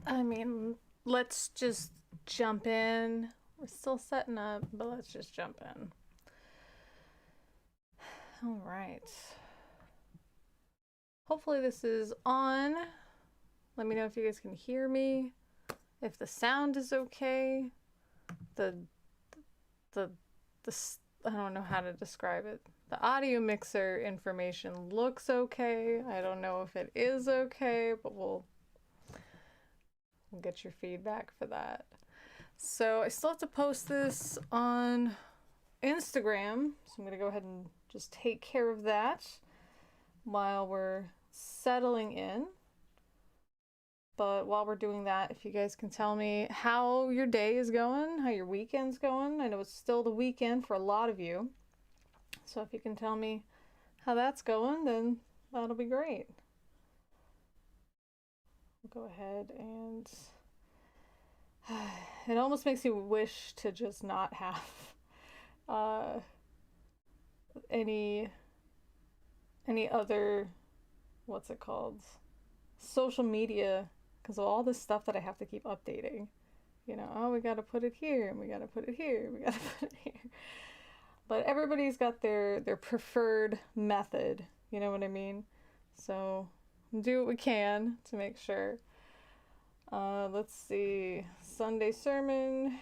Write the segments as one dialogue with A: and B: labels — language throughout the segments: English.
A: I mean, let's just jump in. We're still setting up, but let's just jump in. All right. Hopefully this is on. Let me know if you guys can hear me. If the sound is okay. The I don't know how to describe it. The audio mixer information looks okay. I don't know if it is okay, but we'll get your feedback for that. So I still have to post this on Instagram, so I'm gonna go ahead and just take care of that while we're settling in. But while we're doing that, if you guys can tell me how your day is going, how your weekend's going. I know it's still the weekend for a lot of you. So if you can tell me how that's going, then that'll be great. We'll go ahead and it almost makes you wish to just not have any other, what's it called, social media, because of all this stuff that I have to keep updating. You know, oh, we gotta put it here, and we gotta put it here, we gotta put it here. But everybody's got their preferred method, you know what I mean? So do what we can to make sure. Let's see, Sunday sermon,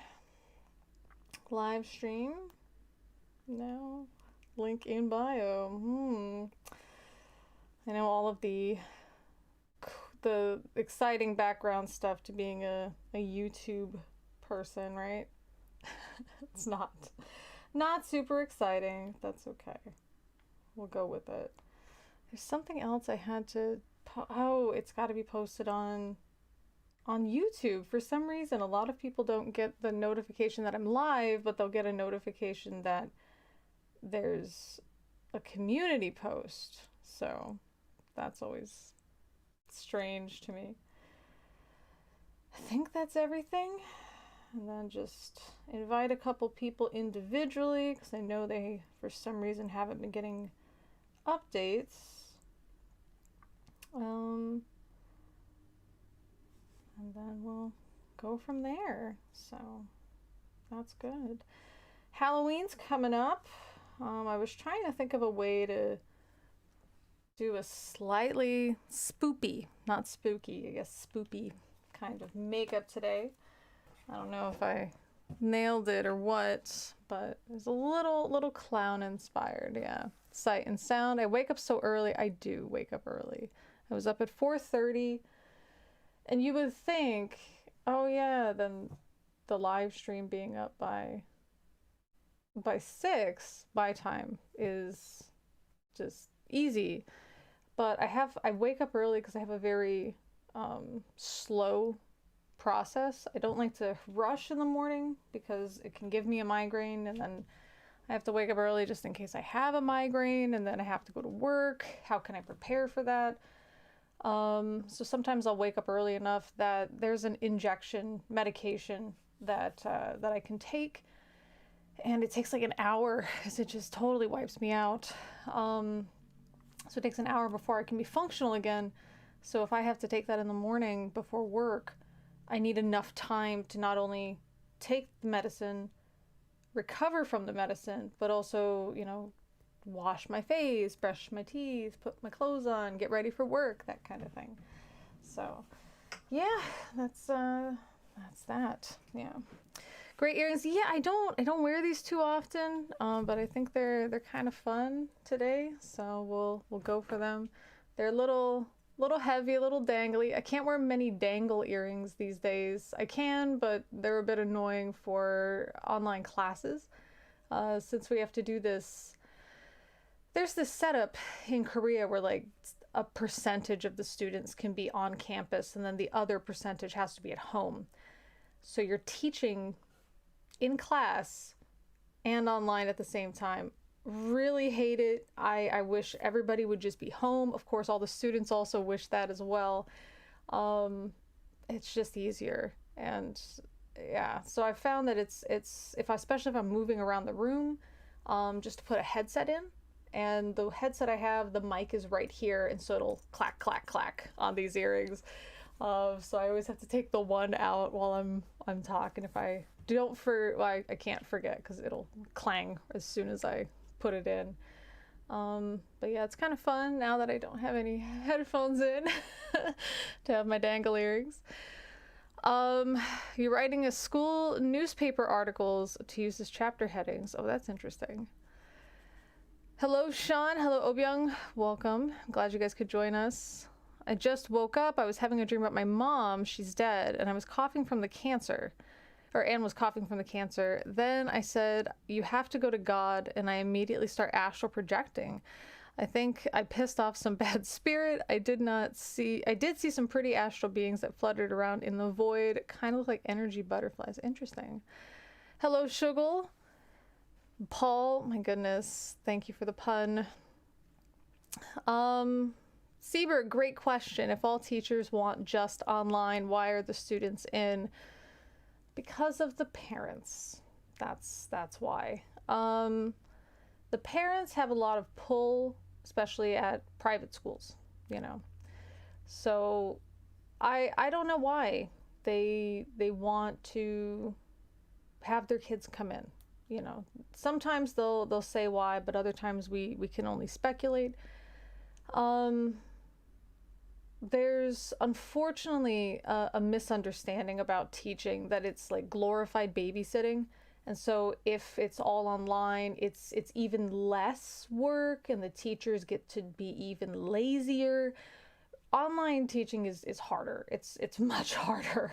A: live stream, no, link in bio. I know all of the exciting background stuff to being a YouTube person, right? It's not super exciting. That's okay. We'll go with it. There's something else I had to oh, it's got to be posted on YouTube. For some reason, a lot of people don't get the notification that I'm live, but they'll get a notification that there's a community post. So that's always strange to me. I think that's everything. And then just invite a couple people individually, because I know they, for some reason, haven't been getting updates. And then we'll go from there. So that's good. Halloween's coming up. I was trying to think of a way to do a slightly spoopy, not spooky, I guess spoopy kind of makeup today. I don't know if I nailed it or what, but it's a little clown inspired, yeah. Sight and sound. I wake up so early. I do wake up early. I was up at 4:30, and you would think, oh yeah, then the live stream being up by 6 my time is just easy. But I wake up early because I have a very slow process. I don't like to rush in the morning because it can give me a migraine, and then I have to wake up early just in case I have a migraine, and then I have to go to work. How can I prepare for that? So sometimes I'll wake up early enough that there's an injection medication that I can take, and it takes like an hour because it just totally wipes me out. So it takes an hour before I can be functional again. So if I have to take that in the morning before work, I need enough time to not only take the medicine, recover from the medicine, but also, you know, wash my face, brush my teeth, put my clothes on, get ready for work, that kind of thing. So yeah, that's that. Yeah. Great earrings. Yeah, I don't wear these too often, but I think they're kind of fun today, so we'll go for them. They're a little heavy, a little dangly. I can't wear many dangle earrings these days. I can, but they're a bit annoying for online classes, since we have to do this. There's this setup in Korea where like a percentage of the students can be on campus, and then the other percentage has to be at home. So you're teaching in class and online at the same time. Really hate it. I wish everybody would just be home. Of course, all the students also wish that as well. It's just easier. And yeah, so I found that it's especially if I'm moving around the room, just to put a headset in. And the headset I have, the mic is right here, and so it'll clack, clack, clack on these earrings. So I always have to take the one out while I'm talking. If I don't I can't forget because it'll clang as soon as I put it in. But yeah, it's kind of fun now that I don't have any headphones in to have my dangle earrings. You're writing a school newspaper articles to use as chapter headings. Oh, that's interesting. Hello, Sean. Hello, Obyung. Welcome. I'm glad you guys could join us. I just woke up. I was having a dream about my mom. She's dead, and I was coughing from the cancer. Or Anne was coughing from the cancer. Then I said, you have to go to God, and I immediately start astral projecting. I think I pissed off some bad spirit. I did see some pretty astral beings that fluttered around in the void, kind of like energy butterflies. Interesting. Hello, Shuggle. Paul, my goodness, thank you for the pun. Seabird, great question. If all teachers want just online, why are the students in? Because of the parents. That's why. The parents have a lot of pull, especially at private schools, you know. So I don't know why they want to have their kids come in. You know, sometimes they'll say why, but other times we can only speculate. There's unfortunately a misunderstanding about teaching, that it's like glorified babysitting. And so if it's all online, it's even less work and the teachers get to be even lazier. Online teaching is harder. It's much harder.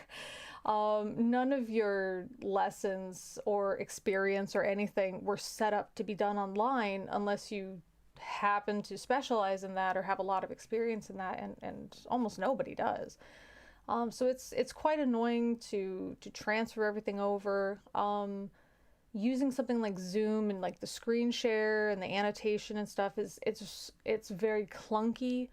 A: None of your lessons or experience or anything were set up to be done online unless you happen to specialize in that or have a lot of experience in that, and almost nobody does. So it's quite annoying to transfer everything over. Using something like Zoom and like the screen share and the annotation and stuff it's very clunky.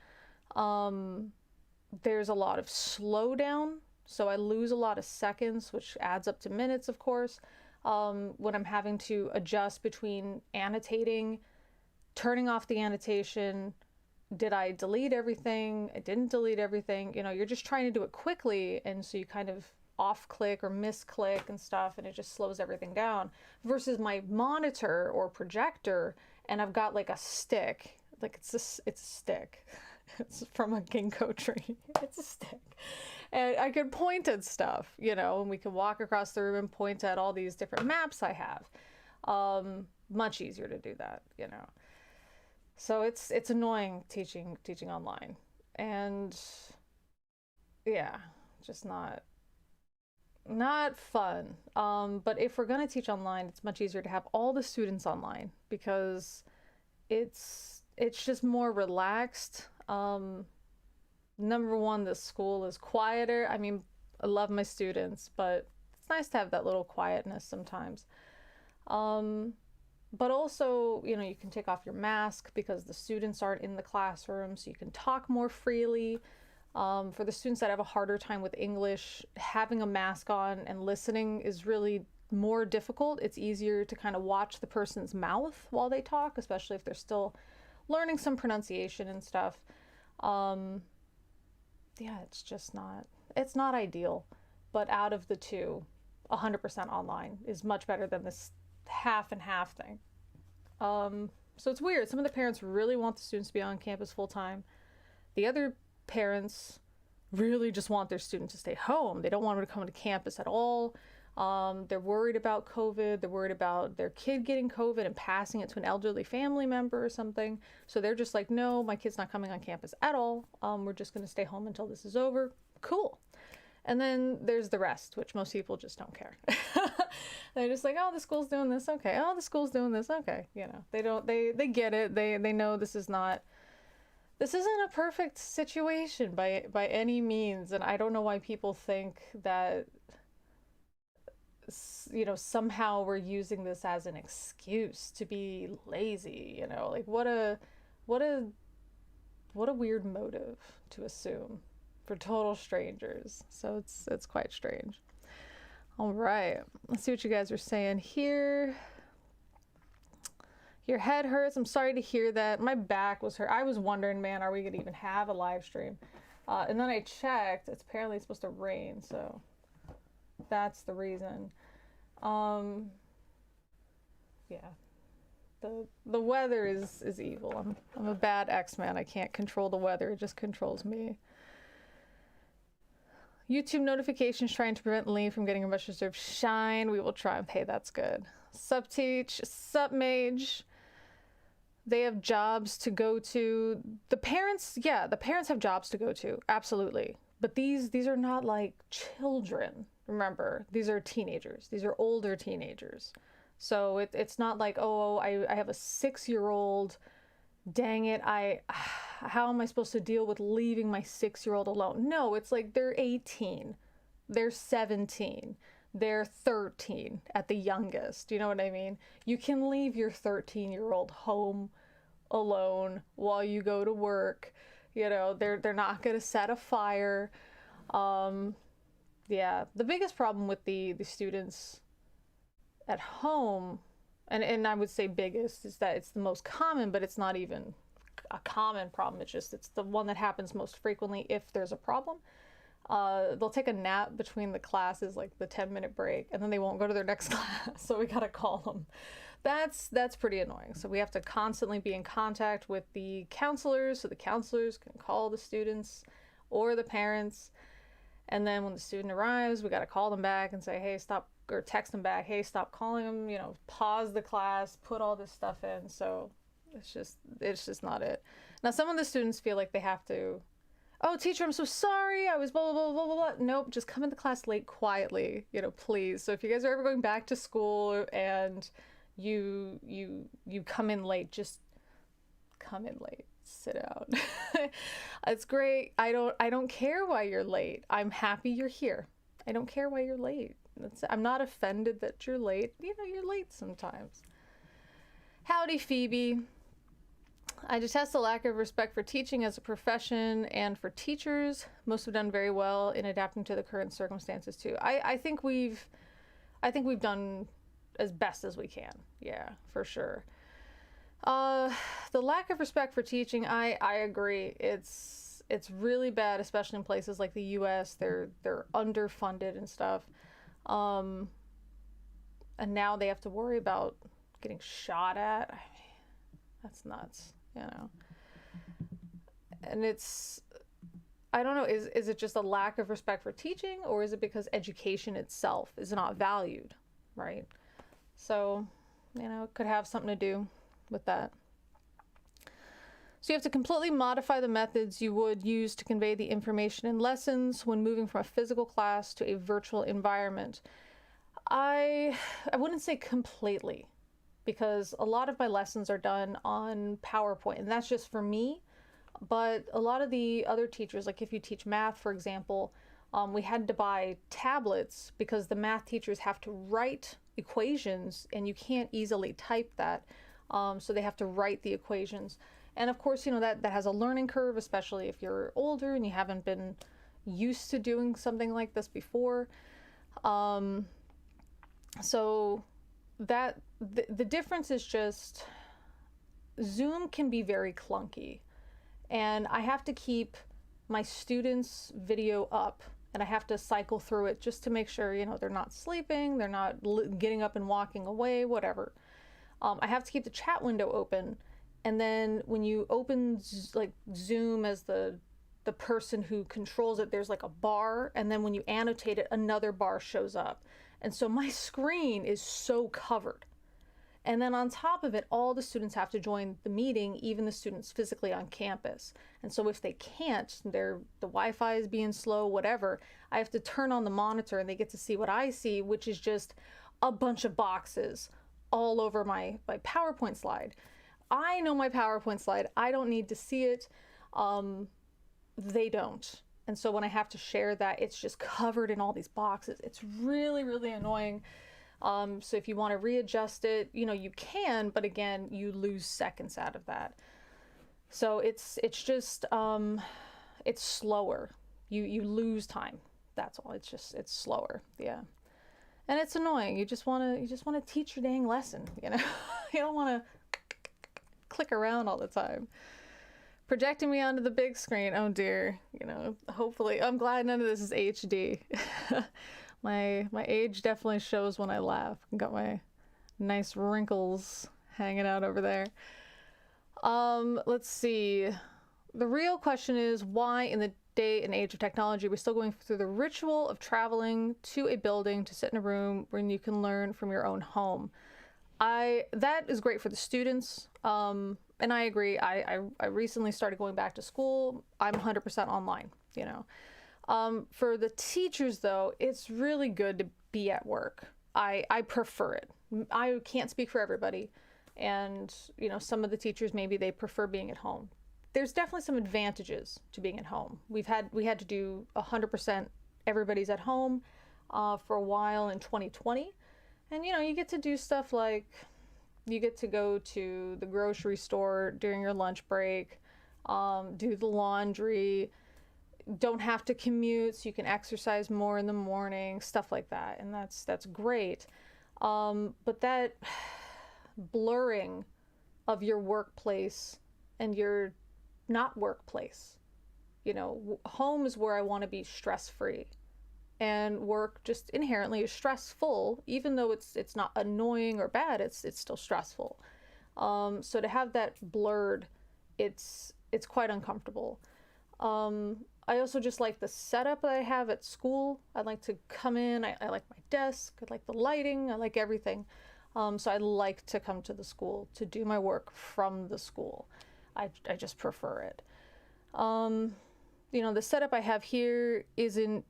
A: There's a lot of slowdown. So I lose a lot of seconds, which adds up to minutes, of course, when I'm having to adjust between annotating, turning off the annotation. Did I delete everything? I didn't delete everything. You know, you're just trying to do it quickly, and so you kind of off-click or misclick and stuff, and it just slows everything down. Versus my monitor or projector, and I've got like a stick. Like it's a stick. It's from a ginkgo tree. It's a stick. And I could point at stuff, you know, and we could walk across the room and point at all these different maps I have. Much easier to do that, you know. So it's annoying teaching online. And yeah, just not fun. But if we're going to teach online, it's much easier to have all the students online because it's just more relaxed. Number one, the school is quieter. I mean, I love my students, but it's nice to have that little quietness sometimes. But also, you know, you can take off your mask because the students aren't in the classroom, so you can talk more freely. For the students that have a harder time with English, having a mask on and listening is really more difficult. It's easier to kind of watch the person's mouth while they talk, especially if they're still learning some pronunciation and stuff. Yeah, it's not ideal, but out of the two, 100% online is much better than this half and half thing. So it's weird. Some of the parents really want the students to be on campus full time. The other parents really just want their student to stay home. They don't want them to come to campus at all. They're worried about COVID. They're worried about their kid getting COVID and passing it to an elderly family member or something. So they're just like, no, my kid's not coming on campus at all. We're just going to stay home until this is over. Cool. And then there's the rest, which most people just don't care. They're just like, oh, the school's doing this. Okay. Oh, the school's doing this. Okay. You know, they get it. They know this isn't a perfect situation by any means. And I don't know why people think that, you know, somehow we're using this as an excuse to be lazy, you know, like what a weird motive to assume for total strangers. So it's quite strange. All right, let's see what you guys are saying here. Your head hurts. I'm sorry to hear that. My back was hurt. I was wondering, man, are we gonna even have a live stream? And then I checked, it's apparently supposed to rain, so that's the reason. Yeah, the weather is evil. I'm a bad X-Man. I can't control the weather, it just controls me. YouTube notifications trying to prevent Lee from getting a much deserved shine. We will try and pay. That's good. Subteach, Submage. They have jobs to go to. The parents, yeah, the parents have jobs to go to. Absolutely. But these are not like children. Remember, these are teenagers. These are older teenagers. So it's not like, oh, I have a 6-year-old. Dang it, how am I supposed to deal with leaving my 6-year-old alone? No, it's like they're 18, they're 17, they're 13 at the youngest. You know what I mean? You can leave your 13-year-old home alone while you go to work. You know, they're not going to set a fire. Yeah, the biggest problem with the students at home, and I would say biggest, is that it's the most common, but it's not even a common problem. It's the one that happens most frequently if there's a problem. They'll take a nap between the classes, like the 10-minute break, and then they won't go to their next class, so we gotta call them. That's pretty annoying. So we have to constantly be in contact with the counselors, so the counselors can call the students or the parents. And then when the student arrives, we got to call them back and say, hey, stop, or text them back, hey, stop calling them, you know, pause the class, put all this stuff in. So it's just not it. Now, some of the students feel like they have to, oh, teacher, I'm so sorry, I was blah, blah, blah, blah, blah. Nope, just come into class late quietly, you know, please. So if you guys are ever going back to school and you come in late, just come in late. Sit out. It's great. I don't care why you're late. I'm happy you're here. I don't care why you're late. I'm not offended that you're late. You know, you're late sometimes. Howdy, Phoebe. I detest the lack of respect for teaching as a profession and for teachers. Most have done very well in adapting to the current circumstances too. I think we've done as best as we can. Yeah, for sure. The lack of respect for teaching, I agree. It's really bad, especially in places like the US. They're underfunded and stuff. And now they have to worry about getting shot at. I mean, that's nuts, you know. And I don't know, is it just a lack of respect for teaching, or is it because education itself is not valued, right? So, you know, it could have something to do with that. So you have to completely modify the methods you would use to convey the information in lessons when moving from a physical class to a virtual environment. I wouldn't say completely, because a lot of my lessons are done on PowerPoint, and that's just for me. But a lot of the other teachers, like if you teach math, for example, we had to buy tablets because the math teachers have to write equations and you can't easily type that. So they have to write the equations. And of course, you know, that has a learning curve, especially if you're older and you haven't been used to doing something like this before. So that the difference is just Zoom can be very clunky, and I have to keep my students' video up, and I have to cycle through it just to make sure, you know, they're not sleeping, they're not getting up and walking away, whatever. I have to keep the chat window open, and then when you open like Zoom as the person who controls it, there's like a bar, and then when you annotate it, another bar shows up. And so my screen is so covered. And then on top of it, all the students have to join the meeting, even the students physically on campus. And so if they can't, the Wi-Fi is being slow, whatever, I have to turn on the monitor and they get to see what I see, which is just a bunch of boxes all over my PowerPoint slide. I know my PowerPoint slide. I don't need to see it. They don't. And so when I have to share that, it's just covered in all these boxes. It's really, really annoying. So if you want to readjust it, you know, you can, but again, you lose seconds out of that. So it's just, it's slower. You lose time. That's all. It's slower. Yeah. And it's annoying. You just want to teach your dang lesson, you know? You don't want to click around all the time. projecting me onto the big screen. Oh dear. You know, hopefully, I'm glad none of this is HD. My age definitely shows when I laugh. Got my nice wrinkles hanging out over there. Let's see. The real question is, why in the day and age of technology we're still going through the ritual of traveling to a building to sit in a room when you can learn from your own home? That is great for the students, and I agree. I recently started going back to school. I'm 100% online, you know. For the teachers, though, it's really good to be at work. I prefer it. I can't speak for everybody, and you know, some of the teachers, maybe they prefer being at home. There's definitely some advantages to being at home. We had to do 100% everybody's at home for a while in 2020. And you know, you get to do stuff like you get to go to the grocery store during your lunch break, do the laundry, don't have to commute, so you can exercise more in the morning, stuff like that. And that's great. But that blurring of your workplace and your not workplace, you know, home is where I want to be stress-free. And work just inherently is stressful, even though it's not annoying or bad. It's still stressful. So to have that blurred, it's quite uncomfortable. I also just like the setup that I have at school. I like to come in. I like my desk. I like the lighting. I like everything. So I like to come to the school to do my work from the school. I just prefer it. You know, the setup I have here isn't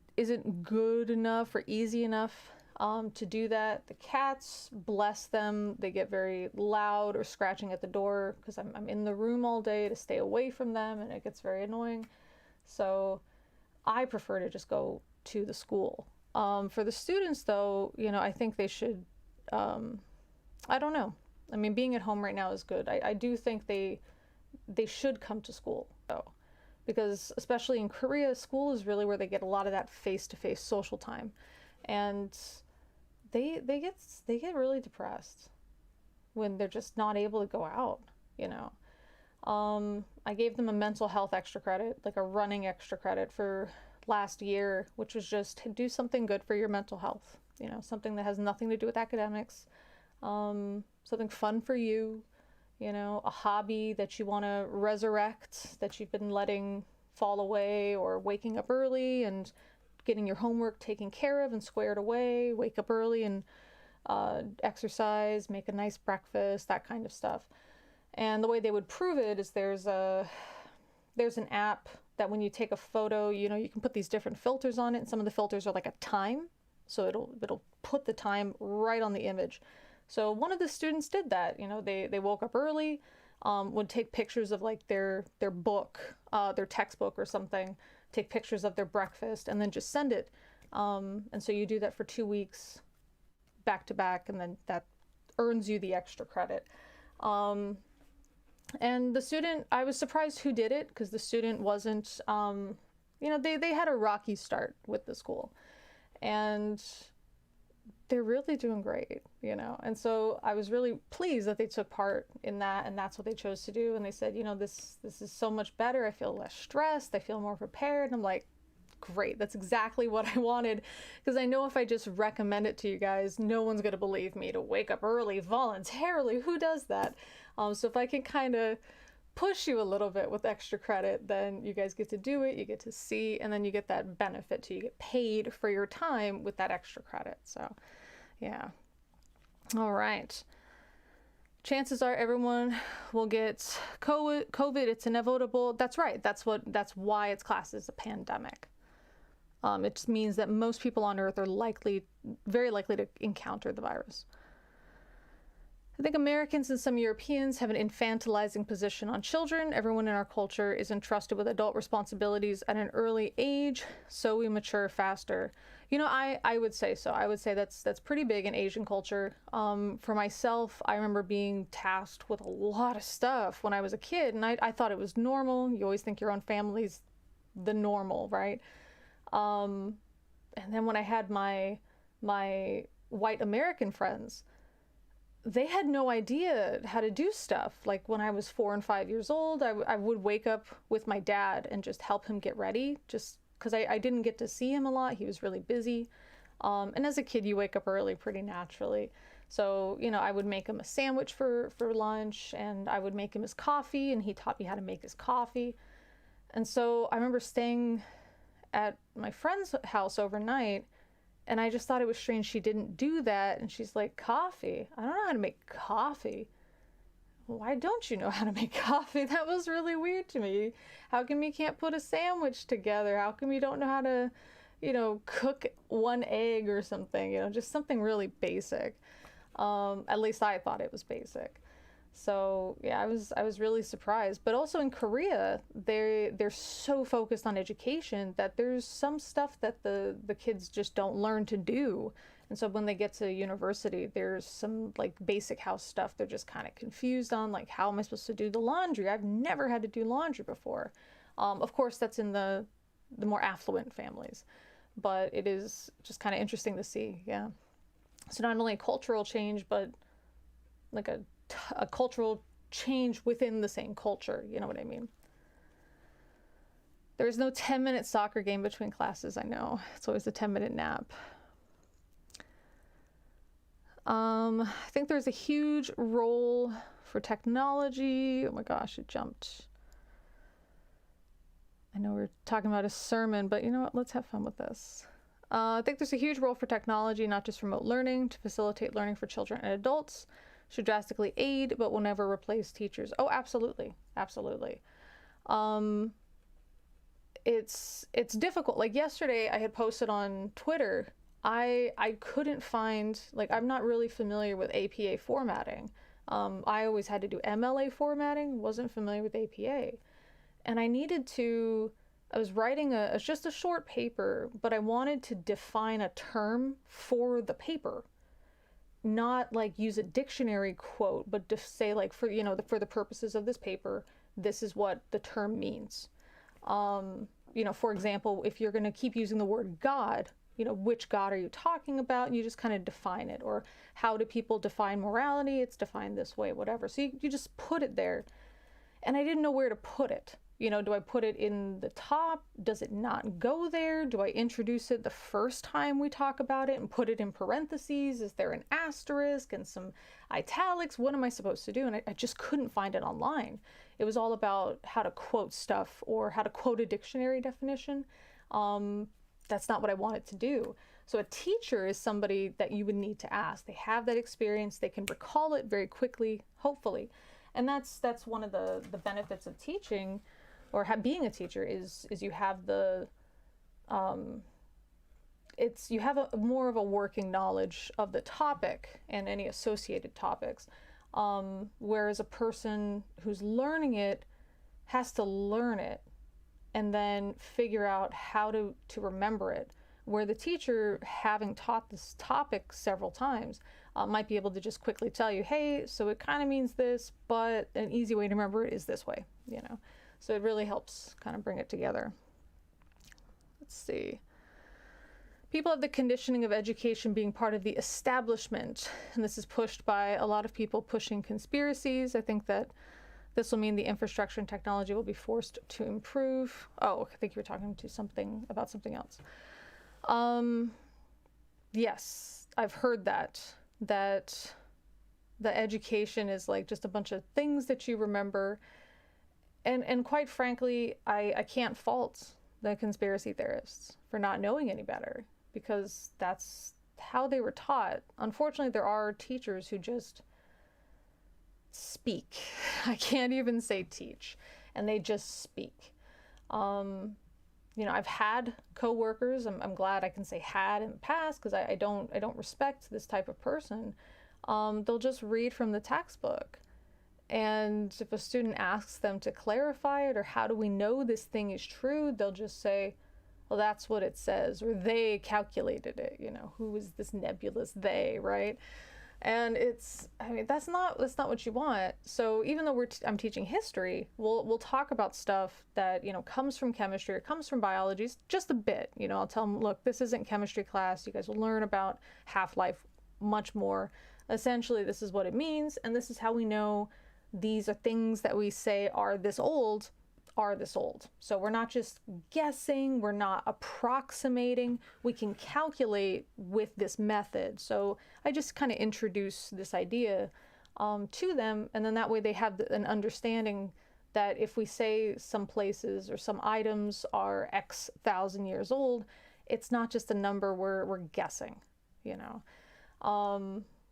A: good enough or easy enough to do that. The cats, bless them, they get very loud or scratching at the door because I'm in the room all day to stay away from them, and it gets very annoying. So I prefer to just go to the school. For the students, though, you know, I think they should, I don't know. I mean, being at home right now is good. I do think they should come to school, though. Because especially in Korea, school is really where they get a lot of that face-to-face social time, and they get really depressed when they're just not able to go out, you know. I gave them a mental health extra credit, like a running extra credit for last year, which was just do something good for your mental health, you know, something that has nothing to do with academics, something fun for you. You know, a hobby that you want to resurrect, that you've been letting fall away, or waking up early and getting your homework taken care of and squared away, wake up early and exercise, make a nice breakfast, that kind of stuff. And the way they would prove it is there's an app that when you take a photo, you know, you can put these different filters on it, and some of the filters are like a time, so it'll put the time right on the image. So one of the students did that. You know, they woke up early, would take pictures of like their book, their textbook or something, take pictures of their breakfast, and then just send it. And so you do that for 2 weeks back to back, and then that earns you the extra credit. And the student, I was surprised who did it, because the student wasn't, you know, they had a rocky start with the school. And they're really doing great, you know. And so I was really pleased that they took part in that, and that's what they chose to do. And they said, you know, this is so much better. I feel less stressed. I feel more prepared. And I'm like, great. That's exactly what I wanted. Because I know if I just recommend it to you guys, no one's going to believe me to wake up early voluntarily. Who does that? So if I can kind of push you a little bit with extra credit, then you guys get to do it, you get to see, and then you get that benefit too. You get paid for your time with that extra credit. So yeah. All right. Chances are everyone will get COVID. It's inevitable. That's right. That's why it's classed as a pandemic. It just means that most people on Earth are very likely to encounter the virus. I think Americans and some Europeans have an infantilizing position on children. Everyone in our culture is entrusted with adult responsibilities at an early age, so we mature faster. You know, I would say so. I would say that's pretty big in Asian culture. For myself, I remember being tasked with a lot of stuff when I was a kid, and I thought it was normal. You always think your own family's the normal, right? And then when I had my white American friends, they had no idea how to do stuff. Like when I was 4 and 5 years old, I would wake up with my dad and just help him get ready, just because I didn't get to see him a lot. He was really busy. And as a kid, you wake up early pretty naturally. So, I would make him a sandwich for lunch, and I would make him his coffee, and he taught me how to make his coffee. And so I remember staying at my friend's house overnight, and I just thought it was strange she didn't do that. And she's like, coffee? I don't know how to make coffee. Why don't you know how to make coffee? That was really weird to me. How come you can't put a sandwich together? How come you don't know how to, cook one egg or something? Just something really basic. At least I thought it was basic. So yeah, I was really surprised. But also in Korea, they're so focused on education that there's some stuff that the kids just don't learn to do. And so when they get to university, there's some like basic house stuff they're just kind of confused on, like how am I supposed to do the laundry? I've never had to do laundry before. Of course, that's in the more affluent families, but it is just kind of interesting to see. Yeah. So not only a cultural change, but like a cultural change within the same culture. You know what I mean? There is no 10-minute soccer game between classes. I know. It's always a 10-minute nap. I think there's a huge role for technology. Oh my gosh, it jumped. I know we're talking about a sermon, but you know what? Let's have fun with this. I think there's a huge role for technology, not just remote learning, to facilitate learning for children and adults. Should drastically aid, but will never replace teachers. Oh, absolutely. Absolutely. It's difficult. Like yesterday, I had posted on Twitter, I couldn't find, like, I'm not really familiar with APA formatting. I always had to do MLA formatting, wasn't familiar with APA. And I was writing just a short paper, but I wanted to define a term for the paper. Not like use a dictionary quote, but to say like for the purposes of this paper, this is what the term means. For example, if you're going to keep using the word God, which God are you talking about? And you just kind of define it. Or how do people define morality? It's defined this way, whatever. So you just put it there. And I didn't know where to put it. Do I put it in the top? Does it not go there? Do I introduce it the first time we talk about it and put it in parentheses? Is there an asterisk and some italics? What am I supposed to do? And I just couldn't find it online. It was all about how to quote stuff or how to quote a dictionary definition. That's not what I wanted to do. So a teacher is somebody that you would need to ask. They have that experience. They can recall it very quickly, hopefully. And that's one of the benefits of teaching, or being a teacher, is you have you have more of a working knowledge of the topic and any associated topics, whereas a person who's learning it has to learn it and then figure out how to remember it, where the teacher, having taught this topic several times, might be able to just quickly tell you, hey, so it kind of means this, but an easy way to remember it is this way, So it really helps kind of bring it together. Let's see. People have the conditioning of education being part of the establishment, and this is pushed by a lot of people pushing conspiracies. I think that this will mean the infrastructure and technology will be forced to improve. Oh, I think you were talking about something else. Yes, I've heard that the education is like just a bunch of things that you remember. And quite frankly, I can't fault the conspiracy theorists for not knowing any better, because that's how they were taught. Unfortunately, there are teachers who just speak. I can't even say teach, and they just speak. I've had coworkers. I'm glad I can say had in the past, because I don't respect this type of person. They'll just read from the textbook. And if a student asks them to clarify it, or how do we know this thing is true, they'll just say, well, that's what it says, or they calculated it, who is this nebulous they, right? And that's not what you want. So even though I'm teaching history, we'll talk about stuff that, comes from chemistry or comes from biology, just a bit. I'll tell them, look, this isn't chemistry class. You guys will learn about half-life much more essentially this is what it means, and this is how we know these are things that we say are this old. So we're not just guessing, we're not approximating, we can calculate with this method. So I just kind of introduce this idea to them, and then that way they have an understanding that if we say some places or some items are X thousand years old, it's not just a number we're guessing, you know.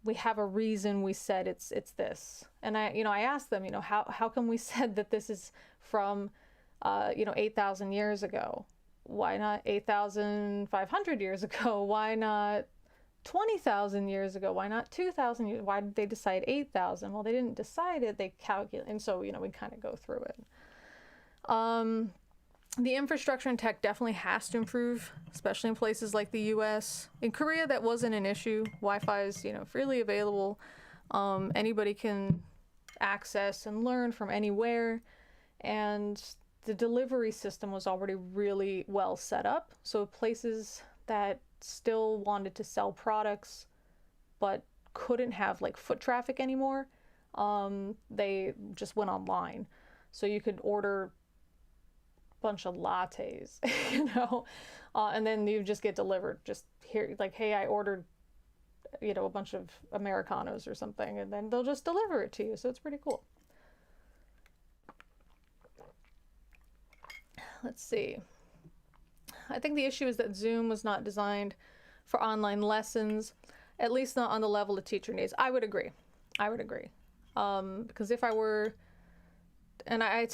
A: We have a reason we said it's this. And I asked them, how come we said that this is from 8,000 years ago? Why not 8,500 years ago? Why not 20,000 years ago? Why not 2,000 years? Why did they decide 8,000? Well, they didn't decide it, they calculate. And so, we kind of go through it. The infrastructure and tech definitely has to improve, especially in places like the US. In Korea, that wasn't an issue. Wi-Fi is, freely available. Anybody can access and learn from anywhere. And the delivery system was already really well set up. So places that still wanted to sell products but couldn't have like foot traffic anymore, they just went online. So you could order bunch of lattes, and then you just get delivered. Just here, like, hey, I ordered, a bunch of Americanos or something, and then they'll just deliver it to you. So it's pretty cool. Let's see. I think the issue is that Zoom was not designed for online lessons, at least not on the level a teacher needs. I would agree. Because if I were, and I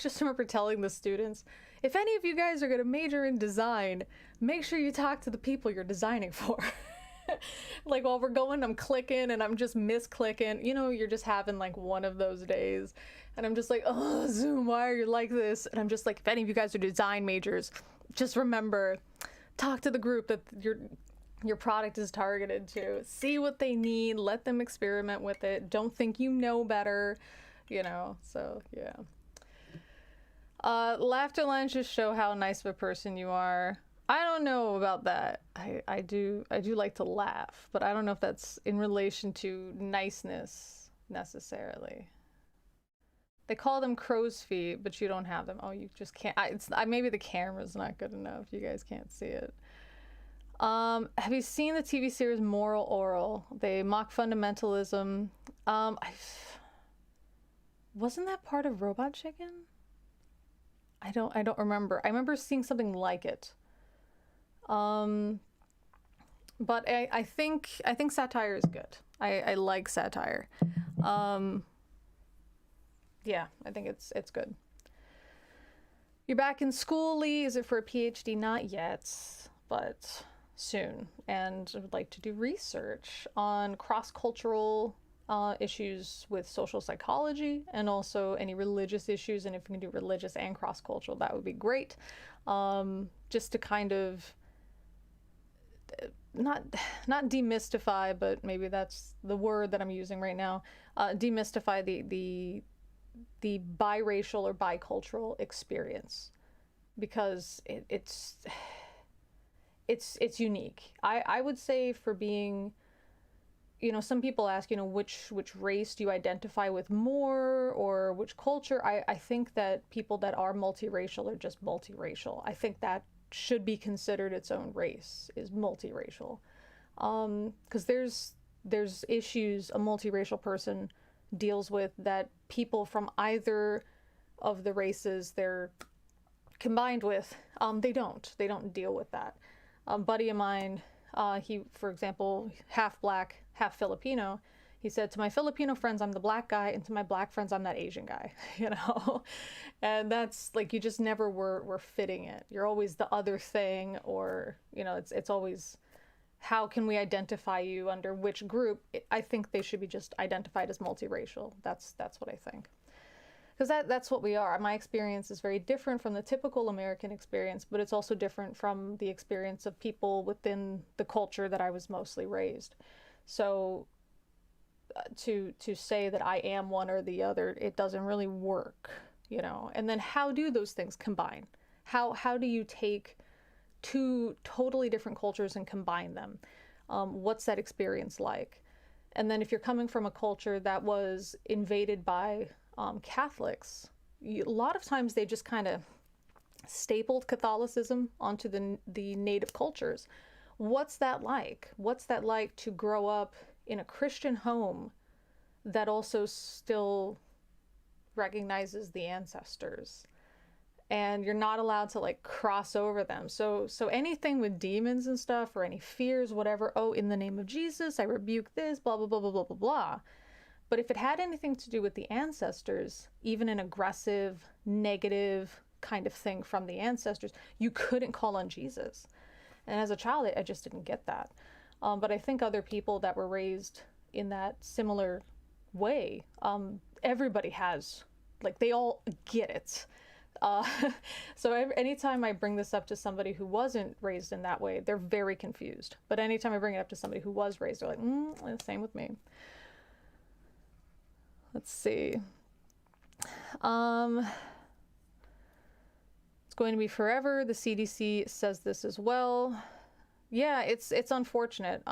A: just remember telling the students, if any of you guys are going to major in design, make sure you talk to the people you're designing for. Like, while we're going, I'm clicking and I'm just misclicking. You're just having like one of those days. And I'm just like, oh, Zoom, why are you like this? And I'm just like, if any of you guys are design majors, just remember, talk to the group that your product is targeted to. See what they need. Let them experiment with it. Don't think you know better. So yeah. Laughter lines just show how nice of a person you are. I don't know about that. I do like to laugh, but I don't know if that's in relation to niceness necessarily. They call them crow's feet, but you don't have them. Oh, you just can't. Maybe the camera's not good enough. You guys can't see it. Have you seen the TV series Moral Oral? They mock fundamentalism. Wasn't that part of Robot Chicken? I don't remember. I remember seeing something like it. But I think satire is good. I like satire. Yeah, I think it's good. You're back in school, Lee. Is it for a PhD? Not yet, but soon. And I would like to do research on cross-cultural issues with social psychology, and also any religious issues. And if we can do religious and cross-cultural, that would be great. Just to kind of not demystify, but maybe that's the word that I'm using right now. Demystify the biracial or bicultural experience, because it's unique. I would say, for being, some people ask, which race do you identify with more, or which culture? I think that people that are multiracial are just multiracial. I think that should be considered its own race, is multiracial. Because there's issues a multiracial person deals with that people from either of the races they're combined with, they don't deal with that. A buddy of mine, he, for example, half black, half Filipino, he said, to my Filipino friends, I'm the black guy, and to my black friends, I'm that Asian guy, And that's like, you just never were fitting it. You're always the other thing, or, it's always, how can we identify you under which group? I think they should be just identified as multiracial. That's what I think. Because that's what we are. My experience is very different from the typical American experience, but it's also different from the experience of people within the culture that I was mostly raised. So to say that I am one or the other, it doesn't really work, And then how do those things combine? How do you take two totally different cultures and combine them? What's that experience like? And then if you're coming from a culture that was invaded by Catholics, a lot of times they just kind of stapled Catholicism onto the native cultures. What's that like? What's that like to grow up in a Christian home that also still recognizes the ancestors? And you're not allowed to like cross over them. So anything with demons and stuff, or any fears, whatever, oh, in the name of Jesus, I rebuke this, blah, blah, blah, blah, blah, blah, blah. But if it had anything to do with the ancestors, even an aggressive, negative kind of thing from the ancestors, you couldn't call on Jesus. And as a child, I just didn't get that. But I think other people that were raised in that similar way, everybody has, like, they all get it. So anytime I bring this up to somebody who wasn't raised in that way, they're very confused. But anytime I bring it up to somebody who was raised, they're like, same with me. Let's see. It's going to be forever. The CDC says this as well. Yeah, it's unfortunate.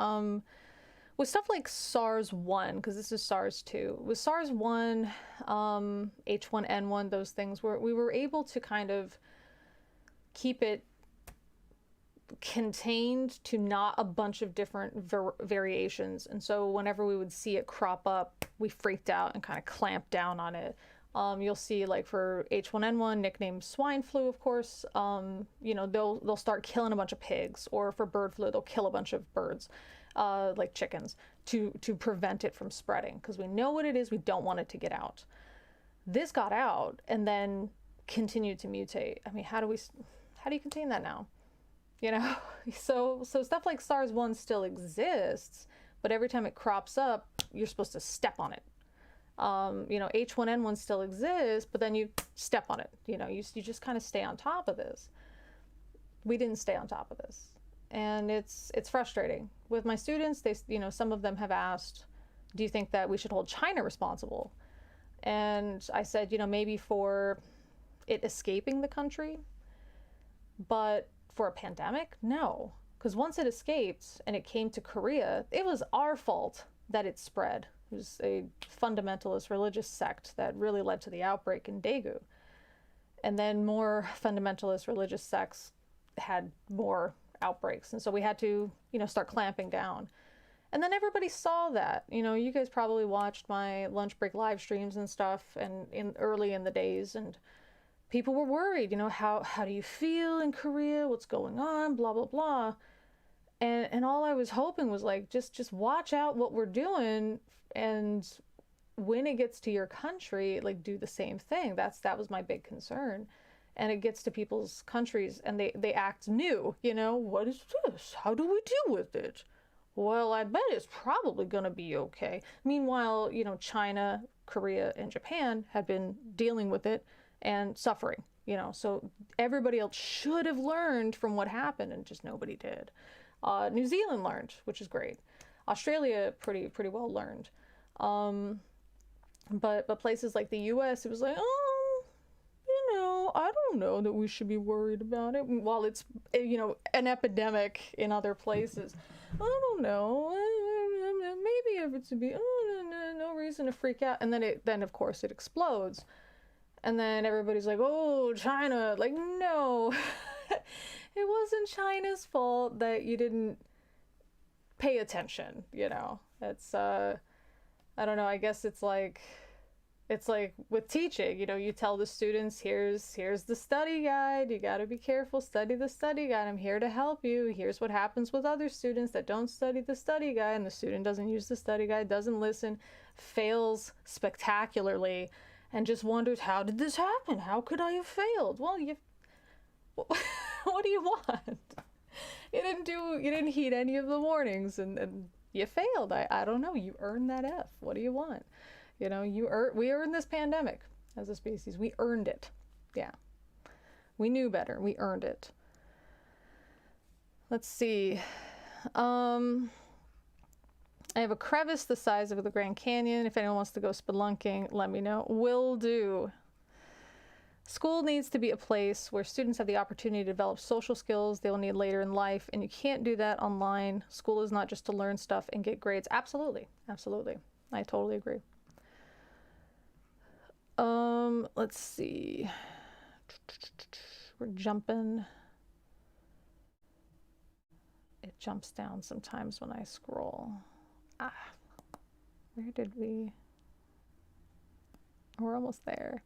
A: With stuff like SARS-1, because this is SARS-2, with SARS-1, H1N1, those things, we were able to kind of keep it contained to not a bunch of different variations. And so whenever we would see it crop up, we freaked out and kind of clamped down on it. You'll see, like, for H1N1, nicknamed swine flu, of course, you know, they'll start killing a bunch of pigs, or for bird flu, they'll kill a bunch of birds. Like chickens, to prevent it from spreading, because we know what it is, we don't want it to get out. This got out and then continued to mutate. I mean, how do you contain that now? You know, so stuff like SARS-1 still exists, but every time it crops up, you're supposed to step on it. You know, H1N1 still exists, but then you step on it. You know, you just kind of stay on top of this. We didn't stay on top of this. And it's frustrating. With my students, they, you know, some of them have asked, do you think that we should hold China responsible? And I said, you know, maybe for it escaping the country, but for a pandemic, no. Because once it escaped and it came to Korea, it was our fault that it spread. It was a fundamentalist religious sect that really led to the outbreak in Daegu. And then more fundamentalist religious sects had more outbreaks, and so we had to, you know, start clamping down. And then everybody saw that. You know, you guys probably watched my lunch break live streams and stuff, and early in the days, and people were worried, you know, how do you feel in Korea, what's going on, blah blah blah. And all I was hoping was, like, just watch out what we're doing, and when it gets to your country, like, do the same thing. That was my big concern. And it gets to people's countries and they act new, you know, what is this? How do we deal with it? Well, I bet it's probably going to be okay. Meanwhile, you know, China, Korea, and Japan had been dealing with it and suffering, you know, so everybody else should have learned from what happened, and just nobody did. New Zealand learned, which is great. Australia pretty well learned. But places like the US, it was like, I don't know that we should be worried about it, while it's, you know, an epidemic in other places. I don't know. Maybe if it's to be, no reason to freak out. And then of course it explodes. And then everybody's like, oh, China. Like, no. It wasn't China's fault that you didn't pay attention, you know. It's, I don't know, I guess it's like with teaching, you know, you tell the students, here's the study guide, you got to be careful, study the study guide, I'm here to help you, here's what happens with other students that don't study the study guide, and the student doesn't use the study guide, doesn't listen, fails spectacularly, and just wonders, how did this happen? How could I have failed? Well, what do you want? You didn't heed any of the warnings, and you failed. I don't know, you earned that F. What do you want? You know, we earned this pandemic as a species. We earned it. Yeah. We knew better. We earned it. Let's see. I have a crevice the size of the Grand Canyon. If anyone wants to go spelunking, let me know. Will do. School needs to be a place where students have the opportunity to develop social skills they will need later in life, and you can't do that online. School is not just to learn stuff and get grades. Absolutely. Absolutely. I totally agree. Let's see. We're jumping. It jumps down sometimes when I scroll. Where did we? We're almost there.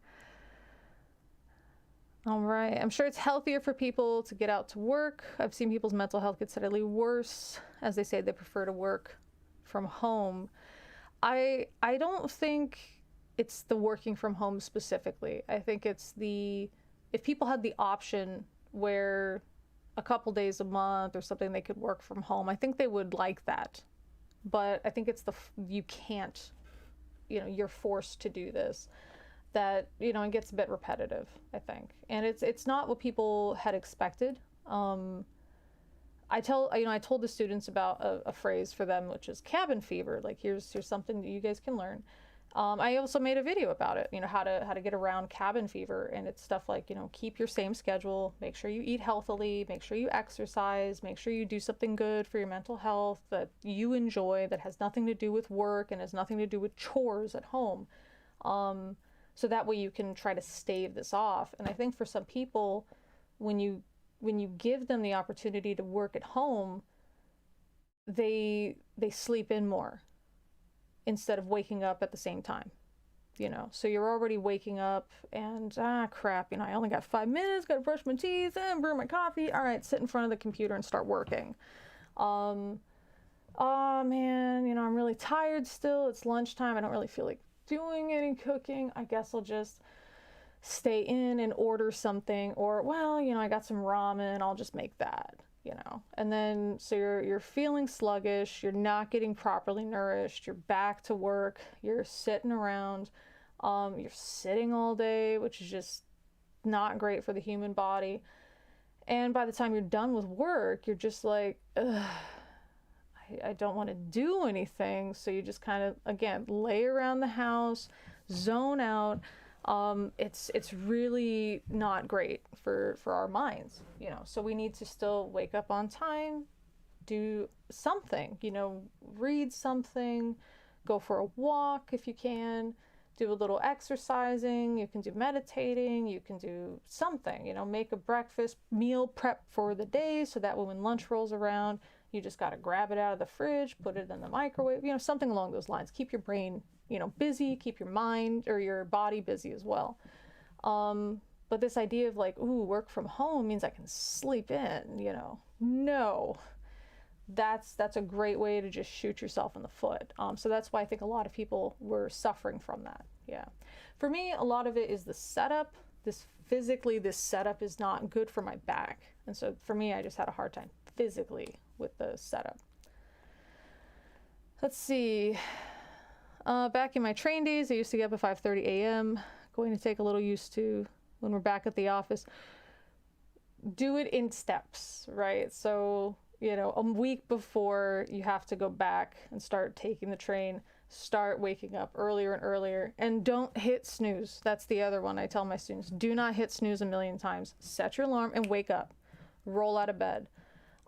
A: All right. I'm sure it's healthier for people to get out to work. I've seen people's mental health get steadily worse as they say they prefer to work from home. I don't think it's the working from home specifically. I think it's if people had the option where a couple days a month or something they could work from home, I think they would like that. But I think it's you can't, you're forced to do this. That it gets a bit repetitive, I think, and it's not what people had expected. I told the students about a phrase for them, which is cabin fever. Like here's something that you guys can learn. I also made a video about it, how to get around cabin fever, and it's stuff like keep your same schedule, make sure you eat healthily, make sure you exercise, make sure you do something good for your mental health that you enjoy, that has nothing to do with work and has nothing to do with chores at home. So that way you can try to stave this off. And I think for some people, when you give them the opportunity to work at home, they sleep in more instead of waking up at the same time. So you're already waking up and crap, I only got 5 minutes, gotta brush my teeth and brew my coffee. All right, sit in front of the computer and start working. Oh man, I'm really tired still. It's lunchtime. I don't really feel like doing any cooking. I guess I'll just stay in and order something, or I got some ramen, I'll just make that, and then so you're feeling sluggish, you're not getting properly nourished, you're back to work, you're sitting around, you're sitting all day, which is just not great for the human body. And by the time you're done with work, you're just like, ugh, I don't want to do anything. So you just kind of, again, lay around the house, zone out. It's really not great for our minds, so we need to still wake up on time, do something, read something, go for a walk if you can, do a little exercising, you can do meditating, you can do something, make a breakfast meal prep for the day so that when lunch rolls around, you just got to grab it out of the fridge, put it in the microwave, something along those lines. Keep your brain, busy, keep your mind or your body busy as well. But this idea of like, ooh, work from home means I can sleep in, no. That's a great way to just shoot yourself in the foot. So that's why I think a lot of people were suffering from that. Yeah. For me, a lot of it is the setup. This setup is not good for my back. And so for me, I just had a hard time physically with the setup. Let's see. Back in my train days, I used to get up at 5:30 a.m. Going to take a little used to when we're back at the office. Do it in steps, right? So, a week before you have to go back and start taking the train, start waking up earlier and earlier, and don't hit snooze. That's the other one I tell my students. Do not hit snooze a million times. Set your alarm and wake up. Roll out of bed.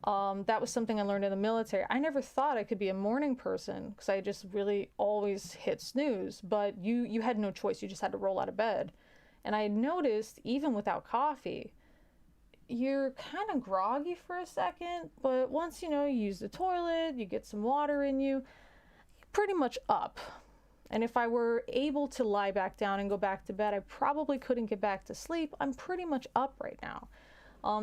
A: That was something I learned in the military. I never thought I could be a morning person because I just really always hit snooze, but you had no choice. You just had to roll out of bed. And I noticed even without coffee, you're kind of groggy for a second, but once you use the toilet, you get some water in you, you're pretty much up. And if I were able to lie back down and go back to bed, I probably couldn't get back to sleep. I'm pretty much up right now.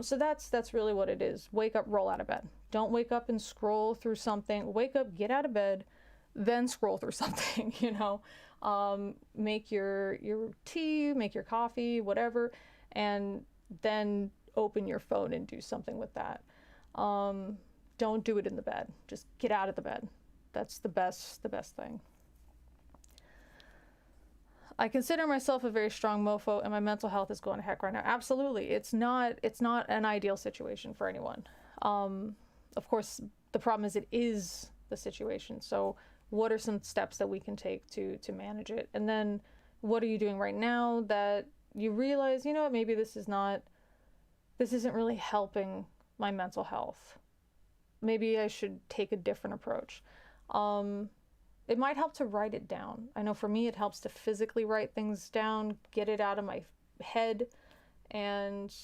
A: So that's really what it is. Wake up, roll out of bed. Don't wake up and scroll through something. Wake up, get out of bed, then scroll through something, make your tea, make your coffee, whatever, and then open your phone and do something with that. Don't do it in the bed. Just get out of the bed. That's the best thing. I consider myself a very strong mofo, and my mental health is going to heck right now. Absolutely. It's not an ideal situation for anyone. Of course, the problem is it is the situation. So what are some steps that we can take to manage it? And then what are you doing right now that you realize, you know what, maybe this isn't really helping my mental health. Maybe I should take a different approach. It might help to write it down. I know for me, it helps to physically write things down, get it out of my head. And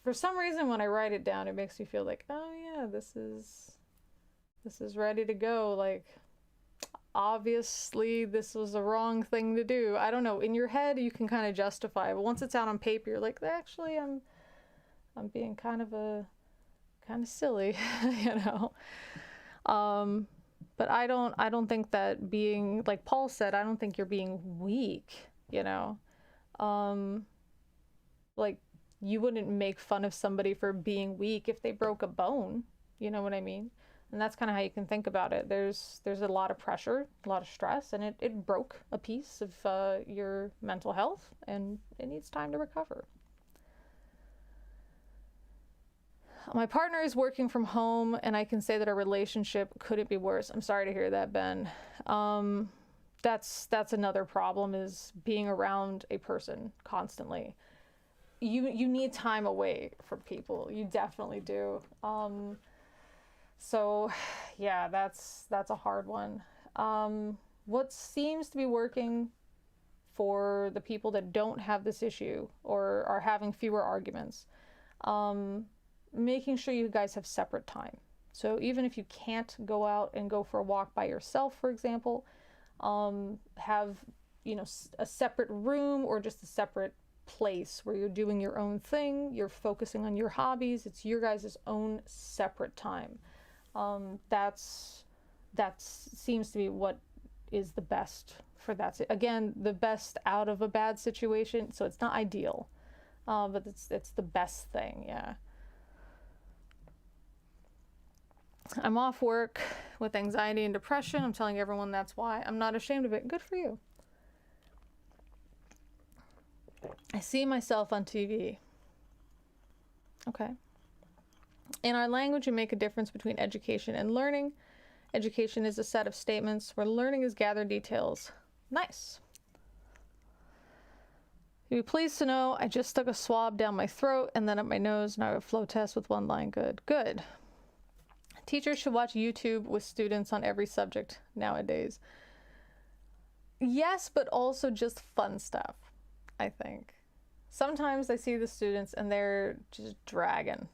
A: for some reason, when I write it down, it makes me feel like, oh yeah, this is ready to go. Like, obviously this was the wrong thing to do. I don't know. In your head, you can kind of justify it, but once it's out on paper, you're like, actually, I'm being kind of silly, you know. But I don't think that being, like Paul said, I don't think you're being weak, you know. Like, you wouldn't make fun of somebody for being weak if they broke a bone, you know what I mean? And that's kind of how you can think about it. There's a lot of pressure, a lot of stress, and it broke a piece of your mental health, and it needs time to recover. My partner is working from home, and I can say that our relationship couldn't be worse. I'm sorry to hear that, Ben. That's another problem, is being around a person constantly. You need time away from people. You definitely do. So yeah, that's a hard one. What seems to be working for the people that don't have this issue or are having fewer arguments, making sure you guys have separate time. So even if you can't go out and go for a walk by yourself, for example, have, you know, a separate room or just a separate place where you're doing your own thing, you're focusing on your hobbies, it's your guys' own separate time. That seems to be what is the best for that. Again, the best out of a bad situation, so it's not ideal, but it's the best thing, yeah. I'm off work with anxiety and depression. I'm telling everyone that's why. I'm not ashamed of it. Good for you. I see myself on TV. Okay. In our language, we make a difference between education and learning. Education is a set of statements where learning is gathered details. Nice. You'd be pleased to know I just stuck a swab down my throat and then up my nose, and I have a flow test with one line. Good. Good. Teachers should watch YouTube with students on every subject nowadays. Yes, but also just fun stuff, I think. Sometimes I see the students and they're just dragging.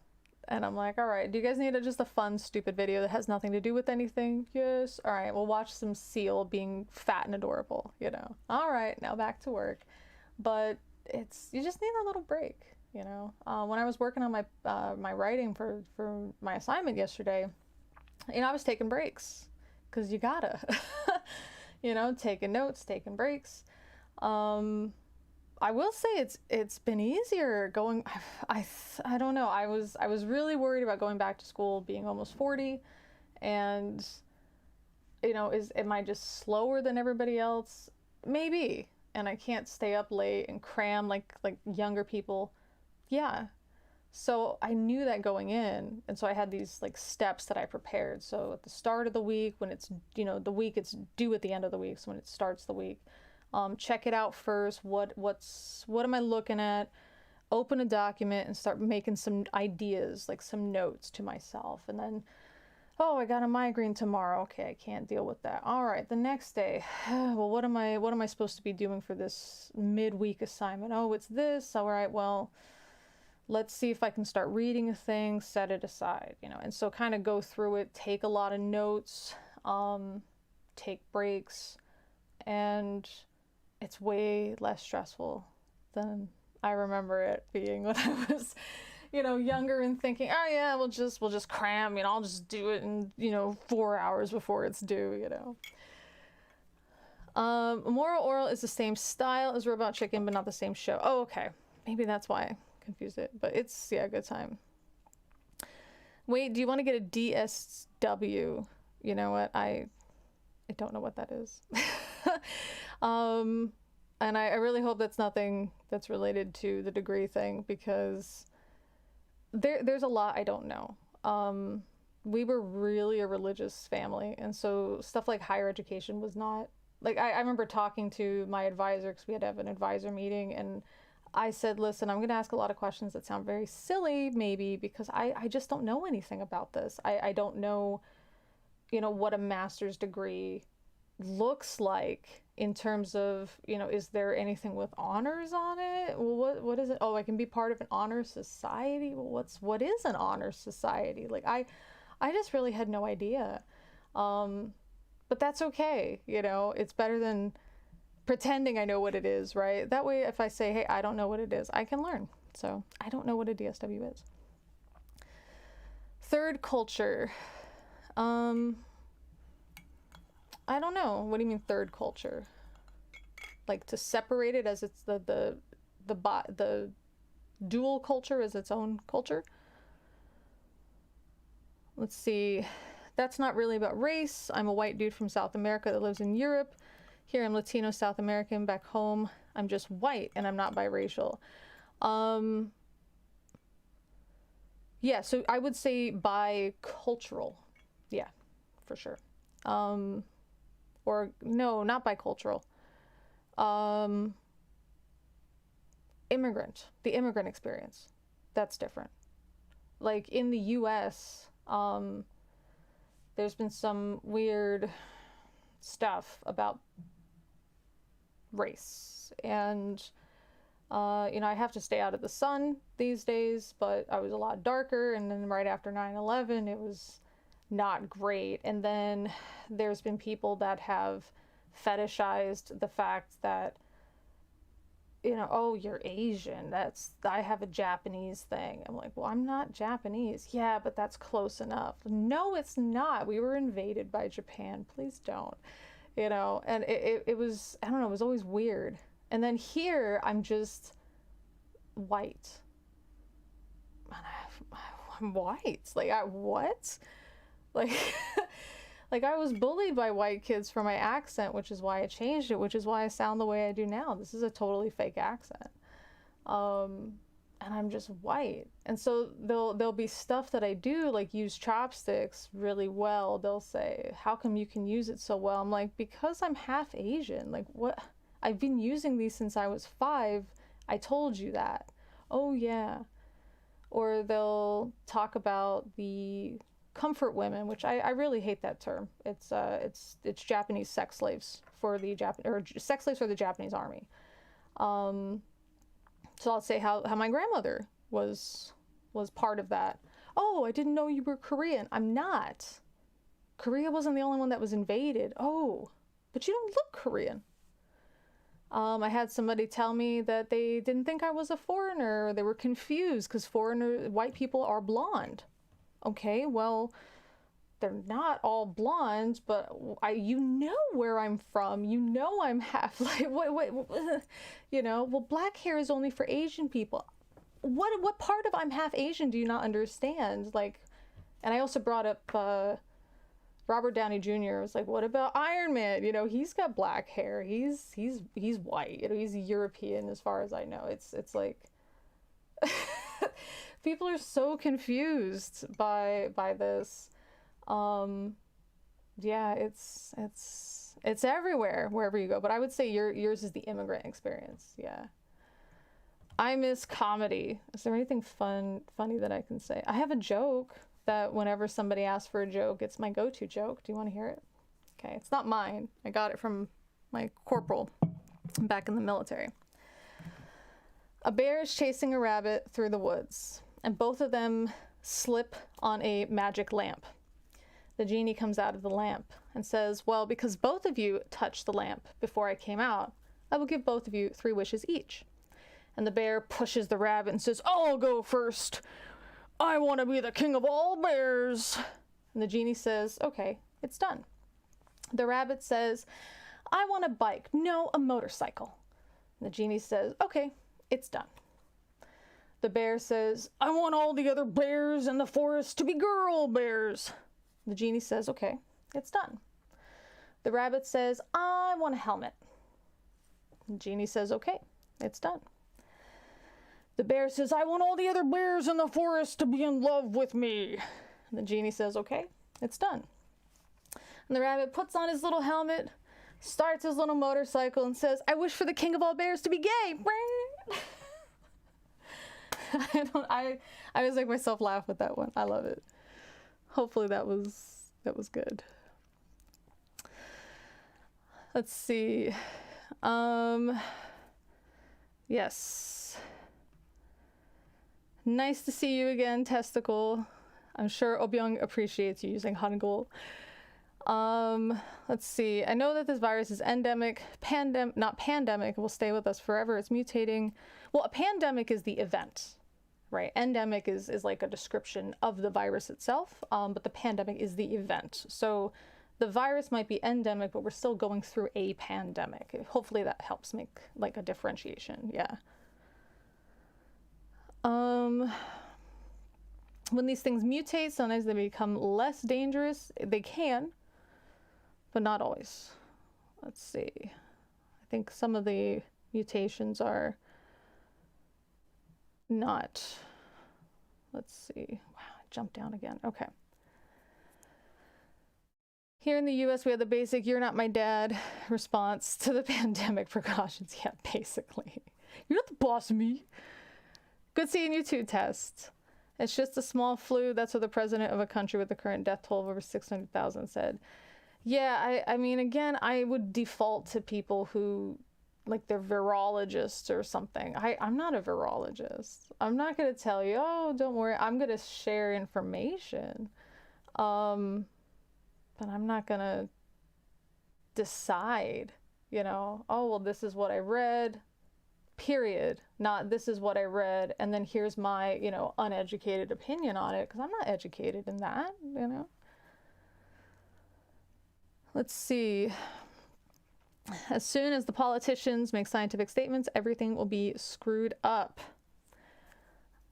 A: And I'm like, all right, do you guys need just a fun, stupid video that has nothing to do with anything? Yes. All right, we'll watch some seal being fat and adorable, you know. All right, now back to work. But you just need a little break, you know. When I was working on my writing for my assignment yesterday, you know, I was taking breaks because you gotta, you know, taking notes, taking breaks. I will say it's been easier going. I don't know. I was really worried about going back to school, being almost 40, and you know, am I just slower than everybody else? Maybe. And I can't stay up late and cram like younger people. Yeah. So I knew that going in, and so I had these like steps that I prepared. So at the start of the week, when it's, you know, the week, it's due at the end of the week, so when it starts the week, check it out first. What am I looking at? Open a document and start making some ideas, like some notes to myself. And then, oh, I got a migraine tomorrow. Okay, I can't deal with that. All right, the next day, well, what am I supposed to be doing for this midweek assignment? Oh, it's this. All right, well, let's see if I can start reading a thing, set it aside, you know. And so kind of go through it, take a lot of notes, take breaks, and it's way less stressful than I remember it being when I was, you know, younger and thinking, oh yeah, we'll just cram, you know, I'll just do it in, you know, 4 hours before it's due, you know. Moral Oral is the same style as Robot Chicken, but not the same show. Oh, okay. Maybe that's why I confused it, but it's, yeah, a good time. Wait, do you want to get a DSW? You know what? I don't know what that is. And I really hope that's nothing that's related to the degree thing, because there's a lot I don't know. We were really a religious family, and so stuff like higher education was not like, I remember talking to my advisor, because we had to have an advisor meeting, and I said, listen, I'm going to ask a lot of questions that sound very silly, maybe, because I just don't know anything about this. I don't know, what a master's degree looks like in terms of, is there anything with honors on it? Well, what is it? Oh, I can be part of an honor society. Well, what is an honor society? Like, I just really had no idea. But that's okay. It's better than pretending I know what it is, right? That way, if I say, hey, I don't know what it is, I can learn. So I don't know what a DSW is. Third culture. I don't know. What do you mean third culture? Like, to separate it as it's the dual culture as its own culture? Let's see. That's not really about race. I'm a white dude from South America that lives in Europe. Here I'm Latino, South American. Back home, I'm just white and I'm not biracial. Yeah, so I would say bicultural. Yeah, for sure. Or no, not bicultural. Immigrant. The immigrant experience. That's different. Like, in the US, there's been some weird stuff about race, and I have to stay out of the sun these days, but I was a lot darker, and then right after 9/11 it was not great. And then there's been people that have fetishized the fact that, oh, you're Asian, I have a Japanese thing. I'm like, well, I'm not Japanese. Yeah, but that's close enough. No, it's not. We were invaded by Japan. Please don't. And it was, I don't know, it was always weird. And then here, I'm just white. I'm white. Like, what? Like, like, I was bullied by white kids for my accent, which is why I changed it, which is why I sound the way I do now. This is a totally fake accent. And I'm just white. And so there'll be stuff that I do, like use chopsticks really well. They'll say, how come you can use it so well? I'm like, because I'm half Asian. Like, what? I've been using these since I was 5. I told you that. Oh, yeah. Or they'll talk about the comfort women, which I really hate that term. It's Japanese sex slaves for the sex slaves for the Japanese army. So I'll say how my grandmother was part of that. Oh, I didn't know you were Korean. I'm not. Korea wasn't the only one that was invaded. Oh, but you don't look Korean. I had somebody tell me that they didn't think I was a foreigner. They were confused because white people are blonde. Okay, well, they're not all blonde, but you know where I'm from. You know I'm half, like, what, well, black hair is only for Asian people. What part of I'm half Asian do you not understand? Like, and I also brought up Robert Downey Jr. I was like, what about Iron Man? He's got black hair. He's white. He's European as far as I know. It's like people are so confused by this. Yeah, it's everywhere wherever you go. But I would say yours is the immigrant experience. Yeah. I miss comedy. Is there anything funny that I can say? I have a joke that whenever somebody asks for a joke, it's my go-to joke. Do you want to hear it? Okay, it's not mine. I got it from my corporal back in the military. A bear is chasing a rabbit through the woods, and both of them slip on a magic lamp. The genie comes out of the lamp and says, well, because both of you touched the lamp before I came out, I will give both of you 3 wishes each. And the bear pushes the rabbit and says, I'll go first. I want to be the king of all bears. And the genie says, okay, it's done. The rabbit says, I want a bike, no, a motorcycle. And the genie says, okay, it's done. The bear says, I want all the other bears in the forest to be girl bears. The genie says, okay, it's done. The rabbit says, I want a helmet. The genie says, okay, it's done. The bear says, I want all the other bears in the forest to be in love with me. And the genie says, okay, it's done. And the rabbit puts on his little helmet, starts his little motorcycle and says, "I wish for the king of all bears to be gay." I always make myself laugh with that one. I love it. Hopefully that was good. Let's see. Yes. Nice to see you again, Testicle. I'm sure Obyung appreciates you using Hangul. Let's see. I know that this virus is endemic, not pandemic. It will stay with us forever. It's mutating. Well, a pandemic is the event, right? Endemic is like a description of the virus itself, but the pandemic is the event. So the virus might be endemic, but we're still going through a pandemic. Hopefully that helps make like a differentiation. Yeah. When these things mutate, sometimes they become less dangerous. They can, but not always. Let's see. I think some of the mutations are not. Let's see. Wow, I jumped down again. Okay. Here in the US, we have the basic "you're not my dad" response to the pandemic precautions. Yeah, basically. You're not the boss of me. Good seeing you too, Test. It's just a small flu. That's what the president of a country with the current death toll of over 600,000 said. Yeah, I mean, again, I would default to people who, like, they're virologists or something. I'm not a virologist. I'm not going to tell you, oh, don't worry. I'm going to share information. But I'm not going to decide, you know, oh, well, this is what I read, period. Not this is what I read, and then here's my, you know, uneducated opinion on it, because I'm not educated in that, you know. Let's see. As soon as the politicians make scientific statements, everything will be screwed up.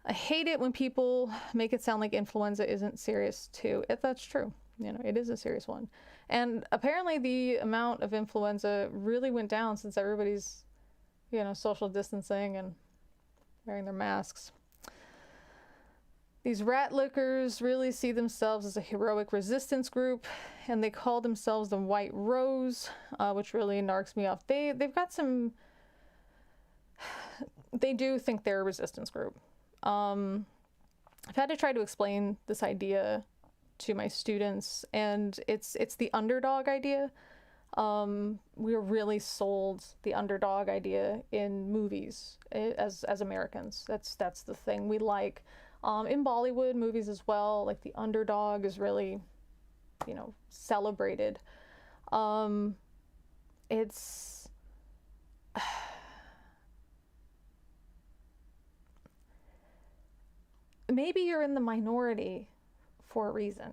A: I hate it when people make it sound like influenza isn't serious too. If that's true. You know, it is a serious one. And apparently the amount of influenza really went down since everybody's, you know, social distancing and wearing their masks. These rat lickers really see themselves as a heroic resistance group, and they call themselves the White Rose, which really narcs me off. They've got some... They do think they're a resistance group. I've had to try to explain this idea to my students, and it's the underdog idea. We're really sold the underdog idea in movies as Americans. That's the thing we like. In Bollywood movies as well, like the underdog is really, you know, celebrated. It's maybe you're in the minority for a reason,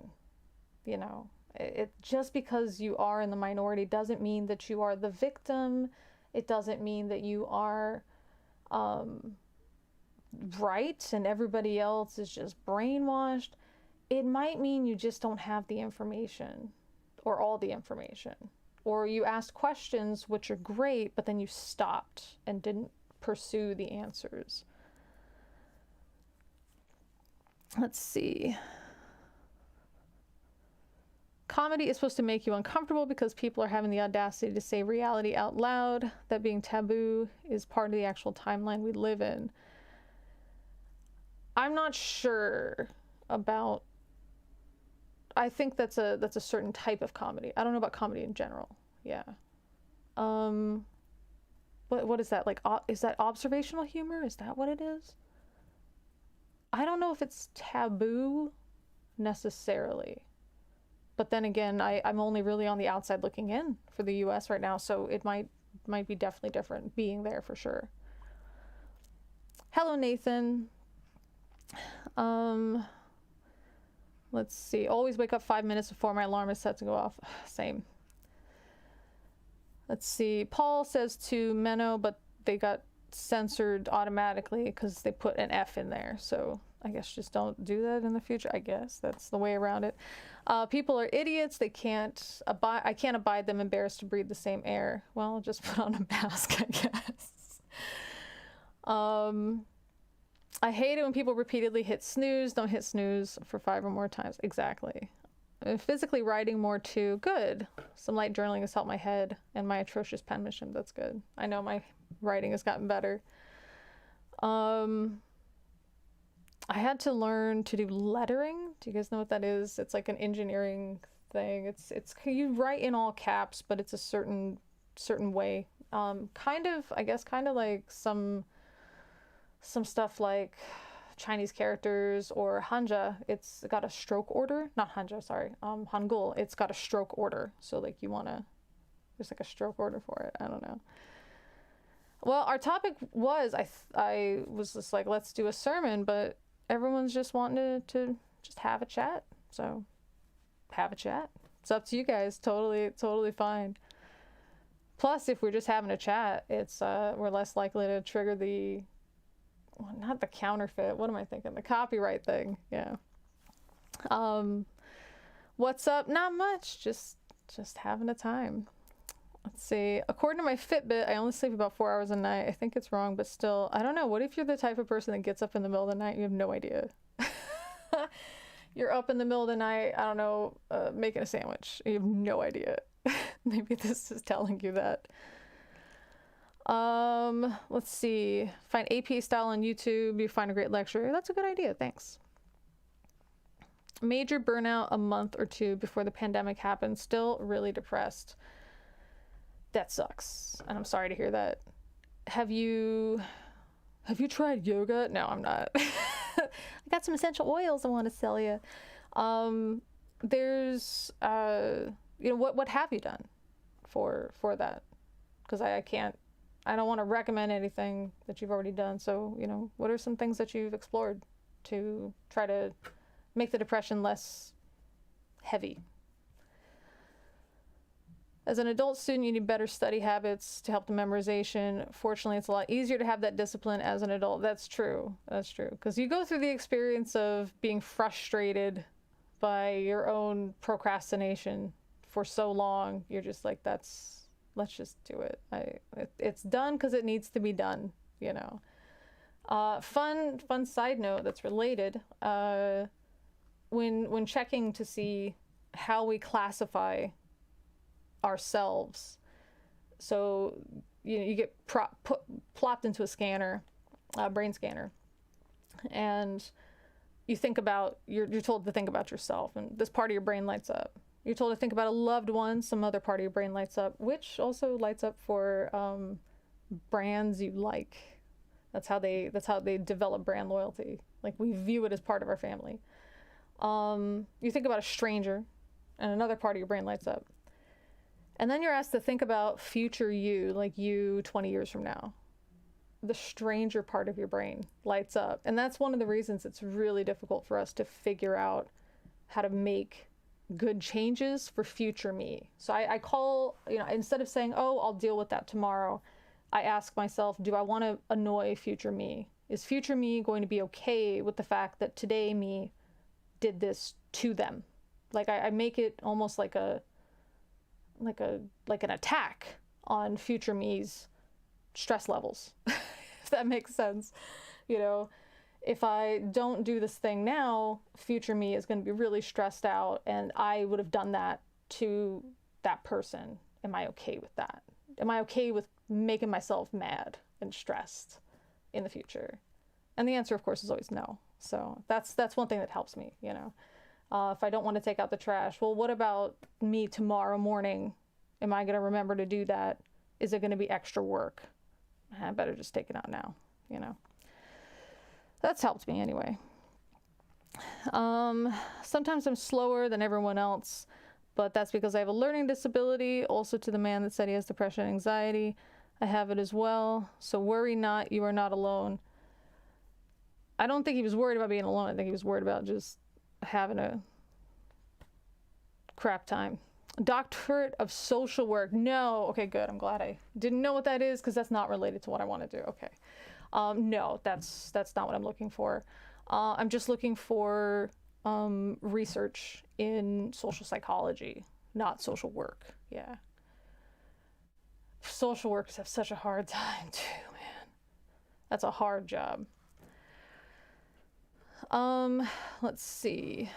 A: you know. It just because you are in the minority doesn't mean that you are the victim. It doesn't mean that you are right and everybody else is just brainwashed. It might mean you just don't have the information or all the information, or you asked questions which are great, but then you stopped and didn't pursue the answers. Let's see. Comedy is supposed to make you uncomfortable because people are having the audacity to say reality out loud. That being taboo is part of the actual timeline we live in. I'm not sure about... I think that's a certain type of comedy. I don't know about comedy in general. Yeah. What is that? Like, is that observational humor? Is that what it is? I don't know if it's taboo necessarily. But then again, I'm only really on the outside looking in for the US right now, so it might be definitely different being there for sure. Hello, Nathan. Let's see. Always wake up 5 minutes before my alarm is set to go off. Same. Let's see. Paul says to Menno, but they got censored automatically because they put an F in there. So I guess just don't do that in the future. I guess that's the way around it. People are idiots. They can't abide. I can't abide them embarrassed to breathe the same air. Well, just put on a mask, I guess. I hate it when people repeatedly hit snooze. Don't hit snooze for 5 or more times. Exactly. Physically writing more too. Good. Some light journaling has helped my head and my atrocious penmanship. That's good. I know my writing has gotten better. I had to learn to do lettering. Do you guys know what that is? It's like an engineering thing. It's you write in all caps, but it's a certain way. Kind of, I guess, kind of like some stuff like Chinese characters or Hanja. It's got a stroke order. Not Hanja, sorry. Hangul. It's got a stroke order. So like you wanna, there's like a stroke order for it. I don't know. Well, our topic was I was just like, let's do a sermon, but everyone's just wanting to just have a chat. So have a chat. It's up to you guys. Totally fine. Plus, if we're just having a chat, it's we're less likely to trigger the, well, not the counterfeit. What am I thinking? The copyright thing. Yeah. What's up? Not much. Just having a time. Let's see. According to my Fitbit, I only sleep about 4 hours a night. I think it's wrong, but still, I don't know. What if you're the type of person that gets up in the middle of the night and you have no idea? You're up in the middle of the night, I don't know, making a sandwich. You have no idea. Maybe this is telling you that. Let's see. Find AP style on YouTube. You find a great lecture. That's a good idea. Thanks. Major burnout a month or two before the pandemic happened. Still really depressed. That sucks, and I'm sorry to hear that. Have you tried yoga? No, I'm not. I got some essential oils I want to sell you. There's what have you done for that? Because I don't want to recommend anything that you've already done. So what are some things that you've explored to try to make the depression less heavy? As an adult student, you need better study habits to help the memorization. Fortunately, it's a lot easier to have that discipline as an adult. That's true. That's true. Because you go through the experience of being frustrated by your own procrastination for so long. You're just like, let's just do it. It's done because it needs to be done, Fun side note that's related. When checking to see how we classify ourselves, so you get plopped into a scanner, brain scanner, and you're told to think about yourself, and this part of your brain lights up. You're told to think about a loved one, some other part of your brain lights up, which also lights up for brands you like. That's how they develop brand loyalty. Like, we view it as part of our family. You think about a stranger, and another part of your brain lights up. And then you're asked to think about future you, like you 20 years from now. The stranger part of your brain lights up. And that's one of the reasons it's really difficult for us to figure out how to make good changes for future me. So I call, instead of saying, oh, I'll deal with that tomorrow, I ask myself, do I want to annoy future me? Is future me going to be okay with the fact that today me did this to them? Like, I make it almost like an attack on future me's stress levels, if that makes sense. If I don't do this thing now, future me is going to be really stressed out, and I would have done that to that person. Am I okay with that? Am I okay with making myself mad and stressed in the future? And the answer, of course, is always no. So that's one thing that helps me, If I don't want to take out the trash, well, what about me tomorrow morning? Am I going to remember to do that? Is it going to be extra work? I better just take it out now, That's helped me anyway. Sometimes I'm slower than everyone else, but that's because I have a learning disability. Also, to the man that said he has depression and anxiety, I have it as well. So worry not, you are not alone. I don't think he was worried about being alone. I think he was worried about just having a crap time. Doctorate of social work. No. Okay, good. I'm glad I didn't know what that is, because that's not related to what I want to do. Okay. No, that's not what I'm looking for. I'm just looking for research in social psychology, not social work. Yeah. Social workers have such a hard time too, man. That's a hard job. Let's see.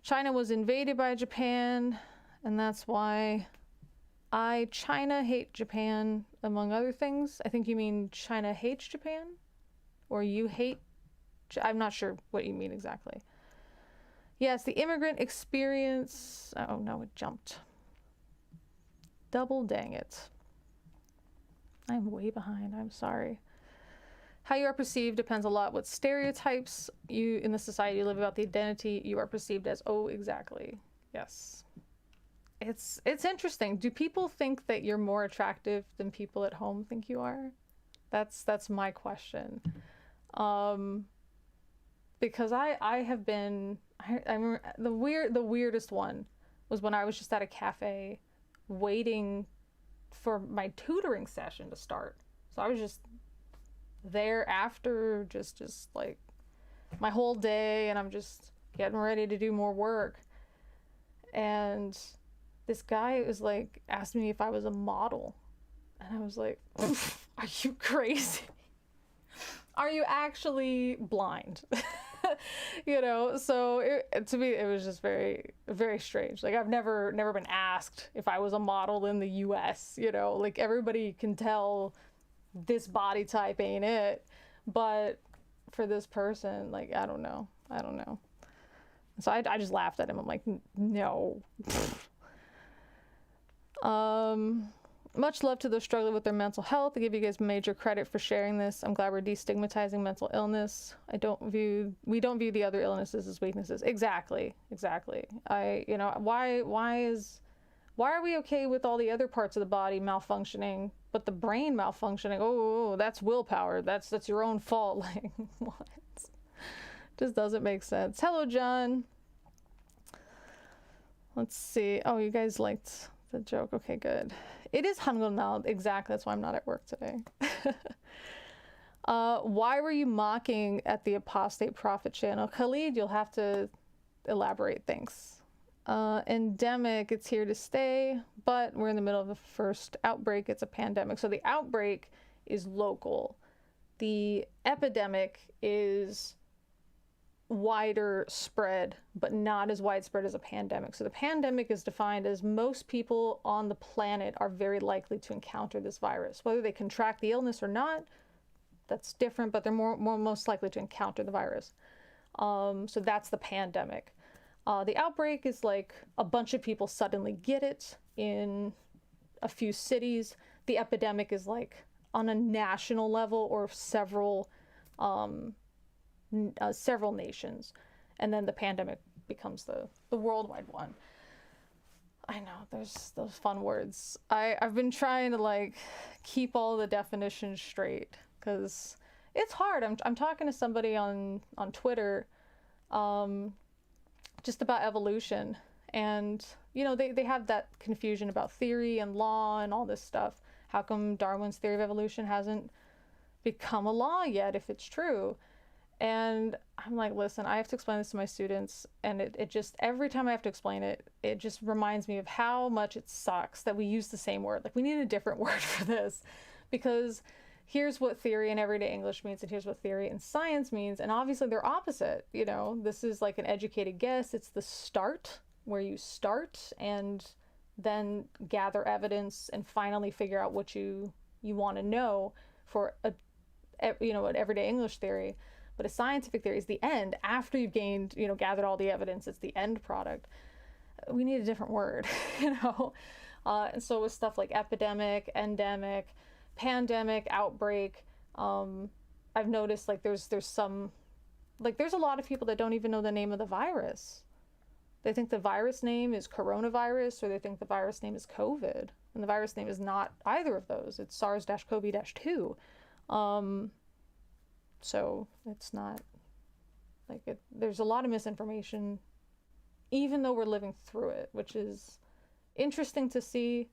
A: China was invaded by Japan, and that's why China hate Japan, among other things. I think you mean China hates Japan? Or you hate... I'm not sure what you mean exactly. Yes, the immigrant experience... Oh, no, it jumped. Double dang it. I'm way behind. I'm sorry. How you are perceived depends a lot what stereotypes you in the society you live about the identity you are perceived as. Oh, exactly. Yes. It's interesting. Do people think that you're more attractive than people at home think you are? That's my question. Because I have been... I remember the weirdest one was when I was just at a cafe waiting for my tutoring session to start. So I was just there after just like my whole day, and I'm just getting ready to do more work. And this guy was like asking me if I was a model. And I was like, are you crazy? Are you actually blind? You know, so to me, it was just very, very strange. Like, I've never been asked if I was a model in the US, you know, like everybody can tell this body type ain't it. But for this person, like, I don't know. So I just laughed at him. I'm like, no. Much love to those struggling with their mental health. I give you guys major credit for sharing this. I'm glad we're destigmatizing mental illness. We don't view the other illnesses as weaknesses. Exactly. You know, why are we okay with all the other parts of the body malfunctioning, but the brain malfunctioning? Oh, that's willpower. That's your own fault. Like, what? Just doesn't make sense. Hello, John. Let's see. Oh, you guys liked the joke. Okay, good. It is Hangul now. Exactly. That's why I'm not at work today. Why were you mocking at the Apostate Prophet channel? Khalid, you'll have to elaborate. Thanks. Endemic, it's here to stay, but we're in the middle of the first outbreak. It's a pandemic. So the outbreak is local. The epidemic is wider spread, but not as widespread as a pandemic. So the pandemic is defined as most people on the planet are very likely to encounter this virus. Whether they contract the illness or not, that's different, but they're most likely to encounter the virus. So that's the pandemic. The outbreak is like a bunch of people suddenly get it in a few cities. The epidemic is like on a national level or several nations, and then the pandemic becomes the worldwide one. I know, there's those fun words. I've been trying to like keep all the definitions straight because it's hard. I'm talking to somebody on Twitter just about evolution, and you know, they have that confusion about theory and law and all this stuff. How come Darwin's theory of evolution hasn't become a law yet if it's true? And I'm like, listen, I have to explain this to my students, and it just, every time I have to explain it, it just reminds me of how much it sucks that we use the same word. Like, we need a different word for this, because here's what theory in everyday English means, and here's what theory in science means, and obviously they're opposite. You know, this is like an educated guess. It's the start, where you start and then gather evidence and finally figure out what you want to know for an everyday English theory. But a scientific theory is the end. After you've gained, gathered all the evidence, it's the end product. We need a different word, And so with stuff like epidemic, endemic, pandemic, outbreak, I've noticed like there's a lot of people that don't even know the name of the virus. They think the virus name is coronavirus, or they think the virus name is COVID. And the virus name is not either of those. It's SARS-CoV-2. So it's not like it. There's a lot of misinformation, even though we're living through it, which is interesting to see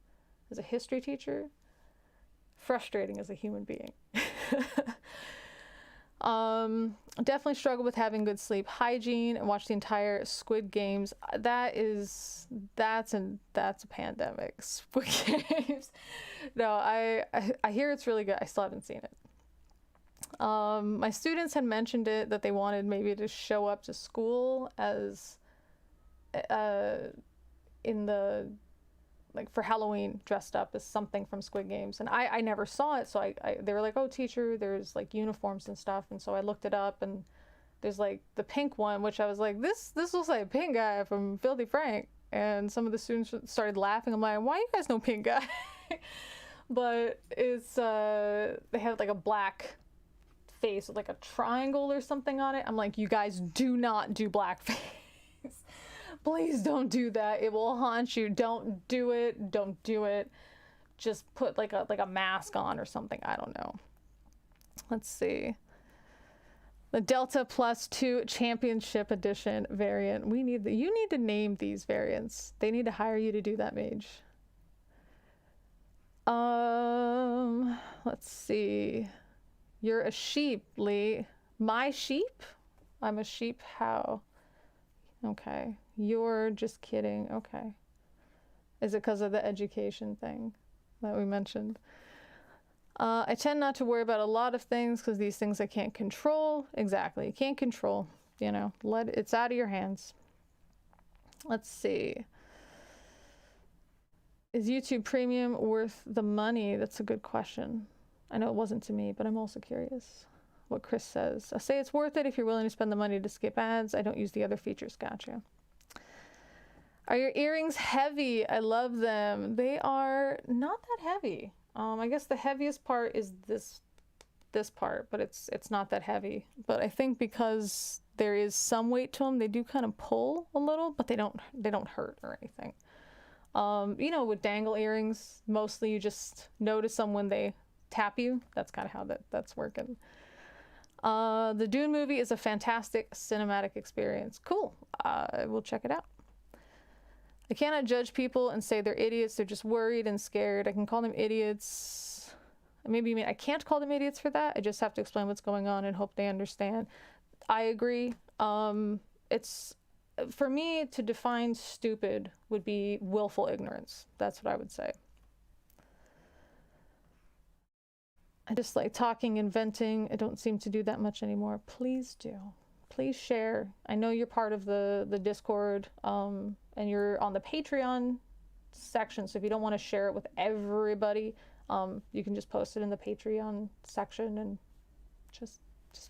A: as a history teacher, frustrating as a human being. Definitely struggle with having good sleep hygiene and watch the entire Squid Games. That's a pandemic. Squid Games. No, I hear it's really good. I still haven't seen it. My students had mentioned that they wanted maybe to show up to school as in the, like, for Halloween, dressed up as something from Squid Games, and I never saw it, so they were like, oh, teacher, there's like uniforms and stuff, and so I looked it up, and there's like the pink one, which I was like, this looks like a pink guy from Filthy Frank, and some of the students started laughing. I'm like, why you guys know pink guy? But it's they have like a black face with like a triangle or something on it. I'm like, you guys do not do blackface. Please don't do that. It will haunt you. Don't do it. Don't do it. Just put like a mask on or something. I don't know. Let's see. The Delta Plus 2 Championship Edition variant. You need to name these variants. They need to hire you to do that, Mage. Let's see. You're a sheep, Lee. My sheep? I'm a sheep. How? Okay. You're just kidding. Okay. Is it because of the education thing that we mentioned? I tend not to worry about a lot of things because these things I can't control. Exactly. You can't control. You know, it's out of your hands. Let's see. Is YouTube Premium worth the money? That's a good question. I know it wasn't to me, but I'm also curious what Chris says. I say it's worth it if you're willing to spend the money to skip ads. I don't use the other features. Gotcha. Are your earrings heavy? I love them. They are not that heavy. I guess the heaviest part is this part, but it's not that heavy. But I think because there is some weight to them, they do kind of pull a little, but they don't hurt or anything. You know, with dangle earrings, mostly you just notice them when they tap you. That's kind of how that's working. The Dune movie is a fantastic cinematic experience. Cool. We'll check it out. I cannot judge people and say they're idiots. They're just worried and scared. I can call them idiots. Maybe you mean I can't call them idiots for that. I just have to explain what's going on and hope they understand. I agree. It's, for me, to define stupid would be willful ignorance. That's what I would say. I just like talking and venting. I don't seem to do that much anymore. Please do. Please share. I know you're part of the Discord, and you're on the Patreon section, so if you don't want to share it with everybody, you can just post it in the Patreon section and just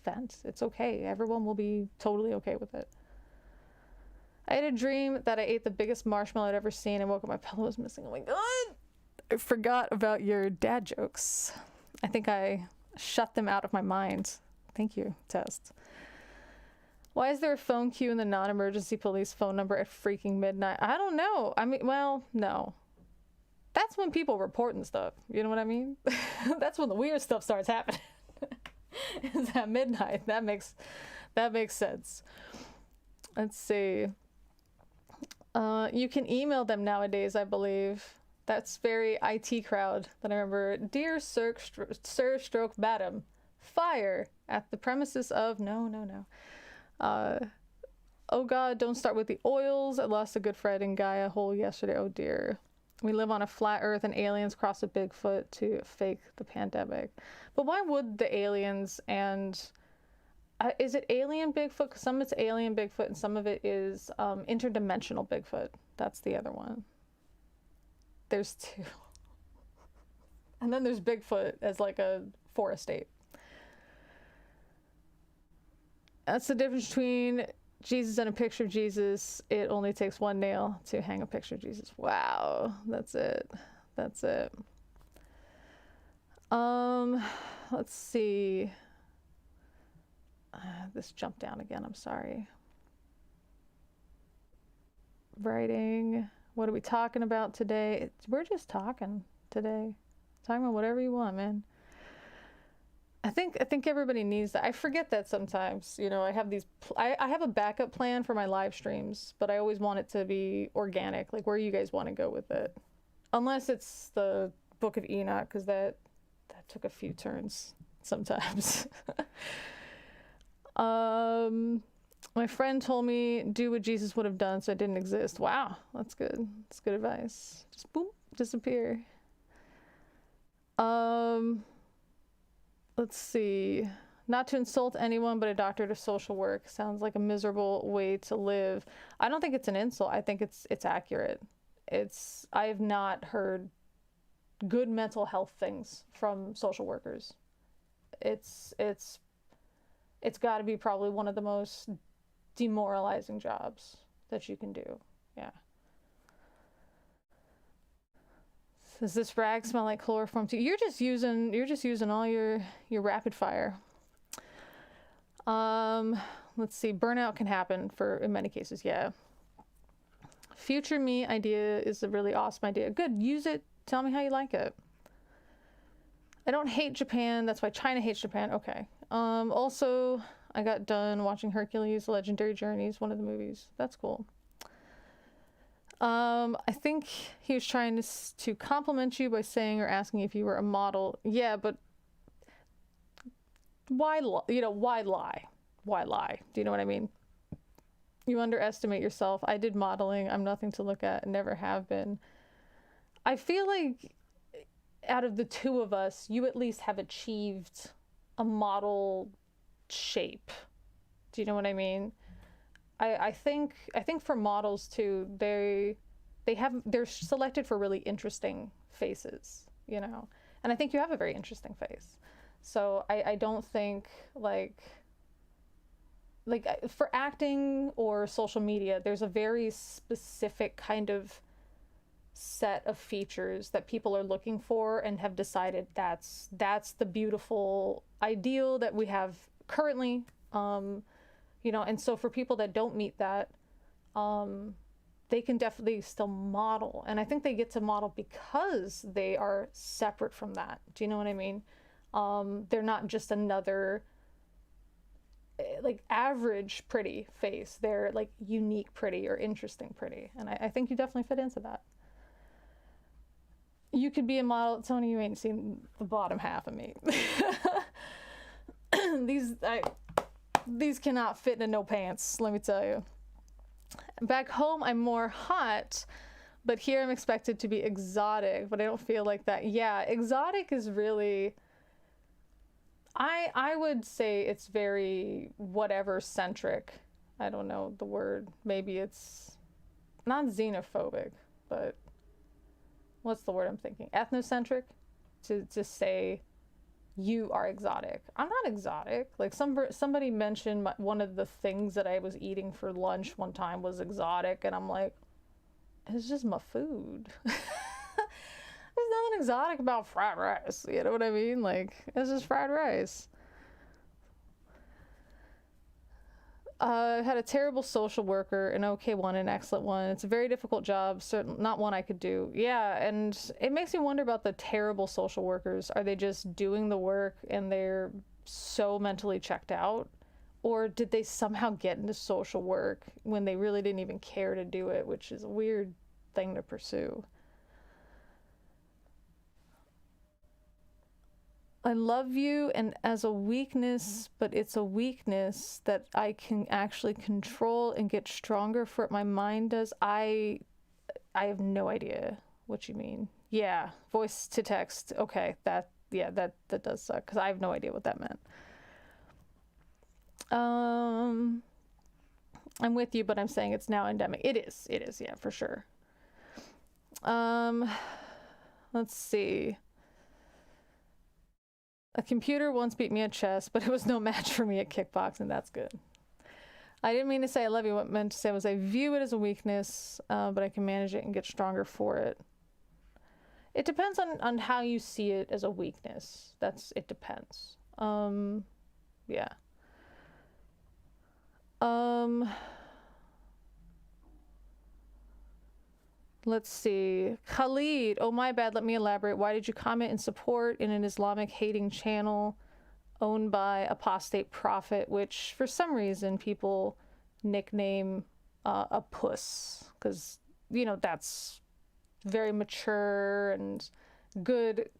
A: vent. It's okay. Everyone will be totally okay with it. I had a dream that I ate the biggest marshmallow I'd ever seen and woke up, my pillow was missing. Oh my god! I forgot about your dad jokes. I think I shut them out of my mind. Thank you, Test. Why is there a phone queue in the non-emergency police phone number at freaking midnight? I don't know. I mean, well, no. That's when people reporting stuff. You know what I mean? That's when the weird stuff starts happening. It's at midnight. That makes sense. Let's see. You can email them nowadays, I believe. That's very IT crowd that I remember. Dear Sir Stroke Madam, fire at the premises of... No. Oh god, don't start with the oils. I lost a good friend in Gaia hole yesterday. Oh dear. We live on a flat earth and aliens cross a Bigfoot to fake the pandemic. But why would the aliens and... is it alien Bigfoot? Because some of it's alien Bigfoot and some of it is interdimensional Bigfoot. That's the other one. There's two. And then there's Bigfoot as like a forest ape. That's the difference between Jesus and a picture of Jesus. It only takes one nail to hang a picture of Jesus. Wow, that's it. That's it. Let's see. This jumped down again, I'm sorry. Writing. What are we talking about today? We're just talking today. Talking about whatever you want, man. I think everybody needs that. I forget that sometimes. You know, I have these... I have a backup plan for my live streams, but I always want it to be organic. Like, where you guys want to go with it. Unless it's the Book of Enoch, because that took a few turns sometimes. My friend told me, do what Jesus would have done, so it didn't exist. Wow, that's good. That's good advice. Just boom, disappear. Let's see. Not to insult anyone, but a doctor to social work sounds like a miserable way to live. I don't think it's an insult. I think it's accurate. I have not heard good mental health things from social workers. It's got to be probably one of the most demoralizing jobs that you can do. Yeah. Does this rag smell like chloroform too? You're just using all your rapid fire. Let's see. Burnout can happen in many cases. Yeah. Future me idea is a really awesome idea. Good. Use it. Tell me how you like it. I don't hate Japan. That's why China hates Japan. Okay. Also, I got done watching Hercules: Legendary Journeys, one of the movies. That's cool. I think he was trying to compliment you by saying or asking if you were a model. Yeah, but why lie? Why lie? Why lie? Do you know what I mean? You underestimate yourself. I did modeling. I'm nothing to look at. Never have been. I feel like out of the two of us, you at least have achieved a model shape. Do you know what I mean? I think for models too, they're selected for really interesting faces, and I think you have a very interesting face. So I don't think like for acting or social media, there's a very specific kind of set of features that people are looking for and have decided that's the beautiful ideal that we have currently. And so for people that don't meet that, they can definitely still model. And I think they get to model because they are separate from that. Do you know what I mean? They're not just another like average pretty face. They're like unique pretty or interesting pretty. And I think you definitely fit into that. You could be a model. Tony, you ain't seen the bottom half of me. These cannot fit into no pants, let me tell you. Back home, I'm more hot, but here I'm expected to be exotic, but I don't feel like that. Yeah, exotic is really... I would say it's very whatever-centric. I don't know the word. Maybe it's not xenophobic, but what's the word I'm thinking? Ethnocentric? To say... you are exotic. I'm not exotic. Like somebody mentioned one of the things that I was eating for lunch one time was exotic, and I'm like, it's just my food. There's nothing exotic about fried rice. You know what I mean? Like, it's just fried rice. I had a terrible social worker, an okay one, an excellent one. It's a very difficult job, not one I could do. Yeah, and it makes me wonder about the terrible social workers. Are they just doing the work and they're so mentally checked out? Or did they somehow get into social work when they really didn't even care to do it, which is a weird thing to pursue. I love you and as a weakness, but it's a weakness that I can actually control and get stronger for what my mind does. I have no idea what you mean. Yeah, voice to text. Okay, that does suck because I have no idea what that meant. I'm with you, but I'm saying it's now endemic. It is, yeah, for sure. Let's see. A computer once beat me at chess, but it was no match for me at kickboxing. That's good. I didn't mean to say I love you. What I meant to say was I view it as a weakness, but I can manage it and get stronger for it. It depends on how you see it as a weakness. It depends. Yeah. Let's see. Khalid, oh my bad, let me elaborate. Why did you comment and support in an Islamic hating channel owned by apostate prophet, which for some reason people nickname a puss? Because, that's very mature and good,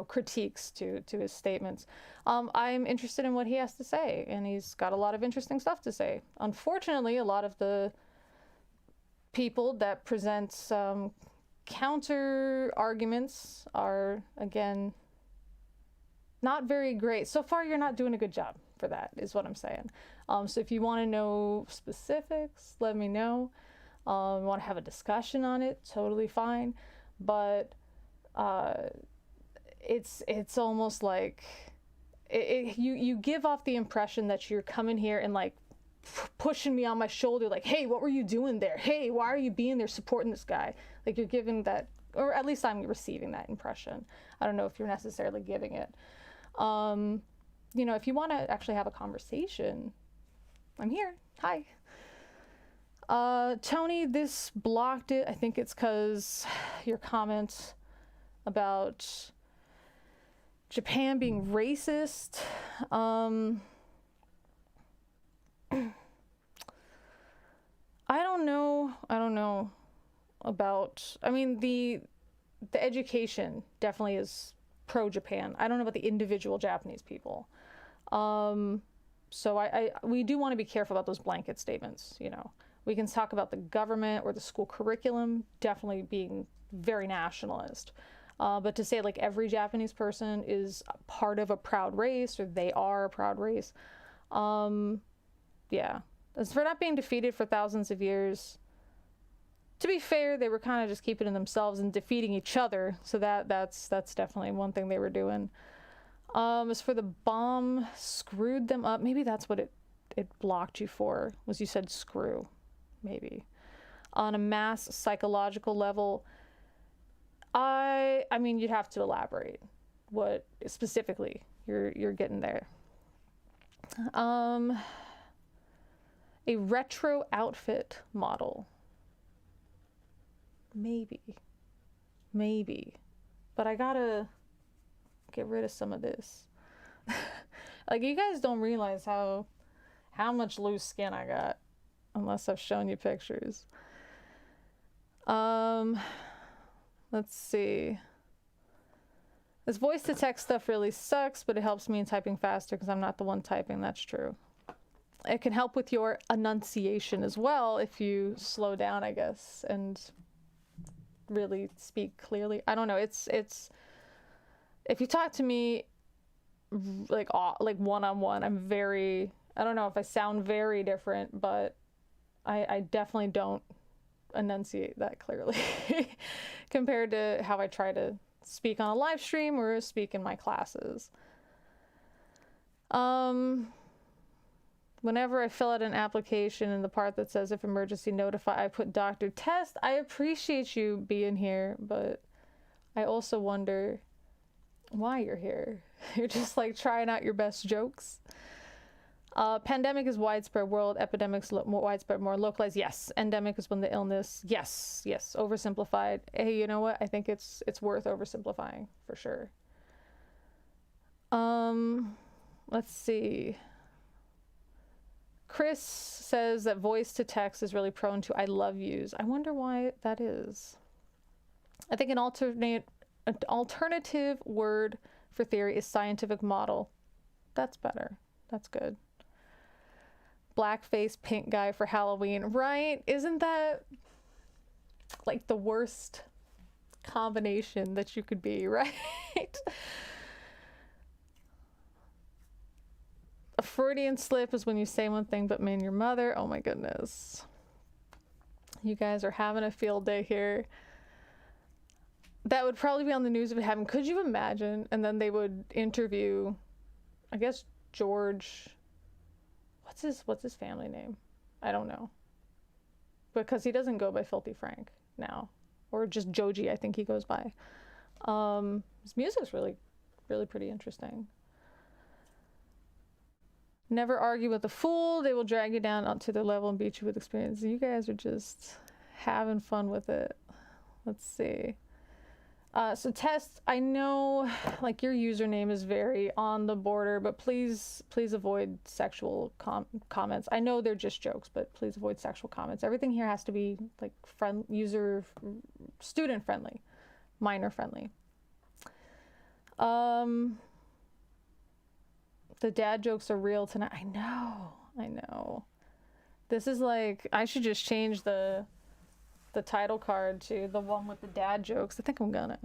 A: critiques to his statements. I'm interested in what he has to say, and he's got a lot of interesting stuff to say. Unfortunately, a lot of the people that present counter arguments are, again, not very great. So far, you're not doing a good job. for that, is what I'm saying. So if you want to know specifics, let me know. Want to have a discussion on it, totally fine. But it's almost like you give off the impression that you're coming here and like pushing me on my shoulder, like, hey, what were you doing there? Hey, why are you being there supporting this guy? Like, you're giving that, or at least I'm receiving that impression. I don't know if you're necessarily giving it. You know, if you want to actually have a conversation, I'm here. Hi. Tony, this blocked it. I think it's because your comment about Japan being racist. I don't know about, I mean, the education definitely is pro-Japan. I don't know about the individual Japanese people. So we do want to be careful about those blanket statements, you know. We can talk about the government or the school curriculum definitely being very nationalist. But to say like every Japanese person is part of a proud race or they are a proud race, yeah. As for not being defeated for thousands of years, to be fair, they were kind of just keeping it themselves and defeating each other. So that's definitely one thing they were doing. As for the bomb screwed them up, maybe that's what it blocked you for, was you said screw, maybe. On a mass psychological level, I mean, you'd have to elaborate what specifically you're getting there. A retro outfit model. Maybe. But I gotta get rid of some of this. Like, you guys don't realize how much loose skin I got unless I've shown you pictures. Let's see. This voice to text stuff really sucks, but it helps me in typing faster because I'm not the one typing. That's true. It can help with your enunciation as well if you slow down, I guess, and really speak clearly. I don't know. It's if you talk to me like one-on-one, I'm very, I don't know if I sound very different, but I definitely don't enunciate that clearly compared to how I try to speak on a live stream or speak in my classes. Whenever I fill out an application in the part that says if emergency notify, I put doctor test. I appreciate you being here, but I also wonder why you're here. You're just like trying out your best jokes. Pandemic is widespread. World epidemics more widespread, more localized. Yes. Endemic is when the illness. Yes. Oversimplified. Hey, you know what? I think it's worth oversimplifying for sure. Let's see. Chris says that voice to text is really prone to I love yous. I wonder why that is. I think an alternative word for theory is scientific model. That's better. That's good. Blackface pink guy for Halloween, right? Isn't that like the worst combination that you could be, right? A Freudian slip is when you say one thing but mean your mother. Oh my goodness. You guys are having a field day here. That would probably be on the news if it happened. Could you imagine? And then they would interview, I guess, George. What's his family name? I don't know. Because he doesn't go by Filthy Frank now. Or just Joji, I think he goes by. His music's really, really pretty interesting. Never argue with a fool. They will drag you down onto their level and beat you with experience. You guys are just having fun with it. Let's see. So Test, I know like your username is very on the border, but please avoid sexual comments. I know they're just jokes, but please avoid sexual comments. Everything here has to be like student friendly, minor friendly. The dad jokes are real tonight. I know. This is like, I should just change the title card to the one with the dad jokes. I think I'm gonna.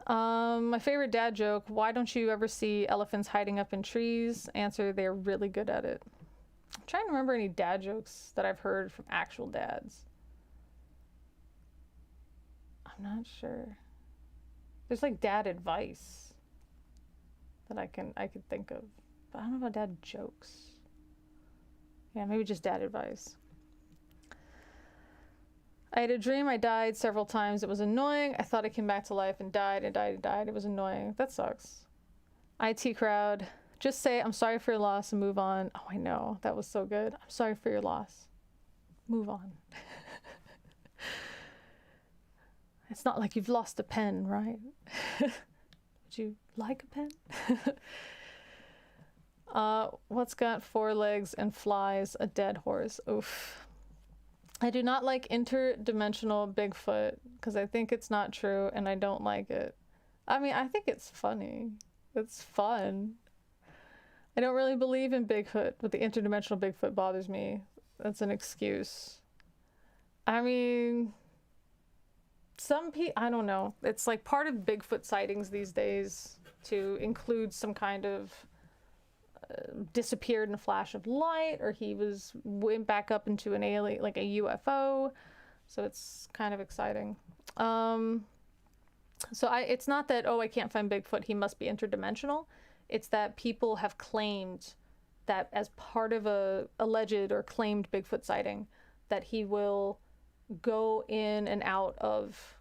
A: My favorite dad joke: why don't you ever see elephants hiding up in trees? Answer: they're really good at it. I'm trying to remember any dad jokes that I've heard from actual dads. I'm not sure. There's like dad advice that I could think of, but I don't know about dad jokes. Yeah, maybe just dad advice. I had a dream I died several times. It was annoying. I thought I came back to life and died and died and died. It was annoying. That sucks. IT crowd, just say I'm sorry for your loss and move on. Oh, I know. That was so good. I'm sorry for your loss. Move on. It's not like you've lost a pen, right? Would you like a pen? What's got 4 legs and flies? A dead horse. Oof. I do not like interdimensional Bigfoot because I think it's not true and I don't like it. I mean, I think it's funny. It's fun. I don't really believe in Bigfoot, but the interdimensional Bigfoot bothers me. That's an excuse. I mean, some people, I don't know. It's like part of Bigfoot sightings these days to include some kind of disappeared in a flash of light, or he went back up into an alien, like a UFO. So it's kind of exciting. It's not that, oh, I can't find Bigfoot, he must be interdimensional. It's that people have claimed that as part of a alleged or claimed Bigfoot sighting, that he will go in and out of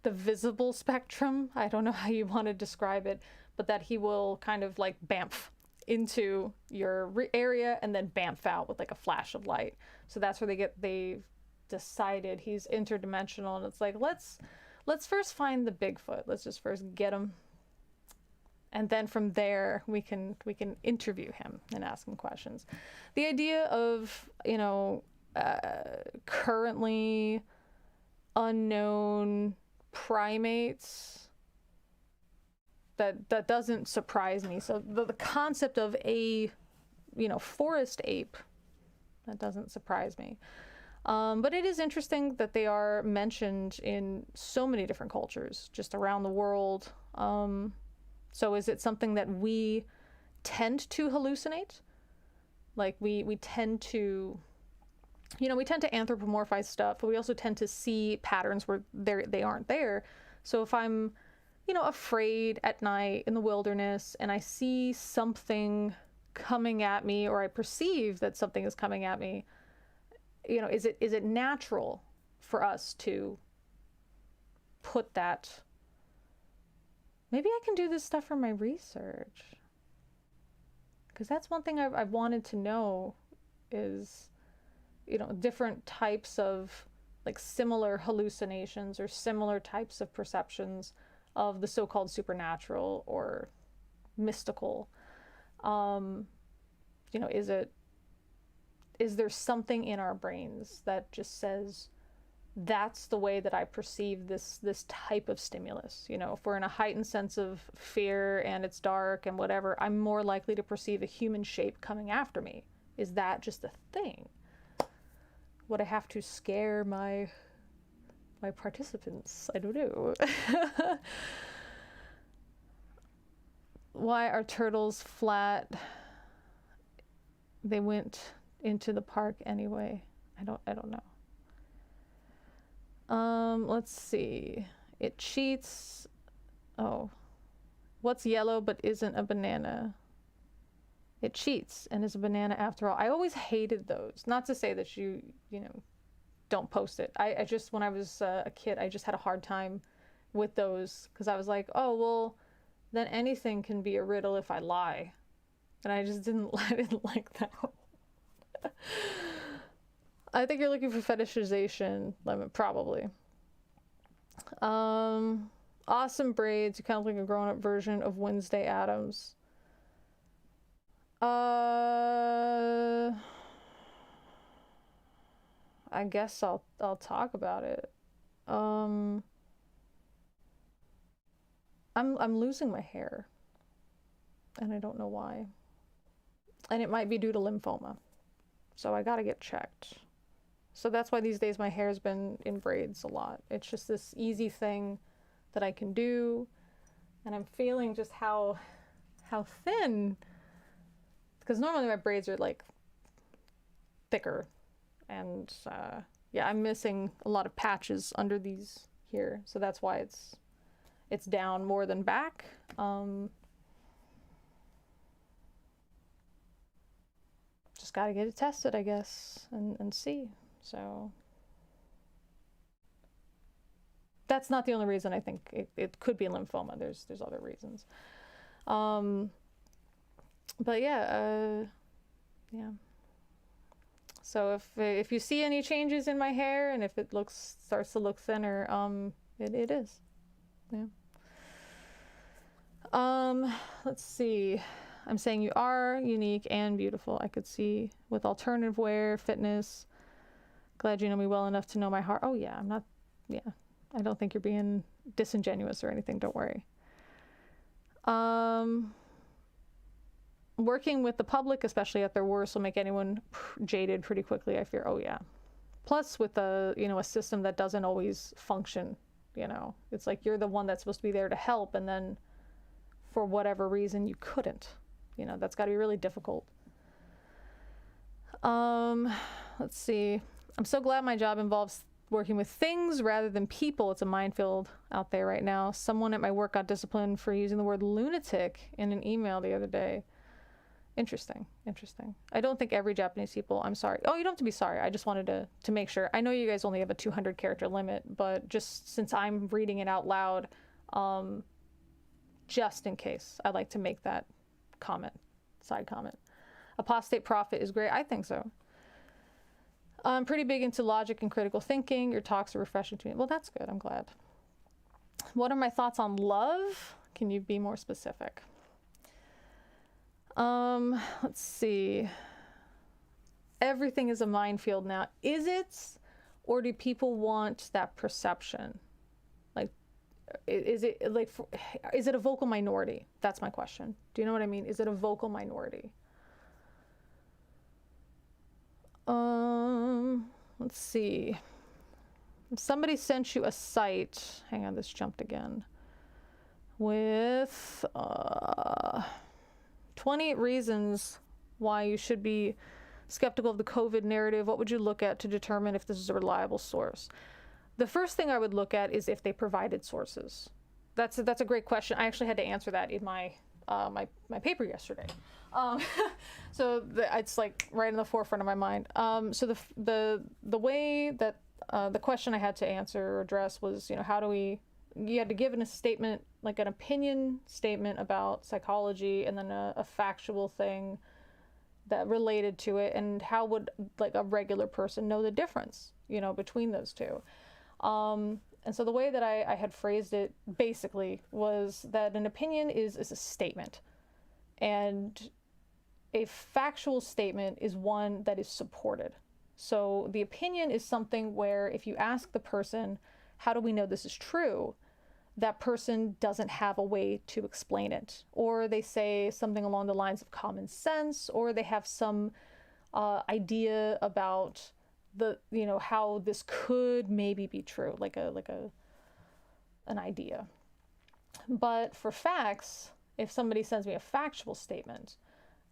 A: the visible spectrum. I don't know how you want to describe it, but that he will kind of like bamf into your area and then bamf out with like a flash of light. So that's where they've decided he's interdimensional, and it's like, let's first find the Bigfoot. Let's just first get him, and then from there we can interview him and ask him questions. The idea of, you know, currently unknown primates, that doesn't surprise me. So the concept of a, you know, forest ape, that doesn't surprise me. But it is interesting that they are mentioned in so many different cultures just around the world. So is it something that we tend to hallucinate? Like we tend to, you know, we tend to anthropomorphize stuff, but we also tend to see patterns where they aren't there. So if I'm, you know, afraid at night in the wilderness and I see something coming at me, or I perceive that something is coming at me, you know, is it natural for us to put that? Maybe I can do this stuff for my research, because that's one thing I've wanted to know is, you know, different types of like similar hallucinations or similar types of perceptions of the so-called supernatural or mystical. You know, is there something in our brains that just says that's the way that I perceive this type of stimulus? You know, if we're in a heightened sense of fear and it's dark and whatever, I'm more likely to perceive a human shape coming after me. Is that just a thing? Would I have to scare my participants? I don't know. Why are turtles flat? They went into the park anyway. I don't know. Let's see. It cheats. Oh. What's yellow but isn't a banana? It cheats and is a banana after all. I always hated those. Not to say that you know, don't post it. I just, when I was a kid, I just had a hard time with those, because I was like, oh, well, then anything can be a riddle if I lie. And I just didn't like that. I think you're looking for fetishization, probably. Awesome braids. You kind of look like a grown-up version of Wednesday Addams. I guess I'll talk about it. I'm losing my hair, and I don't know why. And it might be due to lymphoma, so I gotta get checked. So that's why these days my hair's been in braids a lot. It's just this easy thing that I can do. And I'm feeling just how thin, because normally my braids are like thicker, and yeah, I'm missing a lot of patches under these here, so that's why it's down more than back. Just got to get it tested, I guess, and see. So that's not the only reason. I think it could be lymphoma. There's other reasons. But yeah, yeah. So if you see any changes in my hair, and if it starts to look thinner, it is. Yeah. Let's see. I'm saying you are unique and beautiful. I could see with alternative wear, fitness. Glad you know me well enough to know my heart. Oh yeah, I'm not. Yeah, I don't think you're being disingenuous or anything. Don't worry. Working with the public, especially at their worst, will make anyone jaded pretty quickly, I fear. Oh yeah. Plus with a system that doesn't always function, it's like you're the one that's supposed to be there to help, and then for whatever reason you couldn't. That's got to be really difficult. Let's see. I'm so glad my job involves working with things rather than people. It's a minefield out there right now. Someone at my work got disciplined for using the word lunatic in an email the other day. Interesting. I don't think every Japanese people, I'm sorry. Oh, you don't have to be sorry. I just wanted to make sure. I know you guys only have a 200 character limit, but just since I'm reading it out loud, just in case, I'd like to make that side comment. Apostate prophet is great. I think so. I'm pretty big into logic and critical thinking. Your talks are refreshing to me. Well, that's good. I'm glad. What are my thoughts on love? Can you be more specific? Let's see. Everything is a minefield now. Is it, or do people want that perception? Like, is it a vocal minority? That's my question. Do you know what I mean? Is it a vocal minority? Let's see. If somebody sent you a site, hang on, this jumped again, with 28 reasons why you should be skeptical of the COVID narrative, what would you look at to determine if this is a reliable source? The first thing I would look at is if they provided sources. That's a great question. I actually had to answer that in my my paper yesterday. So it's like right in the forefront of my mind. So the way that the question I had to answer or address was, you had to give a statement, like an opinion statement about psychology, and then a factual thing that related to it, and how would like a regular person know the difference, between those two. And so the way that I had phrased it basically was that an opinion is a statement, and a factual statement is one that is supported. So the opinion is something where if you ask the person, how do we know this is true? That person doesn't have a way to explain it. Or they say something along the lines of common sense, or they have some idea about how this could maybe be true, like an idea. But for facts, if somebody sends me a factual statement,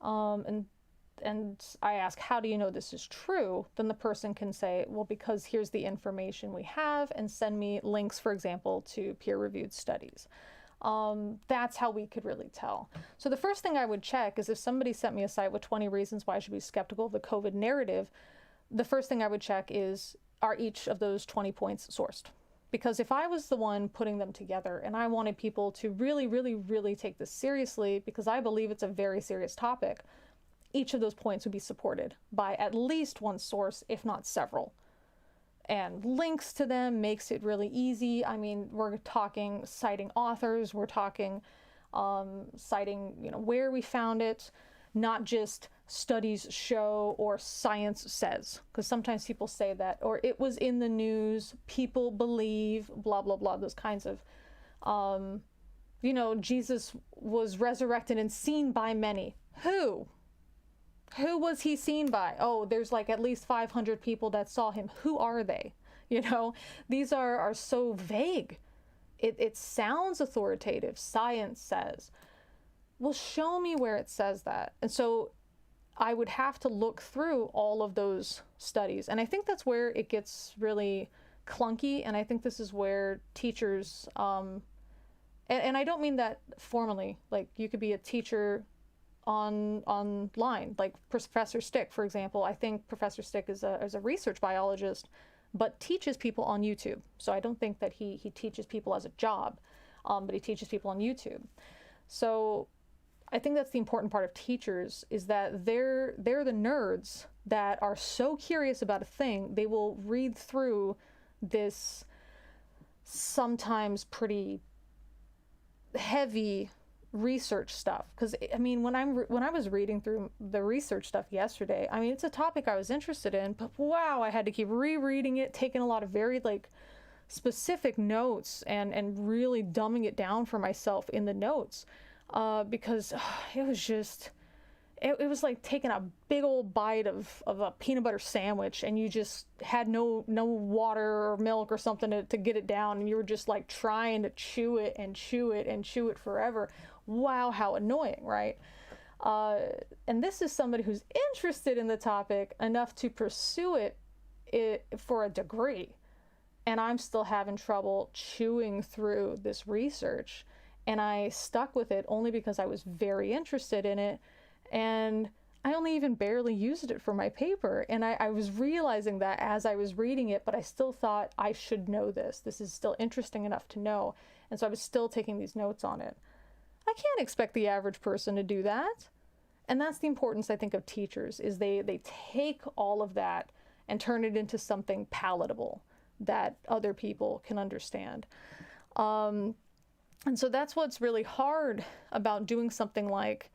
A: and I ask, how do you know this is true? Then the person can say, well, because here's the information we have, and send me links, for example, to peer-reviewed studies. That's how we could really tell. So the first thing I would check is if somebody sent me a site with 20 reasons why I should be skeptical of the COVID narrative, the first thing I would check is, are each of those 20 points sourced? Because if I was the one putting them together and I wanted people to really, really, really take this seriously, because I believe it's a very serious topic, each of those points would be supported by at least one source, if not several. And links to them makes it really easy. I mean, we're talking citing authors, we're talking citing, where we found it, not just studies show or science says, because sometimes people say that, or it was in the news, people believe, blah, blah, blah, those kinds of, Jesus was resurrected and seen by many. Who? Who was he seen by? Oh, there's like at least 500 people that saw him. Who are they? These are so vague it sounds authoritative. Science says, well, show me where it says that. And so I would have to look through all of those studies. And I think that's where it gets really clunky. And I think this is where teachers, and I don't mean that formally, like you could be a teacher online, like Professor Stick, for example. I think Professor Stick is a research biologist, but teaches people on YouTube. So I don't think that he teaches people as a job, but he teaches people on YouTube. So I think that's the important part of teachers, is that they're the nerds that are so curious about a thing, they will read through this sometimes pretty heavy research stuff. Because I mean, when I was reading through the research stuff yesterday, I mean, it's a topic I was interested in, but wow, I had to keep rereading it, taking a lot of very like specific notes and really dumbing it down for myself in the notes, because it was just, it was like taking a big old bite of a peanut butter sandwich, and you just had no water or milk or something to get it down, and you were just like trying to chew it and chew it and chew it forever. Wow, how annoying, right? And this is somebody who's interested in the topic enough to pursue it for a degree. And I'm still having trouble chewing through this research. And I stuck with it only because I was very interested in it. And I only even barely used it for my paper. And I was realizing that as I was reading it, but I still thought I should know this. This is still interesting enough to know. And so I was still taking these notes on it. I can't expect the average person to do that. And that's the importance, I think, of teachers, is they take all of that and turn it into something palatable that other people can understand. And so that's what's really hard about doing something like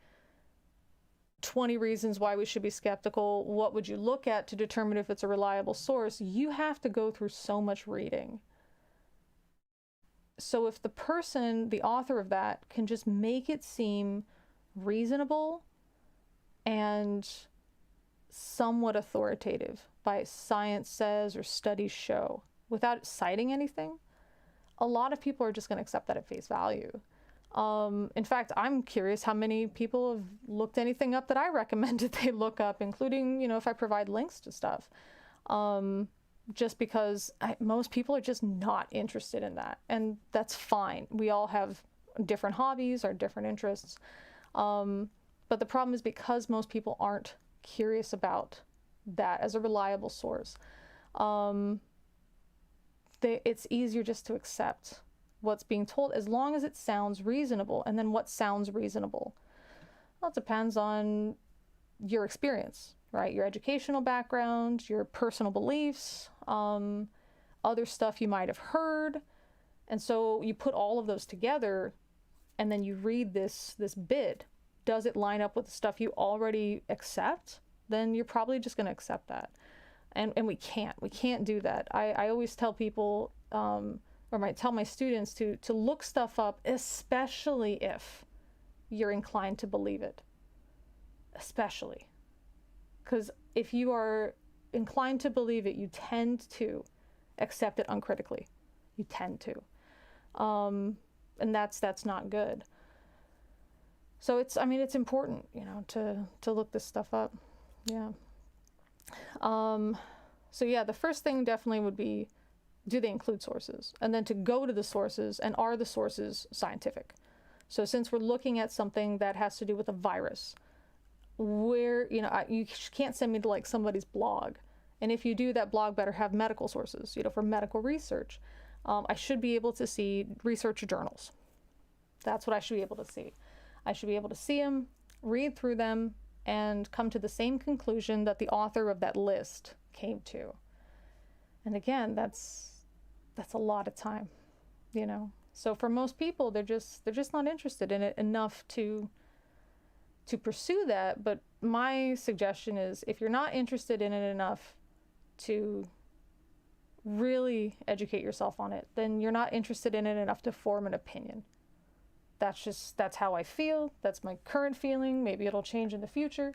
A: 20 reasons why we should be skeptical. What would you look at to determine if it's a reliable source? You have to go through so much reading. So if the person, the author of that, can just make it seem reasonable and somewhat authoritative by science says or studies show, without citing anything, a lot of people are just going to accept that at face value. In fact, I'm curious how many people have looked anything up that I recommended they look up, including, if I provide links to stuff. Just because most people are just not interested in that. And that's fine. We all have different hobbies or different interests. But the problem is, because most people aren't curious about that as a reliable source, it's easier just to accept what's being told as long as it sounds reasonable. And then what sounds reasonable? Well, it depends on your experience, right? Your educational background, your personal beliefs, other stuff you might have heard. And so you put all of those together, and then you read this bit. Does it line up with the stuff you already accept? Then you're probably just going to accept that. And we can't do that. I always tell people, or might tell my students to look stuff up, especially if you're inclined to believe it. Especially. Because if you are inclined to believe it, you tend to accept it uncritically. You tend to. And that's not good. So it's important, to look this stuff up. Yeah. So yeah, the first thing definitely would be, do they include sources? And then to go to the sources, and are the sources scientific? So since we're looking at something that has to do with a virus, where, you can't send me to like somebody's blog. And if you do, that blog better have medical sources, for medical research. I should be able to see research journals. That's what I should be able to see. I should be able to see them, read through them, and come to the same conclusion that the author of that list came to. And again, that's a lot of time, So for most people, they're just not interested in it enough to pursue that. But my suggestion is, if you're not interested in it enough to really educate yourself on it, then you're not interested in it enough to form an opinion. That's how I feel. That's my current feeling. Maybe it'll change in the future,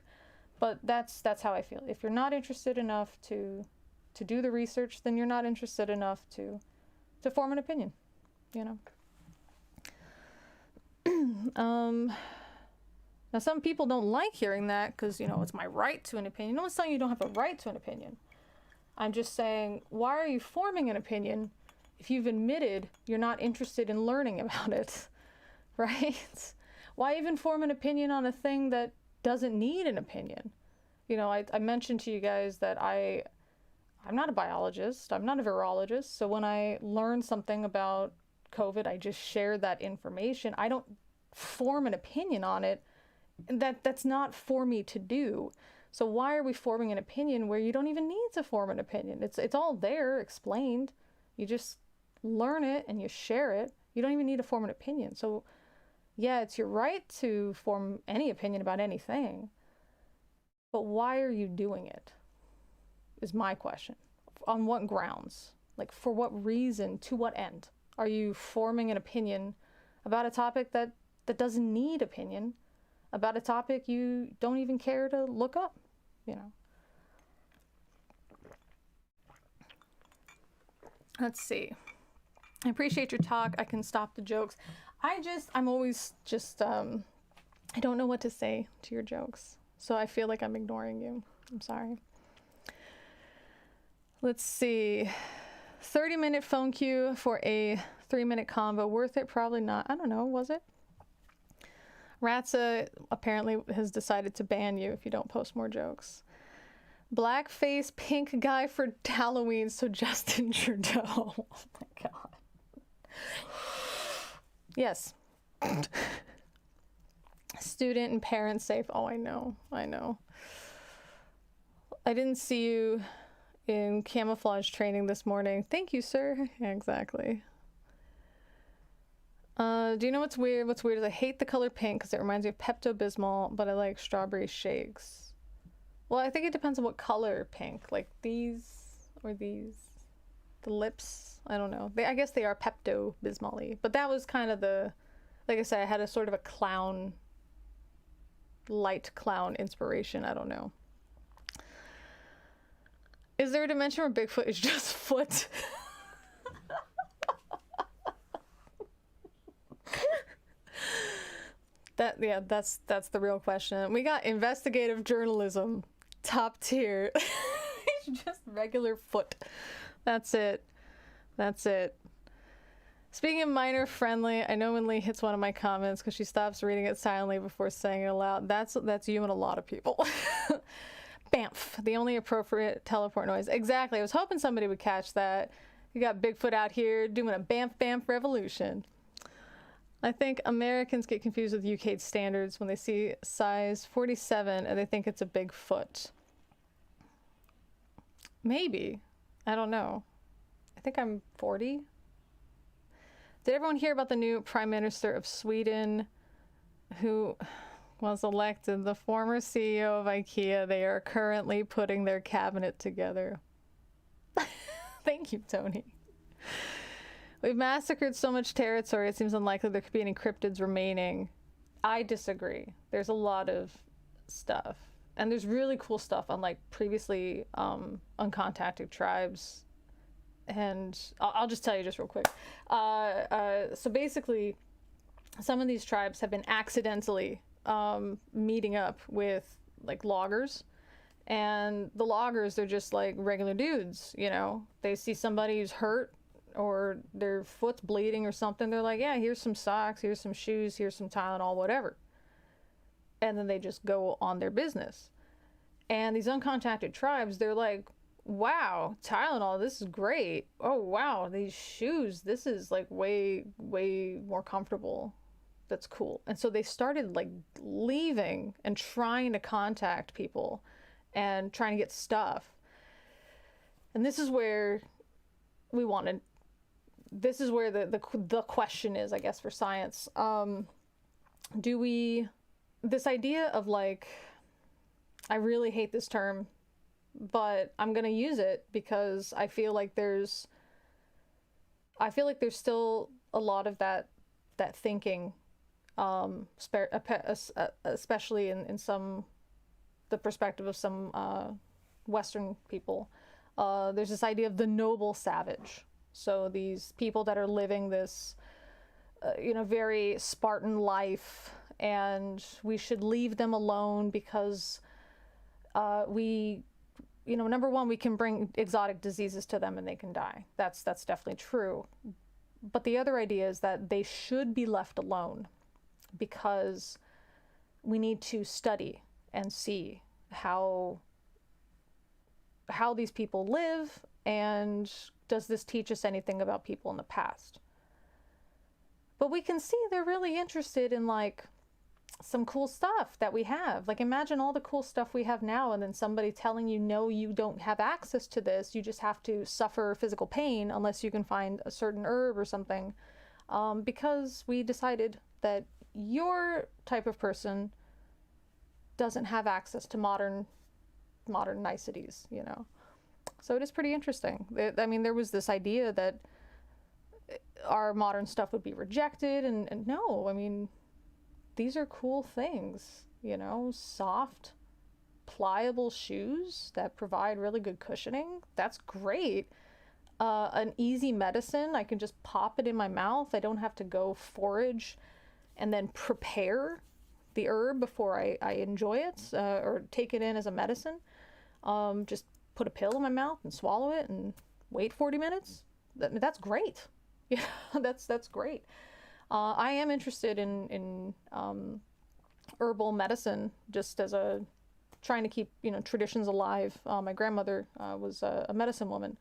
A: but that's how I feel. If you're not interested enough to do the research, then you're not interested enough to form an opinion, Now, some people don't like hearing that because, you know, it's my right to an opinion. No one's telling you don't have a right to an opinion. I'm just saying, why are you forming an opinion if you've admitted you're not interested in learning about it, right? Why even form an opinion on a thing that doesn't need an opinion? You know, I mentioned to you guys that I'm not a biologist, I'm not a virologist, so when I learn something about COVID, I just share that information. I don't form an opinion on it. That's not for me to do. So why are we forming an opinion where you don't even need to form an opinion? It's all there explained. You just learn it and you share it. You don't even need to form an opinion. So yeah, it's your right to form any opinion about anything. But why are you doing it? Is my question. On what grounds? Like, for what reason? To what end? Are you forming an opinion about a topic that doesn't need opinion? About a topic you don't even care to look up, you know? Let's see. I appreciate your talk. I can stop the jokes. I'm always just, I don't know what to say to your jokes. So I feel like I'm ignoring you. I'm sorry. Let's see. 30-minute phone queue for a 3-minute combo. Worth it? Probably not. I don't know. Was it? Ratsa apparently has decided to ban you if you don't post more jokes. Blackface pink guy for Halloween, so Justin Trudeau. Oh my god. Yes. Student and parent safe. Oh, I know. I didn't see you in camouflage training this morning. Thank you, sir. Yeah, exactly. Do you know what's weird? What's weird is I hate the color pink because it reminds me of Pepto-Bismol, but I like strawberry shakes. Well, I think it depends on what color pink. Like these or these. The lips. I don't know. I guess they are Pepto-Bismol-y. But that was kind of like I said, I had a sort of a light clown inspiration. I don't know. Is there a dimension where Bigfoot is just foot? That's the real question. We got investigative journalism, top tier. It's just regular foot. That's it. Speaking of minor friendly, I know when Lee hits one of my comments because she stops reading it silently before saying it aloud. That's you and a lot of people. Bamf, the only appropriate teleport noise. Exactly. I was hoping somebody would catch that. You got Bigfoot out here doing a bamf bamf revolution. I think Americans get confused with UK standards when they see size 47 and they think it's a big foot. Maybe. I don't know. I think I'm 40. Did everyone hear about the new Prime Minister of Sweden who was elected? The former CEO of IKEA. They are currently putting their cabinet together. Thank you, Tony. We've massacred so much territory, it seems unlikely there could be any cryptids remaining. I disagree. There's a lot of stuff. And there's really cool stuff on like previously uncontacted tribes. And I'll just tell you just real quick. So basically, some of these tribes have been accidentally meeting up with like loggers. And the loggers, they're just like regular dudes, you know? They see somebody who's hurt or their foot's bleeding or something, they're like, yeah, here's some socks, here's some shoes, here's some Tylenol, whatever. And then they just go on their business. And these uncontacted tribes, they're like, wow, Tylenol, this is great. Oh, wow, these shoes, this is like way, way more comfortable. That's cool. And so they started like leaving and trying to contact people and trying to get stuff. And this is where we wanted, this is where the question is, I guess, for science. This idea of like, I really hate this term, but I'm gonna use it because I feel like there's still a lot of that thinking, especially in the perspective of some Western people. There's this idea of the noble savage. So these people that are living this very Spartan life, and we should leave them alone because number one, we can bring exotic diseases to them and they can die. That's definitely true. But the other idea is that they should be left alone because we need to study and see how these people live, and does this teach us anything about people in the past? But we can see they're really interested in like some cool stuff that we have. Like, imagine all the cool stuff we have now, and then somebody telling you, no, you don't have access to this. You just have to suffer physical pain unless you can find a certain herb or something, because we decided that your type of person doesn't have access to modern niceties, So it is pretty interesting. There was this idea that our modern stuff would be rejected, and no, these are cool things, soft, pliable shoes that provide really good cushioning. That's great. An easy medicine. I can just pop it in my mouth. I don't have to go forage and then prepare the herb before I enjoy it, or take it in as a medicine. Just put a pill in my mouth and swallow it and wait 40 minutes. That's great. Yeah, that's great. I am interested in herbal medicine, just as trying to keep traditions alive. My grandmother was a medicine woman,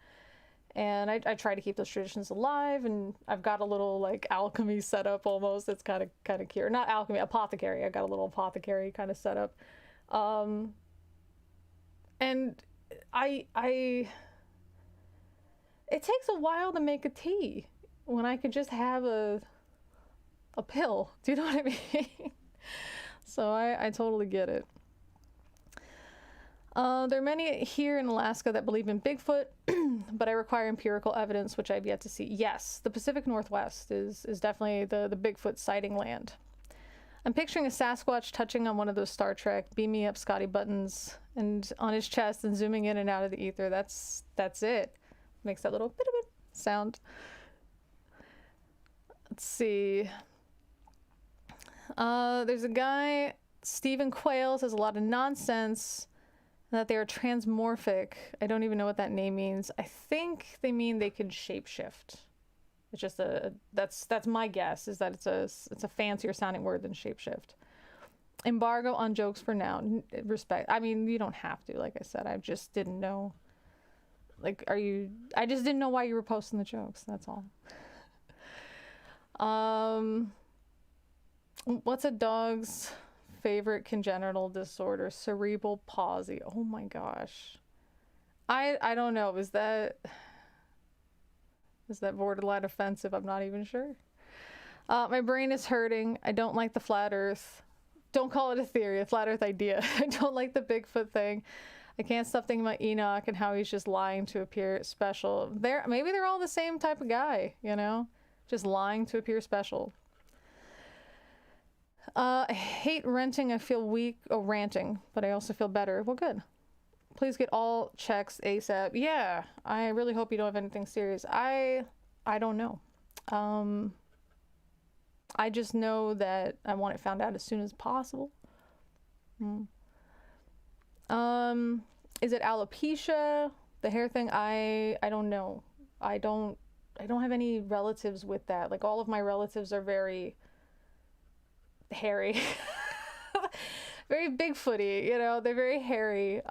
A: and I try to keep those traditions alive. And I've got a little like alchemy set up almost. It's kind of cute. Not alchemy, apothecary. I got a little apothecary kind of set up, and I it takes a while to make a tea when I could just have a pill. Do you know what I mean? So I totally get it. There are many here in Alaska that believe in Bigfoot, but I require empirical evidence, which I've yet to see. Yes, the Pacific Northwest is definitely the Bigfoot sighting land. I'm picturing a Sasquatch touching on one of those Star Trek beam me up Scotty buttons and on his chest and zooming in and out of the ether. That's it. Makes that little bit of a sound. Let's see. There's a guy, Stephen Quayle, says a lot of nonsense, that they are transmorphic. I don't even know what that name means. I think they mean they can shapeshift. It's just that's my guess, is that it's a fancier sounding word than shapeshift. Embargo on jokes for now. Respect. You don't have to, like I said. I just didn't know. I just didn't know why you were posting the jokes. That's all. What's a dog's favorite congenital disorder? Cerebral palsy. Oh my gosh. I don't know. Is that borderline offensive? I'm not even sure. My brain is hurting. I don't like the flat earth. Don't call it a theory, a flat earth idea. I don't like the Bigfoot thing. I can't stop thinking about Enoch and how he's just lying to appear special. Maybe they're all the same type of guy, just lying to appear special. I hate renting. I feel weak. Oh, ranting, but I also feel better. Well, good. Please get all checks ASAP. Yeah, I really hope you don't have anything serious. I don't know. I just know that I want it found out as soon as possible. Is it alopecia? The hair thing? I don't know. I don't have any relatives with that. Like, all of my relatives are very hairy. Very Bigfooty, they're very hairy.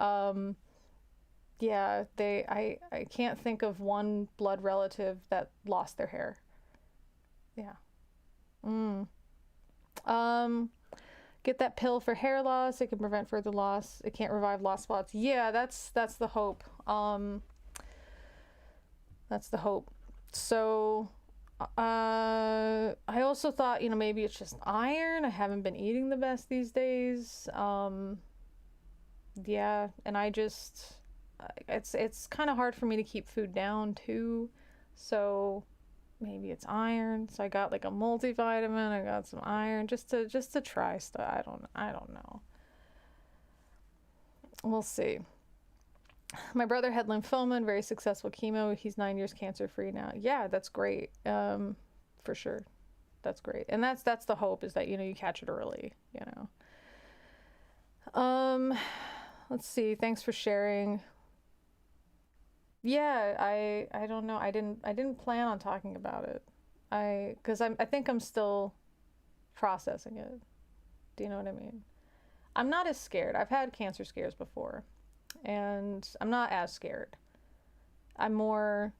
A: Yeah, I can't think of one blood relative that lost their hair. Yeah. Get that pill for hair loss. It can prevent further loss. It can't revive lost spots. Yeah, that's the hope. That's the hope. So, I also thought, maybe it's just iron. I haven't been eating the best these days. Yeah, and it's kind of hard for me to keep food down too. So maybe it's iron. So I got like a multivitamin. I got some iron just to try stuff. I don't know. We'll see. My brother had lymphoma and very successful chemo. He's 9 years cancer free now. Yeah, that's great. For sure. That's great. And that's the hope, is that, you know, you catch it early, you know. Let's see. Thanks for sharing. Yeah, I don't know. I didn't plan on talking about it. Because I think I'm still processing it. Do you know what I mean? I'm not as scared. I've had cancer scares before, and I'm not as scared. I'm more,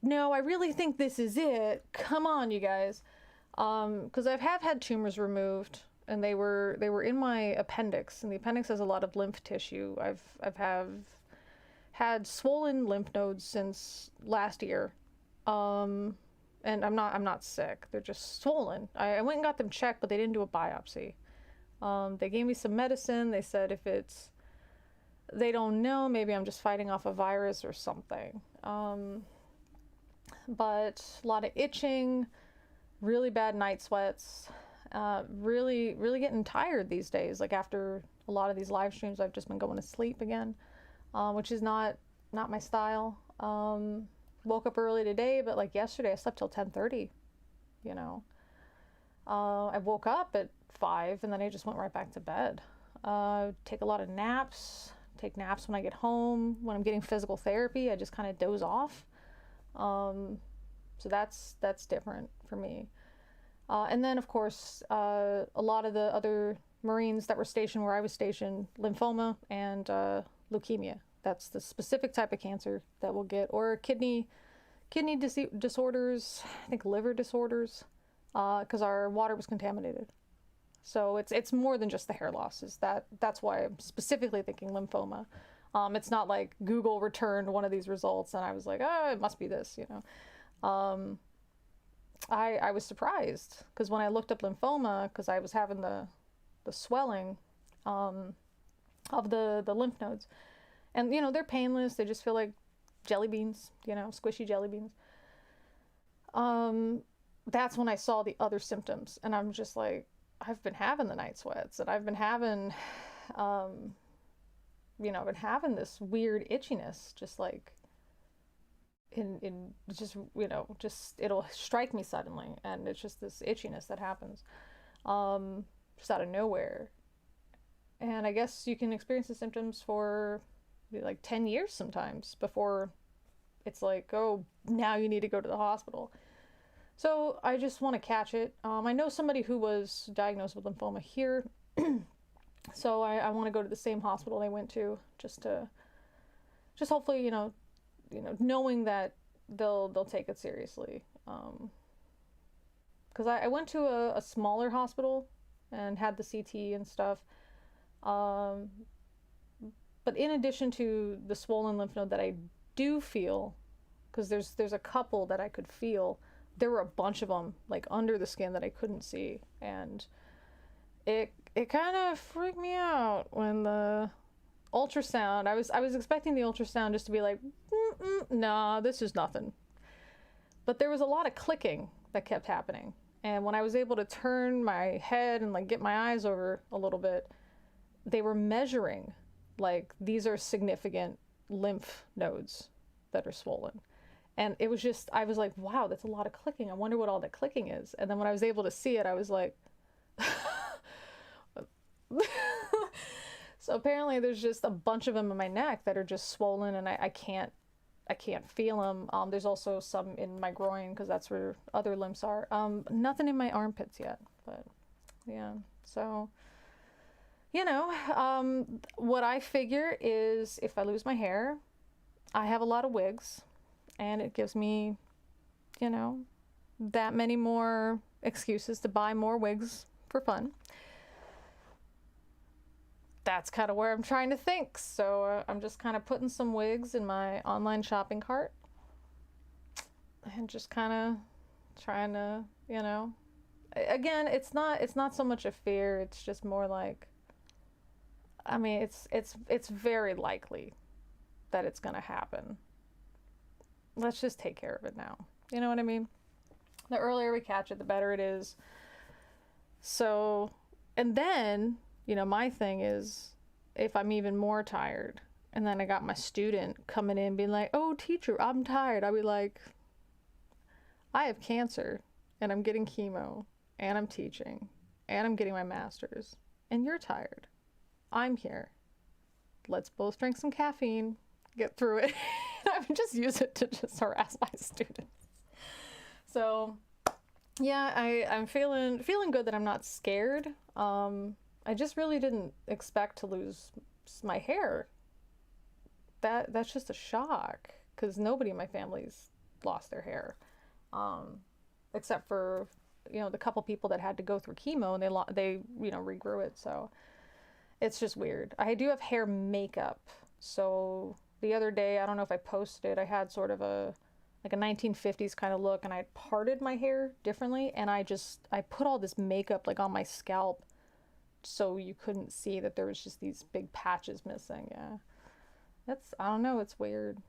A: no, I really think this is it. Come on, you guys. Because I have had tumors removed, and they were in my appendix, and the appendix has a lot of lymph tissue. I've had swollen lymph nodes since last year. And I'm not sick. They're just swollen. I went and got them checked, but they didn't do a biopsy. They gave me some medicine. They said if it's, they don't know, maybe I'm just fighting off a virus or something. But a lot of itching, really bad night sweats, really, really getting tired these days. Like after a lot of these live streams, I've just been going to sleep again, which is not my style. Woke up early today, but like yesterday I slept till 10:30, you know. I woke up at 5 and then I just went right back to bed. Take a lot of naps, take naps when I get home. When I'm getting physical therapy, I just kind of doze off. So that's different for me. And then of course, a lot of the other Marines that were stationed where I was stationed, lymphoma and leukemia. That's the specific type of cancer that we'll get, or kidney disorders, I think liver disorders, because our water was contaminated. So it's more than just the hair loss. That's why I'm specifically thinking lymphoma. It's not like Google returned one of these results and I was like, oh, it must be this, you know. I was surprised because when I looked up lymphoma, because I was having the swelling of the lymph nodes. And, you know, they're painless. They just feel like jelly beans, you know, squishy jelly beans. That's when I saw the other symptoms. And I'm just like, I've been having the night sweats. And I've been having, you know, I've been having this weird itchiness, just like, in just, you know, just, it'll strike me suddenly. And it's just this itchiness that happens, just out of nowhere. And I guess you can experience the symptoms for like 10 years sometimes before it's like, oh, now you need to go to the hospital. So I just want to catch it. I know somebody who was diagnosed with lymphoma here. So I want to go to the same hospital they went to, just hopefully, you know, knowing that they'll take it seriously. Because I went to a smaller hospital and had the CT and stuff. But in addition to the swollen lymph node that I do feel, because there's a couple that I could feel, there were a bunch of them like under the skin that I couldn't see, and it kind of freaked me out when the ultrasound. I was expecting the ultrasound just to be like, nah, this is nothing. But there was a lot of clicking that kept happening, and when I was able to turn my head and like get my eyes over a little bit, they were measuring. Like, these are significant lymph nodes that are swollen. And it was just, I was like, wow, that's a lot of clicking. I wonder what all that clicking is. And then when I was able to see it, I was like, so apparently there's just a bunch of them in my neck that are just swollen, and I can't feel them. There's also some in my groin, because that's where other limbs are. Nothing in my armpits yet, but yeah, so... You know, what I figure is if I lose my hair, I have a lot of wigs, and it gives me, you know, that many more excuses to buy more wigs for fun. That's kind of where I'm trying to think. So I'm just kind of putting some wigs in my online shopping cart and just kind of trying to, you know, again, it's not so much a fear. It's just more like, I mean, it's very likely that it's going to happen. Let's just take care of it now. You know what I mean? The earlier we catch it, the better it is. So, and then, you know, my thing is, if I'm even more tired, and then I got my student coming in being like, oh, teacher, I'm tired. I'll be like, I have cancer. and I'm getting chemo, and I'm teaching, and I'm getting my master's, and you're tired. I'm here. Let's both drink some caffeine, get through it. I would just use it to just harass my students. So yeah, I'm feeling good that I'm not scared. I just really didn't expect to lose my hair. That's just a shock, because nobody in my family's lost their hair, except for the couple people that had to go through chemo, and they regrew it. So it's just weird. I do have hair makeup. So the other day, I don't know if I posted it, I had sort of a 1950s kind of look, and I parted my hair differently, and I put all this makeup like on my scalp so you couldn't see that there was just these big patches missing. Yeah. I don't know, it's weird.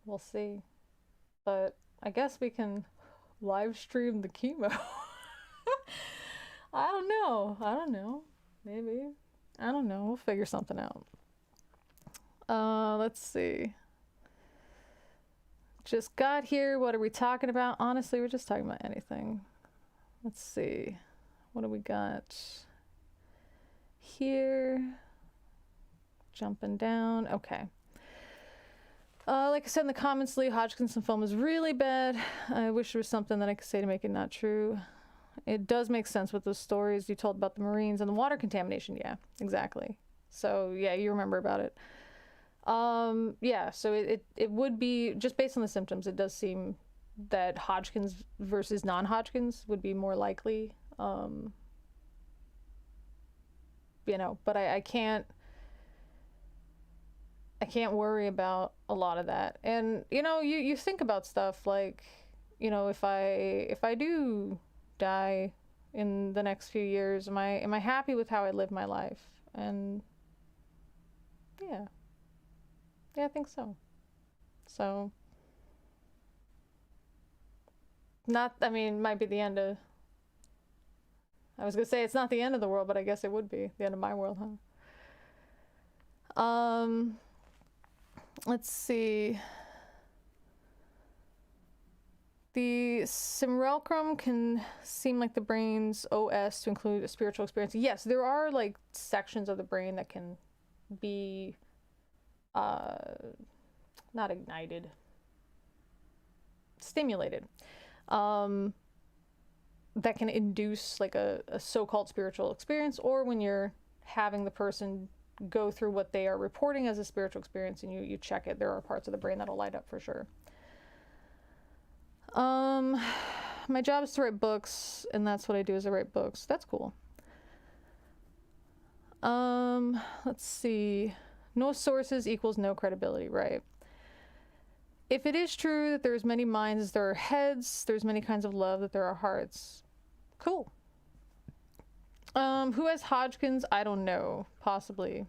A: We'll see. But I guess we can live stream the chemo. I don't know. Maybe. I don't know. We'll figure something out. Let's see. Just got here. What are we talking about? Honestly, we're just talking about anything. Let's see. What do we got here? Jumping down. Okay. Like I said in the comments, Lee, Hodgkin's lymphoma is really bad. I wish there was something that I could say to make it not true. It does make sense with those stories you told about the Marines and the water contamination. Yeah, exactly. So yeah, you remember about it. Yeah, so it would be, just based on the symptoms, it does seem that Hodgkin's versus non-Hodgkin's would be more likely. But I can't worry about a lot of that. And you think about stuff like, if I do die in the next few years, am I happy with how I live my life? And yeah, I think so. So might be the end of, I was gonna say it's not the end of the world, but I guess it would be the end of my world, huh? Let's see. The simulacrum can seem like the brain's OS to include a spiritual experience. Yes, there are like sections of the brain that can be not ignited, stimulated, that can induce like a so-called spiritual experience, or when you're having the person go through what they are reporting as a spiritual experience and you check it, there are parts of the brain that'll light up for sure. My job is to write books, and that's what I do, is I write books. That's cool. Let's see. No sources equals no credibility, right? If it is true that there's many minds as there are heads, there's many kinds of love that there are hearts. Cool. Who has Hodgkin's? I don't know. Possibly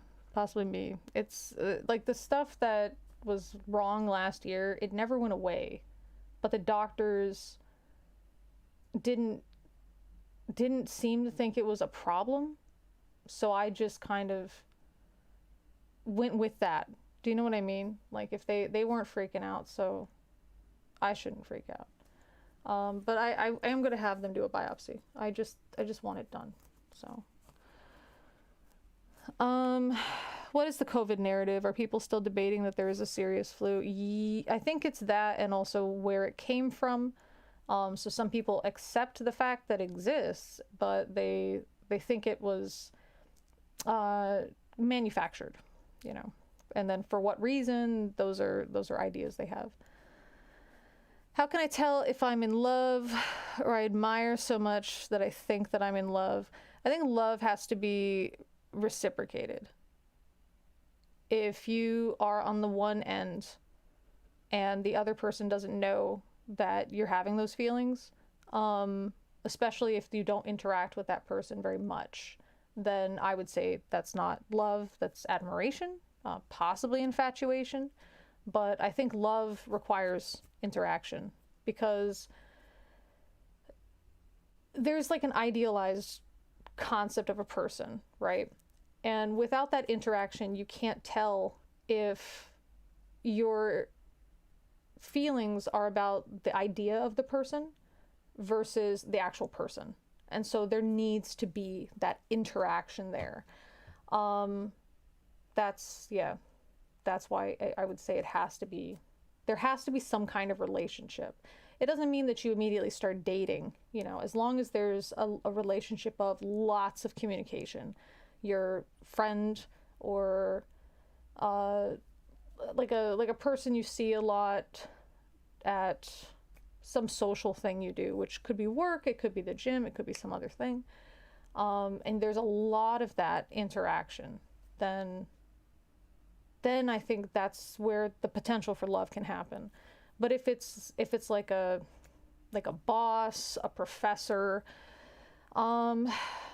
A: me. It's like the stuff that was wrong last year, it never went away. But the doctors didn't seem to think it was a problem. So I just kind of went with that. Do you know what I mean? Like, if they weren't freaking out, so I shouldn't freak out. But I am going to have them do a biopsy. I just want it done. So, what is the COVID narrative? Are people still debating that there is a serious flu? I think it's that, and also where it came from. So some people accept the fact that it exists, but they think it was manufactured, and then for what reason? Those are ideas they have. How can I tell if I'm in love or I admire so much that I think that I'm in love? I think love has to be reciprocated. If you are on the one end and the other person doesn't know that you're having those feelings, especially if you don't interact with that person very much, then I would say that's not love, that's admiration, possibly infatuation. But I think love requires interaction, because there's like an idealized concept of a person, right? And without that interaction, you can't tell if your feelings are about the idea of the person versus the actual person. And so there needs to be that interaction there. That's why I would say there has to be some kind of relationship. It doesn't mean that you immediately start dating, as long as there's a relationship of lots of communication. Your friend, or like a person you see a lot at some social thing you do, which could be work, it could be the gym, it could be some other thing. And there's a lot of that interaction, then I think that's where the potential for love can happen. But if it's like a boss, a professor,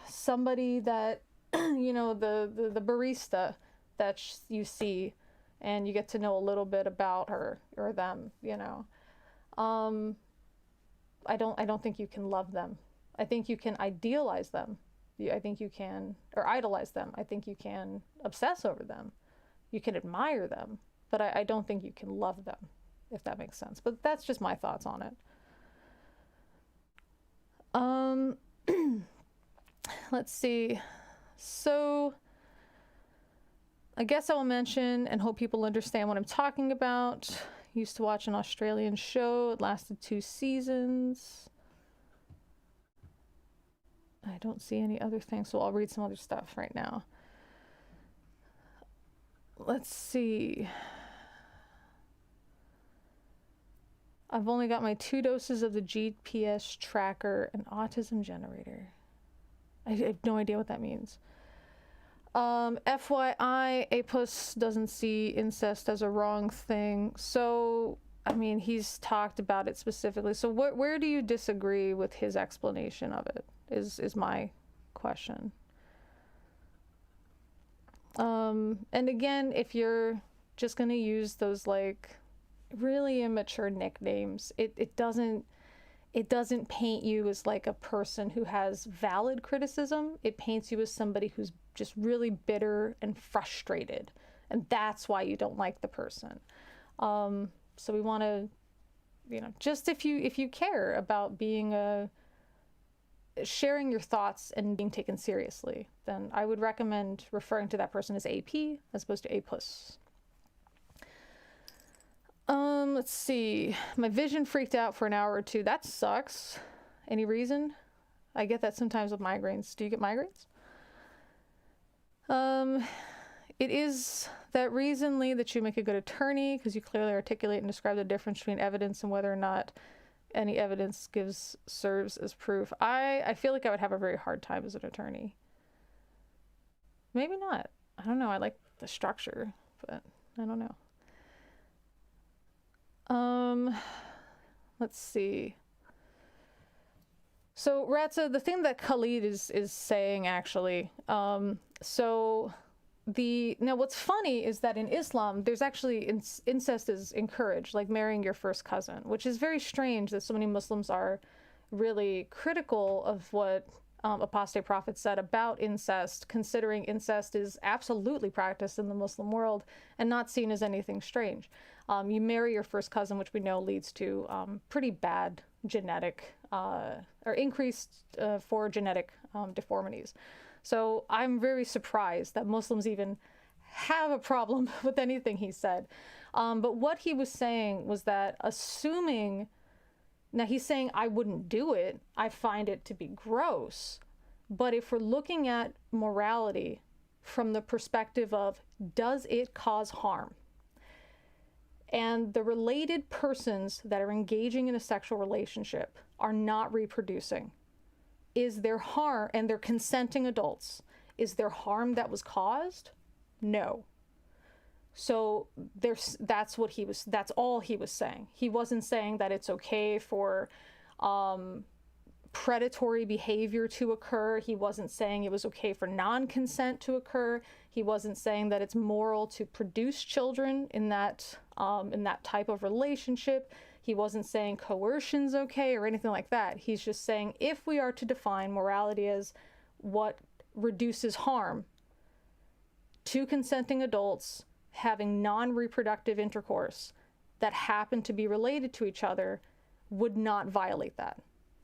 A: somebody that the barista that you see, and you get to know a little bit about her or them, I don't think you can love them. I think you can idealize them. I think you can, or idolize them. I think you can obsess over them. You can admire them, but I don't think you can love them, if that makes sense. But that's just my thoughts on it. Let's see. So I guess I will mention and hope people understand what I'm talking about. Used to watch an Australian show. It lasted 2 seasons. I don't see any other things, so I'll read some other stuff right now. Let's see. I've only got my 2 doses of the GPS tracker and autism generator. I have no idea what that means. FYI, APUS doesn't see incest as a wrong thing. So, I mean, he's talked about it specifically. So where do you disagree with his explanation of it, is my question. And again, if you're just going to use those like really immature nicknames, it doesn't paint you as like a person who has valid criticism. It paints you as somebody who's just really bitter and frustrated, and that's why you don't like the person. So we want to, just if you care about being sharing your thoughts and being taken seriously, then I would recommend referring to that person as AP as opposed to APUS. Let's see. My vision freaked out for an hour or 2. That sucks. Any reason? I get that sometimes with migraines. Do you get migraines? It is that reason, Lee, that you make a good attorney, because you clearly articulate and describe the difference between evidence and whether or not any evidence serves as proof. I feel like I would have a very hard time as an attorney. Maybe not. I don't know. I like the structure, but I don't know. Let's see. So Ratza, the thing that Khalid is saying actually, now what's funny is that in Islam, there's actually incest is encouraged, like marrying your first cousin, which is very strange that so many Muslims are really critical of what apostate prophet said about incest, considering incest is absolutely practiced in the Muslim world and not seen as anything strange. You marry your first cousin, which we know leads to pretty bad genetic or increased for genetic deformities. So I'm very surprised that Muslims even have a problem with anything he said. But what he was saying was that assuming, now he's saying I wouldn't do it, I find it to be gross. But if we're looking at morality from the perspective of, does it cause harm? And the related persons that are engaging in a sexual relationship are not reproducing. Is there harm, and they're consenting adults, is there harm that was caused? No. So that's all he was saying. He wasn't saying that it's okay for predatory behavior to occur. He wasn't saying it was okay for non-consent to occur. He wasn't saying that it's moral to produce children in that type of relationship. He wasn't saying coercion's okay or anything like that. He's just saying if we are to define morality as what reduces harm to consenting adults having non-reproductive intercourse that happen to be related to each other would not violate that.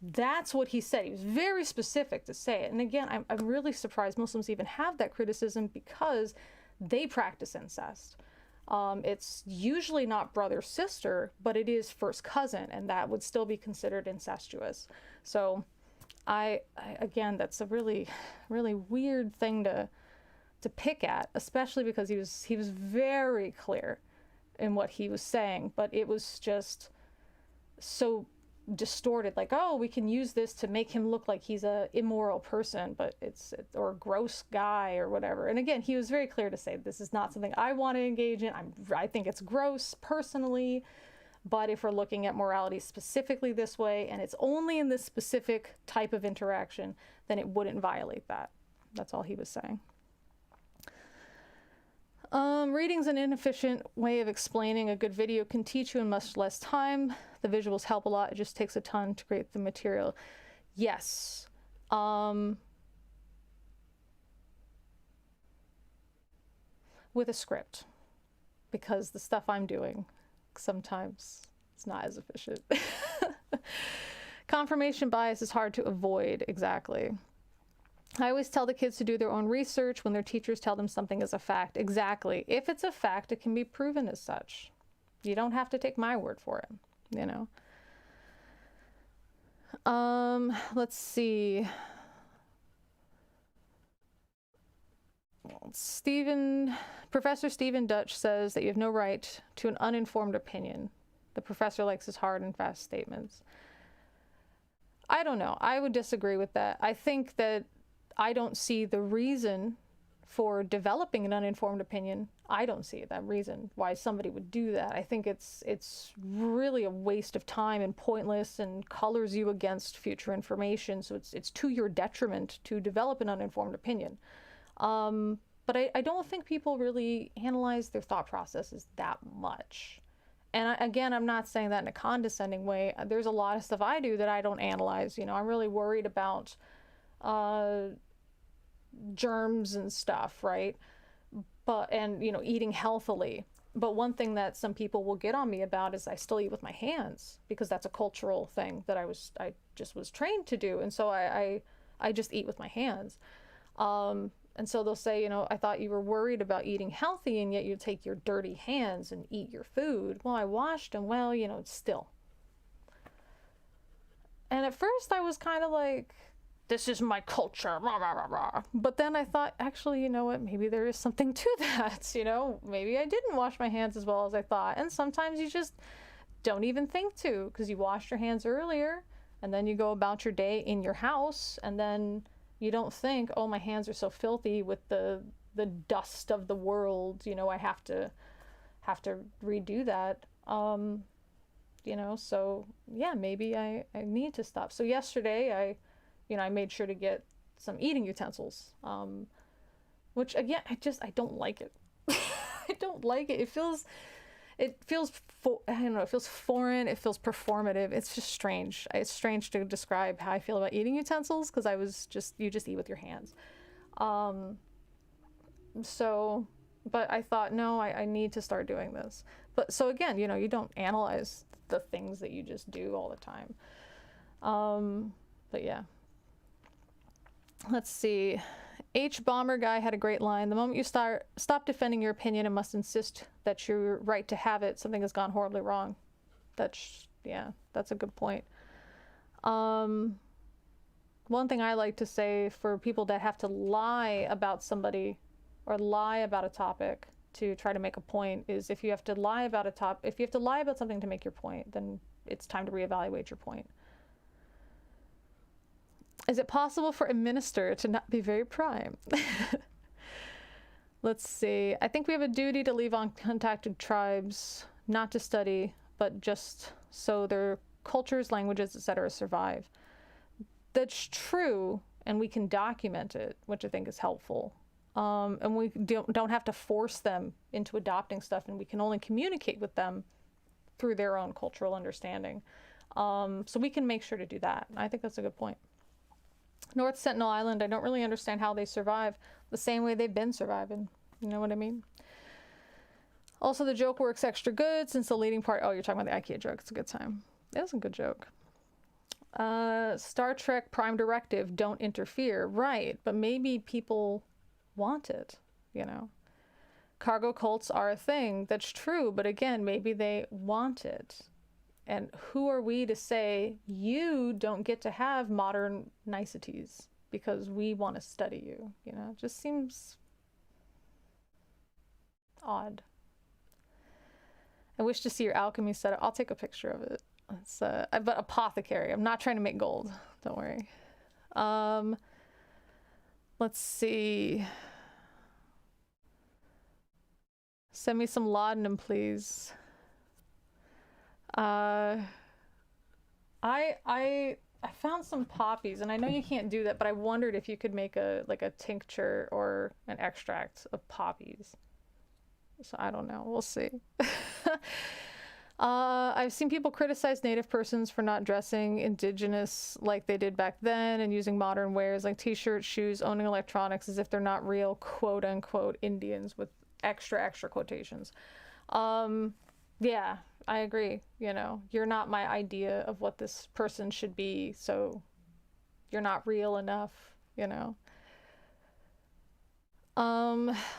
A: That's what he said. He was very specific to say it. And again, I'm really surprised Muslims even have that criticism, because they practice incest. It's usually not brother sister, but it is first cousin, and that would still be considered incestuous. So I again, that's a really, really weird thing to pick at, especially because he was very clear in what he was saying, but it was just so distorted, like, oh, we can use this to make him look like he's a immoral person, but or a gross guy or whatever. And again, he was very clear to say, this is not something I want to engage in. I think it's gross personally, but if we're looking at morality specifically this way, and it's only in this specific type of interaction, then it wouldn't violate that. That's all he was saying. Reading's an inefficient way of explaining. A good video can teach you in much less time. The visuals help a lot. It just takes a ton to create the material. Yes. With a script, because the stuff I'm doing, sometimes it's not as efficient. Confirmation bias is hard to avoid. Exactly. I always tell the kids to do their own research when their teachers tell them something is a fact. Exactly. If it's a fact, it can be proven as such. You don't have to take my word for it, you know. Let's see. Professor Stephen Dutch says that you have no right to an uninformed opinion. The professor likes his hard and fast statements. I don't know. I would disagree with that. I think that I don't see the reason for developing an uninformed opinion. I don't see that reason why somebody would do that. I think it's really a waste of time and pointless, and colors you against future information. So it's to your detriment to develop an uninformed opinion. But I don't think people really analyze their thought processes that much. And again, I'm not saying that in a condescending way. There's a lot of stuff I do that I don't analyze. You know, I'm really worried about germs and stuff, right? And you know, eating healthily. But one thing that some people will get on me about is I still eat with my hands, because that's a cultural thing that I just was trained to do. And so I just eat with my hands. And so they'll say, you know, I thought you were worried about eating healthy, and yet you take your dirty hands and eat your food. Well, I washed them. Well, you know, still. And at first I was kind of like, this is my culture, rah, rah, rah, rah. But then I thought, actually, you know what, maybe there is something to that. You know, maybe I didn't wash my hands as well as I thought. And sometimes you just don't even think to, because you washed your hands earlier, and then you go about your day in your house, and then you don't think, oh, my hands are so filthy with the dust of the world, you know, I have to redo that. You know, so yeah, maybe I need to stop. So yesterday I made sure to get some eating utensils, which again, I don't like it. I don't like it. It feels I don't know, it feels foreign, it feels performative. It's just strange. It's strange to describe how I feel about eating utensils, because you just eat with your hands. But I thought, no, I need to start doing this. But so again, you know, you don't analyze the things that you just do all the time. But yeah. Let's see. H Bomber Guy had a great line. The moment you stop defending your opinion and must insist that you're right to have it, something has gone horribly wrong. That's a good point. One thing I like to say for people that have to lie about somebody or lie about a topic to try to make a point is, if you have to lie about something to make your point, then it's time to reevaluate your point. Is it possible for a minister to not be very prime? Let's see. I think we have a duty to leave uncontacted tribes, not to study, but just so their cultures, languages, etc. survive. That's true, and we can document it, which I think is helpful. And we don't have to force them into adopting stuff, and we can only communicate with them through their own cultural understanding. So we can make sure to do that. I think that's a good point. North Sentinel Island, I don't really understand how they survive the same way they've been surviving. You know what I mean? Also, the joke works extra good since the leading part... Oh, you're talking about the IKEA joke. It's a good time. It was a good joke. Star Trek Prime Directive, don't interfere. Right, but maybe people want it, you know? Cargo cults are a thing. That's true, but again, maybe they want it. And who are we to say you don't get to have modern niceties because we want to study you? You know, it just seems odd. I wish to see your alchemy setup. I'll take a picture of it. It's but apothecary. I'm not trying to make gold. Don't worry. Let's see. Send me some laudanum, please. I found some poppies, and I know you can't do that, but I wondered if you could make a tincture or an extract of poppies. So I don't know. We'll see. I've seen people criticize Native persons for not dressing indigenous like they did back then and using modern wares like t-shirts, shoes, owning electronics as if they're not real quote-unquote Indians with extra quotations. Yeah, I agree. You know, you're not my idea of what this person should be, so you're not real enough, you know.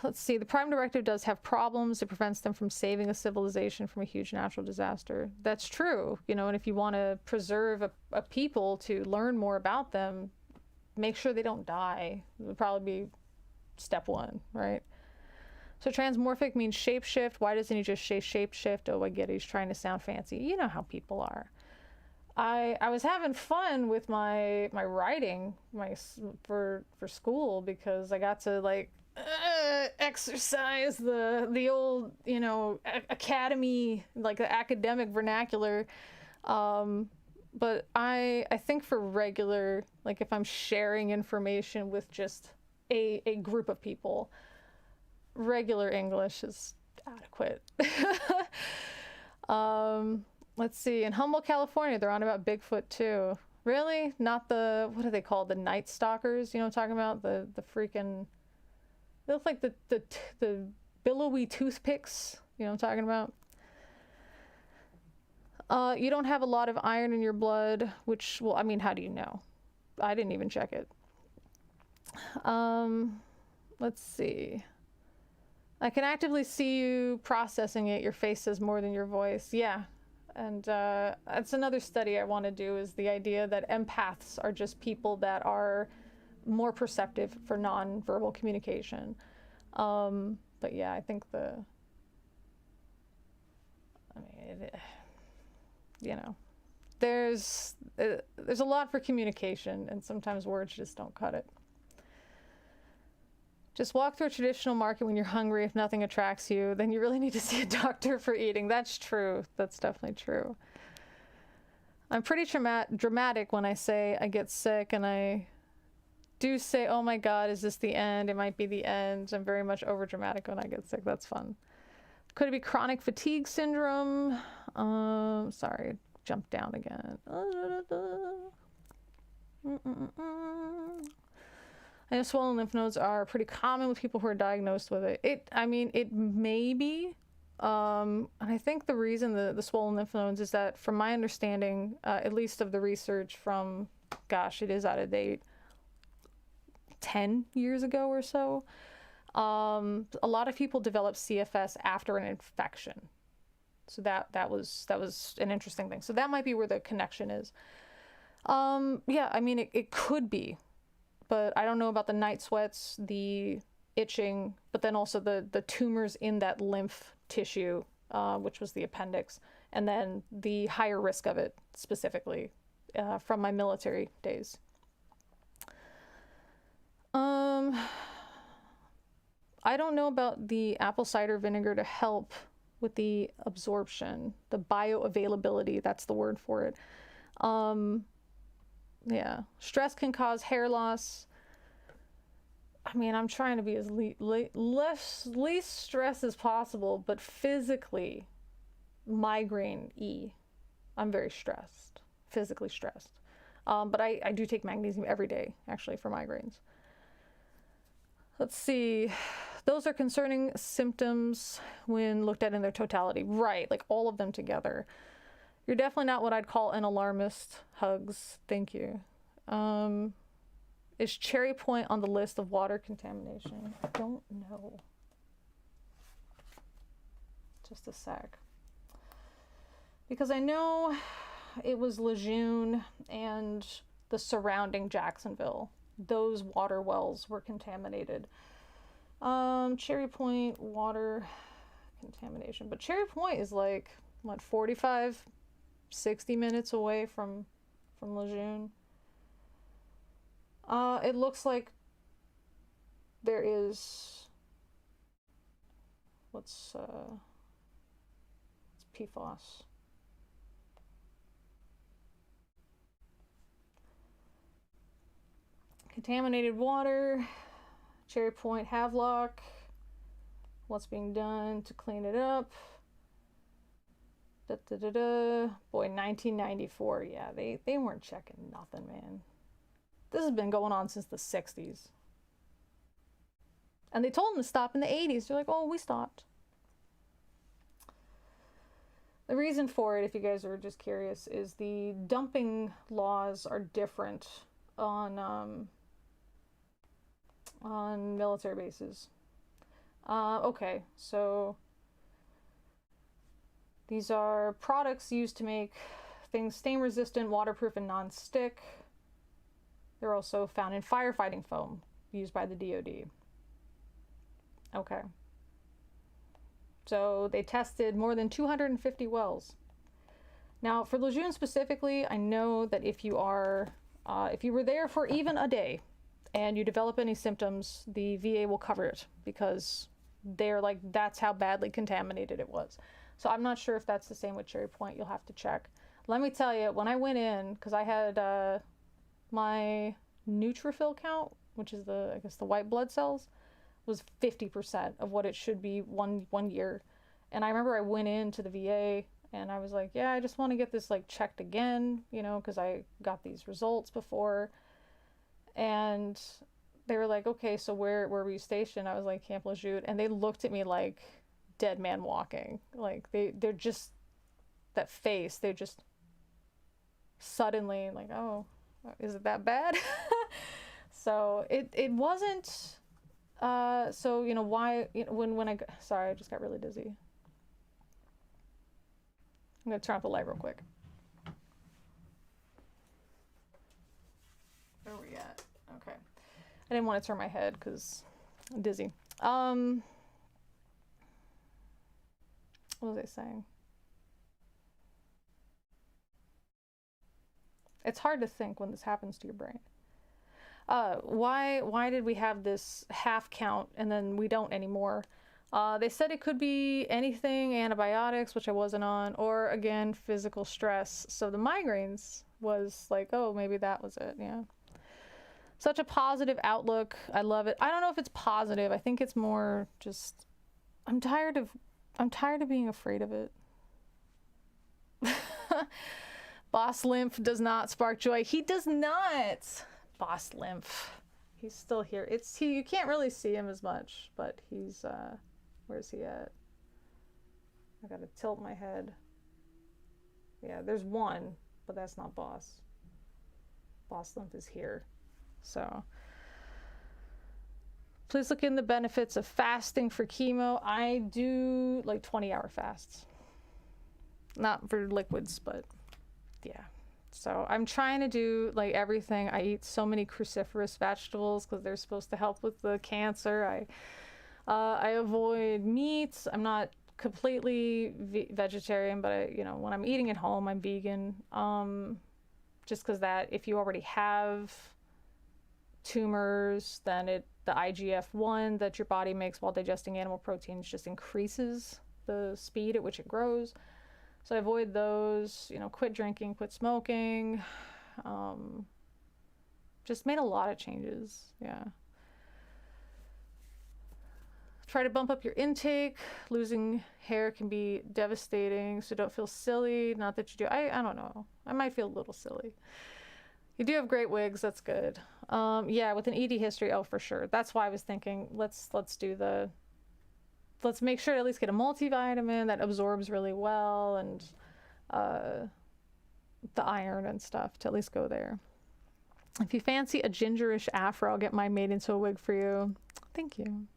A: Let's see. The Prime Directive does have problems. It prevents them from saving a civilization from a huge natural disaster. That's true, you know, and if you want to preserve a people to learn more about them, make sure they don't die. It would probably be step one, right? So transmorphic means shapeshift. Why doesn't he just say shapeshift? Oh, I get it. He's trying to sound fancy. You know how people are. I was having fun with my writing for school because I got to like exercise the old, you know, academy, like the academic vernacular. But I think for regular, like if I'm sharing information with just a group of people, regular English is adequate. Let's see. In Humboldt, California, they're on about Bigfoot too. Really? Not the, what are they called? The Night Stalkers? You know what I'm talking about? The freaking, they look like the billowy toothpicks. You know what I'm talking about? You don't have a lot of iron in your blood, which, well, I mean, how do you know? I didn't even check it. Let's see. I can actively see you processing it. Your face says more than your voice. Yeah. And that's another study I want to do, is the idea that empaths are just people that are more perceptive for non-verbal communication. But yeah, I think you know, there's a lot for communication, and sometimes words just don't cut it. Just walk through a traditional market when you're hungry. If nothing attracts you, then you really need to see a doctor for eating. That's true. That's definitely true. I'm pretty dramatic when I say I get sick, and I do say, oh my God, is this the end? It might be the end. I'm very much over dramatic when I get sick. That's fun. Could it be chronic fatigue syndrome? Sorry, jump down again. I know swollen lymph nodes are pretty common with people who are diagnosed with it. I mean, it may be. And I think the reason the swollen lymph nodes is that, from my understanding, at least of the research from, gosh, it is out of date, 10 years ago or so, a lot of people develop CFS after an infection. So that was an interesting thing. So that might be where the connection is. Yeah, I mean, it could be. But I don't know about the night sweats, the itching, but then also the tumors in that lymph tissue, which was the appendix, and then the higher risk of it specifically from my military days. I don't know about the apple cider vinegar to help with the absorption, the bioavailability, that's the word for it. Yeah, stress can cause hair loss. I mean, I'm trying to be as least stressed as possible, but physically, migraine I'm very stressed, physically stressed. But I do take magnesium every day, actually, for migraines. Let's see. Those are concerning symptoms when looked at in their totality. Right, like all of them together. You're definitely not what I'd call an alarmist. Hugs. Thank you. Is Cherry Point on the list of water contamination? I don't know. Just a sec. Because I know it was Lejeune and the surrounding Jacksonville. Those water wells were contaminated. Cherry Point water contamination. But Cherry Point is like, what, 45, 60 minutes away from Lejeune. It looks like there is, what's PFAS. Contaminated water, Cherry Point, Havelock. What's being done to clean it up? Boy, 1994. Yeah, they weren't checking nothing, man. This has been going on since the 60s. And they told them to stop in the 80s. They're like, oh, we stopped. The reason for it, if you guys are just curious, is the dumping laws are different on military bases. Okay, so these are products used to make things stain resistant, waterproof, and non-stick. They're also found in firefighting foam used by the DoD. Okay. So they tested more than 250 wells. Now, for Lejeune specifically, I know that if you were there for even a day and you develop any symptoms, the VA will cover it because they're like, that's how badly contaminated it was. So I'm not sure if that's the same with Cherry Point. You'll have to check. Let me tell you, when I went in, because I had my neutrophil count, which is I guess the white blood cells, was 50% of what it should be one year. And I remember I went into the VA and I was like, yeah, I just want to get this like checked again, you know, because I got these results before. And they were like, okay, so where were you stationed? I was like, Camp Lejeune. And they looked at me like dead man walking. Like they're just, that face, they're just suddenly like, oh, is it that bad? So it wasn't, so, you know, why, you know, when I, sorry, I just got really dizzy. I'm going to turn off the light real quick. Where are we at? Okay. I didn't want to turn my head because I'm dizzy. What was I saying? It's hard to think when this happens to your brain. Why did we have this half count and then we don't anymore? They said it could be anything, antibiotics, which I wasn't on, or again, physical stress. So the migraines was like, oh, maybe that was it. Yeah. Such a positive outlook. I love it. I don't know if it's positive. I think it's more just, I'm tired of being afraid of it. Boss Lymph does not spark joy. He does not. Boss Lymph. He's still here. You can't really see him as much, but he's where's he at? I gotta tilt my head. Yeah, there's one, but that's not Boss. Boss Lymph is here. So please look in the benefits of fasting for chemo. I do like 20-hour fasts. Not for liquids, but yeah. So I'm trying to do like everything. I eat so many cruciferous vegetables because they're supposed to help with the cancer. I avoid meats. I'm not completely vegetarian, but you know, when I'm eating at home, I'm vegan. Just because that if you already have tumors, then the IGF-1 that your body makes while digesting animal proteins just increases the speed at which it grows. So I avoid those, you know, quit drinking, quit smoking, just made a lot of changes, yeah. Try to bump up your intake. Losing hair can be devastating, so don't feel silly. Not that you do. I don't know. I might feel a little silly. You do have great wigs, that's good. Yeah, with an ED history, oh, for sure. That's why I was thinking, let's make sure to at least get a multivitamin that absorbs really well, and the iron and stuff to at least go there. If you fancy a gingerish afro, I'll get mine made into a wig for you. Thank you.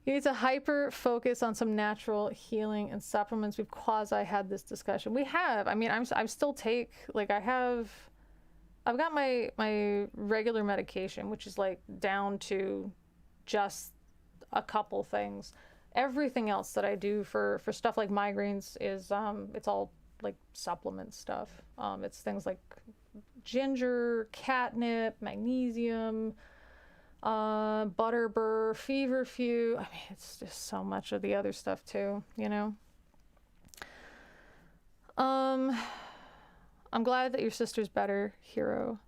A: You need to hyper focus on some natural healing and supplements. We've quasi had this discussion. We have. I mean, I still take, like, I've got my regular medication, which is like down to just a couple things. Everything else that I do for stuff like migraines is it's all like supplement stuff. It's things like ginger, catnip, magnesium, butterbur, feverfew. I mean, it's just so much of the other stuff too, you know. I'm glad that your sister's better, Hero.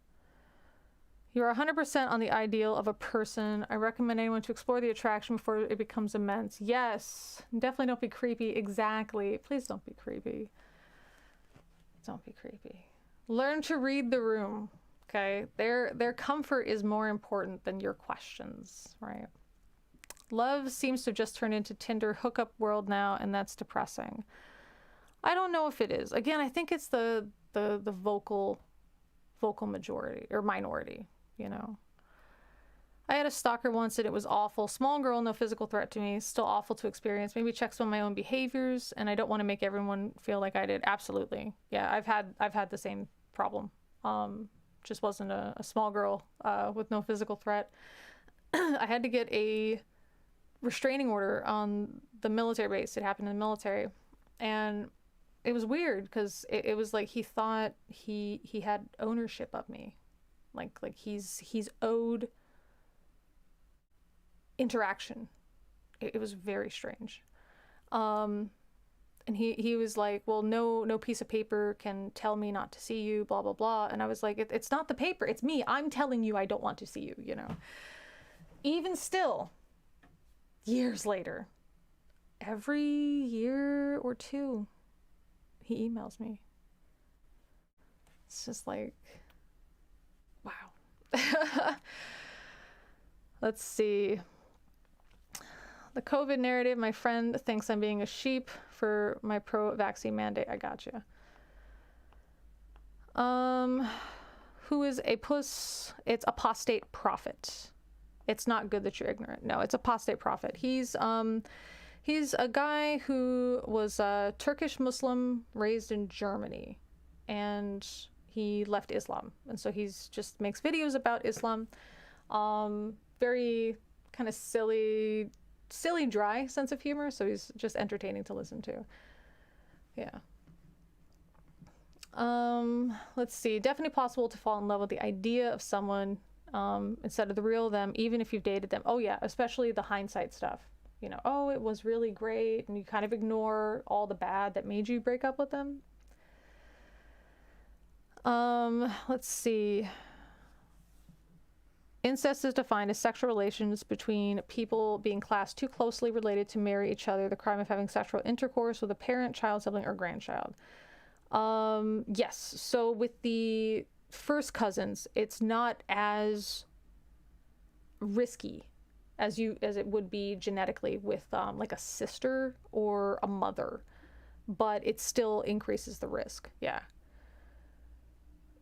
A: You are 100% on the ideal of a person. I recommend anyone to explore the attraction before it becomes immense. Yes, definitely don't be creepy. Exactly. Please don't be creepy. Don't be creepy. Learn to read the room. Okay, their comfort is more important than your questions, right? Love seems to have just turned into Tinder hookup world now, and that's depressing. I don't know if it is. Again, I think it's the vocal majority or minority, you know. I had a stalker once and it was awful. Small girl, no physical threat to me, still awful to experience. Maybe check some of my own behaviors, and I don't want to make everyone feel like I did. Absolutely. Yeah, I've had the same problem. Just wasn't a small girl with no physical threat. I had to get a restraining order on the military base. It happened in the military. And it was weird because it was like he thought he had ownership of me. Like he's owed interaction. It was very strange. And he was like, well, no piece of paper can tell me not to see you, blah, blah, blah. And I was like, it's not the paper. It's me. I'm telling you I don't want to see you, you know. Even still, years later, every year or two, he emails me. It's just like, wow. Let's see. The COVID narrative, my friend thinks I'm being a sheep for my pro-vaccine mandate. I gotcha. Who is a puss? It's apostate prophet. It's not good that you're ignorant. No, it's apostate prophet. He's a guy who was a Turkish Muslim raised in Germany, and he left Islam. And so he's just makes videos about Islam. Very kind of silly, dry sense of humor, so he's just entertaining to listen to. Yeah. Let's see. Definitely possible to fall in love with the idea of someone instead of the real them, even if you've dated them. Oh yeah, especially the hindsight stuff. You know, oh, it was really great, and you kind of ignore all the bad that made you break up with them. Let's see. Incest is defined as sexual relations between people being classed too closely related to marry each other, the crime of having sexual intercourse with a parent, child, sibling, or grandchild. Yes, so with the first cousins, it's not as risky as it would be genetically with like a sister or a mother, but it still increases the risk. Yeah.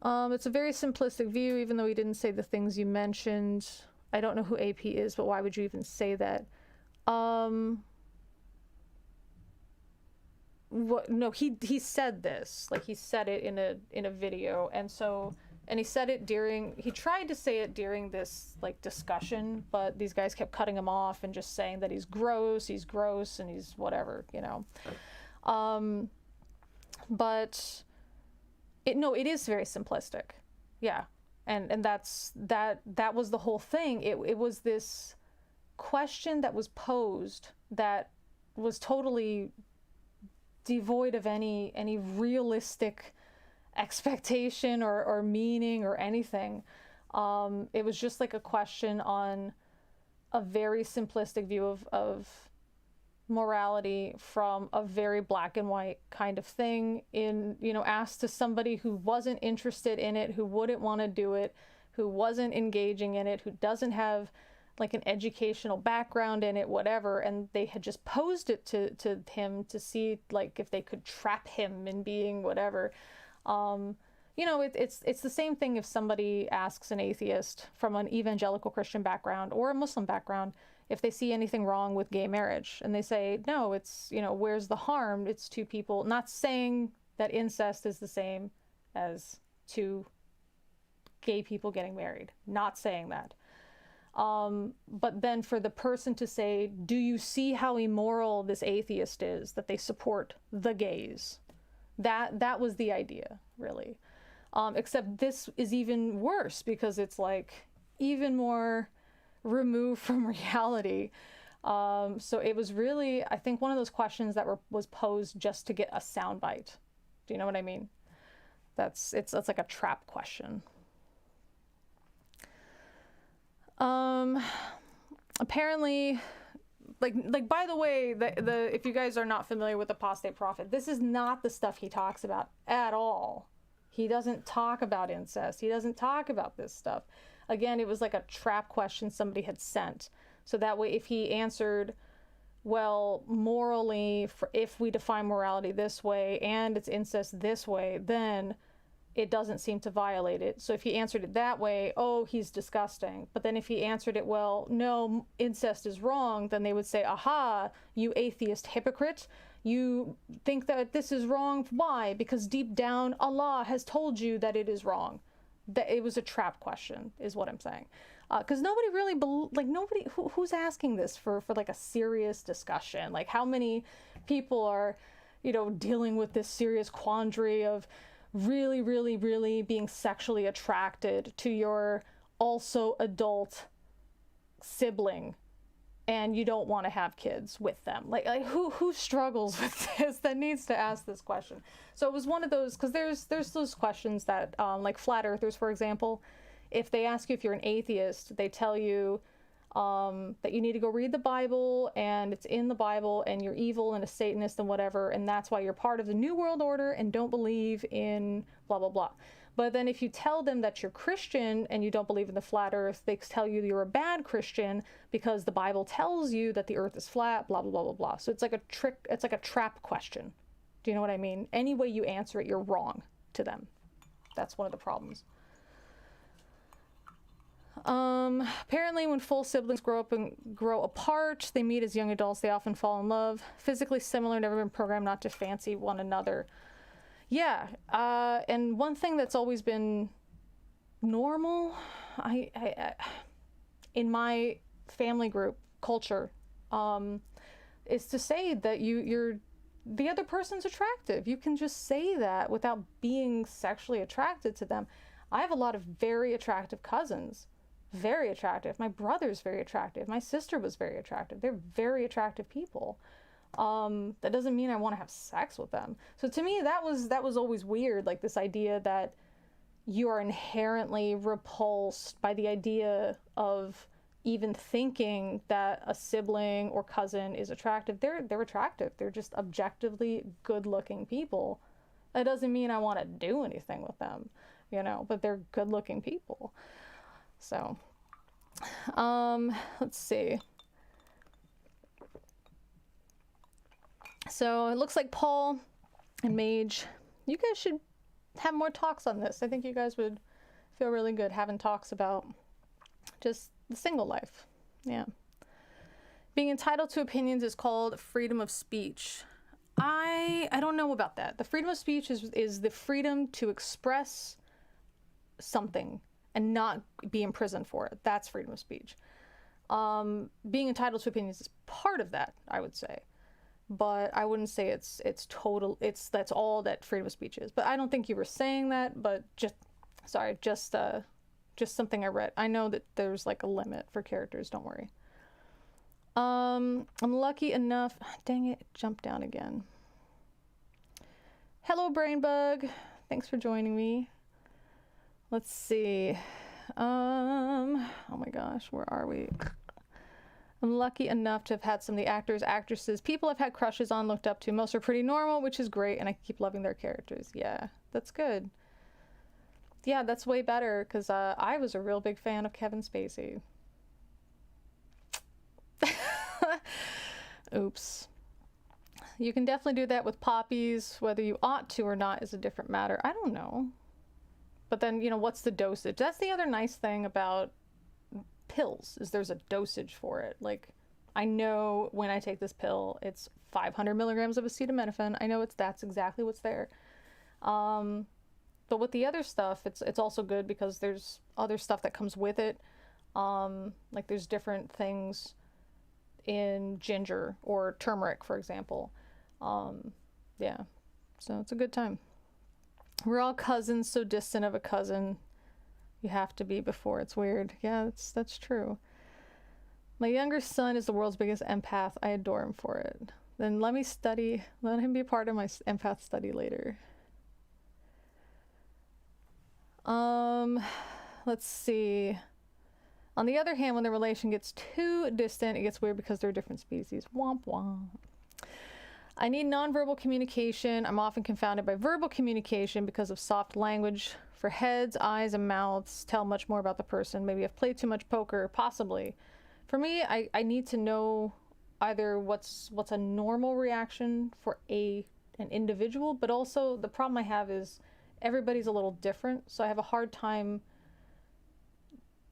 A: It's a very simplistic view, even though he didn't say the things you mentioned. I don't know who AP is, but why would you even say that? What? No, he said this. Like, he said it in a video, and he said it he tried to say it during this like discussion, but these guys kept cutting him off and just saying that he's gross, and he's whatever, you know. But it is very simplistic. Yeah. And that was the whole thing. It was this question that was posed that was totally devoid of any realistic expectation or meaning or anything. It was just like a question on a very simplistic view of morality from a very black and white kind of thing, asked to somebody who wasn't interested in it, who wouldn't want to do it, who wasn't engaging in it, who doesn't have like an educational background in it, whatever, and they had just posed it to him to see like if they could trap him in being whatever. You know, it's the same thing if somebody asks an atheist from an evangelical Christian background or a Muslim background if they see anything wrong with gay marriage, and they say, no, it's, you know, where's the harm? It's two people, not saying that incest is the same as two gay people getting married, not saying that. But then for the person to say, do you see how immoral this atheist is, that they support the gays? That was the idea, really. Except this is even worse because it's like even more removed from reality. So it was really, I think, one of those questions that was posed just to get a soundbite. Do you know what I mean? That's like a trap question. Apparently, like by the way, the if you guys are not familiar with apostate prophet, this is not the stuff he talks about at all. He doesn't talk about incest. He doesn't talk about this stuff. Again, it was like a trap question somebody had sent. So that way, if he answered, well, morally, if we define morality this way and it's incest this way, then it doesn't seem to violate it. So if he answered it that way, oh, he's disgusting. But then if he answered it, well, no, incest is wrong, then they would say, aha, you atheist hypocrite. You think that this is wrong. Why? Because deep down, Allah has told you that it is wrong. That it was a trap question, is what I'm saying. Because nobody really, nobody, who's asking this for like a serious discussion? Like, how many people are, you know, dealing with this serious quandary of really, really, really being sexually attracted to your also adult sibling, and you don't want to have kids with them? Like who struggles with this, that needs to ask this question? So it was one of those, because there's those questions that like flat earthers, for example, if they ask you if you're an atheist, they tell you that you need to go read the Bible, and it's in the Bible, and you're evil and a Satanist and whatever, and that's why you're part of the New World Order and don't believe in blah, blah, blah. But then if you tell them that you're Christian and you don't believe in the flat earth, they tell you you're a bad Christian because the Bible tells you that the earth is flat, blah, blah, blah, blah, blah. So it's like a trick, it's like a trap question. Do you know what I mean? Any way you answer it, you're wrong to them. That's one of the problems. Apparently when full siblings grow up and grow apart, they meet as young adults, they often fall in love. Physically similar, never been programmed not to fancy one another. Yeah, and one thing that's always been normal, I in my family group culture, is to say that you're the other person's attractive. You can just say that without being sexually attracted to them. I have a lot of very attractive cousins. Very attractive. My brother's very attractive. My sister was very attractive. They're very attractive people. That doesn't mean I want to have sex with them. So to me, that was always weird. Like this idea that you are inherently repulsed by the idea of even thinking that a sibling or cousin is attractive. They're attractive. They're just objectively good-looking people. That doesn't mean I want to do anything with them, you know, but they're good-looking people. So, let's see. So it looks like Paul and Mage, you guys should have more talks on this. I think you guys would feel really good having talks about just the single life. Yeah. Being entitled to opinions is called freedom of speech. I don't know about that. The freedom of speech is the freedom to express something and not be imprisoned for it. That's freedom of speech. Being entitled to opinions is part of that, I would say. But I wouldn't say it's total, that's all that freedom of speech is. But I don't think you were saying that, but just something I read. I know that there's like a limit for characters, don't worry. I'm lucky enough, dang it jumped down again. Hello Brainbug, thanks for joining me. Let's see. Oh my gosh, where are we? I'm lucky enough to have had some of the actors, actresses, people I've had crushes on, looked up to. Most are pretty normal, which is great, and I keep loving their characters. Yeah, that's good. Yeah, that's way better, because I was a real big fan of Kevin Spacey. Oops. You can definitely do that with poppies. Whether you ought to or not is a different matter. I don't know. But then, you know, what's the dosage? That's the other nice thing about pills, is there's a dosage for it. Like, I know when I take this pill, it's 500 milligrams of acetaminophen. I know that's exactly what's there. But with the other stuff, it's also good because there's other stuff that comes with it. Like there's different things in ginger or turmeric, for example. Yeah, so it's a good time. We're all cousins, so distant of a cousin you have to be before it's weird. Yeah, that's true. My younger son is the world's biggest empath. I adore him for it. Then let him be a part of my empath study later. Let's see. On the other hand, when the relation gets too distant, it gets weird because they're different species. Womp womp. I need nonverbal communication. I'm often confounded by verbal communication because of soft language. For heads, eyes, and mouths tell much more about the person. Maybe I've played too much poker, possibly. For me, I need to know either what's a normal reaction for an individual, but also the problem I have is everybody's a little different, so I have a hard time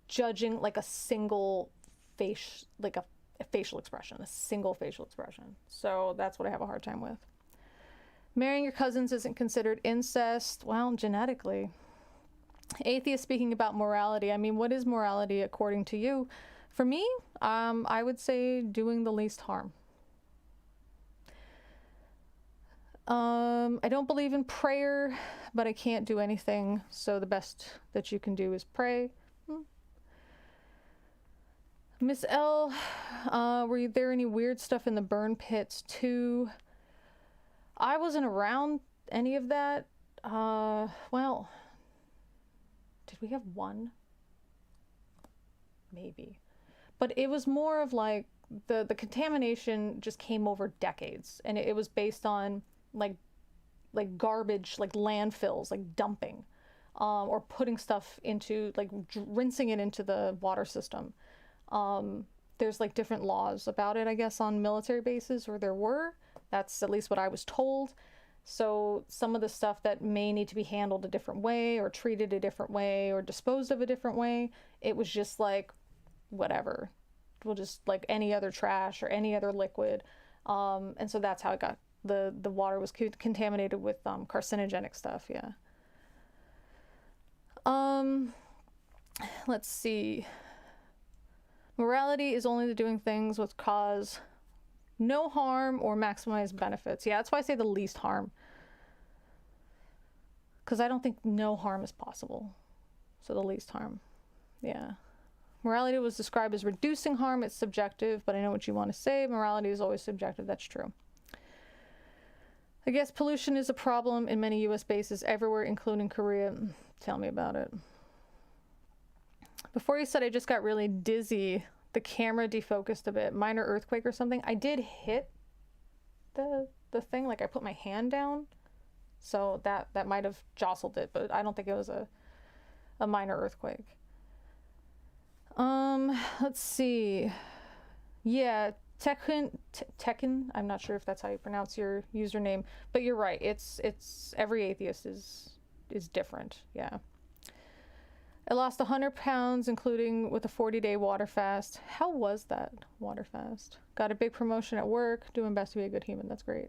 A: judging like a single face, like a facial expression, a single facial expression. So that's what I have a hard time with. Marrying your cousins isn't considered incest. Well, genetically. Atheist speaking about morality. I mean, what is morality according to you? For me, I would say doing the least harm. I don't believe in prayer, but I can't do anything, so the best that you can do is pray. Miss L, were there any weird stuff in the burn pits too? I wasn't around any of that. Well, did we have one? Maybe. But it was more of like the contamination just came over decades, and it was based on like garbage, like landfills, like dumping, or putting stuff into, like rinsing it into the water system. There's like different laws about it, I guess, on military bases, or there were. That's at least what I was told. So some of the stuff that may need to be handled a different way, or treated a different way, or disposed of a different way, it was just like, whatever. We'll just, like any other trash or any other liquid. And so that's how it got, the water was contaminated with carcinogenic stuff, yeah. Let's see. Morality is only the doing things which cause no harm or maximize benefits. Yeah, that's why I say the least harm. Because I don't think no harm is possible. So the least harm. Yeah. Morality was described as reducing harm. It's subjective, but I know what you want to say. Morality is always subjective. That's true. I guess pollution is a problem in many U.S. bases everywhere, including Korea. Tell me about it. Before you said I just got really dizzy, the camera defocused a bit. Minor earthquake or something. I did hit the thing, like I put my hand down, so that might have jostled it, but I don't think it was a minor earthquake. Let's see. Yeah, Tekken, I'm not sure if that's how you pronounce your username, but you're right. It's every atheist is different. Yeah. I lost 100 pounds, including with a 40-day water fast. How was that water fast? Got a big promotion at work, doing best to be a good human. That's great.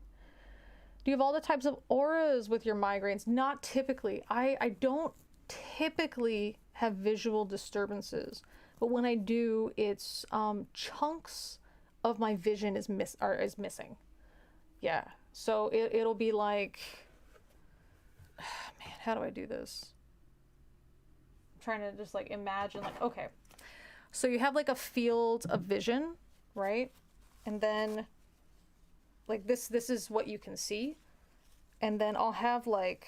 A: Do you have all the types of auras with your migraines? Not typically. I don't typically have visual disturbances, but when I do, it's chunks of my vision is missing. Yeah. So it'll be like, man, how do I do this? Trying to just like imagine, like, okay, so you have like a field of vision, right? And then like this is what you can see, and then I'll have like,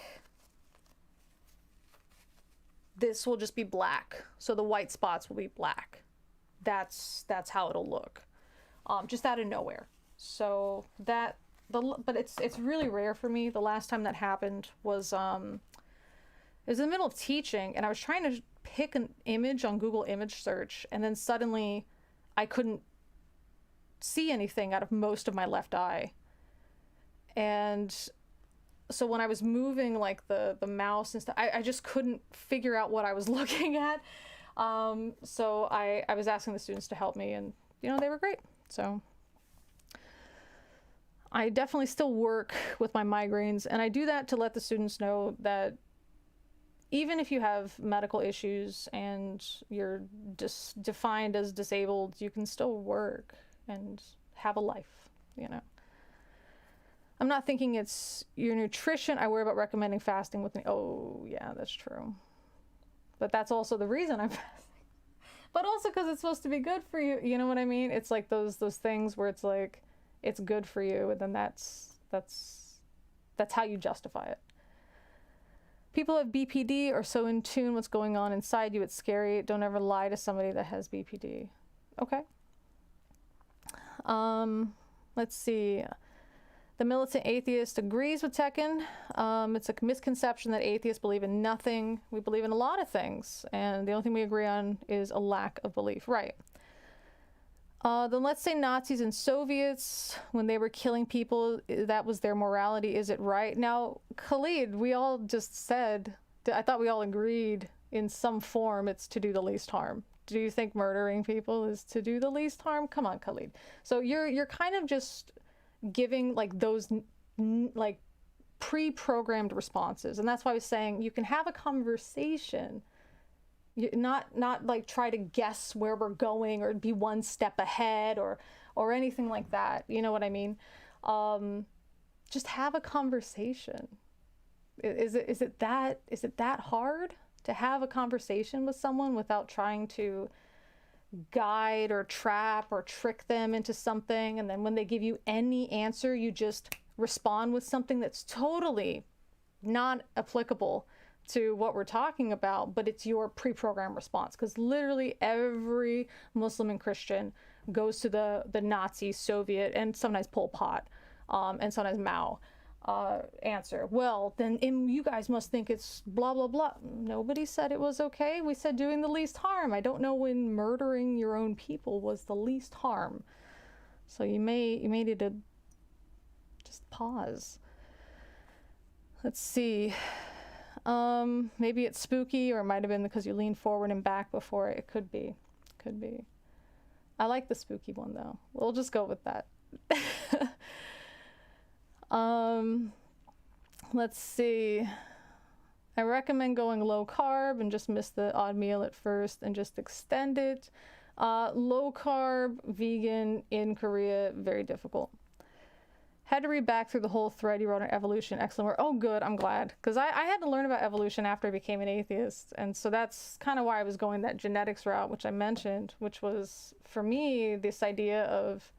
A: this will just be black, so the white spots will be black. That's how it'll look, just out of nowhere. So but it's really rare for me. The last time that happened was it was in the middle of teaching, and I was trying to pick an image on Google image search, and then suddenly I couldn't see anything out of most of my left eye. And so when I was moving like the mouse and stuff, I just couldn't figure out what I was looking at. So I was asking the students to help me, and they were great. So I definitely still work with my migraines, and I do that to let the students know that even if you have medical issues and you're just defined as disabled, you can still work and have a life. I'm not thinking it's your nutrition. I worry about recommending fasting with me. Oh, yeah, that's true. But that's also the reason I'm fasting. But also because it's supposed to be good for you. You know what I mean? It's like those things where it's like, it's good for you, and then that's how you justify it. People have BPD are so in tune what's going on inside you, it's scary. Don't ever lie to somebody that has BPD. Okay. Let's see. The militant atheist agrees with Tekken. It's a misconception that atheists believe in nothing. We believe in a lot of things, and the only thing we agree on is a lack of belief. Right. Then let's say Nazis and Soviets, when they were killing people, that was their morality. Is it right? Now, Khalid, we all just said, I thought we all agreed in some form it's to do the least harm. Do you think murdering people is to do the least harm? Come on, Khalid. So you're kind of just giving like those like pre-programmed responses, and that's why I was saying you can have a conversation, not like try to guess where we're going or be one step ahead or anything like that. You know what I mean? Just have a conversation. Is it that hard to have a conversation with someone without trying to guide or trap or trick them into something, and then when they give you any answer, you just respond with something that's totally not applicable to what we're talking about, but it's your pre-programmed response? Because literally every Muslim and Christian goes to the Nazi, Soviet, and sometimes Pol Pot, and sometimes Mao answer. Well, then you guys must think it's blah blah blah. Nobody said it was okay. We said doing the least harm. I don't know when murdering your own people was the least harm. So you may need to just pause. Let's see. Maybe it's spooky, or it might have been because you leaned forward and back before. It could be. I like the spooky one though. We'll just go with that. Let's see. I recommend going low carb and just miss the odd meal at first and just extend it. Low carb, vegan in Korea, very difficult. Had to read back through the whole thread you wrote on evolution. Excellent work. Oh, good. I'm glad. Because I had to learn about evolution after I became an atheist. And so that's kind of why I was going that genetics route, which I mentioned, which was, for me, this idea of,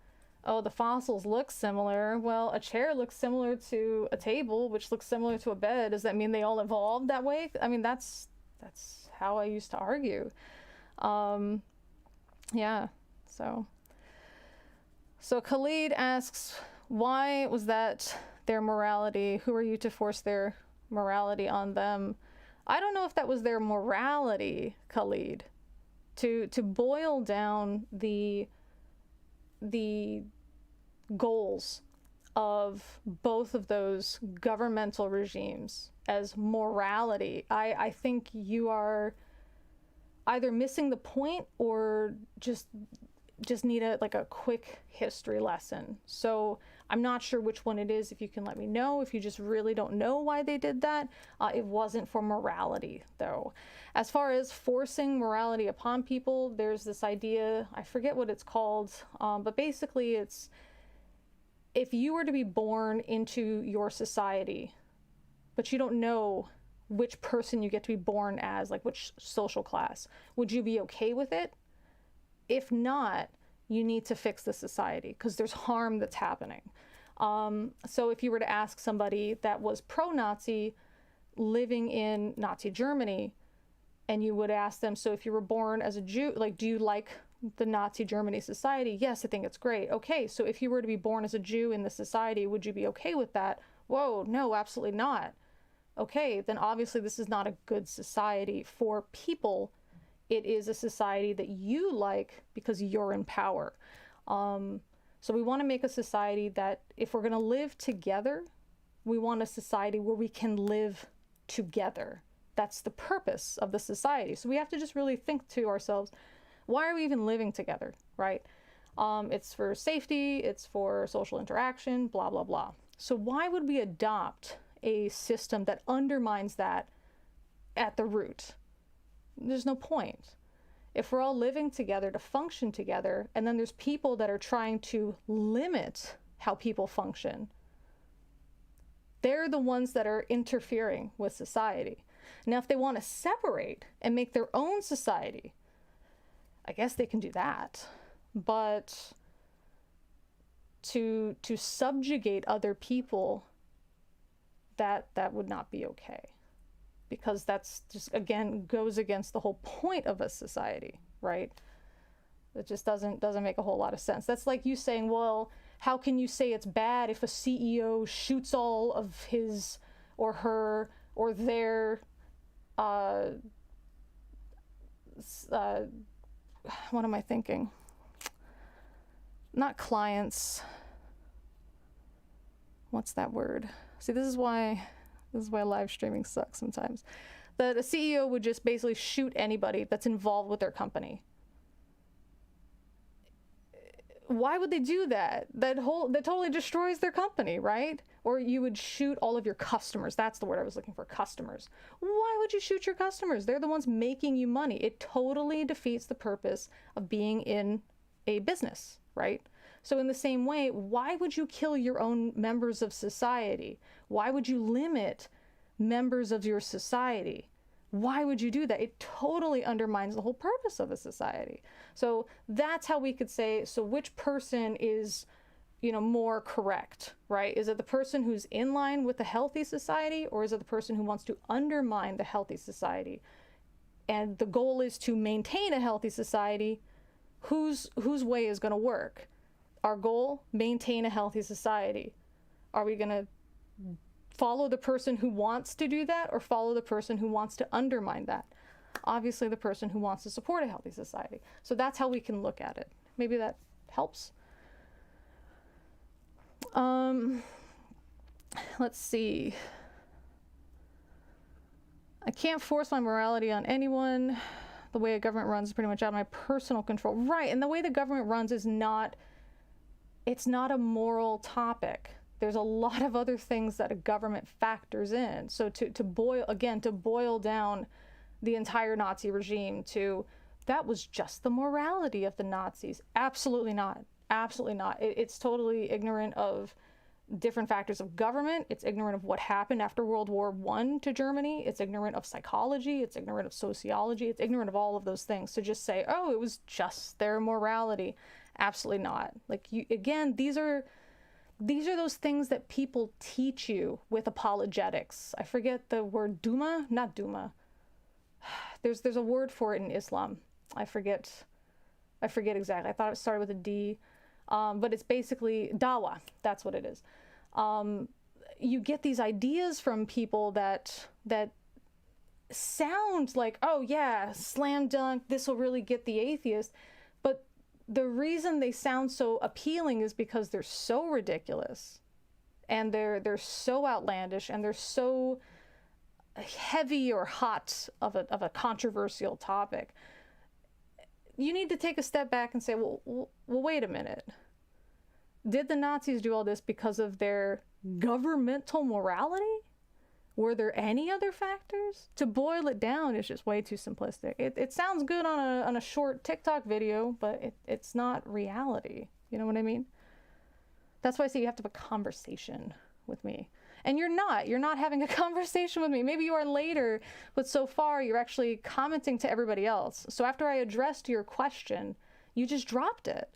A: oh, the fossils look similar. Well, a chair looks similar to a table, which looks similar to a bed. Does that mean they all evolved that way? I mean, that's how I used to argue. Yeah. So Khalid asks, why was that their morality? Who are you to force their morality on them? I don't know if that was their morality, Khalid. To boil down the goals of both of those governmental regimes as morality, I think you are either missing the point or just need a quick history lesson. So I'm not sure which one it is. If you can let me know, if you just really don't know why they did that. It wasn't for morality, though. As far as forcing morality upon people, there's this idea, I forget what it's called, but basically it's, if you were to be born into your society, but you don't know which person you get to be born as, like which social class, would you be okay with it? If not, you need to fix the society because there's harm that's happening. So if you were to ask somebody that was pro-Nazi living in Nazi Germany, and you would ask them, so if you were born as a Jew, like, do you like the Nazi Germany society? Yes, I think it's great. Okay, so if you were to be born as a Jew in the society, would you be okay with that? Whoa, no, absolutely not. Okay, then obviously this is not a good society for people. It is a society that you like because you're in power. So we want to make a society that if we're going to live together, we want a society where we can live together. That's the purpose of the society. So we have to just really think to ourselves, why are we even living together, right? It's for safety, it's for social interaction, blah, blah, blah. So why would we adopt a system that undermines that at the root? There's no point. If we're all living together to function together, and then there's people that are trying to limit how people function, they're the ones that are interfering with society. Now, if they want to separate and make their own society, I guess they can do that. But to subjugate other people, that would not be okay. Because that's just, again, goes against the whole point of a society, right? It just doesn't make a whole lot of sense. That's like you saying, well, how can you say it's bad if a CEO shoots all of his or her or their what am I thinking? Not clients. What's that word? See, this is why live streaming sucks sometimes. That a CEO would just basically shoot anybody that's involved with their company. Why would they do that? That totally destroys their company, right? Or you would shoot all of your customers. That's the word I was looking for, customers. Why would you shoot your customers? They're the ones making you money. It totally defeats the purpose of being in a business, right? So in the same way, why would you kill your own members of society? Why would you limit members of your society? Why would you do that? It totally undermines the whole purpose of a society. So that's how we could say, so which person is, more correct, right? Is it the person who's in line with the healthy society, or is it the person who wants to undermine the healthy society? And the goal is to maintain a healthy society. Whose way is going to work? Our goal, maintain a healthy society. Are we going to follow the person who wants to do that, or follow the person who wants to undermine that? Obviously the person who wants to support a healthy society. So that's how we can look at it. Maybe that helps. Let's see. I can't force my morality on anyone. The way a government runs is pretty much out of my personal control. Right, and the way the government runs is it's not a moral topic. There's a lot of other things that a government factors in. So to boil down the entire Nazi regime to, that was just the morality of the Nazis. Absolutely not. Absolutely not. It's totally ignorant of different factors of government. It's ignorant of what happened after World War I to Germany. It's ignorant of psychology. It's ignorant of sociology. It's ignorant of all of those things. To just say, oh, it was just their morality. Absolutely not. Like, these are those things that people teach you with apologetics. I forget the word, Duma? Not Duma. There's a word for it in Islam. I forget exactly. I thought it started with a D. But it's basically dawah. That's what it is. You get these ideas from people that sound like, oh yeah, slam dunk, this will really get the atheist. But the reason they sound so appealing is because they're so ridiculous, and they're so outlandish, and they're so heavy or hot of a controversial topic. You need to take a step back and say, well, wait a minute. Did the Nazis do all this because of their governmental morality? Were there any other factors? To boil it down is just way too simplistic. It sounds good on a short TikTok video, but it's not reality. You know what I mean? That's why I say you have to have a conversation with me. And you're not having a conversation with me. Maybe you are later, but so far you're actually commenting to everybody else. So after I addressed your question, you just dropped it.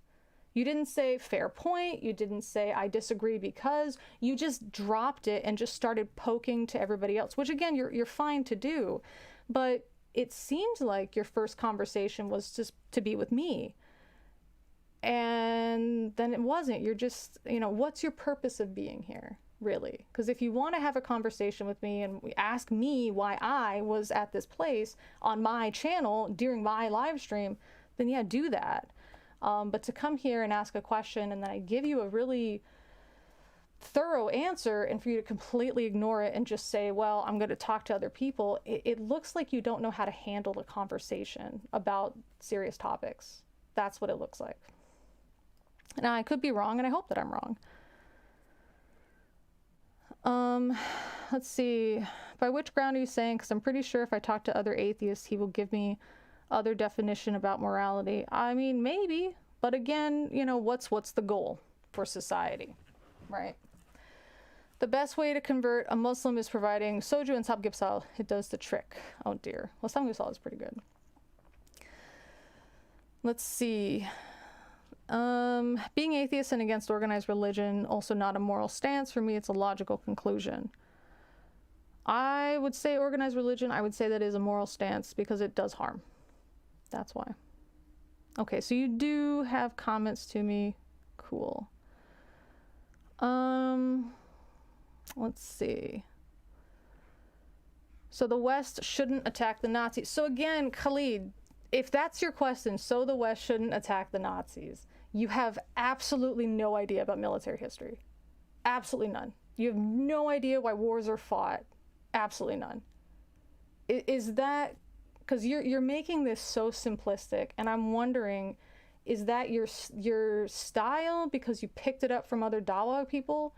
A: You didn't say fair point. You didn't say I disagree because. You just dropped it and just started poking to everybody else, which again, you're fine to do. But it seemed like your first conversation was just to be with me. And then it wasn't. You're just, what's your purpose of being here? Really? Because if you want to have a conversation with me and ask me why I was at this place on my channel during my live stream, then yeah, do that. But to come here and ask a question and then I give you a really thorough answer, and for you to completely ignore it and just say, well, I'm going to talk to other people, it looks like you don't know how to handle a conversation about serious topics. That's what it looks like. Now, I could be wrong, and I hope that I'm wrong. Let's see. By which ground are you saying? Because I'm pretty sure if I talk to other atheists, he will give me other definition about morality. I mean, maybe, but again, you know, what's the goal for society, right? The best way to convert a Muslim is providing soju and samgyeopsal. It does the trick. Oh dear. Well, samgyeopsal is pretty good. Let's see. Being atheist and against organized religion, also not a moral stance. For me, it's a logical conclusion. I would say organized religion, I would say that is a moral stance because it does harm. That's why. Okay, so you do have comments to me. Cool. Let's see. So the West shouldn't attack the Nazis. So again, Khalid, if that's your question, so the West shouldn't attack the Nazis, you have absolutely no idea about military history. Absolutely none. You have no idea why wars are fought. Absolutely none. Is that, because you're making this so simplistic, and I'm wondering, is that your style because you picked it up from other dialogue people?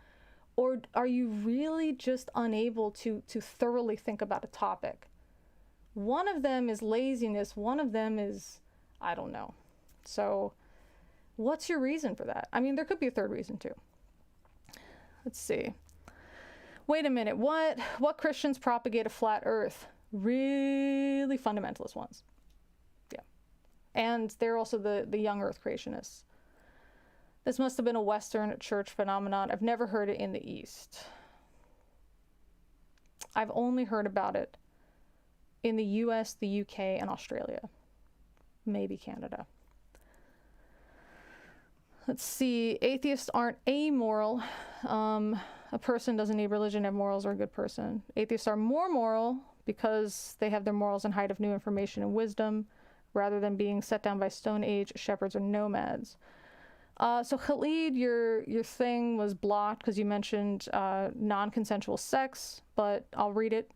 A: Or are you really just unable to thoroughly think about a topic? One of them is laziness. One of them is, I don't know. So what's your reason for that? I mean, there could be a third reason too. Let's see. Wait a minute. What Christians propagate a flat earth? Really fundamentalist ones. Yeah. And they're also the young earth creationists. This must have been a Western church phenomenon. I've never heard it in the East. I've only heard about it in the US, the UK, and Australia. Maybe Canada. Let's see. Atheists aren't amoral. A person doesn't need religion to have morals or a good person. Atheists are more moral because they have their morals in height of new information and wisdom, rather than being set down by Stone Age shepherds or nomads. So Khalid, your thing was blocked because you mentioned non-consensual sex, but I'll read it.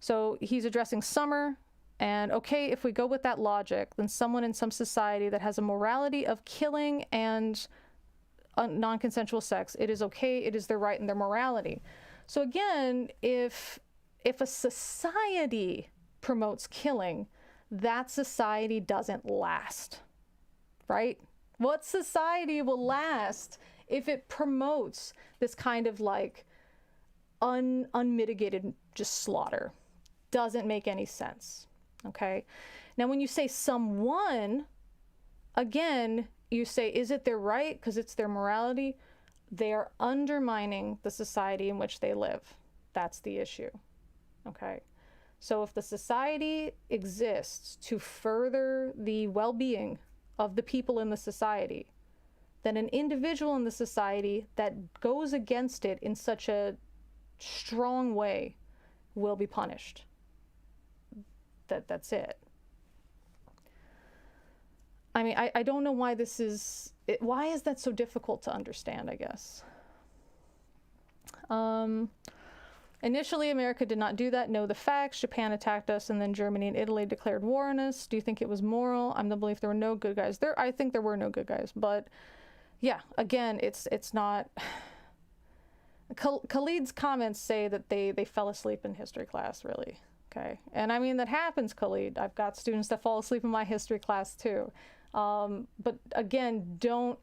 A: So he's addressing summer, and okay, if we go with that logic, then someone in some society that has a morality of killing and non-consensual sex, it is okay, it is their right and their morality. So again, if a society promotes killing, that society doesn't last, right? What society will last if it promotes this kind of like unmitigated just slaughter? Doesn't make any sense, okay? Now, when you say someone, again, you say, is it their right because it's their morality? They are undermining the society in which they live. That's the issue, okay? So if the society exists to further the well-being of the people in the society, then an individual in the society that goes against it in such a strong way will be punished. That's it. I mean, I don't know why this is, why is that so difficult to understand, I guess. Initially, America did not do that. Know the facts. Japan attacked us, and then Germany and Italy declared war on us. Do you think it was moral? I'm the belief there were no good guys. I think there were no good guys. But yeah, again, it's not. Khalid's comments say that they fell asleep in history class, really. Okay, and I mean, that happens, Khalid. I've got students that fall asleep in my history class too. But again, don't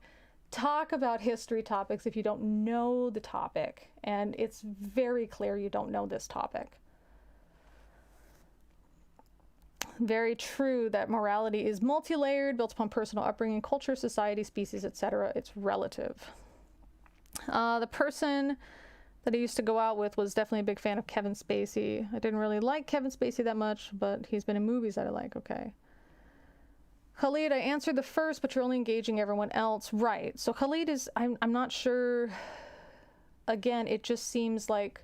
A: talk about history topics if you don't know the topic, and it's very clear you don't know this topic. Very true that morality is multi-layered, built upon personal upbringing, culture, society, species, etc. It's relative. The person that I used to go out with was definitely a big fan of Kevin Spacey. I didn't really like Kevin Spacey that much, but he's been in movies that I like. Okay. Khalid, I answered the first, but you're only engaging everyone else. Right. So Khalid is, I'm not sure. Again, it just seems like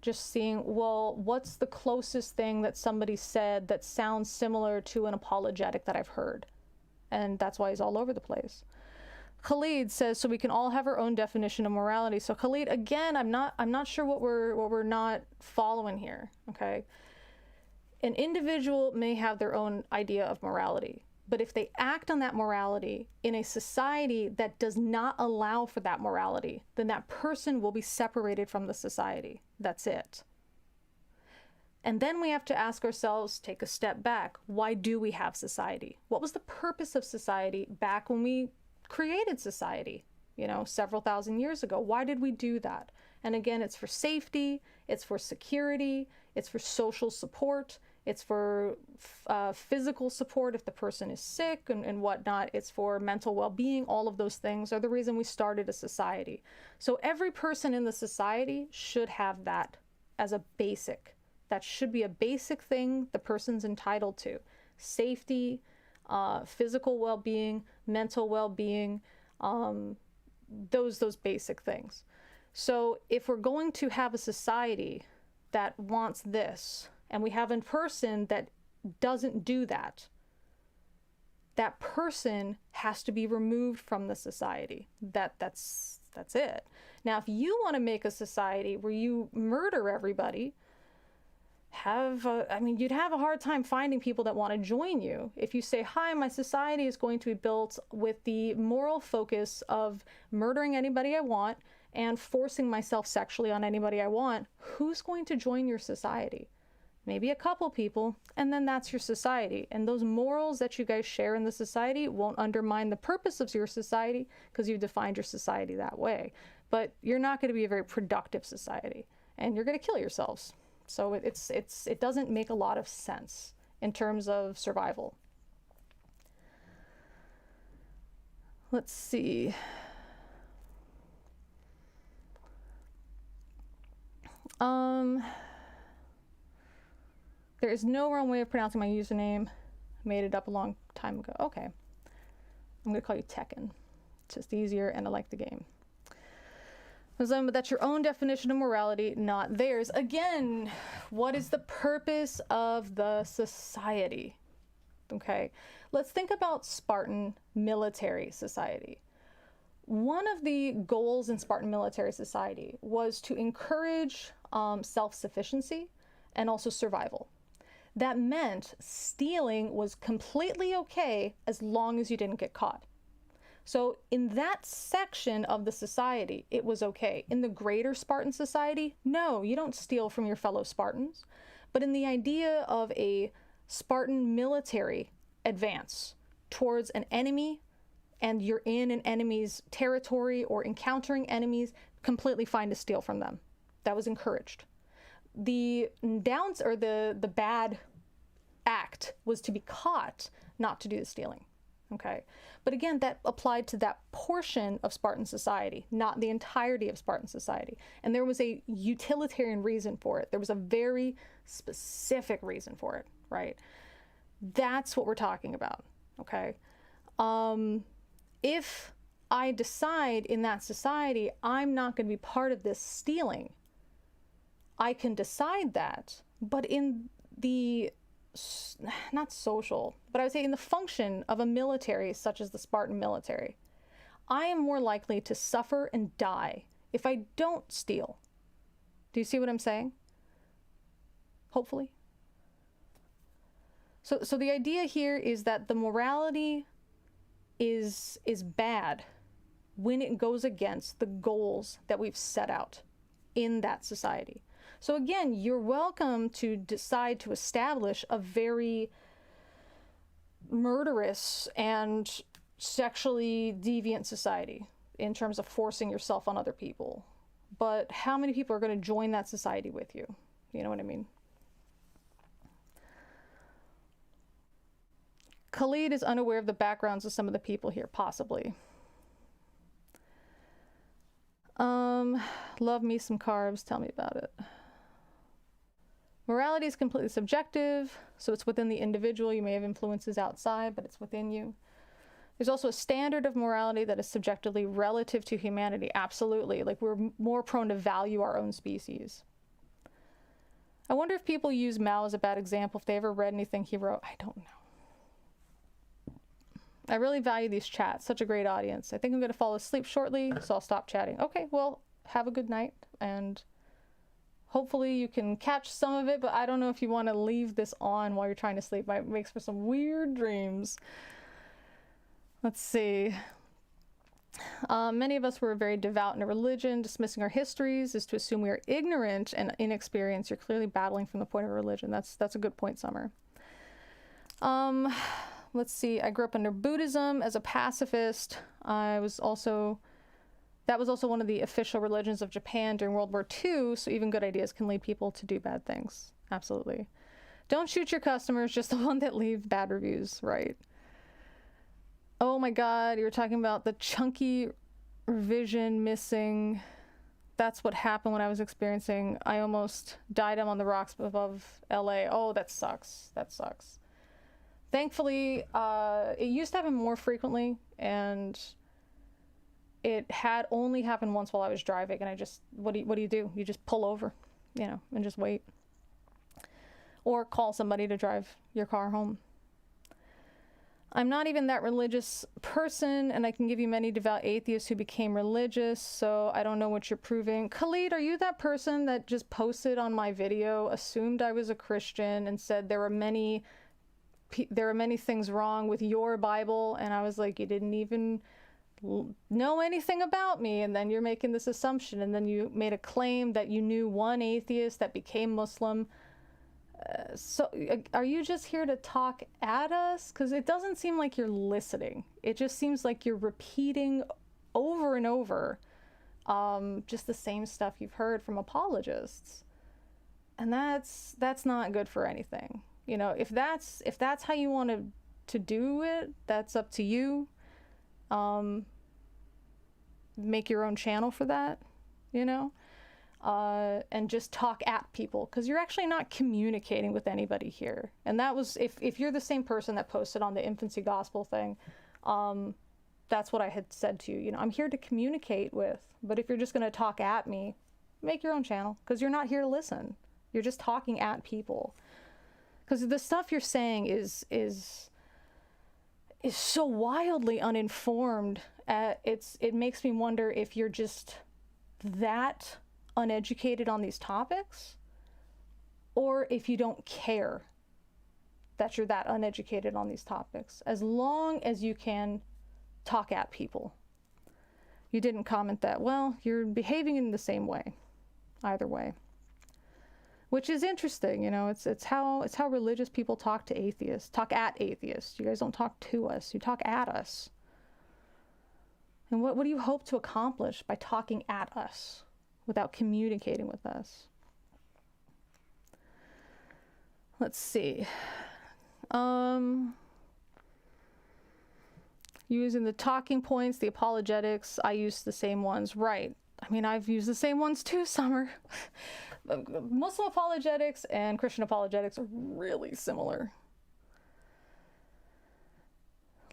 A: just seeing, well, what's the closest thing that somebody said that sounds similar to an apologetic that I've heard? and that's why he's all over the place. Khalid says, so we can all have our own definition of morality. So Khalid, again, I'm not sure what we're not following here, okay? An individual may have their own idea of morality, but if they act on that morality in a society that does not allow for that morality, then that person will be separated from the society. That's it. And then we have to ask ourselves, take a step back. Why do we have society? What was the purpose of society back when we created society, you know, several thousand years ago? Why did we do that? And again, it's for safety, it's for security, it's for social support, it's for physical support if the person is sick and whatnot, it's for mental well-being. All of those things are the reason we started a society. So every person in the society should have that as a basic. That should be a basic thing the person's entitled to. Safety, physical well-being, mental well-being, those basic things. So if we're going to have a society that wants this, and we have a person that doesn't do that, that person has to be removed from the society. That's it. Now, if you want to make a society where you murder everybody, you'd have a hard time finding people that want to join you. If you say, hi, my society is going to be built with the moral focus of murdering anybody I want and forcing myself sexually on anybody I want, who's going to join your society? Maybe a couple people, and then that's your society. And those morals that you guys share in the society won't undermine the purpose of your society because you've defined your society that way. But you're not going to be a very productive society, and you're going to kill yourselves. So it doesn't make a lot of sense in terms of survival. Let's see. There is no wrong way of pronouncing my username. I made it up a long time ago. Okay. I'm going to call you Tekken. It's just easier, and I like the game. But that's your own definition of morality, not theirs. Again, what is the purpose of the society? Okay, let's think about Spartan military society. One of the goals in Spartan military society was to encourage self-sufficiency and also survival. That meant stealing was completely okay as long as you didn't get caught. So in that section of the society, it was okay. In the greater Spartan society, no, you don't steal from your fellow Spartans. But in the idea of a Spartan military advance towards an enemy, and you're in an enemy's territory or encountering enemies, completely fine to steal from them. That was encouraged. The bad act was to be caught, not to do the stealing. Okay, but again, that applied to that portion of Spartan society, not the entirety of Spartan society. And there was a utilitarian reason for it. There was a very specific reason for it, right? That's what we're talking about, okay? If I decide in that society I'm not going to be part of this stealing, I can decide that, but in the not social, but I would say in the function of a military such as the Spartan military, I am more likely to suffer and die if I don't steal. Do you see what I'm saying? Hopefully. So the idea here is that the morality is bad when it goes against the goals that we've set out in that society. So again, you're welcome to decide to establish a very murderous and sexually deviant society in terms of forcing yourself on other people. But how many people are going to join that society with you? You know what I mean? Khalid is unaware of the backgrounds of some of the people here, possibly. Love me some carbs, tell me about it. Morality is completely subjective, so it's within the individual. You may have influences outside, but it's within you. There's also a standard of morality that is subjectively relative to humanity. Absolutely. Like, we're more prone to value our own species. I wonder if people use Mao as a bad example, if they ever read anything he wrote. I don't know. I really value these chats. Such a great audience. I think I'm going to fall asleep shortly, so I'll stop chatting. Okay, well, have a good night, and hopefully you can catch some of it, but I don't know if you want to leave this on while you're trying to sleep. It makes for some weird dreams. Let's see. Many of us were very devout in a religion. Dismissing our histories is to assume we are ignorant and inexperienced. You're clearly battling from the point of religion. That's a good point, Summer. Let's see. I grew up under Buddhism as a pacifist. That was also one of the official religions of Japan during World War II, so even good ideas can lead people to do bad things. Absolutely. Don't shoot your customers, just the one that leave bad reviews, right? Oh my God, you were talking about the chunky revision missing. That's what happened when I was experiencing. I almost died. I'm on the rocks above LA. Oh, that sucks. That sucks. Thankfully, it used to happen more frequently, and it had only happened once while I was driving, and I just, what do you do? You just pull over, you know, and just wait. Or call somebody to drive your car home. I'm not even that religious person, and I can give you many devout atheists who became religious, so I don't know what you're proving. Khalid, are you that person that just posted on my video, assumed I was a Christian, and said there were many things wrong with your Bible? And I was like, you didn't even know anything about me, and then you're making this assumption, and then you made a claim that you knew one atheist that became Muslim. So are you just here to talk at us? Because it doesn't seem like you're listening. It just seems like you're repeating over and over just the same stuff you've heard from apologists, and that's not good for anything. You know, if that's how you want to do it, that's up to you. Make your own channel for that, you know, and just talk at people, because you're actually not communicating with anybody here. And that was, if you're the same person that posted on the infancy gospel thing, that's what I had said to you. You know, I'm here to communicate with, but if you're just going to talk at me, make your own channel, because you're not here to listen. You're just talking at people. Because the stuff you're saying is so wildly uninformed. It makes me wonder if you're just that uneducated on these topics, or if you don't care that you're that uneducated on these topics, as long as you can talk at people. You didn't comment that, well, you're behaving in the same way, either way. Which is interesting, you know, it's how religious people talk to atheists, talk at atheists. You guys don't talk to us, you talk at us. And what do you hope to accomplish by talking at us without communicating with us? Let's see. Using the talking points, the apologetics, I use the same ones, right? I mean, I've used the same ones too, Summer. Muslim apologetics and Christian apologetics are really similar.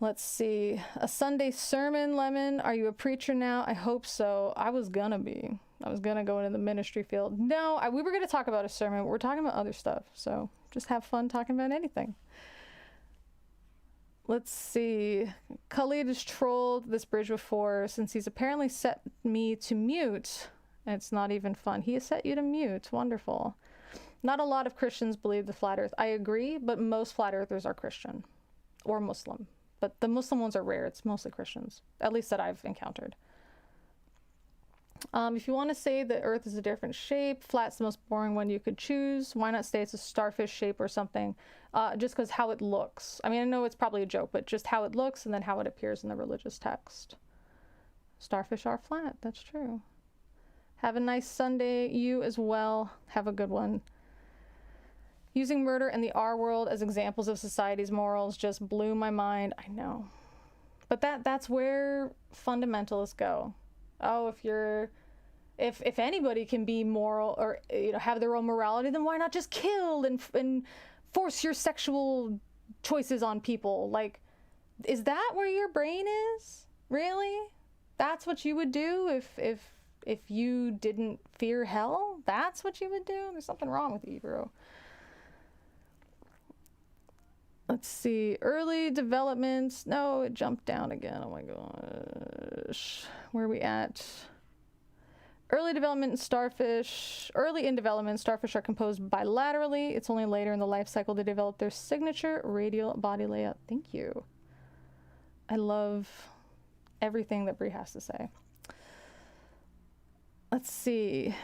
A: Let's see. A Sunday sermon, Lemon. Are you a preacher now? I hope so. I was gonna be. I was gonna go into the ministry field. No, we were gonna talk about a sermon, but we're talking about other stuff. So just have fun talking about anything. Let's see. Khalid has trolled this bridge before, since he's apparently set me to mute. It's not even fun. He has set you to mute. Wonderful. Not a lot of Christians believe the flat earth. I agree, but most flat earthers are Christian or Muslim. But the Muslim ones are rare. It's mostly Christians, at least that I've encountered. If you want to say the earth is a different shape, flat's the most boring one you could choose. Why not say it's a starfish shape or something? Just because how it looks. I mean, I know it's probably a joke, but just how it looks and then how it appears in the religious text. Starfish are flat. That's true. Have a nice Sunday. You as well. Have a good one. Using murder and the R world as examples of society's morals just blew my mind. I know. But that's where fundamentalists go. Oh, if anybody can be moral or, you know, have their own morality, then why not just kill and force your sexual choices on people? Like, is that where your brain is? Really? That's what you would do if you didn't fear hell? That's what you would do? There's something wrong with you, bro. Let's see. Early developments. No, it jumped down again. Oh my gosh. Where are we at? Early development in starfish. Early in development, starfish are composed bilaterally. It's only later in the life cycle they develop their signature radial body layout. Thank you. I love everything that Bree has to say. Let's see.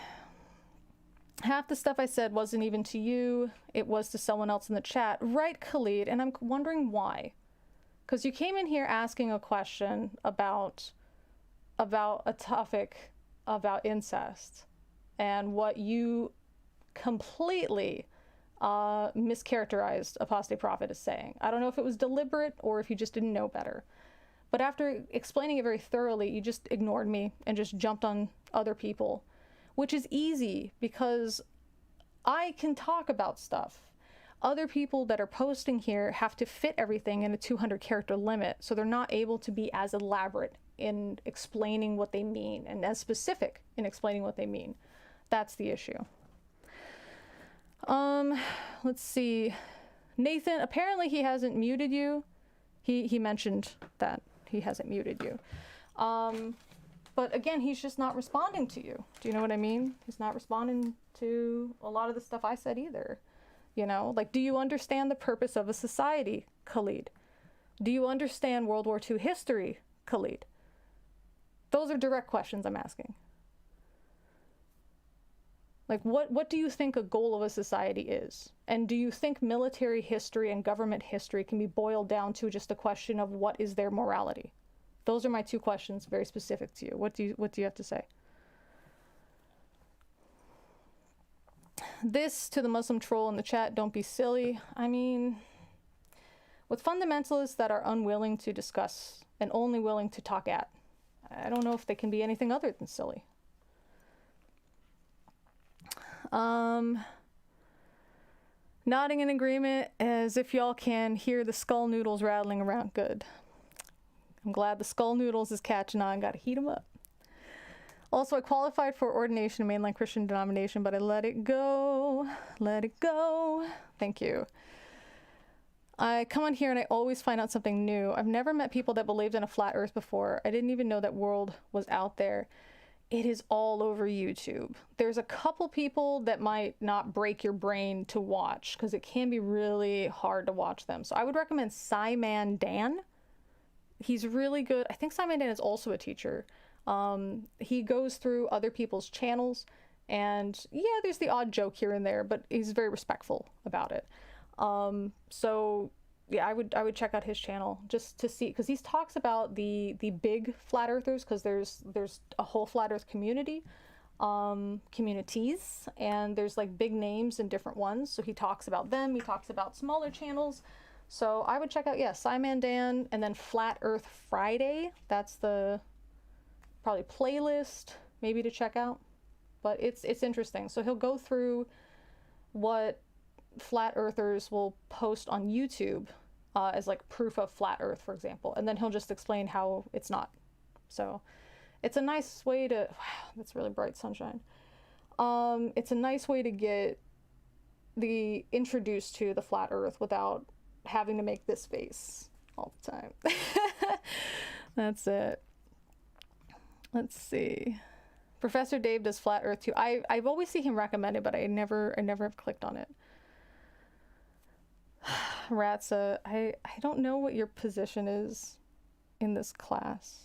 A: Half the stuff I said wasn't even to you. It was to someone else in the chat. Right, Khalid, and I'm wondering why. Because you came in here asking a question about a topic about incest and what you completely mischaracterized Apostate Prophet as saying. I don't know if it was deliberate or if you just didn't know better. But after explaining it very thoroughly, you just ignored me and just jumped on other people, which is easy because I can talk about stuff. Other people that are posting here have to fit everything in a 200 character limit, so they're not able to be as elaborate in explaining what they mean and as specific in explaining what they mean. That's the issue. Let's see. Nathan, apparently he hasn't muted you. He mentioned that he hasn't muted you. But again, he's just not responding to you. Do you know what I mean? He's not responding to a lot of the stuff I said either. You know, like, do you understand the purpose of a society, Khalid? Do you understand World War II history, Khalid? Those are direct questions I'm asking. Like, what do you think a goal of a society is? And do you think military history and government history can be boiled down to just a question of what is their morality? Those are my two questions, very specific to you. What do you have to say? This to the Muslim troll in the chat, don't be silly. I mean, with fundamentalists that are unwilling to discuss and only willing to talk at, I don't know if they can be anything other than silly. Nodding in agreement as if y'all can hear the skull noodles rattling around. Good. I'm glad the skull noodles is catching on. Gotta heat them up. Also, I qualified for ordination in mainline Christian denomination, but I let it go. Let it go. Thank you. I come on here and I always find out something new. I've never met people that believed in a flat earth before. I didn't even know that world was out there. It is all over YouTube. There's a couple people that might not break your brain to watch because it can be really hard to watch them. So I would recommend Simon Dan. He's really good. I think Simon Dan is also a teacher. He goes through other people's channels, and yeah, there's the odd joke here and there, but he's very respectful about it. So yeah, I would check out his channel just to see, because he talks about the big flat earthers, because there's a whole flat earth community, communities, and there's like big names and different ones. So he talks about them. He talks about smaller channels. So I would check out, yeah, Simon Dan, and then Flat Earth Friday. That's the probably playlist maybe to check out, but it's interesting. So he'll go through what flat earthers will post on YouTube as like proof of flat earth, for example, and then he'll just explain how it's not. So it's a nice way to, wow, that's really bright sunshine. It's a nice way to get introduced to the flat earth without having to make this face all the time. That's it. Let's see. Professor Dave does flat earth too. I've always seen him recommend it, but I never have clicked on it. Ratsa, I don't know what your position is in this class.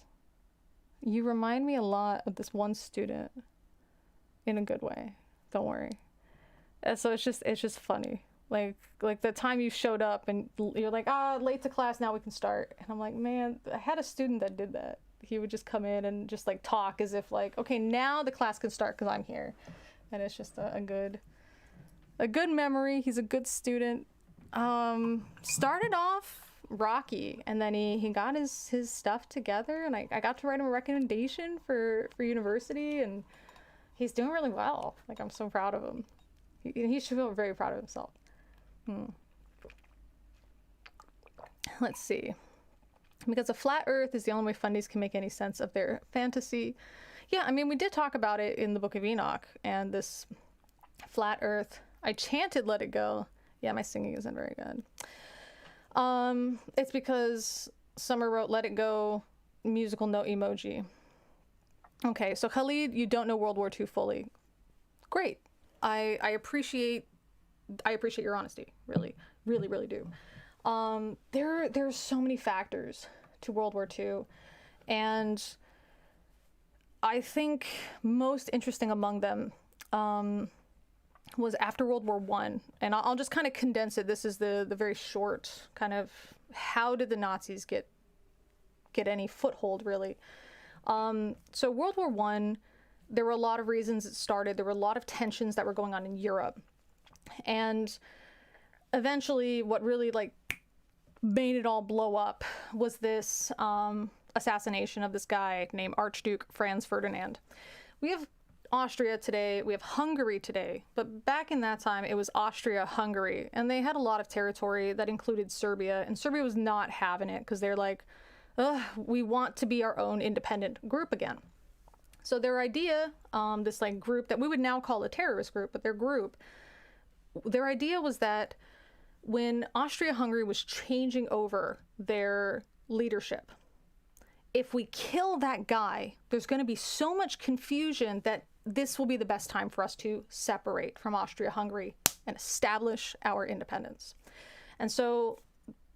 A: You remind me a lot of this one student in a good way. Don't worry. And so it's just funny. Like the time you showed up and you're like, late to class, now we can start. And I'm like, man, I had a student that did that. He would just come in and just like talk as if like, okay, now the class can start because I'm here. And it's just a good memory. He's a good student. Started off rocky, and then he got his stuff together, and I got to write him a recommendation for university, and he's doing really well. Like, I'm so proud of him. He should feel very proud of himself. Let's see. Because a flat earth is the only way fundies can make any sense of their fantasy. Yeah, I mean, we did talk about it in the Book of Enoch, and this flat earth. I chanted Let It Go. Yeah, my singing isn't very good. It's because Summer wrote "Let It Go," musical note emoji. Okay, so Khalid, you don't know World War II fully. Great. I appreciate your honesty. Really, really, really do. There's so many factors to World War II, and I think most interesting among them was after World War One, and I'll just kind of condense it. This is the very short kind of how did the Nazis get any foothold, really. So World War One, there were a lot of reasons it started. There were a lot of tensions that were going on in Europe, and eventually, what really like made it all blow up was this assassination of this guy named Archduke Franz Ferdinand. We have Austria today, we have Hungary today, but back in that time it was Austria-Hungary, and they had a lot of territory that included Serbia, and Serbia was not having it because they're like, ugh, we want to be our own independent group again. So their idea, this like group that we would now call a terrorist group, but their idea was that when Austria-Hungary was changing over their leadership, if we kill that guy, there's going to be so much confusion that this will be the best time for us to separate from Austria-Hungary and establish our independence. And so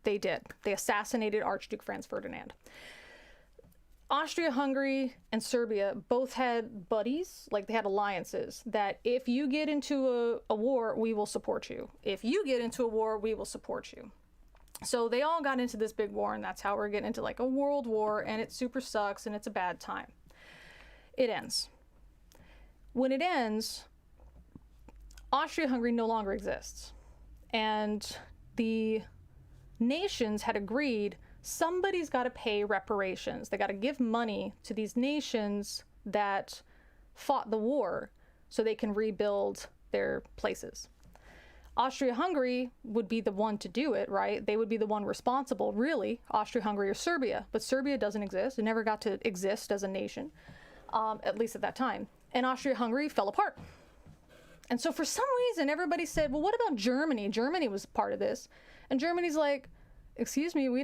A: they did. They assassinated Archduke Franz Ferdinand. Austria-Hungary and Serbia both had buddies, like they had alliances, that if you get into a war, we will support you. If you get into a war, we will support you. So they all got into this big war, and that's how we're getting into like a world war, and it super sucks, and it's a bad time. It ends. When it ends, Austria-Hungary no longer exists. And the nations had agreed somebody's got to pay reparations. They got to give money to these nations that fought the war so they can rebuild their places. Austria-Hungary would be the one to do it, right? They would be the one responsible, really, Austria-Hungary or Serbia. But Serbia doesn't exist. It never got to exist as a nation, at least at that time. And Austria-Hungary fell apart. And so for some reason, everybody said, well, what about Germany? Germany was part of this. And Germany's like, excuse me, we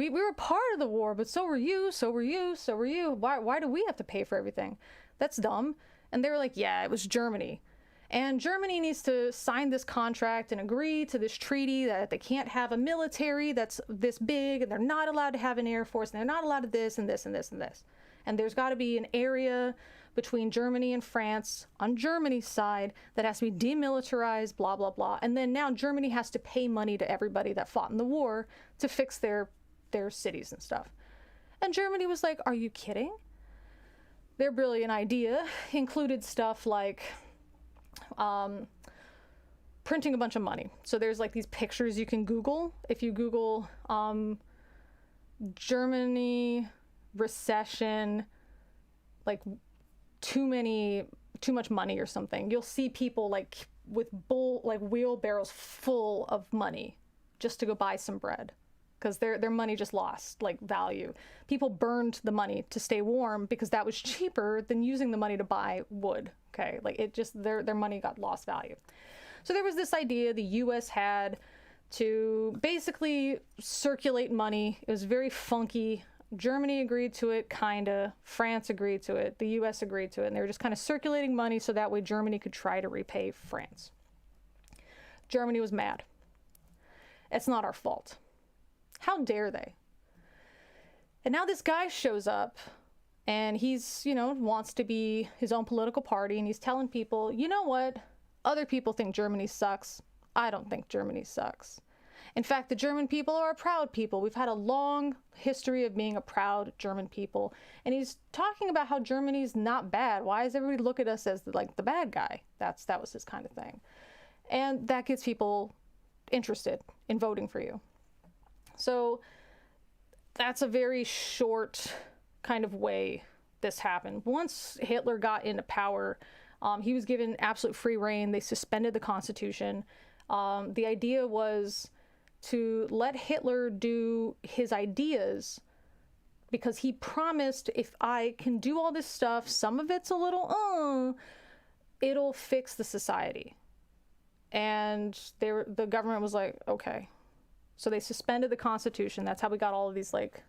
A: were part of the war, but so were you, so were you, so were you. Why do we have to pay for everything? That's dumb. And they were like, yeah, it was Germany. And Germany needs to sign this contract and agree to this treaty that they can't have a military that's this big, and they're not allowed to have an air force, and they're not allowed to this and this and this and this. And there's got to be an area between Germany and France on Germany's side that has to be demilitarized, blah, blah, blah. And then now Germany has to pay money to everybody that fought in the war to fix their cities and stuff. And Germany was like, are you kidding? Their brilliant idea included stuff like printing a bunch of money. So there's like these pictures you can Google. If you Google Germany recession, like too much money or something, you'll see people like with wheelbarrows full of money just to go buy some bread because their money just lost like value. People burned the money to stay warm because that was cheaper than using the money to buy wood. Okay, like it just their money got lost value. So there was this idea the US had to basically circulate money. It was very funky. Germany agreed to it, kinda. France agreed to it. The US agreed to it. And they were just kind of circulating money so that way Germany could try to repay France. Germany was mad. It's not our fault. How dare they? And now this guy shows up and he's, wants to be his own political party, and he's telling people, you know what? Other people think Germany sucks. I don't think Germany sucks. In fact, the German people are a proud people. We've had a long history of being a proud German people. And he's talking about how Germany's not bad. Why does everybody look at us as like the bad guy? That was his kind of thing. And that gets people interested in voting for you. So that's a very short kind of way this happened. Once Hitler got into power, he was given absolute free reign. They suspended the Constitution. The idea was to let Hitler do his ideas because he promised, if I can do all this stuff, some of it's a little, it'll fix the society. And the government was like, okay. So they suspended the Constitution. That's how we got all of these like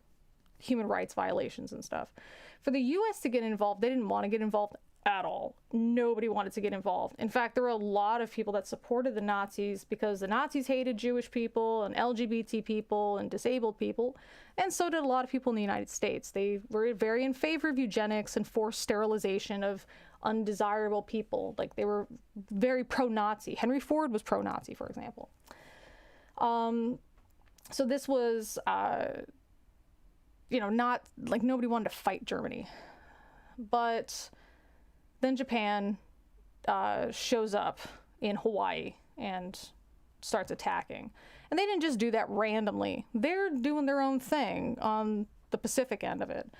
A: human rights violations and stuff. For the US to get involved, they didn't want to get involved at all. Nobody wanted to get involved. In fact, there were a lot of people that supported the Nazis because the Nazis hated Jewish people and LGBT people and disabled people, and so did a lot of people in the United States. They were very in favor of eugenics and forced sterilization of undesirable people. Like, they were very pro-Nazi. Henry Ford was pro-Nazi, for example. So this was, not like nobody wanted to fight Germany. But then Japan shows up in Hawaii and starts attacking. And they didn't just do that randomly. They're doing their own thing on the Pacific end of it.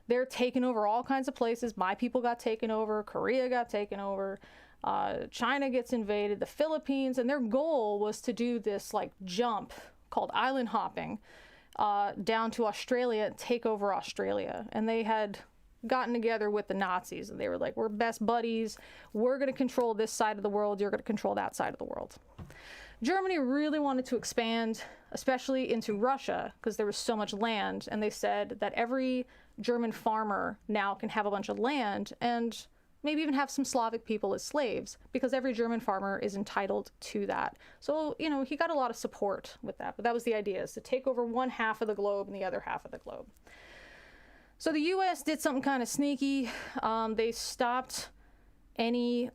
A: They're taking over all kinds of places. My people got taken over. Korea got taken over. China gets invaded. The Philippines. And their goal was to do this like jump called island hopping down to Australia and take over Australia. And they had gotten together with the Nazis, and they were like, we're best buddies. We're going to control this side of the world. You're going to control that side of the world. Germany really wanted to expand, especially into Russia, because there was so much land. And they said that every German farmer now can have a bunch of land and maybe even have some Slavic people as slaves, because every German farmer is entitled to that. So, he got a lot of support with that. But that was the idea, is to take over one half of the globe and the other half of the globe. So the U.S. did something kind of sneaky. They stopped any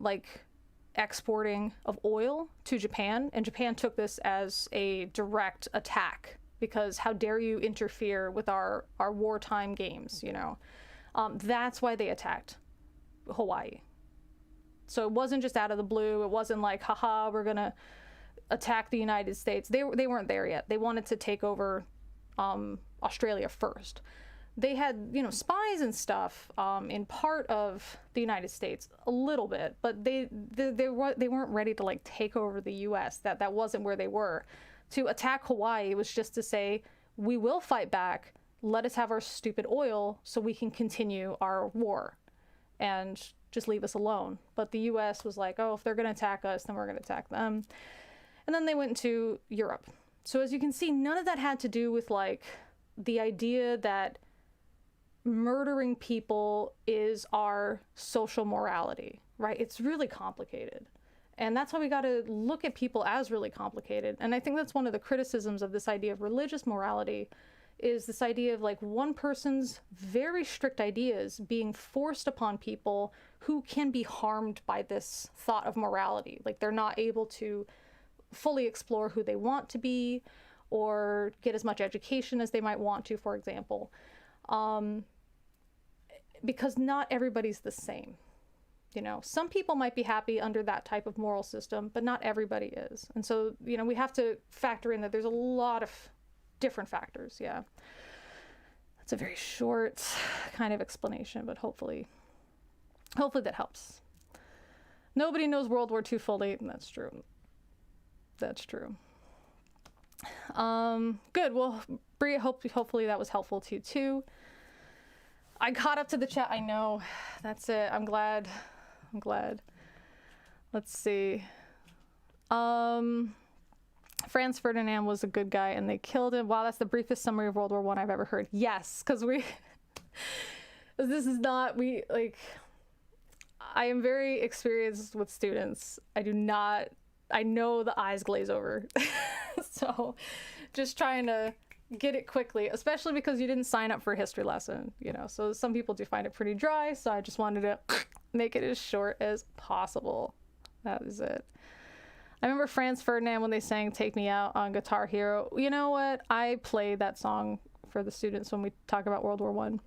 A: exporting of oil to Japan, and Japan took this as a direct attack, because how dare you interfere with our wartime games, That's why they attacked Hawaii. So it wasn't just out of the blue. It wasn't like, haha, we're gonna attack the United States. They weren't there yet. They wanted to take over Australia first. They had, spies and stuff in part of the United States a little bit, but they weren't ready to take over the U.S. That wasn't where they were. To attack Hawaii was just to say, we will fight back. Let us have our stupid oil so we can continue our war, and just leave us alone. But the U.S. was like, oh, if they're going to attack us, then we're going to attack them. And then they went into Europe. So as you can see, none of that had to do with the idea that murdering people is our social morality, right? It's really complicated. And that's why we got to look at people as really complicated. And I think that's one of the criticisms of this idea of religious morality, is this idea of one person's very strict ideas being forced upon people who can be harmed by this thought of morality. They're not able to fully explore who they want to be or get as much education as they might want to, for example. Because not everybody's the same. Some people might be happy under that type of moral system, but not everybody is. And so, we have to factor in that there's a lot of different factors. Yeah. That's a very short kind of explanation, but hopefully that helps. Nobody knows World War II fully, and that's true. That's true. Good. Well, Bria, hopefully that was helpful to you too. I caught up to the chat. I know. That's it. I'm glad. Let's see. Franz Ferdinand was a good guy and they killed him. Wow, that's the briefest summary of World War I I've ever heard. Yes, because I am very experienced with students. I know the eyes glaze over. So just trying to get it quickly, especially because you didn't sign up for a history lesson, so some people do find it pretty dry, so I just wanted to make it as short as possible. That is it. I remember Franz Ferdinand when they sang Take Me Out on Guitar Hero. You know what? I played that song for the students when we talk about World War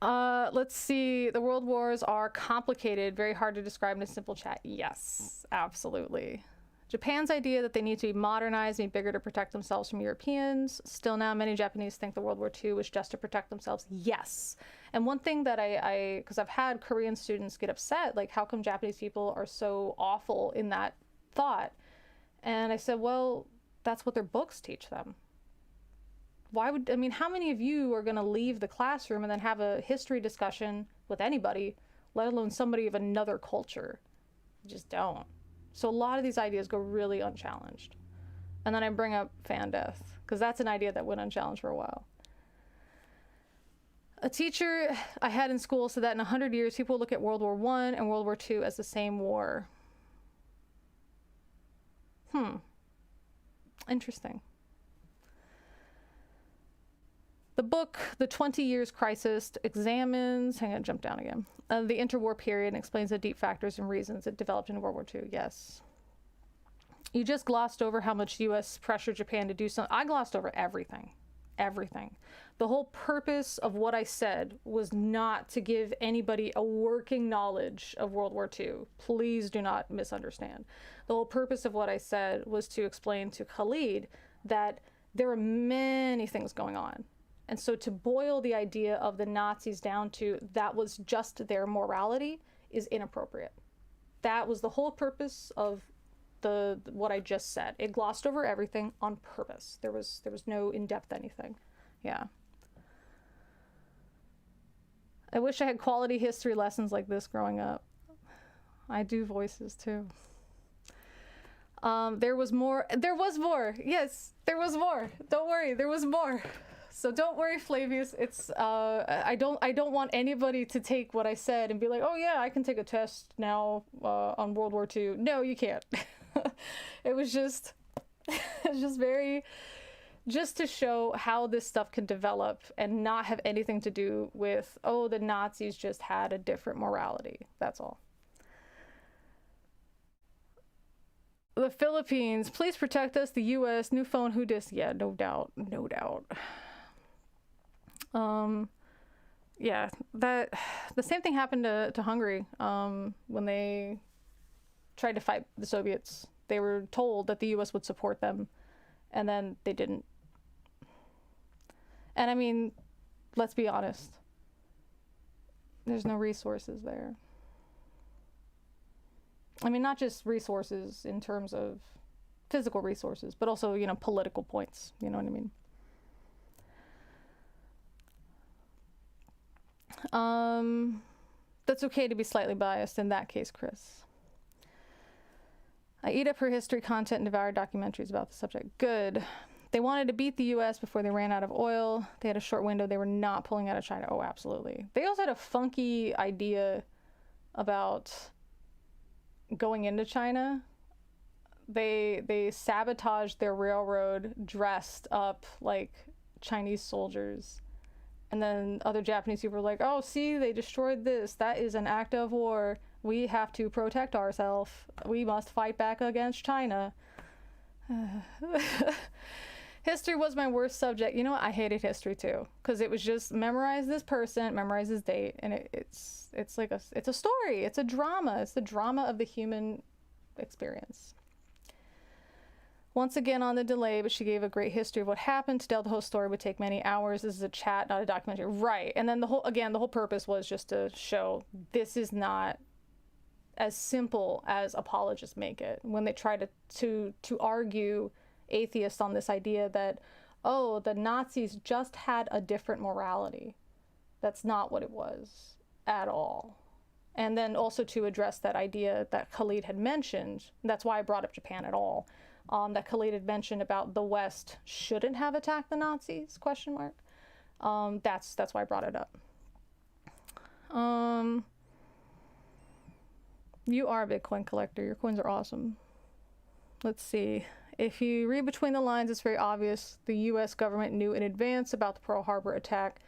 A: I. Let's see. The world wars are complicated, very hard to describe in a simple chat. Yes, absolutely. Japan's idea that they need to be modernized and be bigger to protect themselves from Europeans. Still now, many Japanese think the World War II was just to protect themselves. Yes. And one thing that because I've had Korean students get upset, how come Japanese people are so awful in that thought? And I said, well, that's what their books teach them. How many of you are going to leave the classroom and then have a history discussion with anybody, let alone somebody of another culture? You just don't. So a lot of these ideas go really unchallenged. And then I bring up fan death, because that's an idea that went unchallenged for a while. A teacher I had in school said that in 100 years, people will look at World War I and World War II as the same war. Interesting. The book, The 20 Years Crisis, examines, hang on, jump down again, the interwar period and explains the deep factors and reasons it developed in World War II. Yes. You just glossed over how much U.S. pressured Japan to do something. I glossed over everything. Everything. The whole purpose of what I said was not to give anybody a working knowledge of World War II. Please do not misunderstand. The whole purpose of what I said was to explain to Khalid that there are many things going on. And so to boil the idea of the Nazis down to that was just their morality is inappropriate. That was the whole purpose of what I just said. It glossed over everything on purpose. There was no in-depth anything. Yeah. I wish I had quality history lessons like this growing up. I do voices too. There was more. Yes, there was more. Don't worry, there was more. So don't worry, Flavius. It's I don't want anybody to take what I said and be like, oh yeah, I can take a test now on World War II. No, you can't. It was just just to show how this stuff can develop and not have anything to do with, oh, the Nazis just had a different morality. That's all. The Philippines, please protect us. The U.S., new phone, who dis? Yeah, no doubt, no doubt. Yeah, that the same thing happened to Hungary when they tried to fight the Soviets. They were told that the U.S. would support them, and then they didn't. And I mean, let's be honest. There's no resources there. I mean, not just resources in terms of physical resources, but also, you know, political points. You know what I mean? That's okay to be slightly biased in that case, Chris. I eat up her history content and devour documentaries about the subject. Good. They wanted to beat the U.S. before they ran out of oil. They had a short window. They were not pulling out of China. Oh, absolutely. They also had a funky idea about going into China. They sabotaged their railroad dressed up like Chinese soldiers. And then other Japanese people were like, oh, see, they destroyed this. That is an act of war. We have to protect ourselves. We must fight back against China. History was my worst subject. You know what? I hated history too, because it was just memorize this person, memorize this date, and it's like it's a story. It's a drama. It's the drama of the human experience. Once again on the delay, but she gave a great history of what happened. To tell the whole story would take many hours. This is a chat, not a documentary. Right. And then the whole purpose was just to show this is not as simple as apologists make it. When they try to argue atheists on this idea that, oh, the Nazis just had a different morality. That's not what it was at all. And then also to address that idea that Khalid had mentioned. That's why I brought up Japan at all. That Khalid had mentioned about the West shouldn't have attacked the Nazis, question mark. That's why I brought it up. You are a Bitcoin collector. Your coins are awesome. Let's see. If you read between the lines, it's very obvious the U.S. government knew in advance about the Pearl Harbor attack.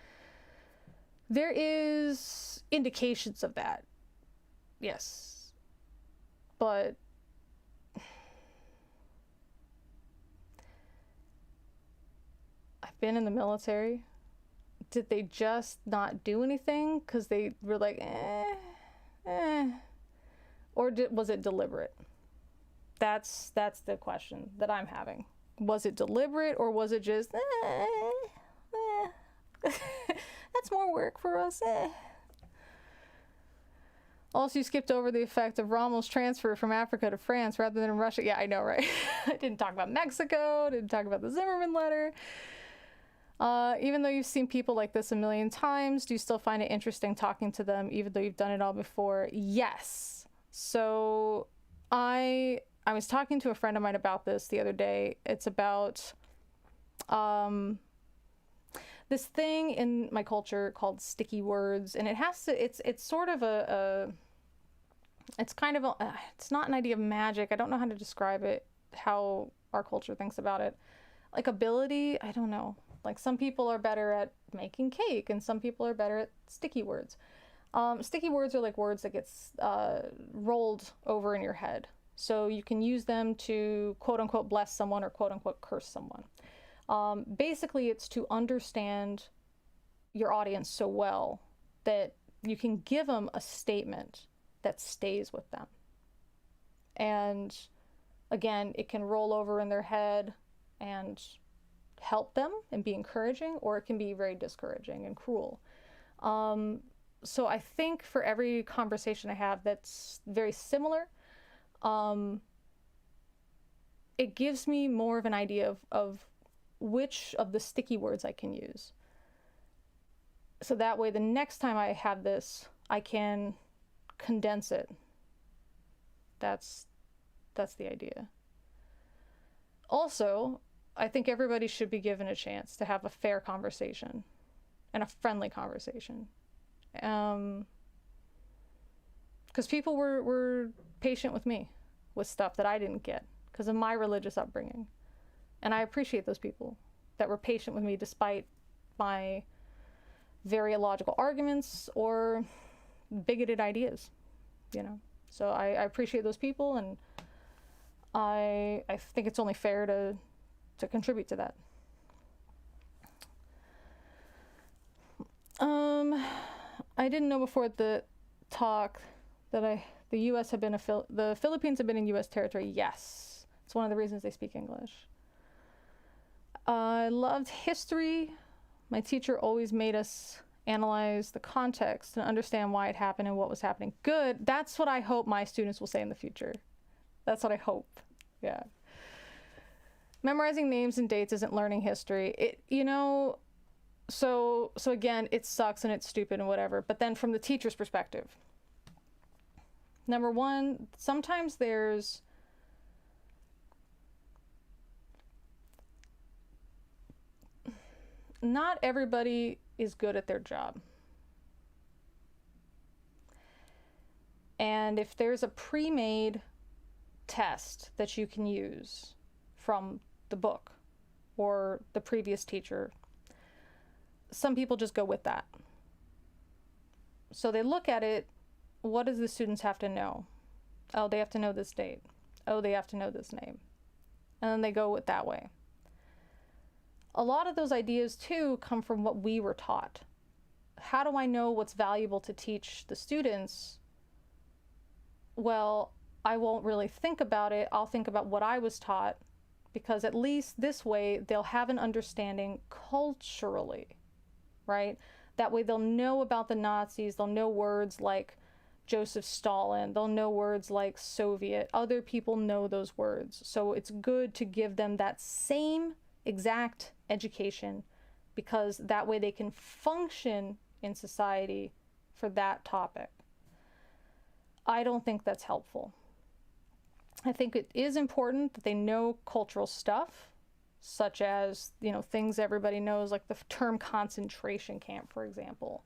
A: There is indications of that. Yes. But I've been in the military. Did they just not do anything because they were like, Or was it deliberate? That's the question that I'm having. Was it deliberate, or was it just, that's more work for us, Also, you skipped over the effect of Rommel's transfer from Africa to France rather than Russia. Yeah, I know, right? I didn't talk about Mexico, didn't talk about the Zimmerman letter. Even though you've seen people like this a million times, do you still find it interesting talking to them, even though you've done it all before? Yes. So I I was talking to a friend of mine about this the other day. It's about this thing in my culture called sticky words, and it's sort of it's kind of it's not an idea of magic. I don't know how to describe it, how our culture thinks about it. Like ability, I don't know. Like some people are better at making cake, and some people are better at sticky words. Sticky words are like words that gets rolled over in your head. So you can use them to quote unquote bless someone or quote unquote curse someone. Basically, it's to understand your audience so well that you can give them a statement that stays with them. And again, it can roll over in their head and help them and be encouraging, or it can be very discouraging and cruel. So I think for every conversation I have that's very similar, it gives me more of an idea of which of the sticky words I can use. So that way, the next time I have this, I can condense it. That's the idea. Also, I think everybody should be given a chance to have a fair conversation and a friendly conversation. Because people were patient with me with stuff that I didn't get because of my religious upbringing. And I appreciate those people that were patient with me despite my very illogical arguments or bigoted ideas, you know. So I appreciate those people, and I think it's only fair to contribute to that. I didn't know before the talk that the U.S. had been the Philippines had been in U.S. territory. Yes, it's one of the reasons they speak English. I loved history. My teacher always made us analyze the context and understand why it happened and what was happening. Good. That's what I hope my students will say in the future. That's what I hope. Yeah. Memorizing names and dates isn't learning history. So again, it sucks and it's stupid and whatever. But then from the teacher's perspective, number one, sometimes there's not everybody is good at their job. And if there's a pre-made test that you can use from the book or the previous teacher, some people just go with that. So they look at it, what does the students have to know? Oh, they have to know this date. Oh, they have to know this name. And then they go with that way. A lot of those ideas, too, come from what we were taught. How do I know what's valuable to teach the students? Well, I won't really think about it. I'll think about what I was taught, because at least this way they'll have an understanding culturally, right? That way they'll know about the Nazis. They'll know words like Joseph Stalin. They'll know words like Soviet. Other people know those words. So it's good to give them that same exact education, because that way they can function in society for that topic. I don't think that's helpful. I think it is important that they know cultural stuff, such as, things everybody knows, like the term concentration camp, for example.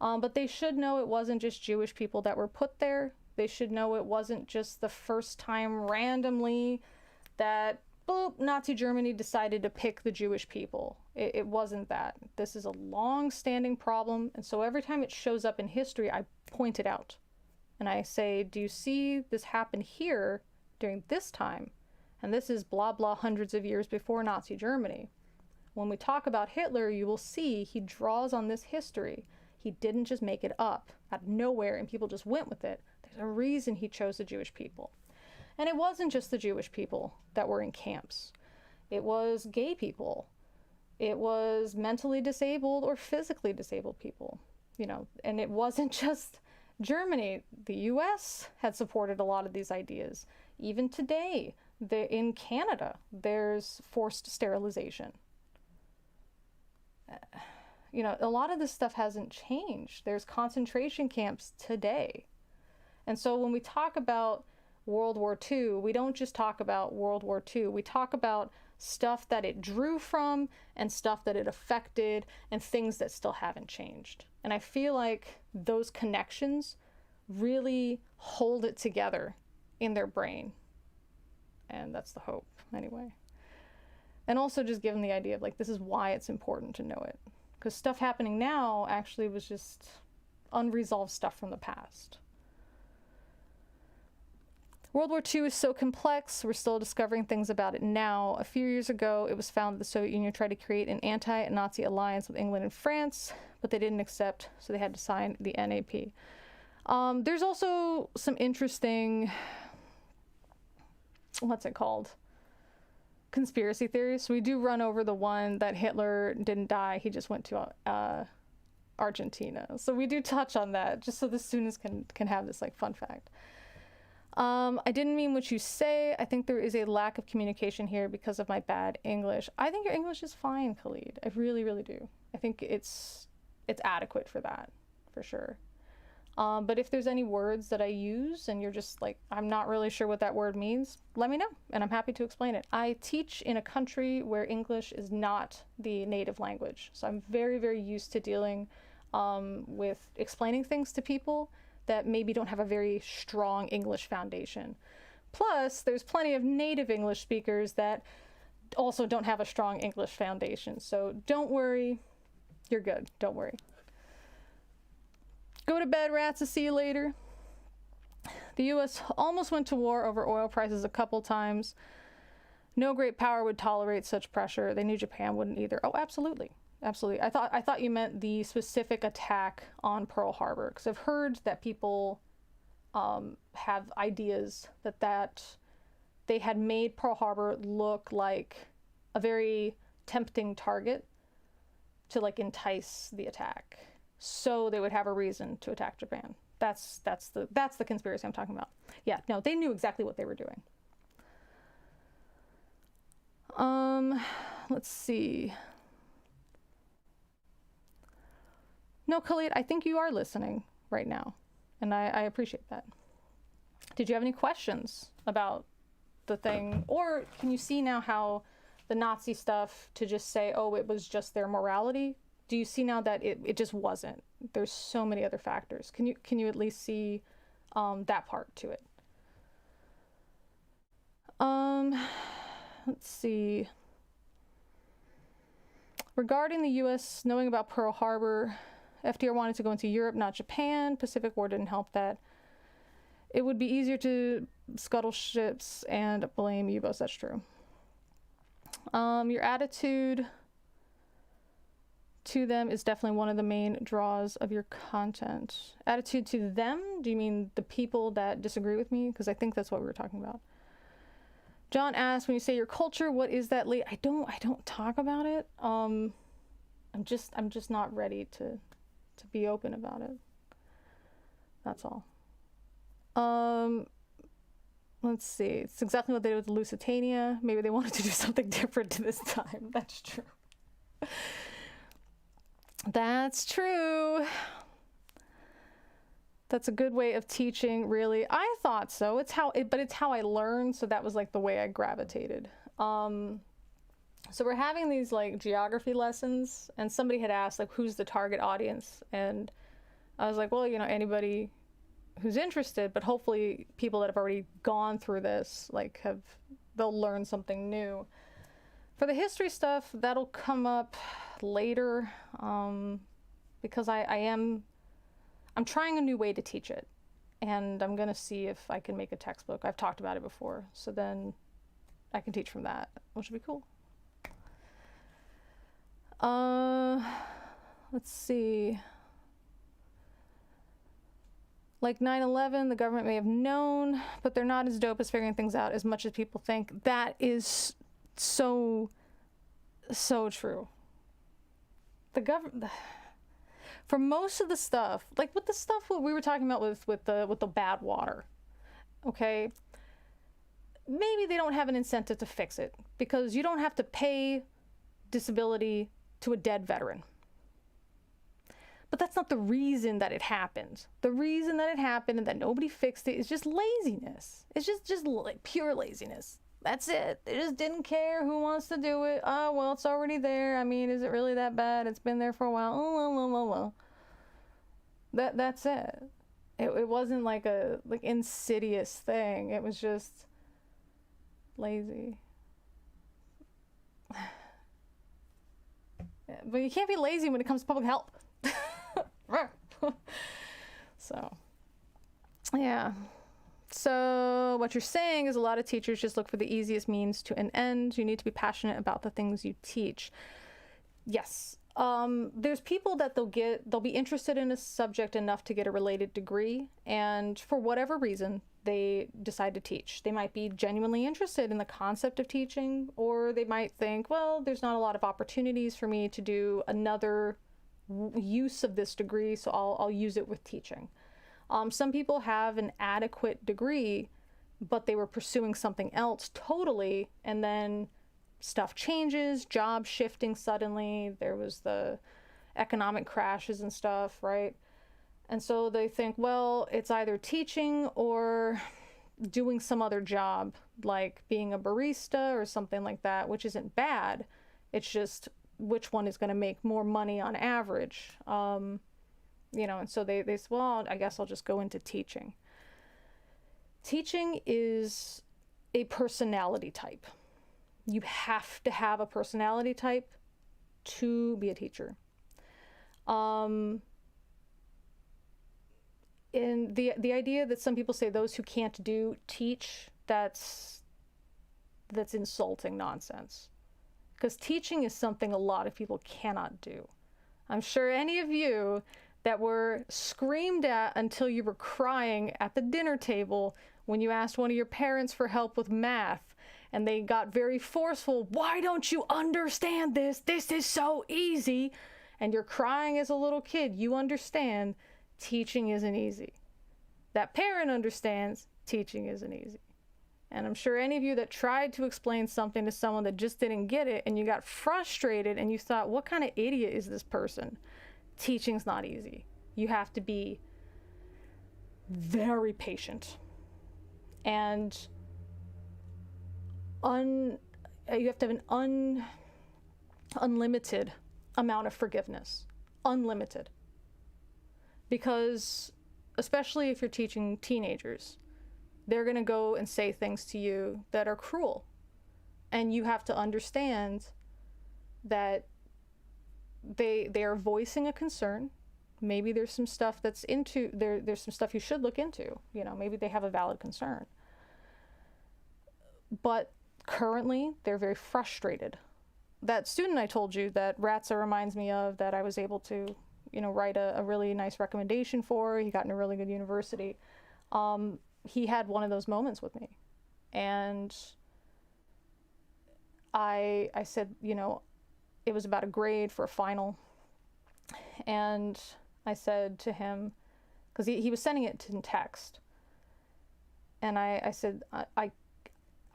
A: But they should know it wasn't just Jewish people that were put there. They should know it wasn't just the first time randomly that Nazi Germany decided to pick the Jewish people. It wasn't that. This is a long-standing problem, and so every time it shows up in history, I point it out. And I say, do you see this happen here during this time? And this is blah, blah, hundreds of years before Nazi Germany. When we talk about Hitler, you will see he draws on this history. He didn't just make it up out of nowhere and people just went with it. There's a reason he chose the Jewish people. And it wasn't just the Jewish people that were in camps. It was gay people. It was mentally disabled or physically disabled people, and it wasn't just Germany. The US had supported a lot of these ideas. Even today, in Canada, there's forced sterilization. A lot of this stuff hasn't changed. There's concentration camps today. And so when we talk about World War II, we don't just talk about World War II. We talk about stuff that it drew from and stuff that it affected and things that still haven't changed. And I feel like those connections really hold it together in their brain. And that's the hope, anyway. And also just give them the idea of, like, this is why it's important to know it. Because stuff happening now actually was just unresolved stuff from the past. World War II is so complex, we're still discovering things about it now. A few years ago, it was found that the Soviet Union tried to create an anti-Nazi alliance with England and France, but they didn't accept, so they had to sign the NAP. There's also some interesting, what's it called? Conspiracy theories. So we do run over the one that Hitler didn't die, he just went to Argentina. So we do touch on that, just so the students can have this, like, fun fact. I didn't mean what you say. I think there is a lack of communication here because of my bad English. I think your English is fine, Khalid. I really, really do. I think it's adequate for that, for sure. But if there's any words that I use and you're just like, I'm not really sure what that word means, let me know, and I'm happy to explain it. I teach in a country where English is not the native language, so I'm very, very used to dealing with explaining things to people that maybe don't have a very strong English foundation. Plus, there's plenty of native English speakers that also don't have a strong English foundation. So don't worry, you're good, don't worry. Go to bed, rats, I'll see you later. The US almost went to war over oil prices a couple times. No great power would tolerate such pressure. They knew Japan wouldn't either. Oh, absolutely. Absolutely. I thought you meant the specific attack on Pearl Harbor, because I've heard that people have ideas that they had made Pearl Harbor look like a very tempting target to, like, entice the attack, so they would have a reason to attack Japan. That's the conspiracy I'm talking about. Yeah, no, they knew exactly what they were doing. Let's see. No, Khalid, I think you are listening right now, and I appreciate that. Did you have any questions about the thing? Or can you see now how the Nazi stuff, to just say, oh, it was just their morality? Do you see now that it just wasn't? There's so many other factors. Can you at least see that part to it? Let's see. Regarding the U.S. knowing about Pearl Harbor, FDR wanted to go into Europe, not Japan. Pacific War didn't help that. It would be easier to scuttle ships and blame U-boats. That's true. Your attitude to them is definitely one of the main draws of your content. Attitude to them? Do you mean the people that disagree with me? Because I think that's what we were talking about. John asked, when you say your culture, what is that? I don't talk about it. I'm just not ready to be open about it. That's all. Let's see. It's exactly what they did with Lusitania. Maybe they wanted to do something different this time. That's true. That's true. That's a good way of teaching, really. I thought so. It's how I learned, so that was, like, the way I gravitated. So we're having these, like, geography lessons, and somebody had asked, like, who's the target audience? And I was like, well, you know, anybody who's interested, but hopefully people that have already gone through this, like, they'll learn something new. For the history stuff, that'll come up later, because I'm trying a new way to teach it, and I'm gonna see if I can make a textbook. I've talked about it before, so then I can teach from that, which would be cool. Let's see. Like 9/11, the government may have known, but they're not as dope as figuring things out as much as people think. That is so true. The government, for most of the stuff, like with the stuff what we were talking about with the bad water, okay, maybe they don't have an incentive to fix it because you don't have to pay disability to a dead veteran. But that's not the reason that it happened. The reason that it happened and that nobody fixed it is just laziness. It's just like pure laziness. That's it. They just didn't care who wants to do it. Oh, well, it's already there. I mean, is it really that bad? It's been there for a while. Oh, well. That's it. It wasn't like a insidious thing. It was just lazy. But you can't be lazy when it comes to public health. So, yeah. So what you're saying is a lot of teachers just look for the easiest means to an end. You need to be passionate about the things you teach. Yes. There's people that they'll be interested in a subject enough to get a related degree, and for whatever reason, they decide to teach. They might be genuinely interested in the concept of teaching, or they might think, well, there's not a lot of opportunities for me to do another use of this degree, so I'll use it with teaching. Some people have an adequate degree, but they were pursuing something else totally, and then stuff changes, job shifting suddenly, there was the economic crashes and stuff, right? And so they think, well, it's either teaching or doing some other job, like being a barista or something like that, which isn't bad. It's just which one is going to make more money on average. And so they say, well, I guess I'll just go into teaching. Teaching is a personality type. You have to have a personality type to be a teacher. And the idea that some people say those who can't teach, that's insulting nonsense. Because teaching is something a lot of people cannot do. I'm sure any of you that were screamed at until you were crying at the dinner table when you asked one of your parents for help with math, and they got very forceful, why don't you understand this? This is so easy. And you're crying as a little kid. You understand teaching isn't easy. That parent understands teaching isn't easy. And I'm sure any of you that tried to explain something to someone that just didn't get it, and you got frustrated and you thought, what kind of idiot is this person? Teaching's not easy. You have to be very patient. And you have to have an unlimited amount of forgiveness. Unlimited. Because, especially if you're teaching teenagers, they're going to go and say things to you that are cruel. And you have to understand that they are voicing a concern. Maybe there's some stuff there's some stuff you should look into. Maybe they have a valid concern. But currently, they're very frustrated. That student I told you that Ratza reminds me of, that I was able to, write a really nice recommendation for, he got in a really good university. He had one of those moments with me. And I said, it was about a grade for a final. And I said to him, because he was sending it in text. And I said, I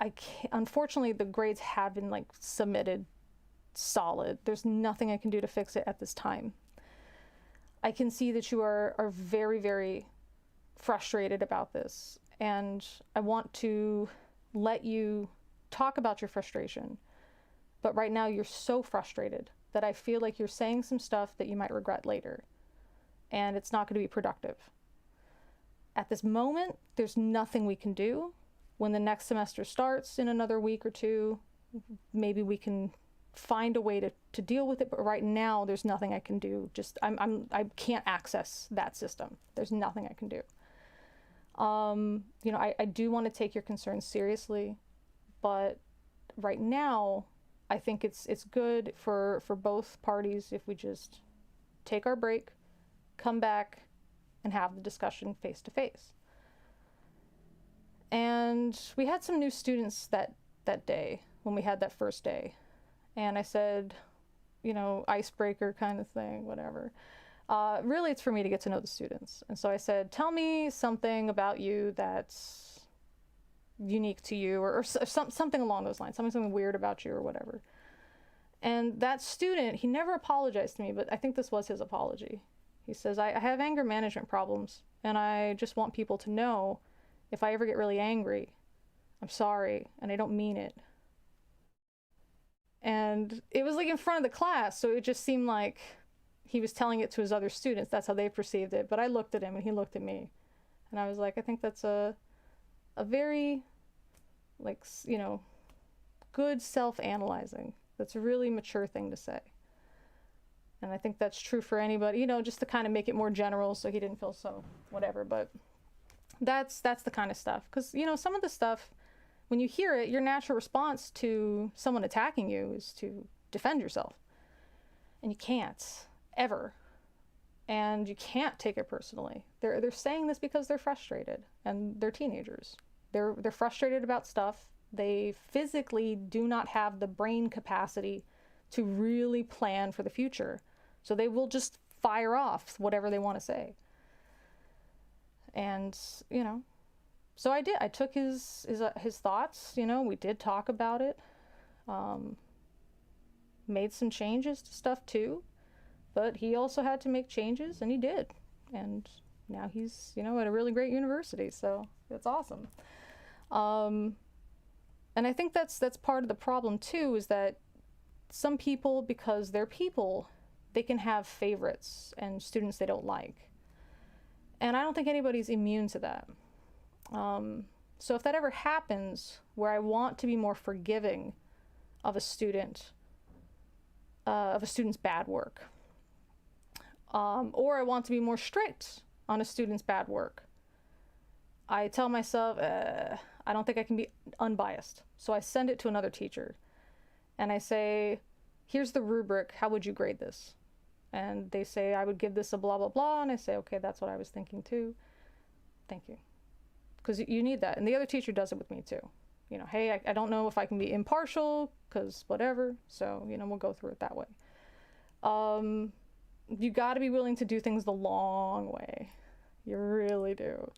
A: can't, unfortunately, the grades have been submitted solid. There's nothing I can do to fix it at this time. I can see that you are very, very frustrated about this, and I want to let you talk about your frustration. But right now you're so frustrated that I feel like you're saying some stuff that you might regret later, and it's not going to be productive. At this moment, there's nothing we can do. When the next semester starts in another week or two, maybe we can find a way to deal with it. But right now, there's nothing I can do. I can't access that system. There's nothing I can do. I do want to take your concerns seriously, but right now, I think it's good for both parties if we just take our break, come back, and have the discussion face to face. And we had some new students that day when we had that first day. And I said, icebreaker kind of thing, whatever. Really, it's for me to get to know the students. And so I said, tell me something about you that's unique to you, or something along those lines, something weird about you or whatever. And that student, he never apologized to me, but I think this was his apology. He says, I have anger management problems, and I just want people to know if I ever get really angry, I'm sorry, and I don't mean it. And it was like in front of the class, so it just seemed like he was telling it to his other students. That's how they perceived it. But I looked at him and he looked at me. And I was like, I think that's a very, like, you know, good self-analyzing. That's a really mature thing to say. And I think that's true for anybody, you know, just to kind of make it more general so he didn't feel so whatever. But that's the kind of stuff. Because, you know, some of the stuff, when you hear it, your natural response to someone attacking you is to defend yourself. And you can't, ever. And you can't take it personally. They're saying this because they're frustrated, and they're teenagers. They're frustrated about stuff. They physically do not have the brain capacity to really plan for the future. So they will just fire off whatever they want to say. And, you know, so I did. I took his thoughts, you know, we did talk about it. Made some changes to stuff too. But he also had to make changes, and he did. And now he's, you know, at a really great university, so that's awesome. And I think that's part of the problem too, is that some people, because they're people, they can have favorites and students they don't like. And I don't think anybody's immune to that. So if that ever happens, where I want to be more forgiving of a student, of a student's bad work, or I want to be more strict on a student's bad work, I tell myself, I don't think I can be unbiased. So I send it to another teacher and I say, here's the rubric, how would you grade this? And they say, I would give this a blah, blah, blah. And I say, okay, that's what I was thinking too. Thank you. Because you need that. And the other teacher does it with me too. You know, hey, I don't know if I can be impartial, because whatever. So, you know, we'll go through it that way. You got to be willing to do things the long way. You really do.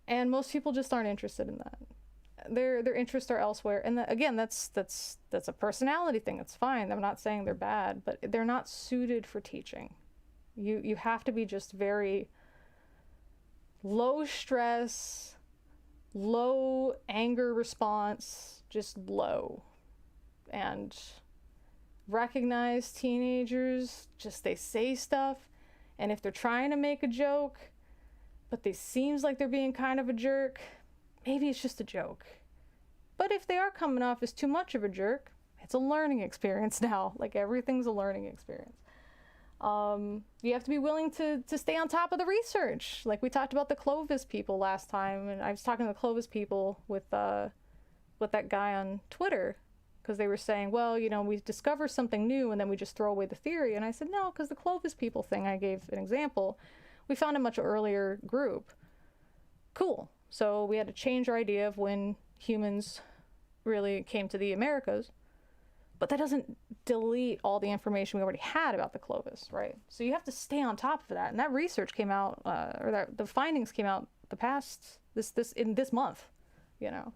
A: And most people just aren't interested in that. Their interests are elsewhere. And again, that's a personality thing. It's fine. I'm not saying they're bad, but they're not suited for teaching. You have to be just very low stress, low anger response, just low. And recognize teenagers, just they say stuff, and if they're trying to make a joke, but they seems like they're being kind of a jerk, maybe it's just a joke. But if they are coming off as too much of a jerk, it's a learning experience now. Like, everything's a learning experience. You have to be willing to stay on top of the research. Like we talked about the Clovis people last time, and I was talking to the Clovis people with that guy on Twitter, because they were saying, well, you know, we discover something new and then we just throw away the theory. And I said, no, because the Clovis people thing, I gave an example, we found a much earlier group. Cool. So we had to change our idea of when humans really came to the Americas. But that doesn't delete all the information we already had about the Clovis, right? So you have to stay on top of that. And that research came out, the findings came out in this month, you know.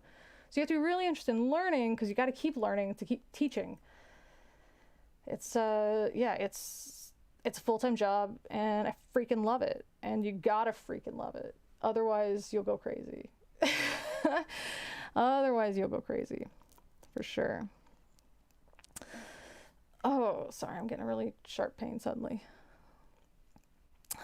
A: So you have to be really interested in learning, because you got to keep learning to keep teaching. It's it's a full-time job, and I freaking love it. And you gotta freaking love it. Otherwise, you'll go crazy. Otherwise, you'll go crazy, for sure. Oh, sorry, I'm getting a really sharp pain suddenly.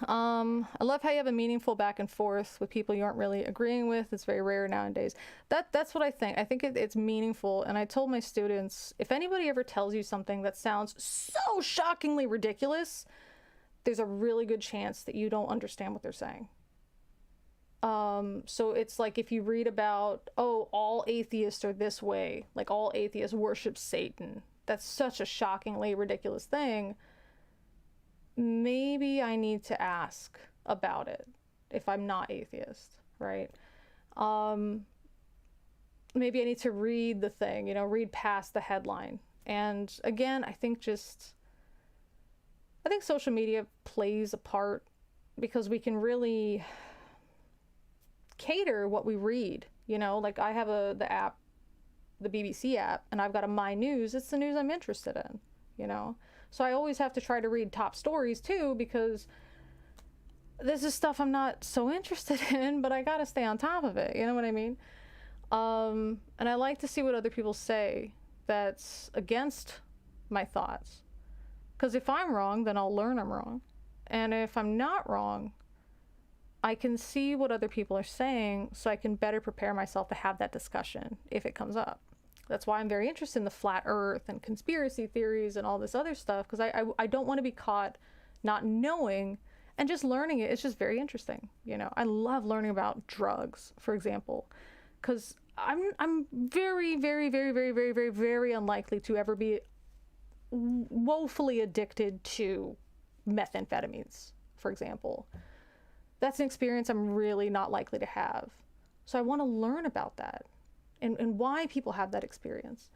A: I love how you have a meaningful back and forth with people you aren't really agreeing with. It's very rare nowadays. That's what I think. I think it's meaningful. And I told my students, if anybody ever tells you something that sounds so shockingly ridiculous, there's a really good chance that you don't understand what they're saying. So it's like if you read about, oh, all atheists are this way, like all atheists worship Satan. That's such a shockingly ridiculous thing. Maybe I need to ask about it if I'm not atheist, right? Maybe I need to read the thing, read past the headline. And again, I think social media plays a part, because we can really cater what we read, like I have the app, the BBC app, and I've got a My News. It's the news I'm interested in, So I always have to try to read top stories too, because this is stuff I'm not so interested in, but I gotta stay on top of it. You know what I mean? And I like to see what other people say that's against my thoughts. Because if I'm wrong, then I'll learn I'm wrong. And if I'm not wrong, I can see what other people are saying so I can better prepare myself to have that discussion if it comes up. That's why I'm very interested in the flat earth and conspiracy theories and all this other stuff, because I don't want to be caught not knowing, and just learning it. It's just very interesting. You know, I love learning about drugs, for example, because I'm very, very, very, very, very, very, very unlikely to ever be woefully addicted to methamphetamines, for example. That's an experience I'm really not likely to have. So I want to learn about that and why people have that experience.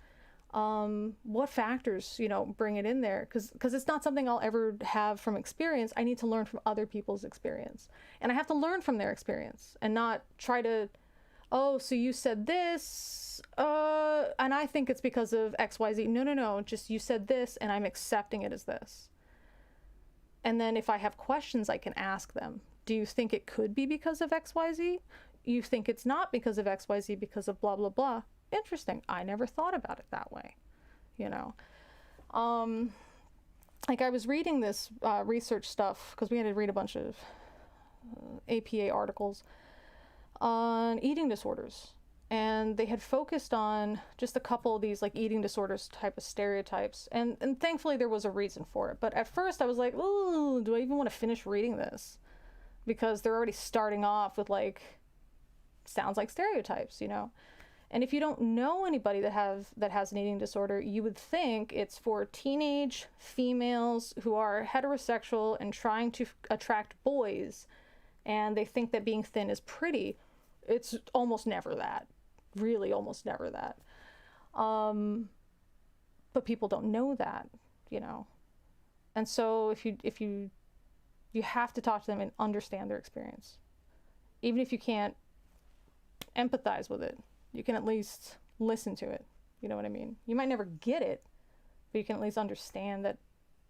A: What factors, you know, bring it in there, because it's not something I'll ever have from experience. I need to learn from other people's experience, and I have to learn from their experience and not try to, oh, so you said this, and I think it's because of XYZ. No, just you said this and I'm accepting it as this. And then if I have questions, I can ask them. Do you think it could be because of XYZ? You think it's not because of XYZ because of blah, blah, blah. Interesting. I never thought about it that way, you know. Like I was reading this research stuff, because we had to read a bunch of APA articles on eating disorders. And they had focused on just a couple of these like eating disorders type of stereotypes. And thankfully there was a reason for it. But at first I was like, ooh, do I even want to finish reading this? Because they're already starting off with like, sounds like stereotypes, you know? And if you don't know anybody that has an eating disorder, you would think it's for teenage females who are heterosexual and trying to attract boys, and they think that being thin is pretty. It's almost never that. Really almost never that. But people don't know that, you know. And so if you have to talk to them and understand their experience. Even if you can't empathize with it, you can at least listen to it. You know what I mean? You might never get it, but you can at least understand that,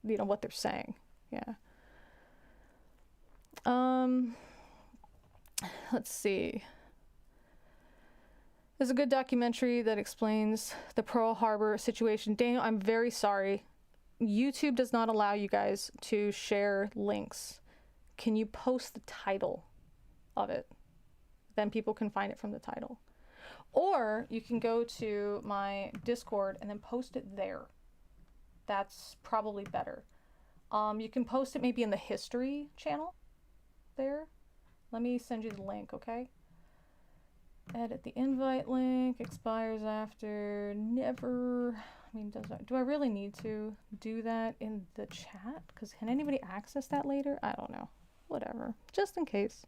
A: you know, what they're saying. Yeah. Let's see. There's a good documentary that explains the Pearl Harbor situation. Daniel, I'm very sorry. YouTube does not allow you guys to share links. Can you post the title of it? Then people can find it from the title. Or you can go to my Discord and then post it there. That's probably better. You can post it maybe in the history channel there. Let me send you the link, okay? Edit the invite link, expires after, never. I mean, do I really need to do that in the chat? Because can anybody access that later? I don't know. Whatever. Just in case.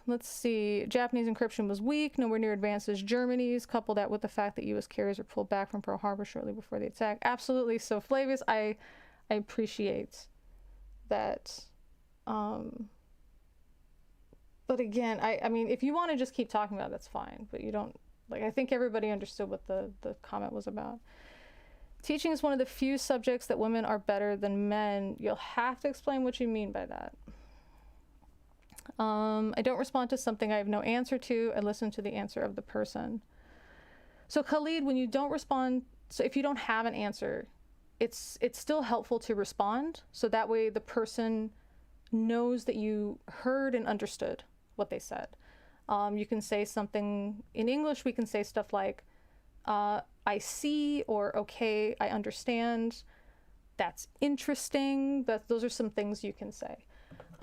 A: Let's see. Japanese encryption was weak, nowhere near advanced as Germany's. Couple that with the fact that U.S. carriers were pulled back from Pearl Harbor shortly before the attack. Absolutely. So Flavius, I appreciate that. But again, I mean, if you want to just keep talking about it, that's fine. But you don't, like, I think everybody understood what the comment was about. Teaching is one of the few subjects that women are better than men. You'll have to explain what you mean by that. I don't respond to something I have no answer to. I listen to the answer of the person. So Khalid, when you don't respond, so if you don't have an answer, it's still helpful to respond. So that way the person knows that you heard and understood what they said. You can say something in English. We can say stuff like, I see, or okay, I understand. That's interesting. Those are some things you can say.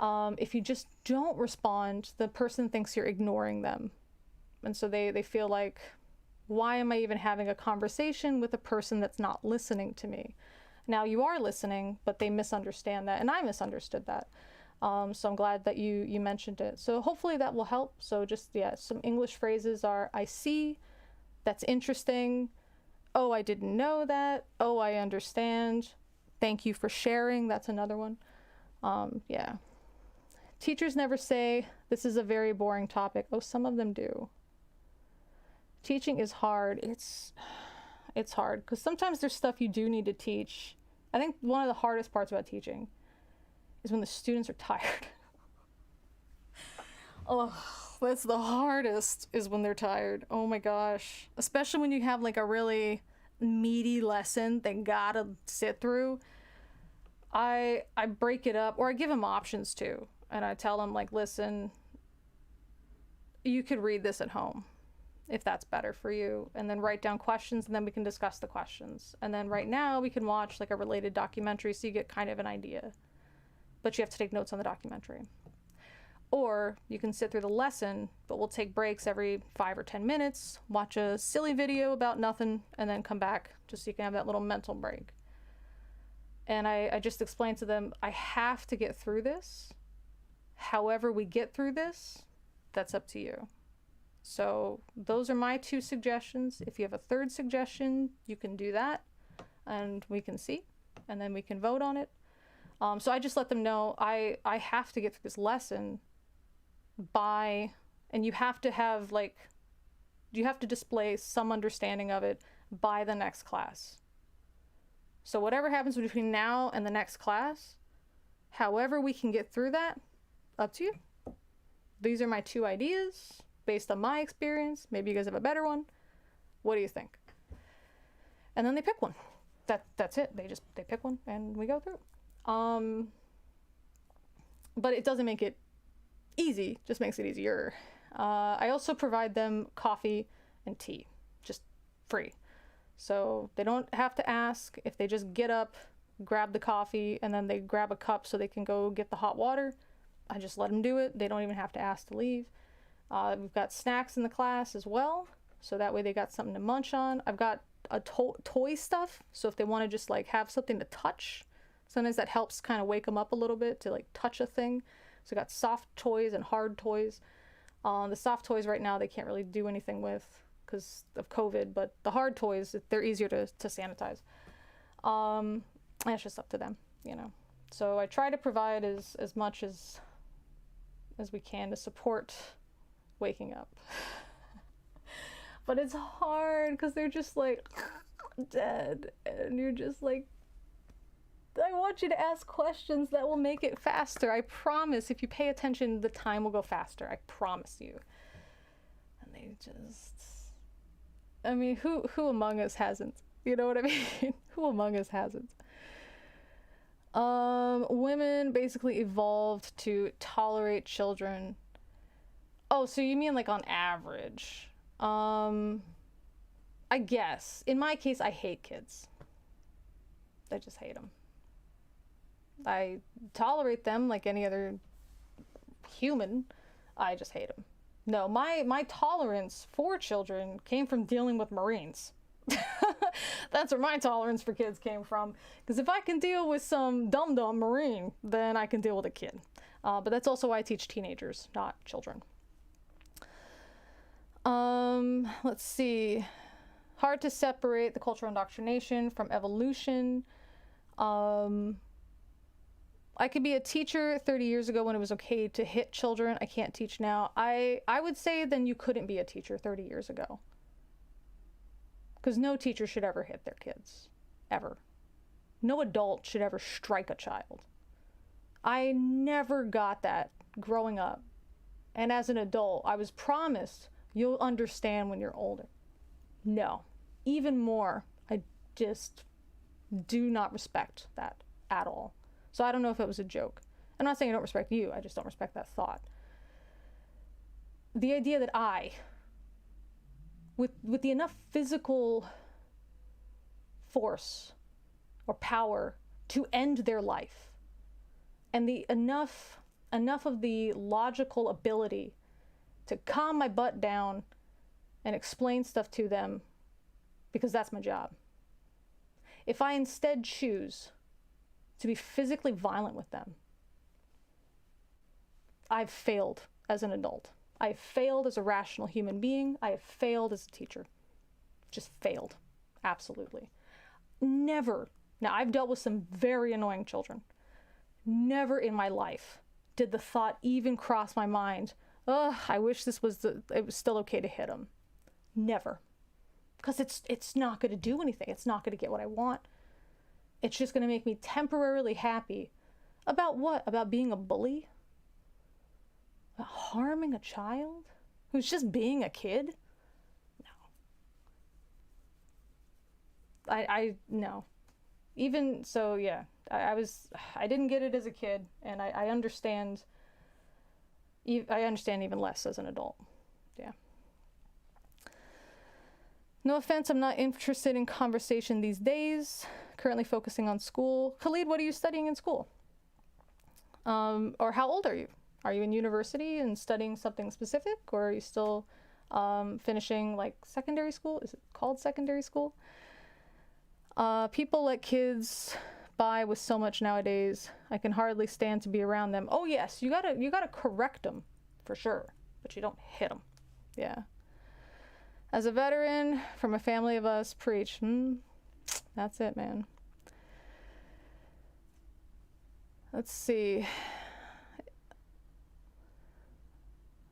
A: If you just don't respond, the person thinks you're ignoring them. And so they feel like, why am I even having a conversation with a person that's not listening to me? Now you are listening, but they misunderstand that, and I misunderstood that. So I'm glad that you mentioned it. So hopefully that will help. So just, yeah, some English phrases are, I see, that's interesting. Oh, I didn't know that. Oh, I understand. Thank you for sharing. That's another one. Yeah. Teachers never say, this is a very boring topic. Oh, some of them do. Teaching is hard. It's hard because sometimes there's stuff you do need to teach. I think one of the hardest parts about teaching is when the students are tired. Oh, that's the hardest, is when they're tired. Oh my gosh. Especially when you have like a really meaty lesson they gotta sit through. I break it up, or I give them options too. And I tell them, like, listen, you could read this at home if that's better for you, and then write down questions, and then we can discuss the questions. And then right now we can watch like a related documentary so you get kind of an idea. But you have to take notes on the documentary. Or you can sit through the lesson, but we'll take breaks every 5 or 10 minutes, watch a silly video about nothing, and then come back just so you can have that little mental break. And I just explained to them, I have to get through this. However we get through this, that's up to you. So those are my 2 suggestions. If you have a third suggestion, you can do that, and we can see, and then we can vote on it. So I just let them know I have to get through this lesson by, and you have to have like, you have to display some understanding of it by the next class. So whatever happens between now and the next class, however we can get through that, up to you. These are my 2 ideas based on my experience. Maybe you guys have a better one. What do you think? And then they pick one. That's it. They pick one and we go through. But it doesn't make it easy, just makes it easier. I also provide them coffee and tea, just free. So they don't have to ask. If they just get up, grab the coffee, and then they grab a cup so they can go get the hot water, I just let them do it. They don't even have to ask to leave. We've got snacks in the class as well, so that way they got something to munch on. I've got a toy stuff, so if they want to just like have something to touch, sometimes that helps kind of wake them up a little bit to like touch a thing. So I got soft toys and hard toys. The soft toys right now they can't really do anything with because of COVID, but the hard toys, they're easier to sanitize. And it's just up to them, you know. So I try to provide as much as we can to support waking up. But it's hard because they're just like dead, and you're just like, I want you to ask questions that will make it faster. I promise, if you pay attention, the time will go faster. I promise you. And they just, I mean, who among us hasn't? You know what I mean? Who among us hasn't? Women basically evolved to tolerate children. Oh, so you mean like on average? I guess. In my case, I hate kids. I just hate them. I tolerate them like any other human. I just hate them. No, my tolerance for children came from dealing with Marines. That's where my tolerance for kids came from. Because if I can deal with some dum-dum Marine, then I can deal with a kid. But that's also why I teach teenagers, not children. Let's see. Hard to separate the cultural indoctrination from evolution. I could be a teacher 30 years ago when it was okay to hit children. I can't teach now. I would say then you couldn't be a teacher 30 years ago. Because no teacher should ever hit their kids. Ever. No adult should ever strike a child. I never got that growing up. And as an adult, I was promised you'll understand when you're older. No. Even more, I just do not respect that at all. So I don't know if it was a joke. I'm not saying I don't respect you, I just don't respect that thought. The idea that I, with the enough physical force or power to end their life, and the enough of the logical ability to calm my butt down and explain stuff to them, because that's my job. If I instead choose to be physically violent with them, I've failed as an adult. I have failed as a rational human being. I have failed as a teacher. Just failed. Absolutely. Never. Now, I've dealt with some very annoying children. Never in my life did the thought even cross my mind, ugh, I wish it was still okay to hit them. Never. Because it's not going to do anything. It's not going to get what I want. It's just going to make me temporarily happy About what? About being a bully? About harming a child who's just being a kid? No. No. Even so, yeah. I didn't get it as a kid, and I understand even less as an adult. Yeah. No offense, I'm not interested in conversation these days. Currently focusing on school. Khalid, what are you studying in school? Or how old are you? Are you in university and studying something specific, or are you still finishing like secondary school? Is it called secondary school? People let kids by with so much nowadays. I can hardly stand to be around them. Oh yes, you gotta correct them for sure, but you don't hit them. Yeah. As a veteran from a family of us, preach. That's it, man. Let's see.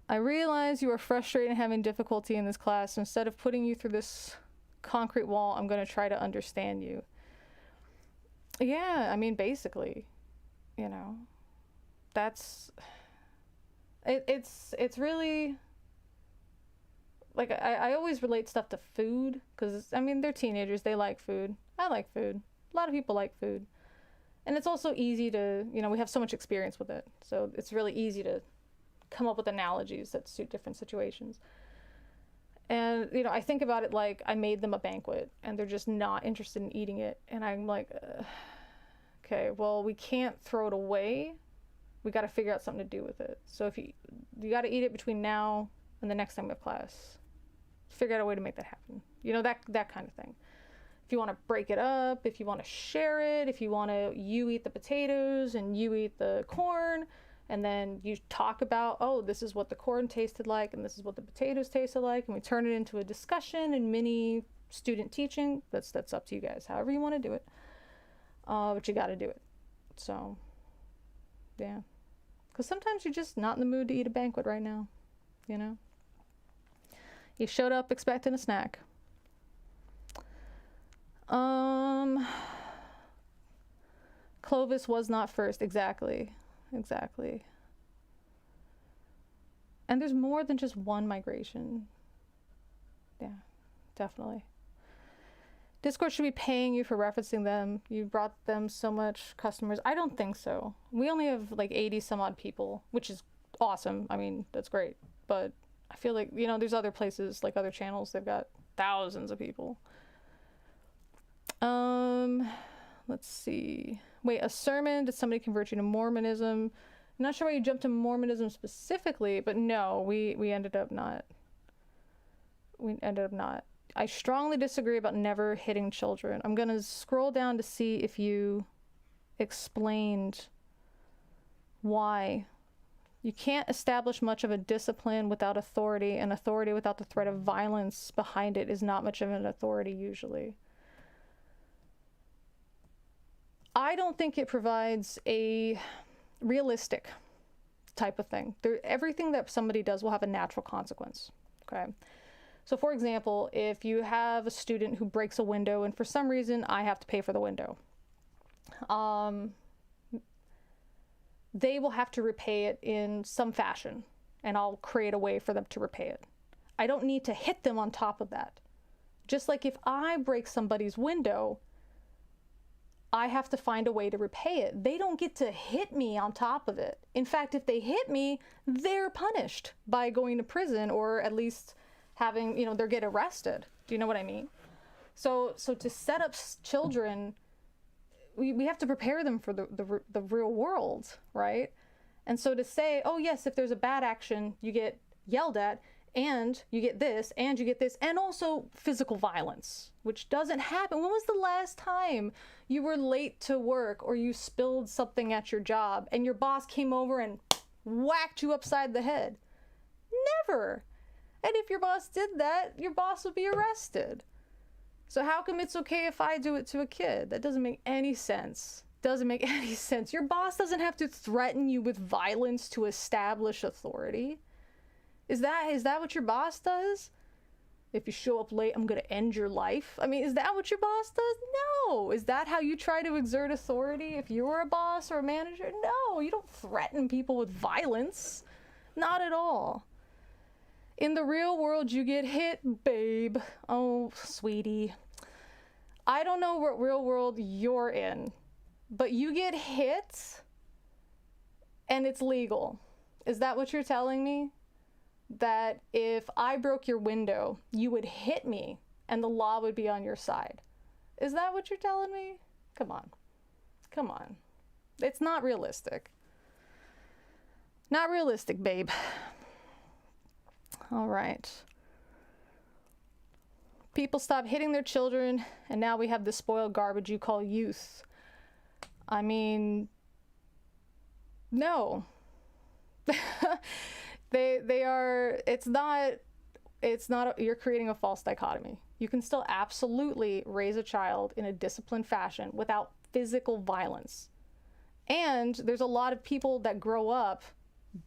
A: I realize you are frustrated and having difficulty in this class. Instead of putting you through this concrete wall, I'm going to try to understand you. Yeah, I mean, basically, you know, that's it's really like I always relate stuff to food, because I mean, they're teenagers, they like food. I like food. A lot of people like food. And it's also easy to, you know, we have so much experience with it. So it's really easy to come up with analogies that suit different situations. And, you know, I think about it like I made them a banquet and they're just not interested in eating it. And I'm like, okay, well, we can't throw it away. We got to figure out something to do with it. So if you got to eat it between now and the next time we have class, figure out a way to make that happen. You know, that kind of thing. If you want to break it up, if you want to share it, if you want to, you eat the potatoes and you eat the corn, and then you talk about, oh, this is what the corn tasted like and this is what the potatoes tasted like, and we turn it into a discussion and mini student teaching. That's up to you guys, however you want to do it. But you got to do it. So, yeah. Because sometimes you're just not in the mood to eat a banquet right now, you know? You showed up expecting a snack. Clovis was not first. Exactly. And there's more than just one migration. Yeah, definitely. Discord should be paying you for referencing them. You brought them so much customers. I don't think so. We only have like 80 some odd people, which is awesome. I mean, that's great. But I feel like, you know, there's other places, like other channels, they've got thousands of people. Let's see. Wait, a sermon? Did somebody convert you to Mormonism? I'm not sure why you jumped to Mormonism specifically, but no, we ended up not. I strongly disagree about never hitting children. I'm gonna scroll down to see if you explained why. You can't establish much of a discipline without authority, and authority without the threat of violence behind it is not much of an authority usually. I don't think it provides a realistic type of thing. Everything that somebody does will have a natural consequence, okay? So for example, if you have a student who breaks a window and for some reason I have to pay for the window, they will have to repay it in some fashion, and I'll create a way for them to repay it. I don't need to hit them on top of that. Just like if I break somebody's window, I have to find a way to repay it. They don't get to hit me on top of it. In fact, if they hit me, they're punished by going to prison, or at least having, you know, they get arrested. Do you know what I mean? So to set up children, we have to prepare them for the real world, right? And so to say, oh yes, if there's a bad action, you get yelled at, and you get this, and you get this, and also physical violence, which doesn't happen. When was the last time you were late to work or you spilled something at your job and your boss came over and whacked you upside the head? Never. And if your boss did that, your boss would be arrested. So how come it's okay if I do it to a kid? That doesn't make any sense. Doesn't make any sense. Your boss doesn't have to threaten you with violence to establish authority. Is that what your boss does? If you show up late, I'm going to end your life. I mean, is that what your boss does? No. Is that how you try to exert authority if you were a boss or a manager? No, you don't threaten people with violence. Not at all. In the real world, you get hit, babe. Oh, sweetie. I don't know what real world you're in, but you get hit and it's legal. Is that what you're telling me? That if I broke your window, you would hit me and the law would be on your side. Is that what you're telling me? Come on. Come on. It's not realistic. Not realistic, babe. All right. People stop hitting their children, and now we have the spoiled garbage you call youth. I mean, no. They are, it's not, you're creating a false dichotomy. You can still absolutely raise a child in a disciplined fashion without physical violence. And there's a lot of people that grow up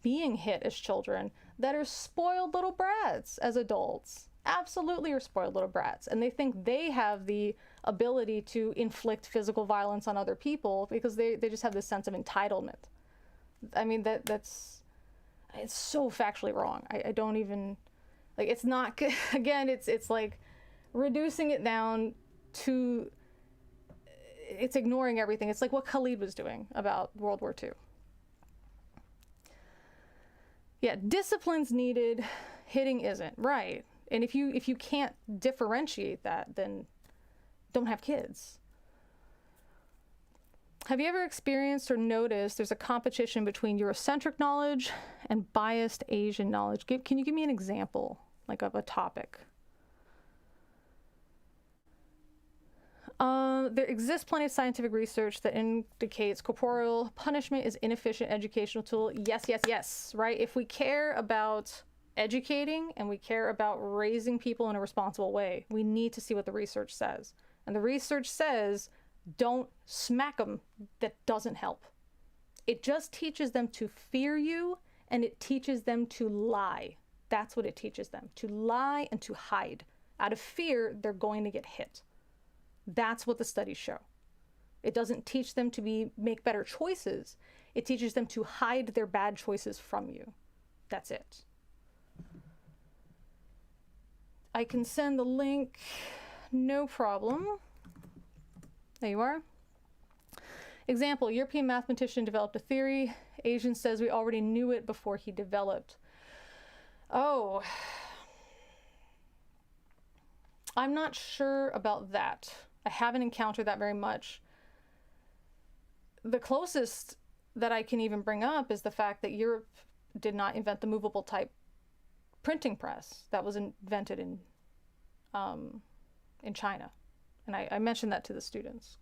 A: being hit as children that are spoiled little brats as adults. Absolutely are spoiled little brats. And they think they have the ability to inflict physical violence on other people because they just have this sense of entitlement. I mean, it's so factually wrong. I don't even, like, it's not, again, it's like reducing it down to, it's ignoring everything. It's like what Khalid was doing about World War II. Yeah, discipline's needed, hitting isn't, right. And if you can't differentiate that, then don't have kids. Have you ever experienced or noticed there's a competition between Eurocentric knowledge and biased Asian knowledge? Can you give me an example, like, of a topic? There exists plenty of scientific research that indicates corporal punishment is inefficient educational tool. Yes, yes, yes, right? If we care about educating and we care about raising people in a responsible way, we need to see what the research says. And the research says, don't smack them. That doesn't help. It just teaches them to fear you, and it teaches them to lie. That's what it teaches them, to lie and to hide. Out of fear, they're going to get hit. That's what the studies show. It doesn't teach them to make better choices. It teaches them to hide their bad choices from you. That's it. I can send the link, no problem. There you are. Example, European mathematician developed a theory. Asian says we already knew it before he developed. Oh, I'm not sure about that. I haven't encountered that very much. The closest that I can even bring up is the fact that Europe did not invent the movable type printing press that was invented in China. And I mentioned that to the students.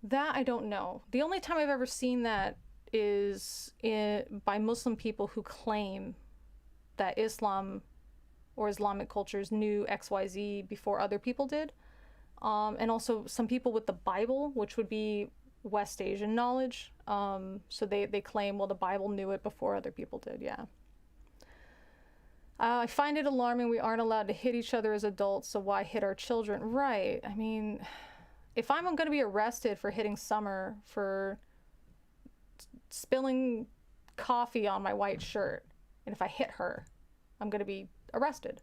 A: That I don't know. The only time I've ever seen that is by Muslim people who claim that Islam or Islamic cultures knew XYZ before other people did. And also some people with the Bible, which would be West Asian knowledge. So they claim, well, the Bible knew it before other people did, yeah. I find it alarming we aren't allowed to hit each other as adults, so why hit our children? Right, I mean, if I'm going to be arrested for hitting Summer for spilling coffee on my white shirt, and if I hit her, I'm going to be arrested.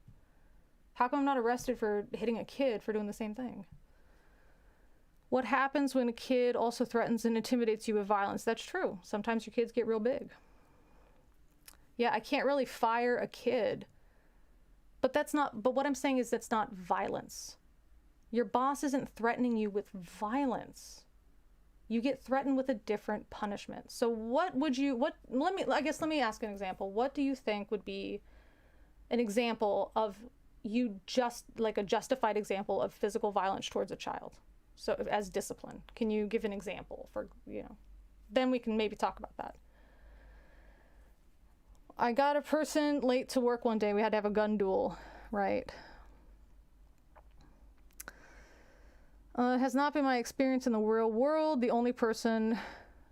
A: How come I'm not arrested for hitting a kid for doing the same thing? What happens when a kid also threatens and intimidates you with violence? That's true. Sometimes your kids get real big. Yeah, I can't really fire a kid, but what I'm saying is that's not violence. Your boss isn't threatening you with violence. You get threatened with a different punishment. So let me ask an example. What do you think would be an example of like a justified example of physical violence towards a child? So as discipline, can you give an example for, then we can maybe talk about that. I got a person late to work one day. We had to have a gun duel, right? It has not been my experience in the real world. The only person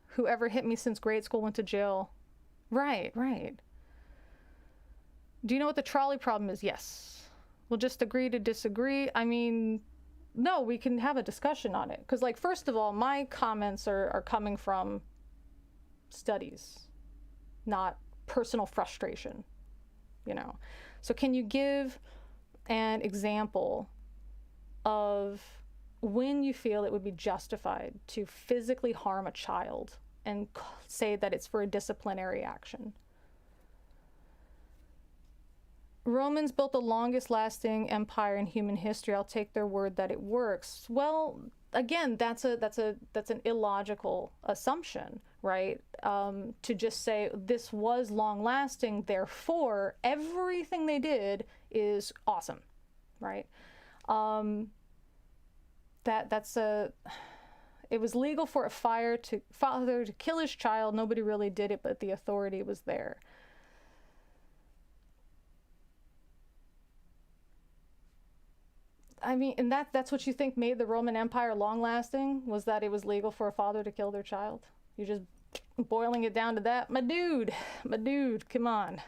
A: who ever hit me since grade school went to jail. Right, right. Do you know what the trolley problem is? Yes. We'll just agree to disagree. I mean, no, we can have a discussion on it. Because, like, first of all, my comments are coming from studies, not personal frustration, you know. So can you give an example of when you feel it would be justified to physically harm a child and say that it's for a disciplinary action? Romans built the longest lasting empire in human history. I'll take their word that it works. Well, again, that's an illogical assumption, right? To just say this was long lasting, therefore everything they did is awesome, right? It was legal for a father to kill his child. Nobody really did it, but the authority was there. I mean, and that's what you think made the Roman Empire long-lasting, was that it was legal for a father to kill their child? You're just boiling it down to that? My dude, come on.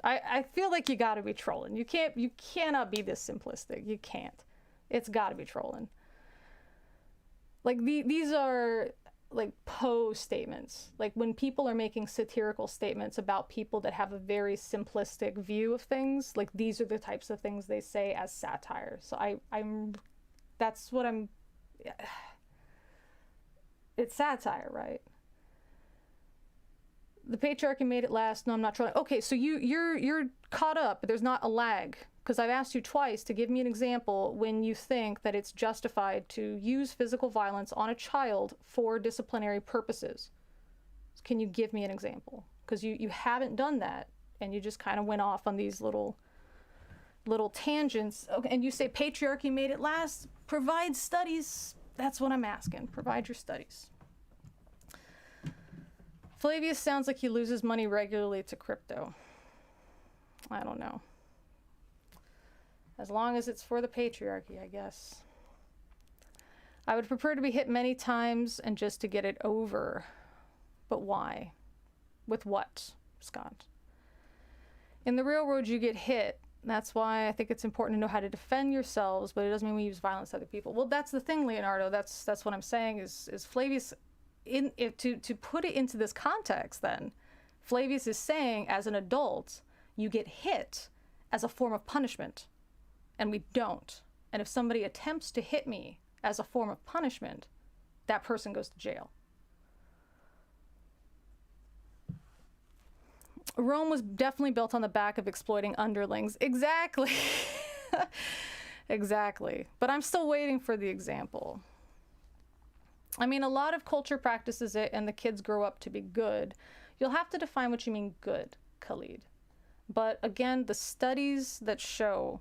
A: I feel like you gotta be trolling. You cannot be this simplistic. You can't. It's gotta be trolling. Like, these are, like, Poe statements. Like, when people are making satirical statements about people that have a very simplistic view of things, like, these are the types of things they say as satire. So it's satire, right? The patriarchy made it last. No, I'm not trolling. Okay, so you're caught up, but there's not a lag. Because I've asked you twice to give me an example when you think that it's justified to use physical violence on a child for disciplinary purposes. Can you give me an example? Because you haven't done that, and you just kind of went off on these little tangents. Okay, and you say patriarchy made it last. Provide studies. That's what I'm asking. Provide your studies. Flavius sounds like he loses money regularly to crypto. I don't know. As long as it's for the patriarchy, I guess. I would prefer to be hit many times and just to get it over. But why? With what, Scott? In the real world, you get hit. That's why I think it's important to know how to defend yourselves, but it doesn't mean we use violence to other people. Well, that's the thing, Leonardo. That's what I'm saying is Flavius, to put it into this context then, Flavius is saying as an adult, you get hit as a form of punishment. And we don't. And if somebody attempts to hit me as a form of punishment, that person goes to jail. Rome was definitely built on the back of exploiting underlings. Exactly. Exactly. But I'm still waiting for the example. I mean, a lot of culture practices it and the kids grow up to be good. You'll have to define what you mean good, Khalid. But again, the studies that show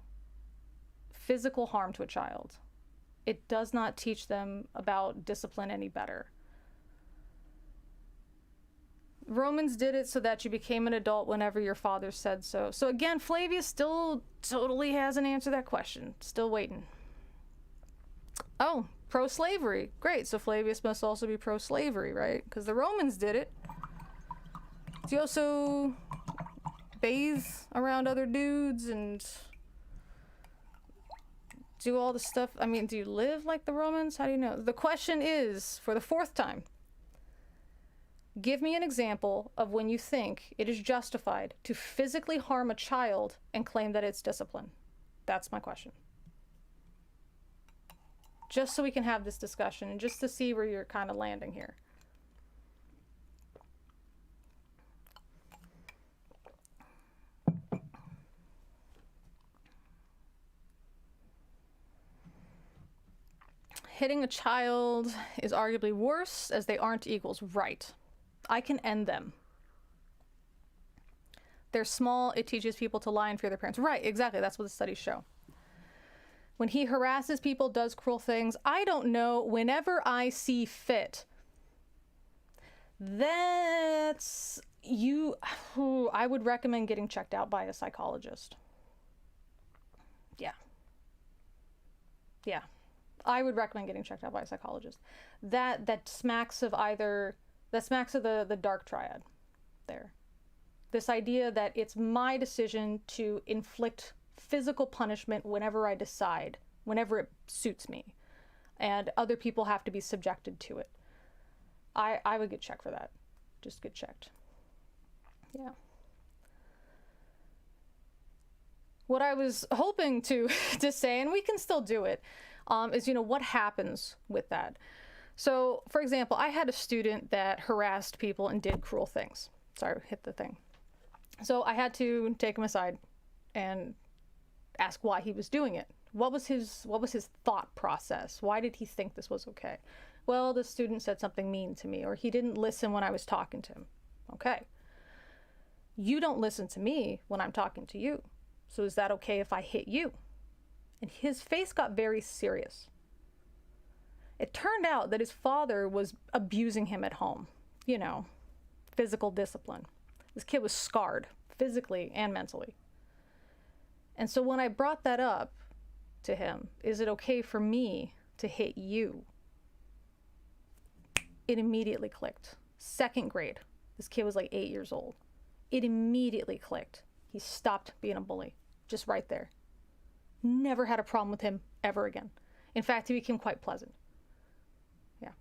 A: physical harm to a child, it does not teach them about discipline any better. Romans did it so that you became an adult whenever your father said so. So again, Flavius still totally hasn't answered that question. Still waiting. Oh, pro-slavery. Great, so Flavius must also be pro-slavery, right? Because the Romans did it. Do you also bathe around other dudes and do all the stuff? I mean, do you live like the Romans? How do you know? The question is, for the fourth time, give me an example of when you think it is justified to physically harm a child and claim that it's discipline. That's my question. Just so we can have this discussion and just to see where you're kind of landing here. Hitting a child is arguably worse as they aren't equals. Right. I can end them. They're small. It teaches people to lie and fear their parents. Right, exactly. That's what the studies show. When he harasses people, does cruel things, I don't know, whenever I see fit. That's you. I would recommend getting checked out by a psychologist. Yeah. Yeah. I would recommend getting checked out by a psychologist. That smacks of the dark triad there. This idea that it's my decision to inflict physical punishment whenever I decide, whenever it suits me, and other people have to be subjected to it. I would get checked for that. Just get checked. Yeah. What I was hoping to say, and we can still do it, is, what happens with that? So, for example, I had a student that harassed people and did cruel things. Sorry, hit the thing. So I had to take him aside and ask why he was doing it. What was his thought process? Why did he think this was okay? Well, the student said something mean to me, or he didn't listen when I was talking to him. Okay. You don't listen to me when I'm talking to you. So is that okay if I hit you? And his face got very serious. It turned out that his father was abusing him at home. Physical discipline. This kid was scarred, physically and mentally. And so when I brought that up to him, is it okay for me to hit you? It immediately clicked. Second grade. This kid was like 8 years old. It immediately clicked. He stopped being a bully, just right there. Never had a problem with him ever again. In fact, he became quite pleasant. Yeah.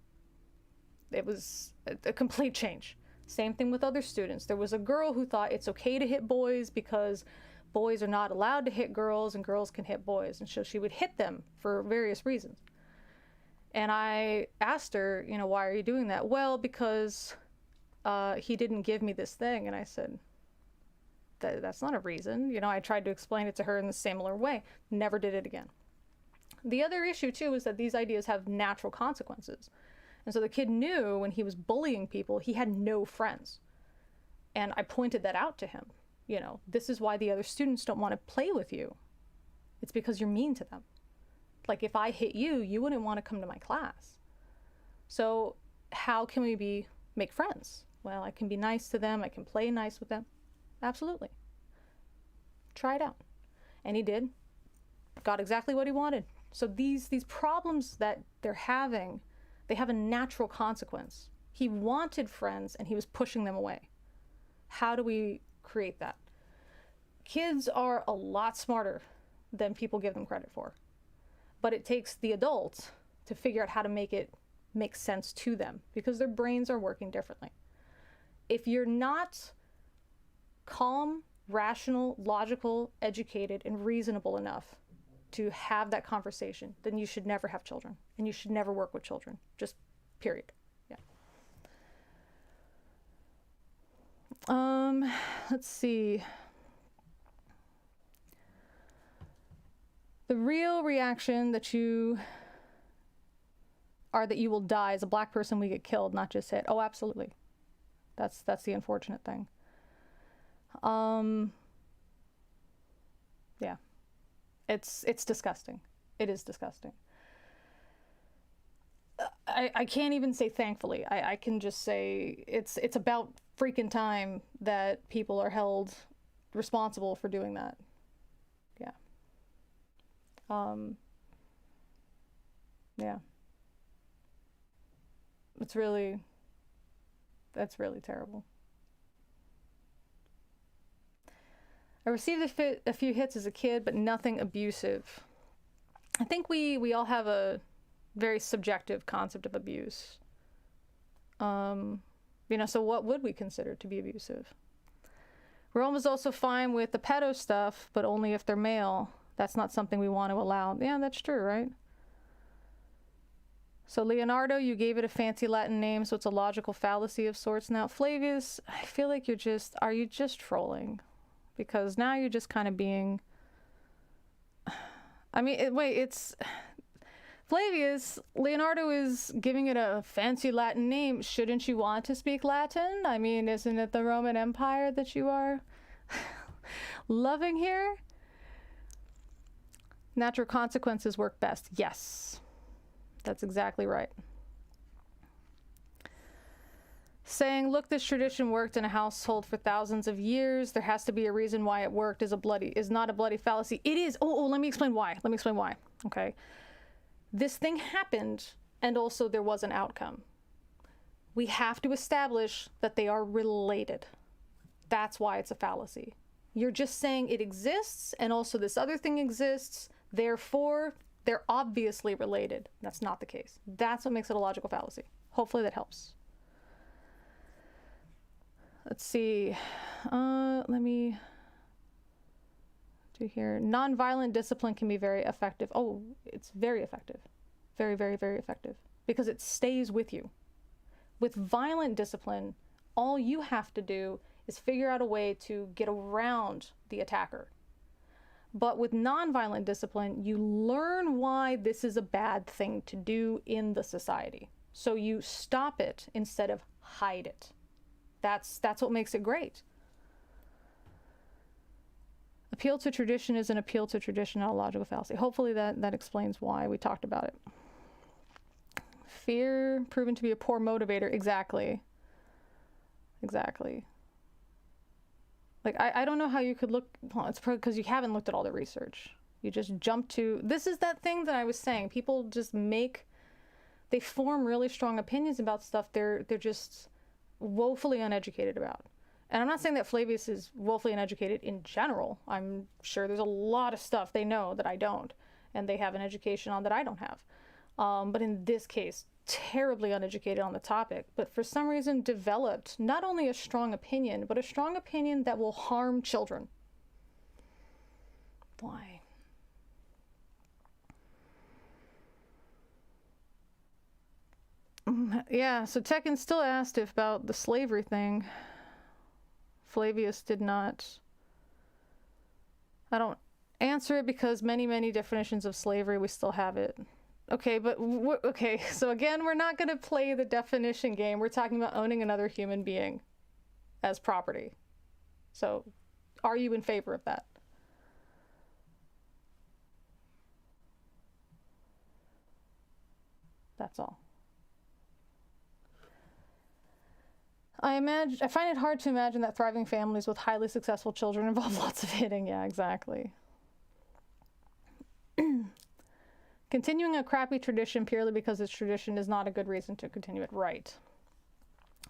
A: It was a complete change. Same thing with other students. There was a girl who thought it's okay to hit boys because boys are not allowed to hit girls and girls can hit boys. And so she would hit them for various reasons. And I asked her, why are you doing that? Well, because he didn't give me this thing. And I said, that's not a reason. I tried to explain it to her in the similar way. Never did it again. The other issue, too, is that these ideas have natural consequences. And so the kid knew when he was bullying people, he had no friends. And I pointed that out to him. This is why the other students don't want to play with you. It's because you're mean to them. Like, if I hit you, you wouldn't want to come to my class. So how can we make friends? Well, I can be nice to them. I can play nice with them. Absolutely. Try it out. And he did. Got exactly what he wanted. So these problems that they're having, they have a natural consequence. He wanted friends and he was pushing them away. How do we create that? Kids are a lot smarter than people give them credit for. But it takes the adult to figure out how to make it make sense to them because their brains are working differently. If you're not calm, rational, logical, educated, and reasonable enough to have that conversation, then you should never have children and you should never work with children. Just period. Yeah. Let's see. The real reaction that you will die. As a black person, we get killed, not just hit. Oh, absolutely. That's the unfortunate thing. Yeah. It's disgusting. It is disgusting. I can't even say thankfully. I can just say it's about freaking time that people are held responsible for doing that. Yeah. Yeah. That's really terrible. I received a few hits as a kid, but nothing abusive. I think we all have a very subjective concept of abuse. So what would we consider to be abusive? We're almost also fine with the pedo stuff, but only if they're male. That's not something we want to allow. Yeah, that's true, right? So Leonardo, you gave it a fancy Latin name, so it's a logical fallacy of sorts. Now, Flavius, I feel like are you just trolling? Because now you're just kind of being, it's Flavius, Leonardo is giving it a fancy Latin name. Shouldn't you want to speak Latin? I mean, isn't it the Roman Empire that you are loving here? Natural consequences work best. Yes, that's exactly right. Saying, look, this tradition worked in a household for thousands of years. There has to be a reason why it worked is not a bloody fallacy. It is. Oh, let me explain why. Okay. This thing happened, and also there was an outcome. We have to establish that they are related. That's why it's a fallacy. You're just saying it exists, and also this other thing exists, therefore they're obviously related. That's not the case. That's what makes it a logical fallacy. Hopefully that helps. Let's see. Let me do here. Nonviolent discipline can be very effective. Oh, it's very effective. Very, very, very effective. Because it stays with you. With violent discipline, all you have to do is figure out a way to get around the attacker. But with nonviolent discipline, you learn why this is a bad thing to do in the society. So you stop it instead of hide it. That's what makes it great. Appeal to tradition is an appeal to tradition, not a logical fallacy. Hopefully that explains why we talked about it. Fear proven to be a poor motivator. Exactly. Exactly. Like, I don't know how you could look, well, it's because you haven't looked at all the research. You just jump to, this is that thing that I was saying. People just they form really strong opinions about stuff they're just woefully uneducated about. And I'm not saying that Flavius is woefully uneducated in general. I'm sure there's a lot of stuff they know that I don't, and they have an education on that I don't have. But in this case, terribly uneducated on the topic, but for some reason developed not only a strong opinion, but a strong opinion that will harm children. Why? Yeah, so Tekken still asked about the slavery thing. Flavius did not. I don't answer it because many definitions of slavery, we still have it. Okay, but okay, so again, we're not going to play the definition game. We're talking about owning another human being as property. So, are you in favor of that? That's all. I find it hard to imagine that thriving families with highly successful children involve lots of hitting. Yeah, exactly. Continuing a crappy tradition purely because it's tradition is not a good reason to continue it. Right.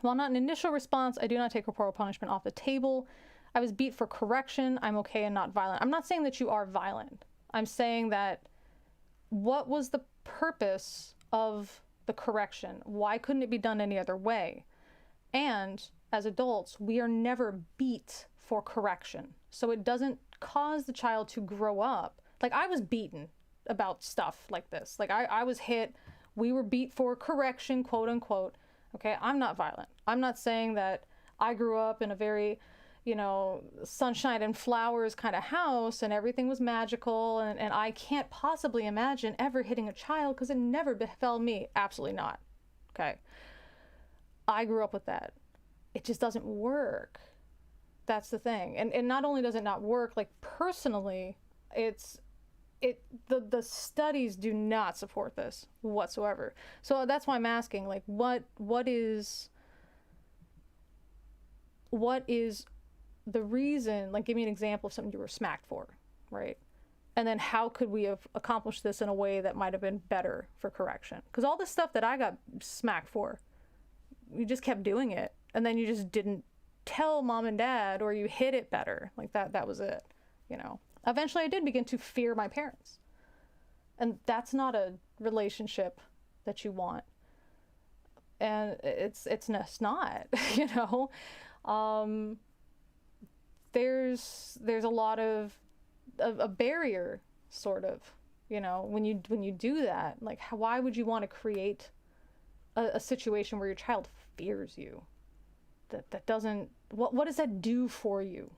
A: While not an initial response, I do not take corporal punishment off the table. I was beat for correction. I'm okay and not violent. I'm not saying that you are violent. I'm saying that what was the purpose of the correction? Why couldn't it be done any other way? And as adults, we are never beat for correction. So it doesn't cause the child to grow up. Like, I was beaten about stuff like this. Like, I was hit. We were beat for correction, quote unquote. Okay, I'm not violent. I'm not saying that I grew up in a very, sunshine and flowers kind of house and everything was magical, and I can't possibly imagine ever hitting a child because it never befell me. Absolutely not. Okay. I grew up with that. It just doesn't work. That's the thing. And not only does it not work, like, personally, the studies do not support this whatsoever. So that's why I'm asking, like, what is the reason? Like, give me an example of something you were smacked for, right? And then how could we have accomplished this in a way that might have been better for correction? Because all the stuff that I got smacked for, you just kept doing it, and then you just didn't tell mom and dad, or you hid it better. Like, that was it, Eventually I did begin to fear my parents. And that's not a relationship that you want. And it's not, There's a lot of a barrier, sort of, when you do that. Like, why would you want to create a situation where your child fears you? That doesn't, what does that do for you?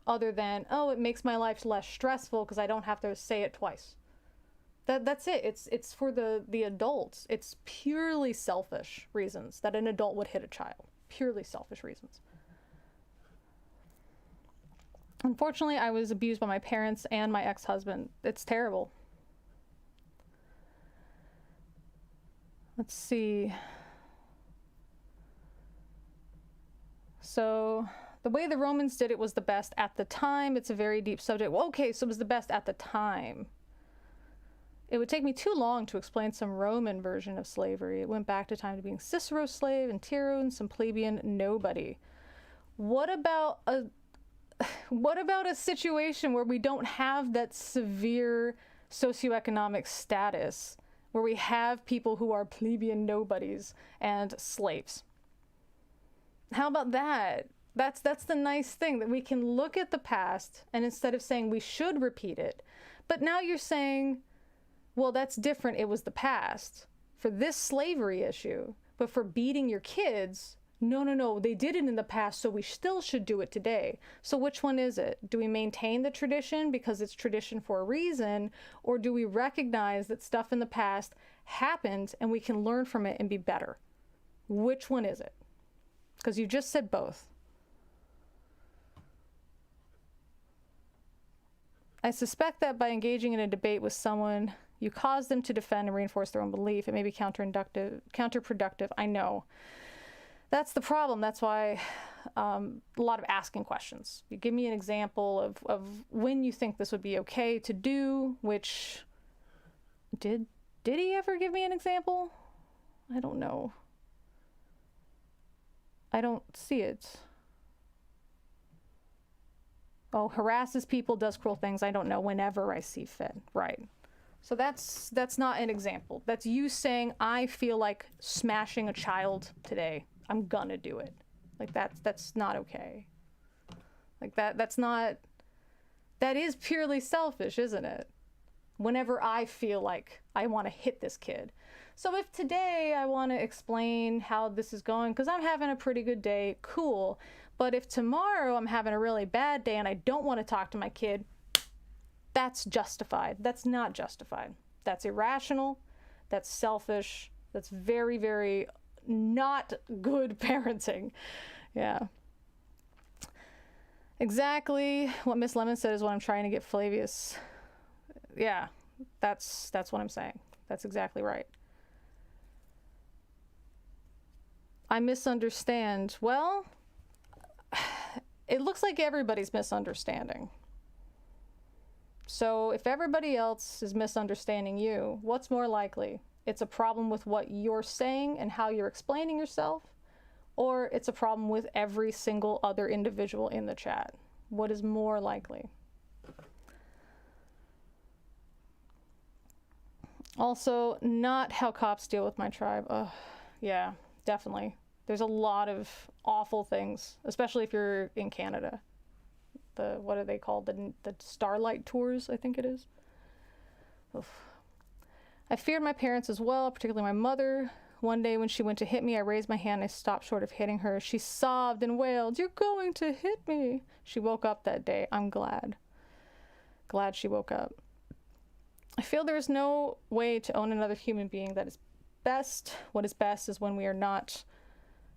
A: Other than, oh, it makes my life less stressful because I don't have to say it twice. That's it. It's for the adults. It's purely selfish reasons that an adult would hit a child. Purely selfish reasons. Unfortunately, I was abused by my parents and my ex-husband. It's terrible. Let's see. So, the way the Romans did it was the best at the time. It's a very deep subject. Well, okay, so it was the best at the time. It would take me too long to explain some Roman version of slavery. It went back to time to being Cicero's slave and Tiro and some plebeian nobody. What about a situation where we don't have that severe socioeconomic status, where we have people who are plebeian nobodies and slaves? How about that? That's the nice thing, that we can look at the past, and instead of saying we should repeat it, but now you're saying, well, that's different, it was the past for this slavery issue, but for beating your kids, no, they did it in the past, so we still should do it today. So which one is it? Do we maintain the tradition because it's tradition for a reason, or do we recognize that stuff in the past happened and we can learn from it and be better? Which one is it? Because you just said both. I suspect that by engaging in a debate with someone, you cause them to defend and reinforce their own belief. It may be counterproductive. I know. That's the problem. That's why a lot of asking questions. You give me an example of when you think this would be okay to do, which, did he ever give me an example? I don't know. I don't see it. Oh, harasses people, does cruel things. I don't know, whenever I see fit. Right. So that's not an example. That's you saying, I feel like smashing a child today. I'm gonna do it. Like that's not okay. Like that's not, that is purely selfish, isn't it? Whenever I feel like I want to hit this kid. So if today I want to explain how this is going because I'm having a pretty good day, cool. But if tomorrow I'm having a really bad day and I don't want to talk to my kid, that's justified. That's not justified. That's irrational. That's selfish. That's very, very not good parenting. Yeah. Exactly what Miss Lemon said is what I'm trying to get Flavius. Yeah, that's what I'm saying. That's exactly right. I misunderstand. Well, it looks like everybody's misunderstanding. So if everybody else is misunderstanding you, what's more likely? It's a problem with what you're saying and how you're explaining yourself, or it's a problem with every single other individual in the chat? What is more likely? Also, not how cops deal with my tribe. Yeah, definitely. There's a lot of awful things, especially if you're in Canada. What are they called? The Starlight Tours, I think it is. Oof. I feared my parents as well, particularly my mother. One day when she went to hit me, I raised my hand and I stopped short of hitting her. She sobbed and wailed, "You're going to hit me." She woke up that day. I'm glad. Glad she woke up. I feel there is no way to own another human being that is best. What is best is when we are not.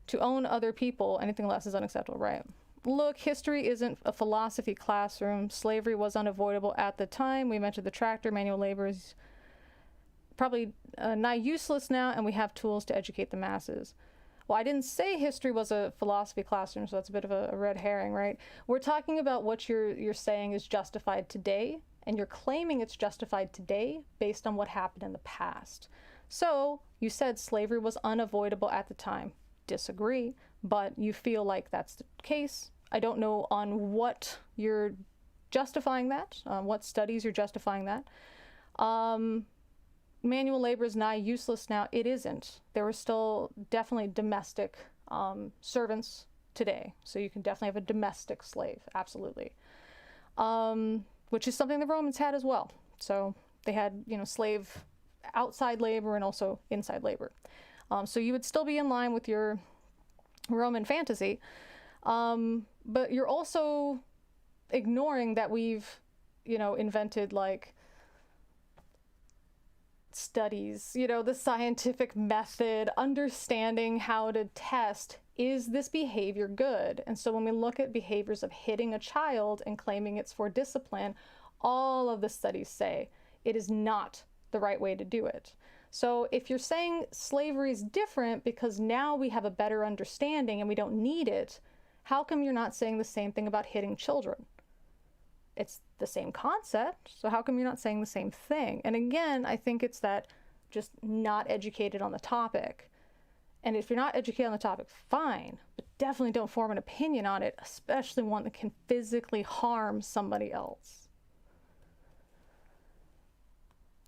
A: To own other people, anything less is unacceptable, right? Look, history isn't a philosophy classroom. Slavery was unavoidable at the time. We invented the tractor, manual labor is probably nigh useless now, and we have tools to educate the masses. Well, I didn't say history was a philosophy classroom, so that's a bit of a red herring, right? We're talking about what you're saying is justified today, and you're claiming it's justified today based on what happened in the past. So you said slavery was unavoidable at the time. Disagree, but you feel like that's the case. I don't know on what you're justifying that, what studies you're justifying that. Manual labor is nigh useless now. It isn't. There are still definitely domestic servants today, so you can definitely have a domestic slave, absolutely. Which is something the Romans had as well. So they had, slave outside labor and also inside labor. So you would still be in line with your Roman fantasy, but you're also ignoring that we've, invented like studies, the scientific method, understanding how to test, is this behavior good? And so when we look at behaviors of hitting a child and claiming it's for discipline, all of the studies say it is not the right way to do it. So if you're saying slavery is different because now we have a better understanding and we don't need it, how come you're not saying the same thing about hitting children? It's the same concept, so how come you're not saying the same thing? And again, I think it's that just not educated on the topic. And if you're not educated on the topic, fine, but definitely don't form an opinion on it, especially one that can physically harm somebody else.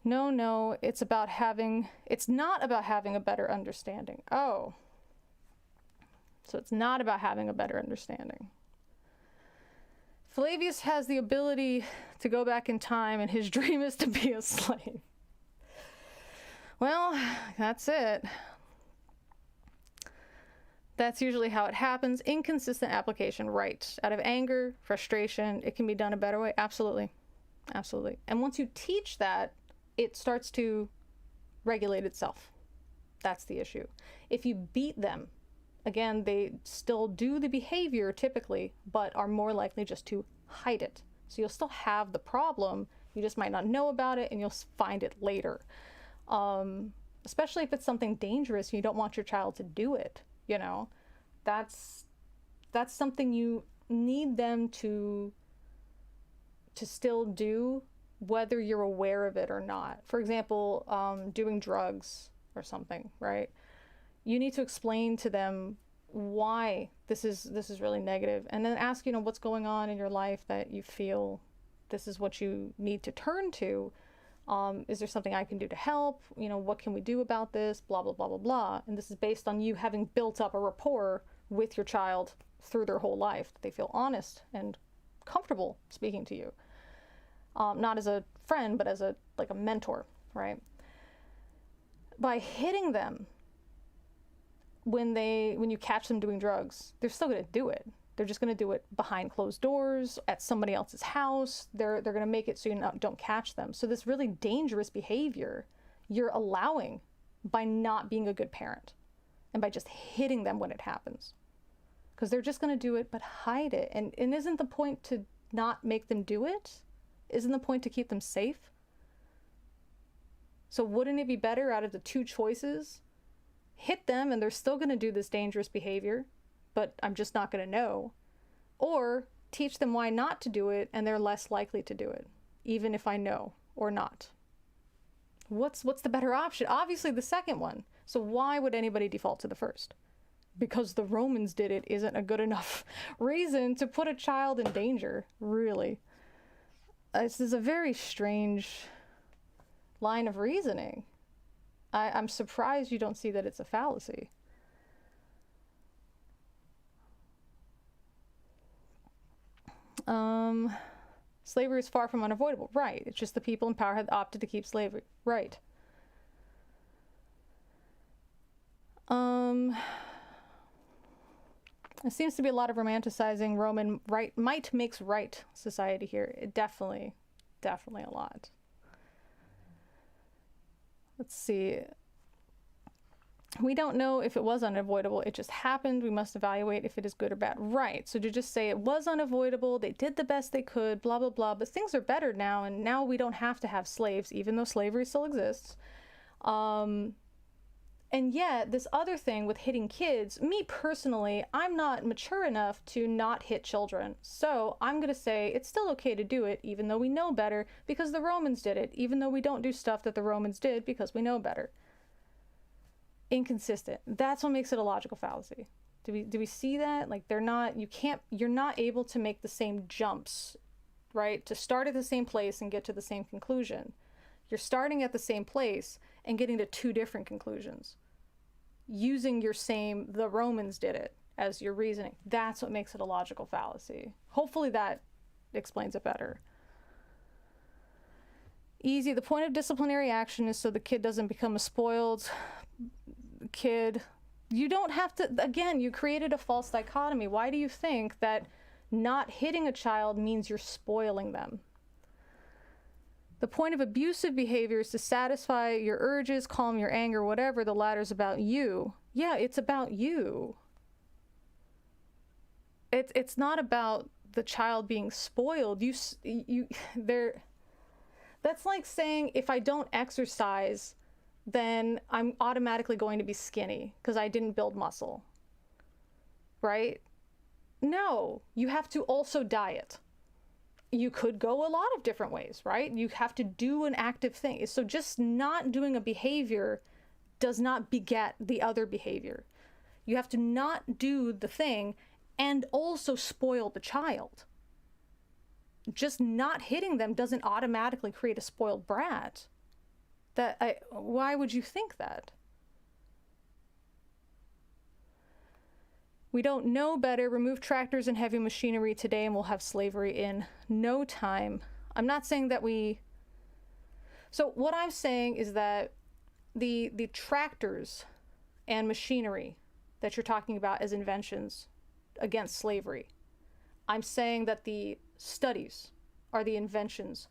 A: No, it's not about having a better understanding. Oh, so it's not about having a better understanding. Flavius has the ability to go back in time, and his dream is to be a slave. Well, that's it. That's usually how it happens. Inconsistent application, right. Out of anger, frustration, it can be done a better way. Absolutely. Absolutely. And once you teach that, it starts to regulate itself. That's the issue. If you beat them, again, they still do the behavior typically, but are more likely just to hide it. So you'll still have the problem, you just might not know about it, and you'll find it later. Especially if it's something dangerous and you don't want your child to do it, you know. That's something you need them to still do, whether you're aware of it or not. For example, doing drugs or something, right? You need to explain to them why this is really negative, and then ask, you know, what's going on in your life that you feel this is what you need to turn to. Is there something I can do to help? You know, what can we do about this? Blah, blah, blah, blah, blah. And this is based on you having built up a rapport with your child through their whole life. They feel honest and comfortable speaking to you. Not as a friend, but as a mentor, right? By hitting them when you catch them doing drugs, they're still going to do it. They're just going to do it behind closed doors, at somebody else's house. They're going to make it so you don't catch them. So this really dangerous behavior you're allowing by not being a good parent and by just hitting them when it happens. Because they're just going to do it, but hide it. And isn't the point to not make them do it? Isn't the point to keep them safe? So wouldn't it be better, out of the two choices, hit them and they're still going to do this dangerous behavior, but I'm just not going to know, or teach them why not to do it and they're less likely to do it, even if I know or not? What's the better option? Obviously the second one. So why would anybody default to the first? Because the Romans did it isn't a good enough reason to put a child in danger, really. This is a very strange line of reasoning. I'm surprised you don't see that it's a fallacy. Slavery is far from unavoidable. Right. It's just the people in power have opted to keep slavery. Right. It seems to be a lot of romanticizing Roman might makes right society here. Definitely a lot. Let's see. We don't know if it was unavoidable. It just happened. We must evaluate if it is good or bad. Right. So to just say it was unavoidable, they did the best they could, blah, blah, blah. But things are better now, and now we don't have to have slaves, even though slavery still exists. And yet, this other thing with hitting kids, me personally, I'm not mature enough to not hit children. So I'm going to say it's still okay to do it, even though we know better, because the Romans did it, even though we don't do stuff that the Romans did because we know better. Inconsistent. That's what makes it a logical fallacy. Do we see that? Like, you're not able to make the same jumps, right? To start at the same place and get to the same conclusion. You're starting at the same place and getting to two different conclusions, using the Romans did it as your reasoning. That's what makes it a logical fallacy. Hopefully that explains it better. Easy. The point of disciplinary action is so the kid doesn't become a spoiled kid. You don't have to, again, you created a false dichotomy. Why do you think that not hitting a child means you're spoiling them? The point of abusive behavior is to satisfy your urges, calm your anger, whatever. The latter's about you. Yeah, it's about you. It's not about the child being spoiled. That's like saying if I don't exercise, then I'm automatically going to be skinny because I didn't build muscle. Right? No, you have to also diet. You could go a lot of different ways, right? You have to do an active thing. So just not doing a behavior does not beget the other behavior. You have to not do the thing and also spoil the child. Just not hitting them doesn't automatically create a spoiled brat. Why would you think that? We don't know better. Remove tractors and heavy machinery today and we'll have slavery in no time. I'm not saying that we... So what I'm saying is that the tractors and machinery that you're talking about as inventions against slavery, I'm saying that the studies are the inventions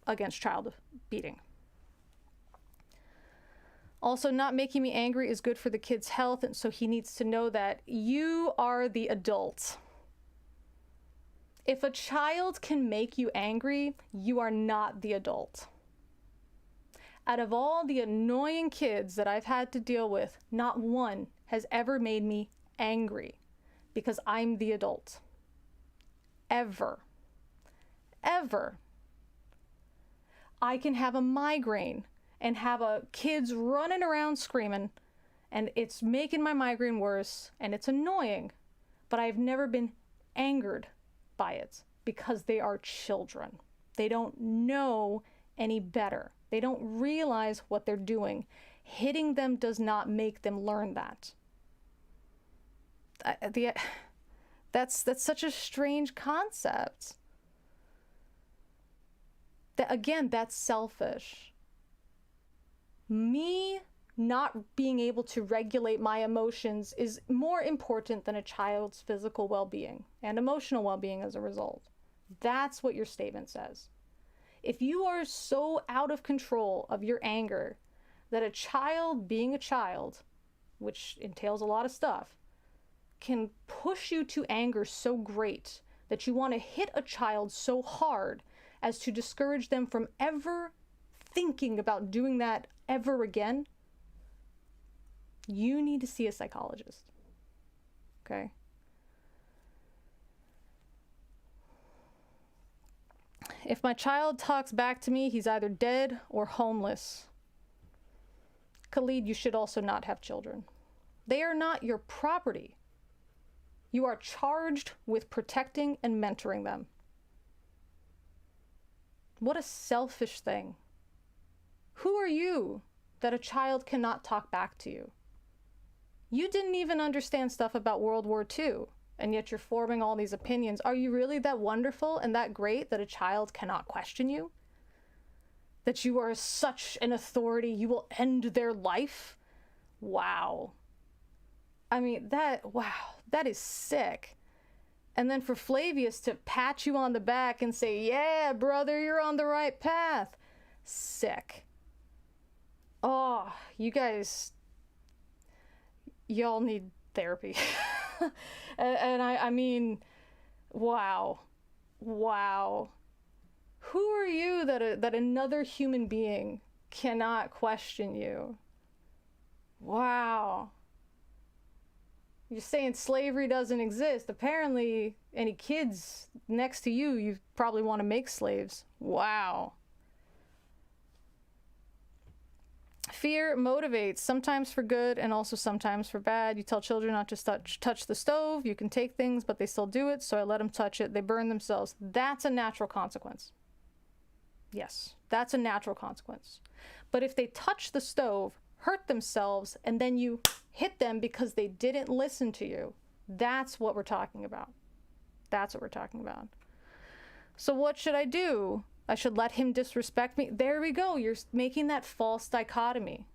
A: against child beating. Also, not making me angry is good for the kid's health, and so he needs to know that you are the adult. If a child can make you angry, you are not the adult. Out of all the annoying kids that I've had to deal with, not one has ever made me angry because I'm the adult. Ever. Ever. I can have a migraine and have kids running around screaming, and it's making my migraine worse, and it's annoying, but I've never been angered by it because they are children. They don't know any better. They don't realize what they're doing. Hitting them does not make them learn that. That's such a strange concept. Again, that's selfish. Me not being able to regulate my emotions is more important than a child's physical well-being and emotional well-being as a result. That's what your statement says. If you are so out of control of your anger that a child being a child, which entails a lot of stuff, can push you to anger so great that you want to hit a child so hard as to discourage them from ever thinking about doing that ever again, you need to see a psychologist. Okay? If my child talks back to me, he's either dead or homeless. Khalid, you should also not have children. They are not your property. You are charged with protecting and mentoring them. What a selfish thing. Who are you that a child cannot talk back to you? You didn't even understand stuff about World War II, and yet you're forming all these opinions. Are you really that wonderful and that great that a child cannot question you? That you are such an authority, you will end their life? Wow. I mean, that is sick. And then for Flavius to pat you on the back and say, yeah, brother, you're on the right path. Sick. Oh, you guys, y'all need therapy. and I mean, wow. Who are you that another human being cannot question you? Wow. You're saying slavery doesn't exist. Apparently, any kids next to you, you probably want to make slaves. Wow. Fear motivates, sometimes for good and also sometimes for bad. You tell children not to touch the stove. You can take things, but they still do it, so I let them touch it. They burn themselves. That's a natural consequence. Yes, that's a natural consequence. But if they touch the stove, hurt themselves, and then you hit them because they didn't listen to you, that's what we're talking about. That's what we're talking about. So what should I do? I should let him disrespect me? There we go. You're making that false dichotomy.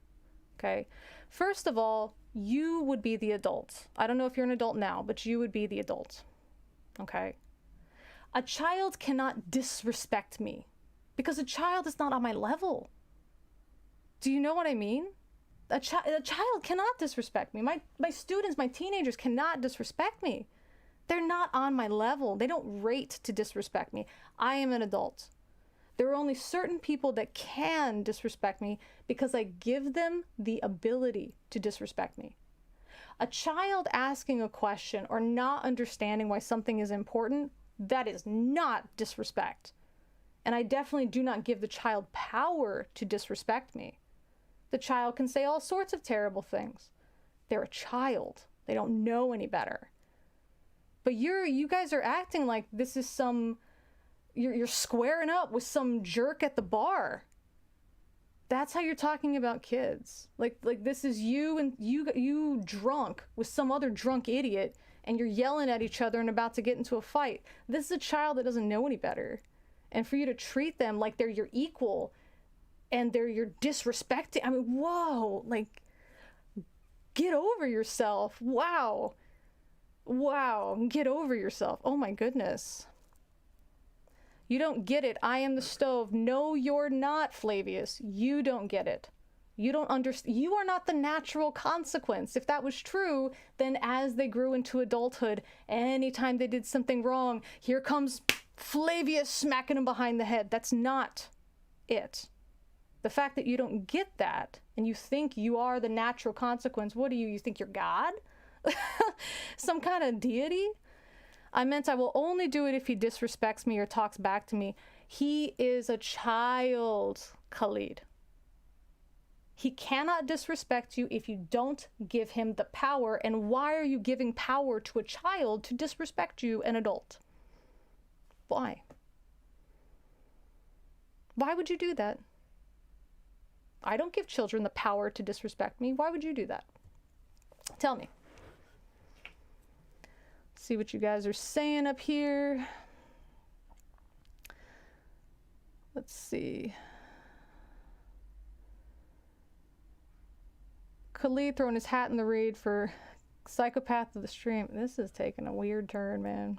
A: Okay. First of all, you would be the adult. I don't know if you're an adult now, but you would be the adult. Okay. A child cannot disrespect me because a child is not on my level. Do you know what I mean? A child cannot disrespect me. My students, my teenagers cannot disrespect me. They're not on my level. They don't rate to disrespect me. I am an adult. There are only certain people that can disrespect me because I give them the ability to disrespect me. A child asking a question or not understanding why something is important, that is not disrespect. And I definitely do not give the child power to disrespect me. The child can say all sorts of terrible things. They're a child. They don't know any better. But you guys are acting like this is some, you're squaring up with some jerk at the bar. That's how you're talking about kids. Like this is you and you drunk with some other drunk idiot, and you're yelling at each other and about to get into a fight. This is a child that doesn't know any better. And for you to treat them like they're your equal and they're your disrespecting, I mean, whoa, like, get over yourself. Wow. Wow, get over yourself. Oh my goodness. You don't get it. I am the stove. No, you're not, Flavius. You don't get it. You don't understand. You are not the natural consequence. If that was true, then as they grew into adulthood, anytime they did something wrong, here comes Flavius smacking them behind the head. That's not it. The fact that you don't get that and you think you are the natural consequence, what do you think you're God? Some kind of deity? I meant I will only do it if he disrespects me or talks back to me. He is a child, Khalid. He cannot disrespect you if you don't give him the power. And why are you giving power to a child to disrespect you, an adult? Why? Why would you do that? I don't give children the power to disrespect me. Why would you do that? Tell me. See what you guys are saying up here. Let's see. Khalid throwing his hat in the reed for psychopath of the stream. This is taking a weird turn, man.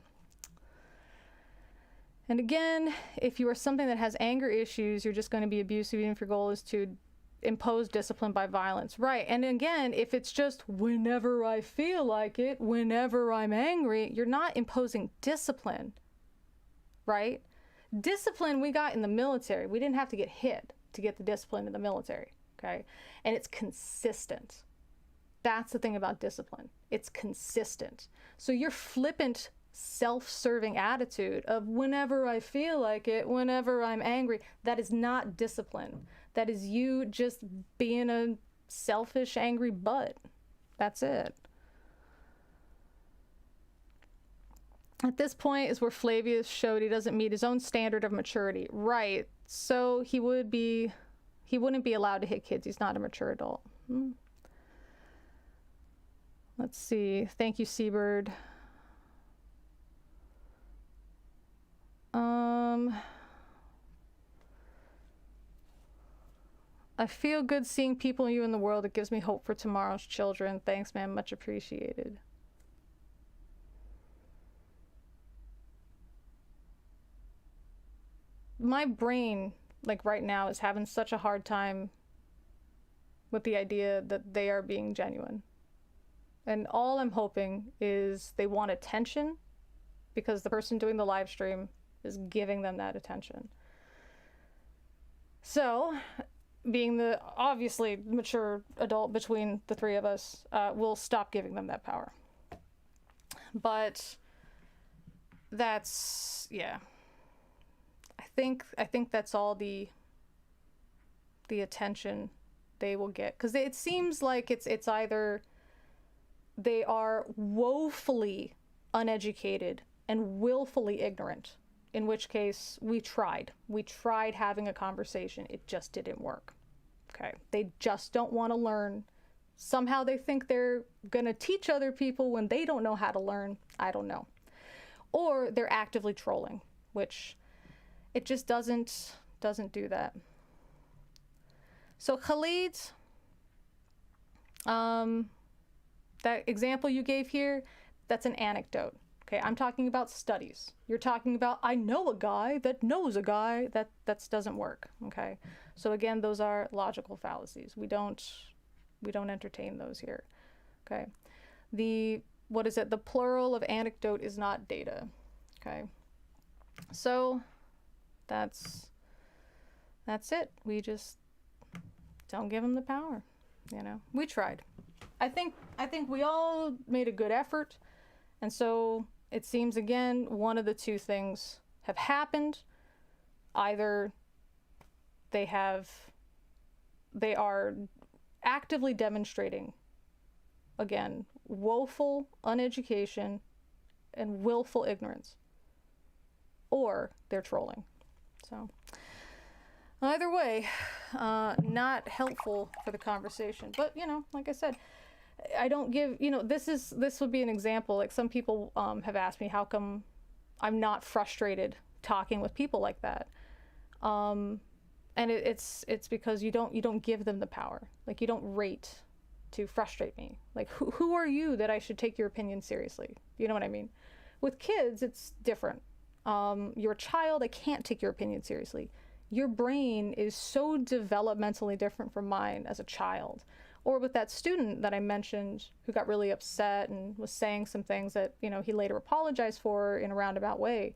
A: And again, if you are something that has anger issues, you're just going to be abusive even if your goal is to impose discipline by violence. Right. And again, if it's just whenever I feel like it, whenever I'm angry, you're not imposing discipline. Right? Discipline we got in the military. We didn't have to get hit to get the discipline in the military. Okay? And it's consistent. That's the thing about discipline. It's consistent. So your flippant, self-serving attitude of whenever I feel like it, whenever I'm angry, that is not discipline. That is you just being a selfish, angry butt. That's it. At this point is where Flavius showed he doesn't meet his own standard of maturity. Right. So he wouldn't be allowed to hit kids. He's not a mature adult. Let's see. Thank you, Seabird. I feel good seeing people and you in the world. It gives me hope for tomorrow's children. Thanks, man. Much appreciated. My brain, like right now, is having such a hard time with the idea that they are being genuine. And all I'm hoping is they want attention because the person doing the live stream is giving them that attention. So, being the obviously mature adult between the three of us, we'll stop giving them that power. But that's, yeah. I think that's all the attention they will get, because it seems like it's either they are woefully uneducated and willfully ignorant, in which case we tried having a conversation, it just didn't work. Okay, they just don't want to learn. Somehow they think they're gonna teach other people when they don't know how to learn. I don't know. Or they're actively trolling, which it just doesn't do that. So Khalid, that example you gave here, that's an anecdote. Okay, I'm talking about studies. You're talking about, I know a guy that knows a guy. That doesn't work. Okay, so again, those are logical fallacies. We don't entertain those here. Okay, what is it? The plural of anecdote is not data. Okay, so that's it. We just don't give them the power. You know, we tried. I think we all made a good effort, and so it seems again one of the two things have happened. Either they are actively demonstrating again woeful uneducation and willful ignorance, or they're trolling. So either way, not helpful for the conversation. But, you know, like I said, I don't give, you know, this would be an example. Like, some people have asked me how come I'm not frustrated talking with people like that. And it's because you don't give them the power. Like, you don't rate to frustrate me. Like, who are you that I should take your opinion seriously? You know what I mean? With kids, it's different. You're a child, I can't take your opinion seriously. Your brain is so developmentally different from mine as a child. Or with that student that I mentioned who got really upset and was saying some things that, you know, he later apologized for in a roundabout way.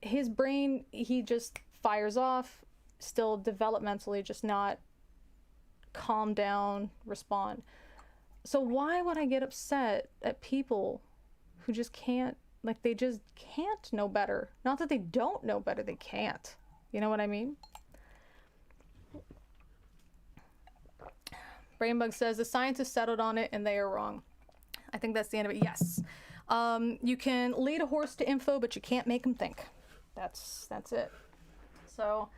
A: His brain, he just fires off, still developmentally, just not calm down, respond. So why would I get upset at people who just can't, like, they just can't know better? Not that they don't know better, they can't. You know what I mean? Brainbug says, the scientists settled on it and they are wrong. I think that's the end of it. Yes. You can lead a horse to info, but you can't make him think. That's it. So,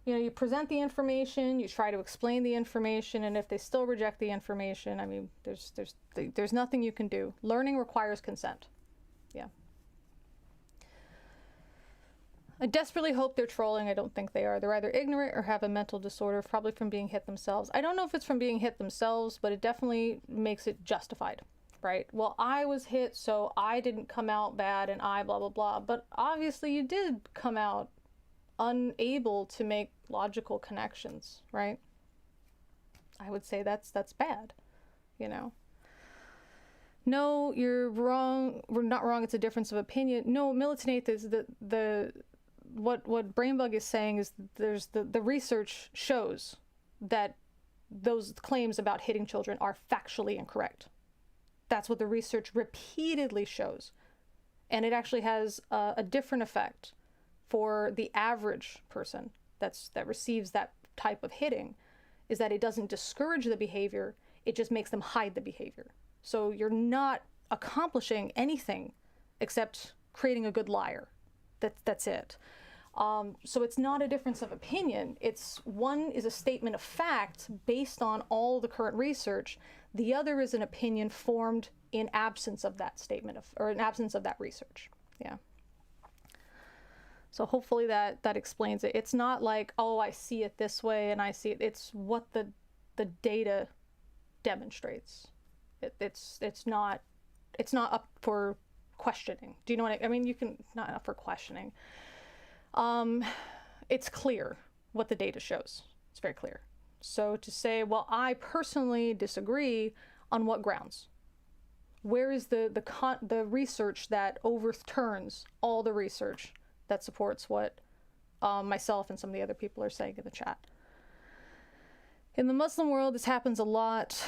A: you know, you present the information, you try to explain the information, and if they still reject the information, I mean, there's nothing you can do. Learning requires consent. Yeah. I desperately hope they're trolling. I don't think they are. They're either ignorant or have a mental disorder, probably from being hit themselves. I don't know if it's from being hit themselves, but it definitely makes it justified, right? Well, I was hit, so I didn't come out bad and I blah, blah, blah. But obviously you did come out unable to make logical connections, right? I would say that's bad, you know? No, you're wrong. We're not wrong. It's a difference of opinion. No, Militanate is what Brainbug is saying is there's the research shows that those claims about hitting children are factually incorrect. That's what the research repeatedly shows. And it actually has a different effect for the average person that receives that type of hitting, is that it doesn't discourage the behavior, it just makes them hide the behavior. So you're not accomplishing anything except creating a good liar. That's it. So it's not a difference of opinion. One is a statement of fact based on all the current research. The other is an opinion formed in absence of that statement or in absence of that research. Yeah. So hopefully that explains it. It's not like, oh, I see it this way and I see it. It's what the data demonstrates. It's not up for questioning. Do you know what I mean? Not up for questioning. It's clear what the data shows. It's very clear. So to say, well, I personally disagree, on what grounds? Where is the research that overturns all the research that supports what myself and some of the other people are saying in the chat? In the Muslim world, this happens a lot.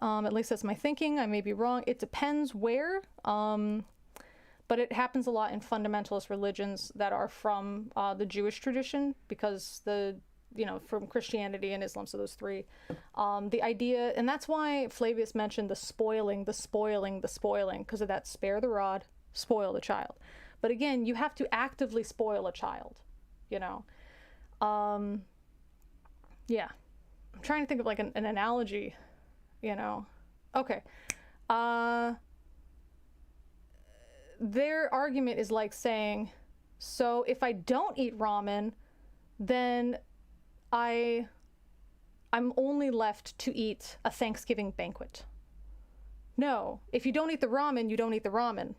A: At least that's my thinking. I may be wrong. It depends where. But it happens a lot in fundamentalist religions that are from the Jewish tradition, because from Christianity and Islam, so those three. The idea, and that's why Flavius mentioned the spoiling, because of that spare the rod, spoil the child. But again, you have to actively spoil a child, you know. Yeah. I'm trying to think of like an analogy, you know. Okay. Their argument is like saying, so if I don't eat ramen, then I'm only left to eat a Thanksgiving banquet. No, if you don't eat the ramen, you don't eat the ramen.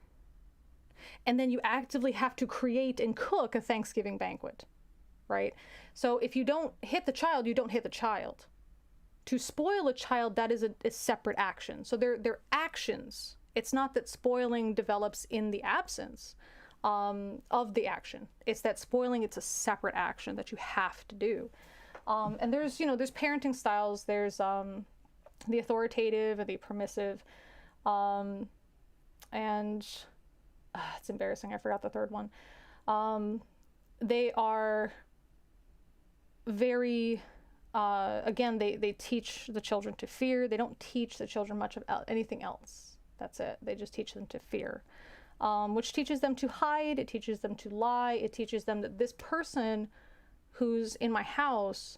A: And then you actively have to create and cook a Thanksgiving banquet, right? So if you don't hit the child, you don't hit the child. To spoil a child, that is a separate action. So they're actions. It's not that spoiling develops in the absence of the action. It's that spoiling, it's a separate action that you have to do. And there's parenting styles. There's the authoritative and the permissive. And it's embarrassing, I forgot the third one. They are very Again, they teach the children to fear. They don't teach the children much about anything else. That's it. They just teach them to fear, which teaches them to hide. It teaches them to lie. It teaches them that this person who's in my house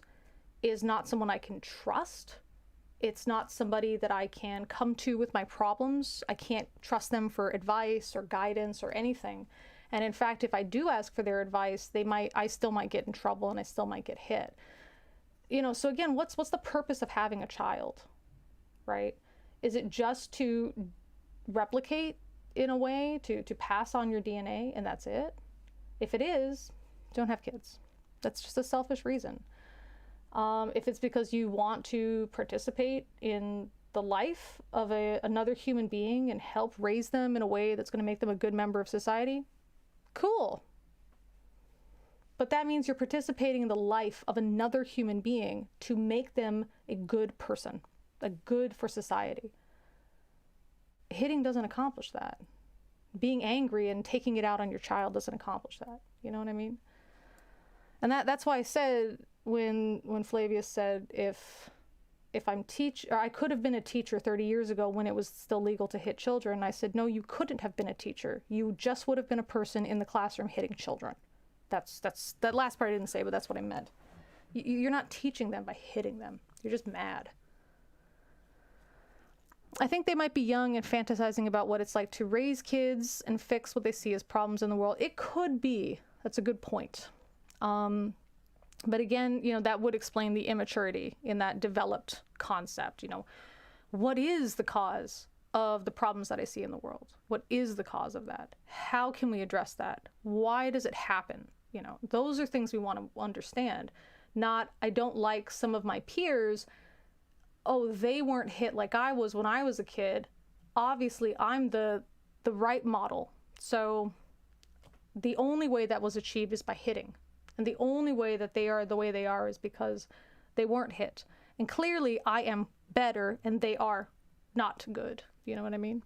A: is not someone I can trust. It's not somebody that I can come to with my problems. I can't trust them for advice or guidance or anything. And in fact, if I do ask for their advice, I still might get in trouble and I still might get hit. So again, what's the purpose of having a child, right? Is it just to replicate in a way, to pass on your DNA, and that's it? If it is, don't have kids. That's just a selfish reason. If it's because you want to participate in the life of another human being and help raise them in a way that's going to make them a good member of society, cool. But that means you're participating in the life of another human being to make them a good person, a good for society. Hitting doesn't accomplish that. Being angry and taking it out on your child doesn't accomplish that. You know what I mean? And that's why I said when Flavius said if I could have been a teacher 30 years ago when it was still legal to hit children, I said, no, you couldn't have been a teacher. You just would have been a person in the classroom hitting children. That last part I didn't say, but that's what I meant. You're not teaching them by hitting them. You're just mad. I think they might be young and fantasizing about what it's like to raise kids and fix what they see as problems in the world. It could be. That's a good point. But again, that would explain the immaturity in that developed concept. What is the cause of the problems that I see in the world? What is the cause of that? How can we address that? Why does it happen? Those are things we want to understand. Not, I don't like some of my peers. Oh, they weren't hit like I was when I was a kid. Obviously, I'm the right model. So the only way that was achieved is by hitting. And the only way that they are the way they are is because they weren't hit. And clearly, I am better and they are not good. You know what I mean?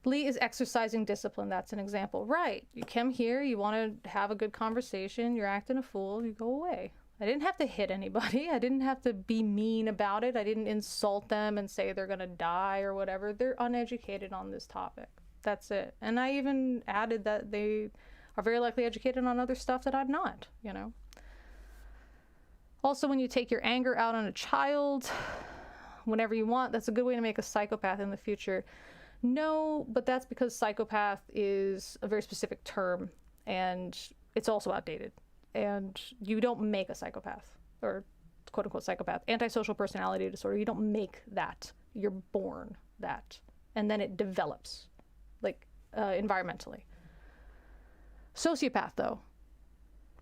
A: Lee is exercising discipline. That's an example. Right. You come here, you want to have a good conversation, you're acting a fool, you go away. I didn't have to hit anybody. I didn't have to be mean about it. I didn't insult them and say they're going to die or whatever. They're uneducated on this topic. That's it. And I even added that they are very likely educated on other stuff that I'm not, Also, when you take your anger out on a child whenever you want, that's a good way to make a psychopath in the future. No, but that's because psychopath is a very specific term and it's also outdated. And you don't make a psychopath, or quote unquote psychopath. Antisocial personality disorder, you don't make that. You're born that. And then it develops, environmentally. Sociopath, though,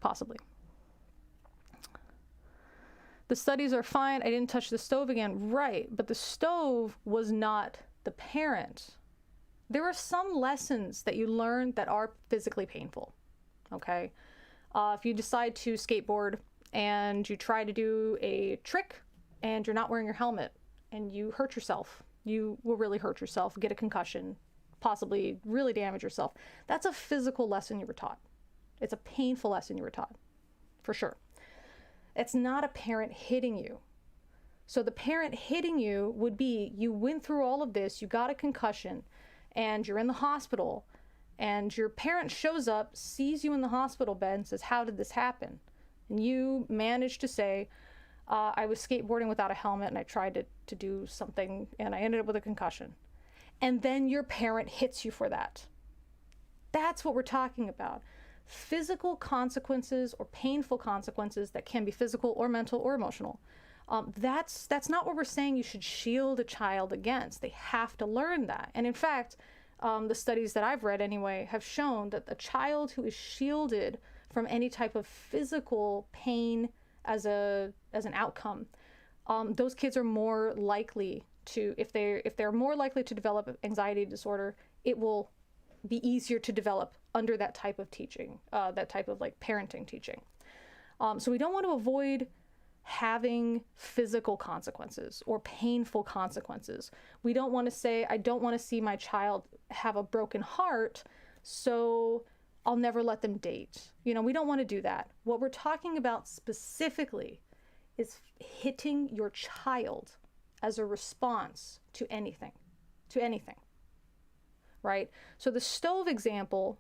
A: possibly. The studies are fine. I didn't touch the stove again. Right, but the stove was not the parent. There are some lessons that you learn that are physically painful, okay? If you decide to skateboard and you try to do a trick and you're not wearing your helmet and you hurt yourself, you will really hurt yourself, get a concussion, possibly really damage yourself. That's a physical lesson you were taught. It's a painful lesson you were taught, for sure. It's not a parent hitting you. So the parent hitting you would be, you went through all of this, you got a concussion, and you're in the hospital, and your parent shows up, sees you in the hospital bed, and says, how did this happen? And you manage to say, I was skateboarding without a helmet, and I tried to do something, and I ended up with a concussion. And then your parent hits you for that. That's what we're talking about. Physical consequences or painful consequences that can be physical or mental or emotional. That's not what we're saying you should shield a child against. They have to learn that. And in fact, the studies that I've read anyway have shown that a child who is shielded from any type of physical pain as an outcome, those kids are more likely to, if they're more likely to develop anxiety disorder, it will be easier to develop under that type of teaching, that type of parenting teaching. So we don't want to avoid having physical consequences or painful consequences. We don't want to say, I don't want to see my child have a broken heart, so I'll never let them date. We don't want to do that. What we're talking about specifically is hitting your child as a response to anything, right? So the stove example,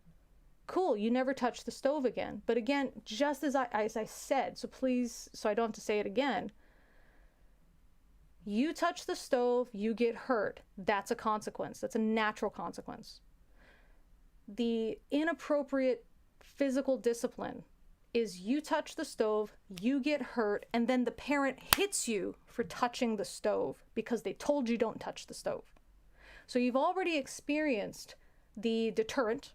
A: cool, you never touch the stove again. But again, just as I said, so please, so I don't have to say it again, you touch the stove, you get hurt. That's a consequence. That's a natural consequence. The inappropriate physical discipline is you touch the stove, you get hurt, and then the parent hits you for touching the stove because they told you don't touch the stove. So you've already experienced the deterrent,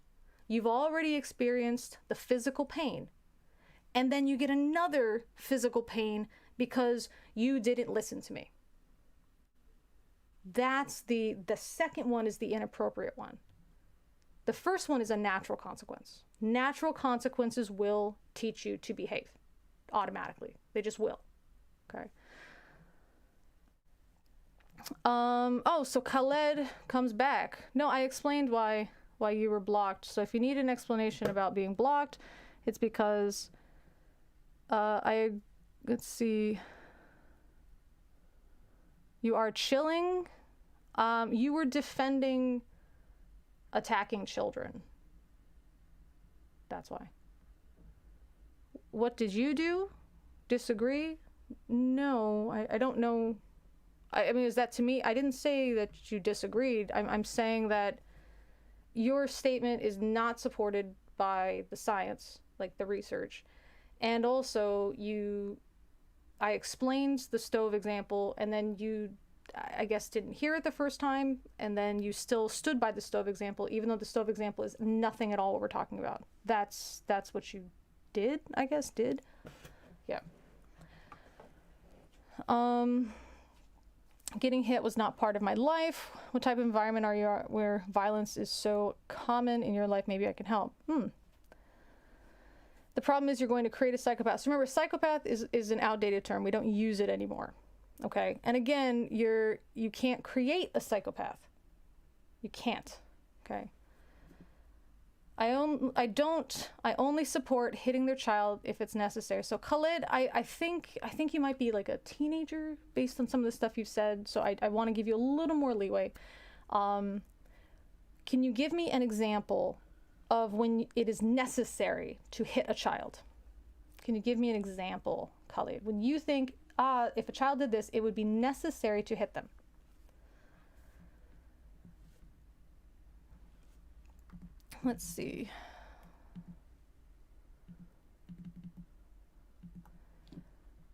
A: you've already experienced the physical pain, and then you get another physical pain because you didn't listen to me. That's the second one is the inappropriate one. The first one is a natural consequence. Natural consequences will teach you to behave automatically. They just will. Okay. Oh, so Khaled comes back. No, I explained why you were blocked. So if you need an explanation about being blocked, it's because let's see. You are chilling. You were defending attacking children. That's why. What did you do? Disagree? No, I don't know. I mean, is that to me? I didn't say that you disagreed. I'm saying that your statement is not supported by the science, like the research. And also, I explained the stove example, and then you, I guess, didn't hear it the first time, and then you still stood by the stove example, even though the stove example is nothing at all what we're talking about. That's what you did, I guess, did. Yeah. Getting hit was not part of my life. What type of environment are you where violence is so common in your life? Maybe I can help. The problem is you're going to create a psychopath. So remember, psychopath is an outdated term. We don't use it anymore. Okay? And again, you can't create a psychopath. You can't. Okay? I only support hitting their child if it's necessary. So Khalid, I think you might be like a teenager based on some of the stuff you've said. So I want to give you a little more leeway. Can you give me an example of when it is necessary to hit a child? Can you give me an example, Khalid? When you think, if a child did this, it would be necessary to hit them. Let's see.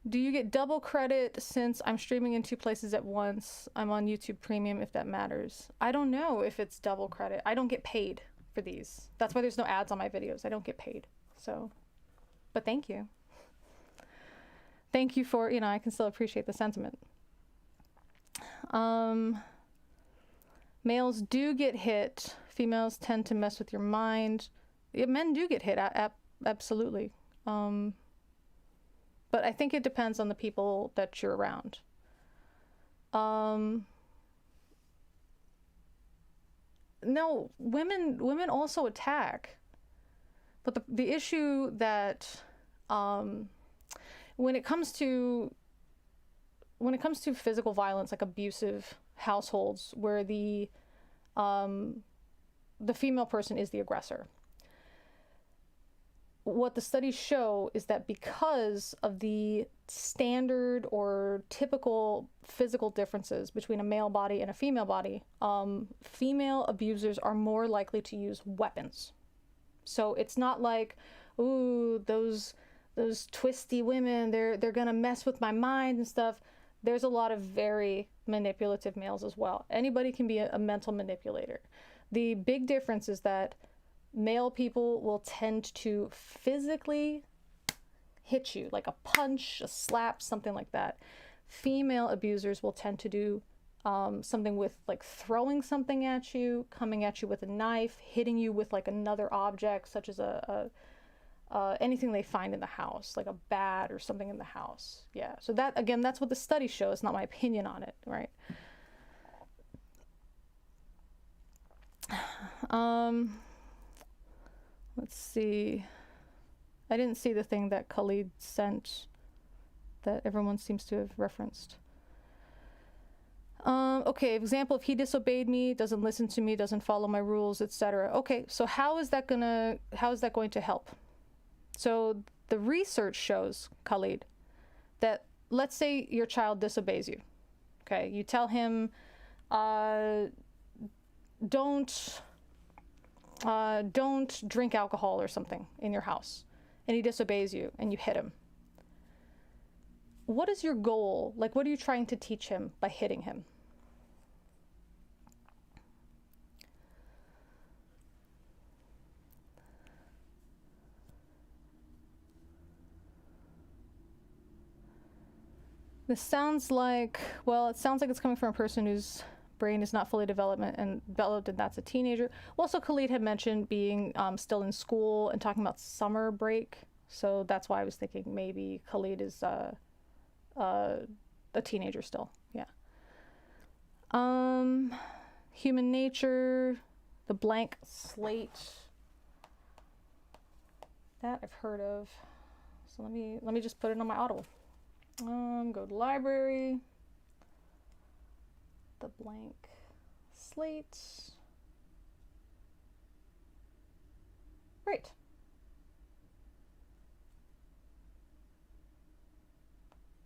A: Do you get double credit since I'm streaming in 2 places at once? I'm on YouTube Premium, if that matters. I don't know if it's double credit. I don't get paid for these. That's why there's no ads on my videos. I don't get paid. So, but thank you. Thank you for, I can still appreciate the sentiment. Males do get hit. Females tend to mess with your mind. Yeah, men do get hit, absolutely. But I think it depends on the people that you're around. No, women also attack. But the issue that when it comes to physical violence, like abusive households where the female person is the aggressor, what the studies show is that because of the standard or typical physical differences between a male body and a female body, female abusers are more likely to use weapons. So it's not like, ooh, those twisty women, they're gonna mess with my mind and stuff. There's a lot of very manipulative males as well. Anybody can be a mental manipulator. The big difference is that male people will tend to physically hit you, like a punch, a slap, something like that. Female abusers will tend to do something with like throwing something at you, coming at you with a knife, hitting you with like another object, such as anything they find in the house, like a bat or something in the house. Yeah, so that, again, that's what the study shows, not my opinion on it, right? Let's see. I didn't see the thing that Khalid sent. that everyone seems to have referenced. Okay, example, if he disobeyed me, doesn't listen to me, doesn't follow my rules, etc. Okay, so how is that going to help? So the research shows, Khalid, that let's say your child disobeys you. Okay, you tell him, don't drink alcohol or something in your house, and he disobeys you and you hit him. What is your goal? Like, what are you trying to teach him by hitting him? This sounds like, well, it sounds like it's coming from a person whose brain is not fully developed, and that's a teenager. Well, also Khalid had mentioned being still in school and talking about summer break. So that's why I was thinking maybe Khalid is a teenager still. Yeah. Human nature, the blank slate. That I've heard of. So let me just put it on my Audible. Go to library. The blank slate. Great.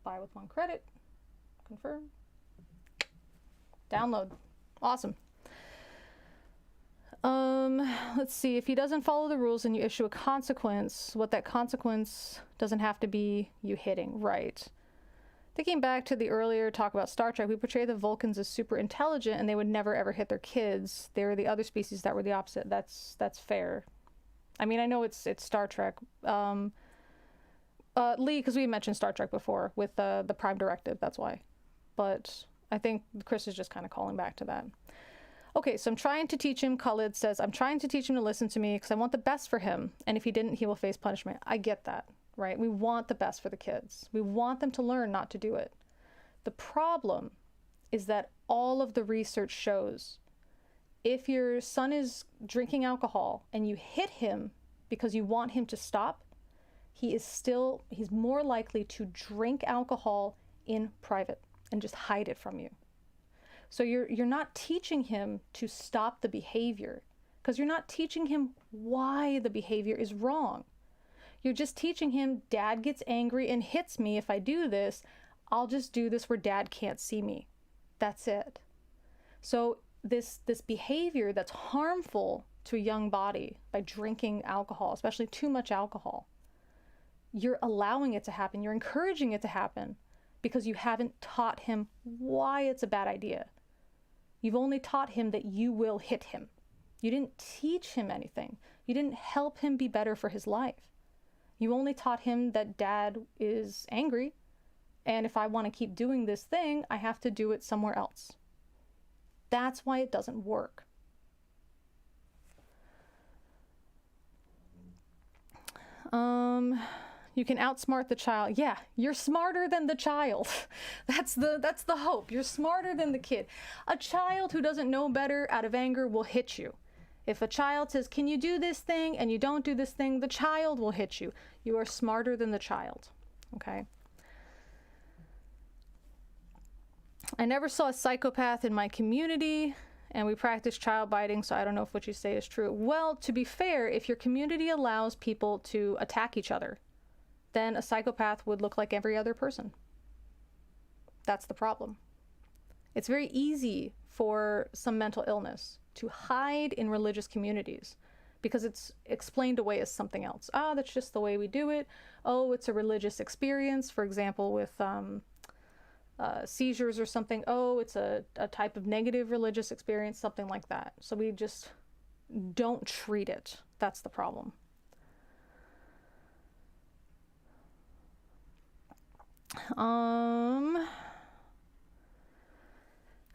A: Buy with 1 credit. Confirm. Download. Awesome. Let's see. If he doesn't follow the rules and you issue a consequence, what that consequence doesn't have to be you hitting, right? Thinking back to the earlier talk about Star Trek, we portray the Vulcans as super intelligent and they would never ever hit their kids. They were the other species that were the opposite. That's fair. I mean, I know it's Star Trek. Lee, because we mentioned Star Trek before with the Prime Directive, that's why. But I think Chris is just kind of calling back to that. Okay, so I'm trying to teach him, Khalid says, I'm trying to teach him to listen to me because I want the best for him. And if he didn't, he will face punishment. I get that, right? We want the best for the kids. We want them to learn not to do it. The problem is that all of the research shows if your son is drinking alcohol and you hit him because you want him to stop, he's more likely to drink alcohol in private and just hide it from you. So you're not teaching him to stop the behavior because you're not teaching him why the behavior is wrong. You're just teaching him, Dad gets angry and hits me if I do this. I'll just do this where Dad can't see me. That's it. So this behavior that's harmful to a young body by drinking alcohol, especially too much alcohol, you're allowing it to happen. You're encouraging it to happen because you haven't taught him why it's a bad idea. You've only taught him that you will hit him. You didn't teach him anything. You didn't help him be better for his life. You only taught him that Dad is angry, and if I want to keep doing this thing, I have to do it somewhere else. That's why it doesn't work. You can outsmart the child. Yeah, you're smarter than the child. That's the hope. You're smarter than the kid. A child who doesn't know better out of anger will hit you. If a child says, can you do this thing, and you don't do this thing, the child will hit you. You are smarter than the child, okay? I never saw a psychopath in my community, and we practice child biting, so I don't know if what you say is true. Well, to be fair, if your community allows people to attack each other, then a psychopath would look like every other person. That's the problem. It's very easy for some mental illness to hide in religious communities because it's explained away as something else. Ah, that's just the way we do it. Oh, it's a religious experience, for example, with seizures or something. Oh, it's a type of negative religious experience, something like that. So we just don't treat it. That's the problem.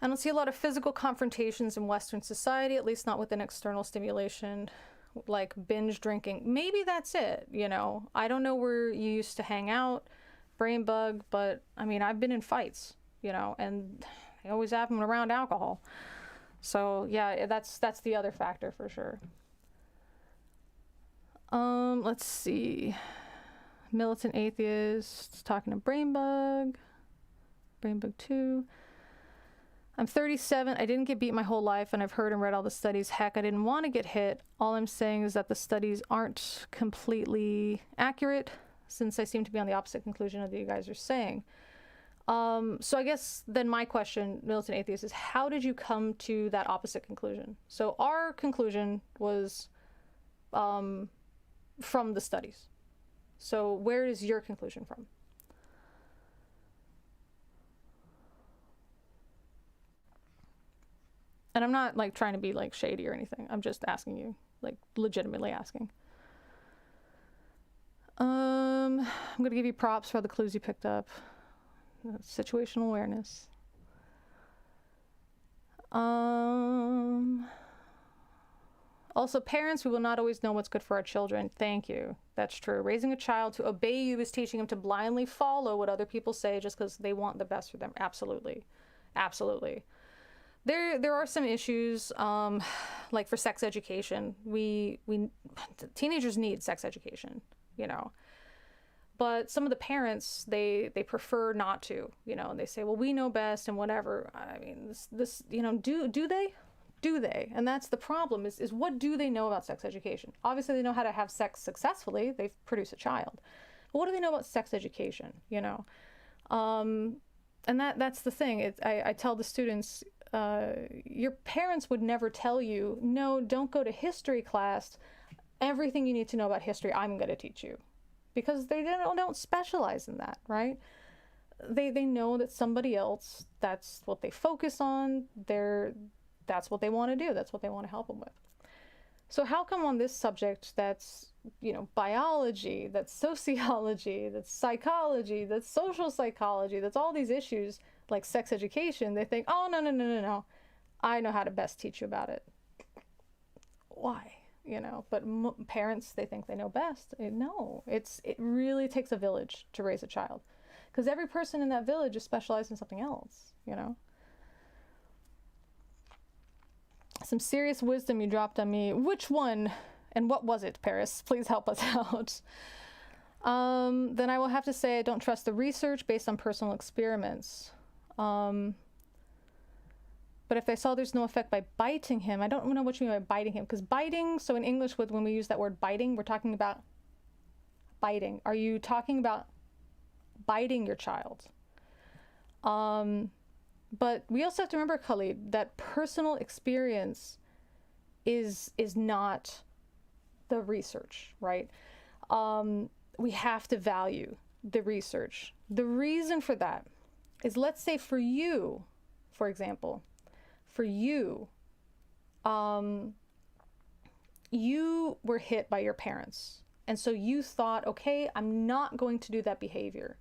A: I don't see a lot of physical confrontations in Western society, at least not with an external stimulation, like binge drinking. Maybe that's it, you know. I don't know where you used to hang out, brain bug, but I mean, I've been in fights, you know, and they always have them around alcohol. So yeah, that's the other factor for sure. Let's see. Militant atheists talking to Brainbug 2. I'm 37. I didn't get beat my whole life, and I've heard and read all the studies. Heck, I didn't want to get hit. All I'm saying is that the studies aren't completely accurate, since I seem to be on the opposite conclusion of what you guys are saying. So I guess then my question, militant atheist, is how did you come to that opposite conclusion? So our conclusion was from the studies. So where is your conclusion from? And I'm not like trying to be like shady or anything. I'm just asking you, like legitimately asking. I'm gonna give you props for all the clues you picked up. Situational awareness. Also, parents, we will not always know what's good for our children. Thank you. That's true. Raising a child to obey you is teaching him to blindly follow what other people say just because they want the best for them. Absolutely. Absolutely. There are some issues, like for sex education. Teenagers need sex education, you know. But some of the parents, they prefer not to, you know, and they say, well, we know best and whatever. I mean, this you know, do they? Do they? And that's the problem, is what do they know about sex education? Obviously, they know how to have sex successfully. They've produced a child. But what do they know about sex education, you know? And that's the thing. I tell the students, your parents would never tell you, no, don't go to history class. Everything you need to know about history, I'm going to teach you. Because they don't specialize in that, right? They know that somebody else, that's what they focus on. That's what they want to do. That's what they want to help them with. So how come on this subject that's, you know, biology, that's sociology, that's psychology, that's social psychology, that's all these issues like sex education, they think, oh, no. I know how to best teach you about it. Why? You know, but parents, they think they know best. No, it really takes a village to raise a child, because every person in that village is specialized in something else, you know. Some serious wisdom you dropped on me. Which one and what was it, Paris? Please help us out. Then I will have to say I don't trust the research based on personal experiments. But if they saw there's no effect by biting him, I don't know what you mean by biting him, because biting, so in English, when we use that word biting, we're talking about biting. Are you talking about biting your child? But we also have to remember, Khalid, that personal experience is not the research, right? We have to value the research. The reason for that is, let's say for you, for example, for you, you were hit by your parents. And so you thought, okay, I'm not going to do that behavior.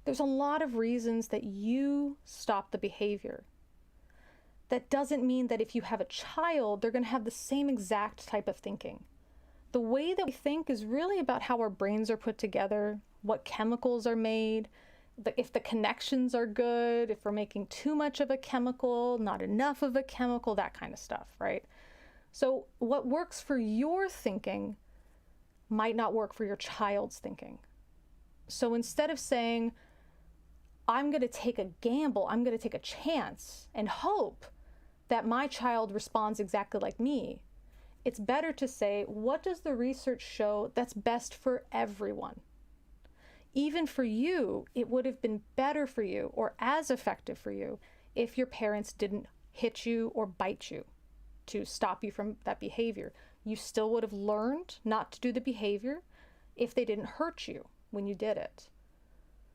A: There's a lot of reasons that you stop the behavior. That doesn't mean that if you have a child, they're going to have the same exact type of thinking. The way that we think is really about how our brains are put together, what chemicals are made, if the connections are good, if we're making too much of a chemical, not enough of a chemical, that kind of stuff, right? So what works for your thinking might not work for your child's thinking. So instead of saying, I'm going to take a gamble, I'm going to take a chance and hope that my child responds exactly like me, it's better to say, what does the research show that's best for everyone? Even for you, it would have been better for you or as effective for you if your parents didn't hit you or bite you to stop you from that behavior. You still would have learned not to do the behavior if they didn't hurt you when you did it.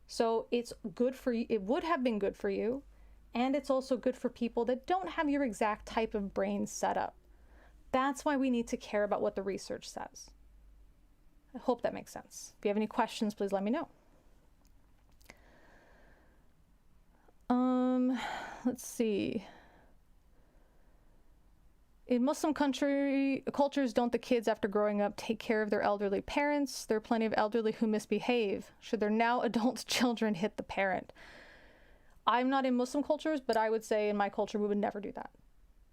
A: So it's good for you. It would have been good for you. And it's also good for people that don't have your exact type of brain set up. That's why we need to care about what the research says. I hope that makes sense. If you have any questions, please let me know. Let's see. In Muslim cultures, don't the kids, after growing up, take care of their elderly parents? There are plenty of elderly who misbehave. Should their now adult children hit the parent? I'm not in Muslim cultures, but I would say in my culture, we would never do that.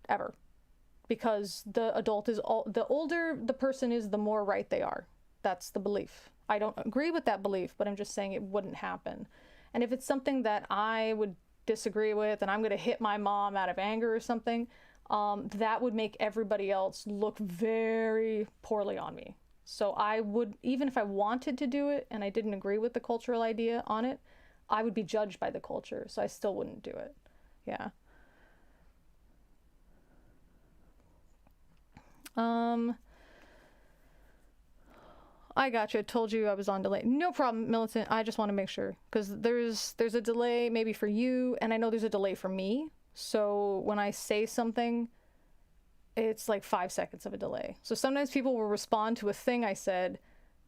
A: Ever. Because the adult is the older the person is, the more right they are. That's the belief. I don't agree with that belief, but I'm just saying it wouldn't happen. And if it's something that I would disagree with and I'm going to hit my mom out of anger or something, that would make everybody else look very poorly on me. So I would, even if I wanted to do it and I didn't agree with the cultural idea on it, I would be judged by the culture. So I still wouldn't do it. Yeah. I gotcha. Told you I was on delay. No problem, Militant. I just want to make sure because there's a delay maybe for you, and I know there's a delay for me. So when I say something, it's like 5 seconds of a delay. So sometimes people will respond to a thing I said,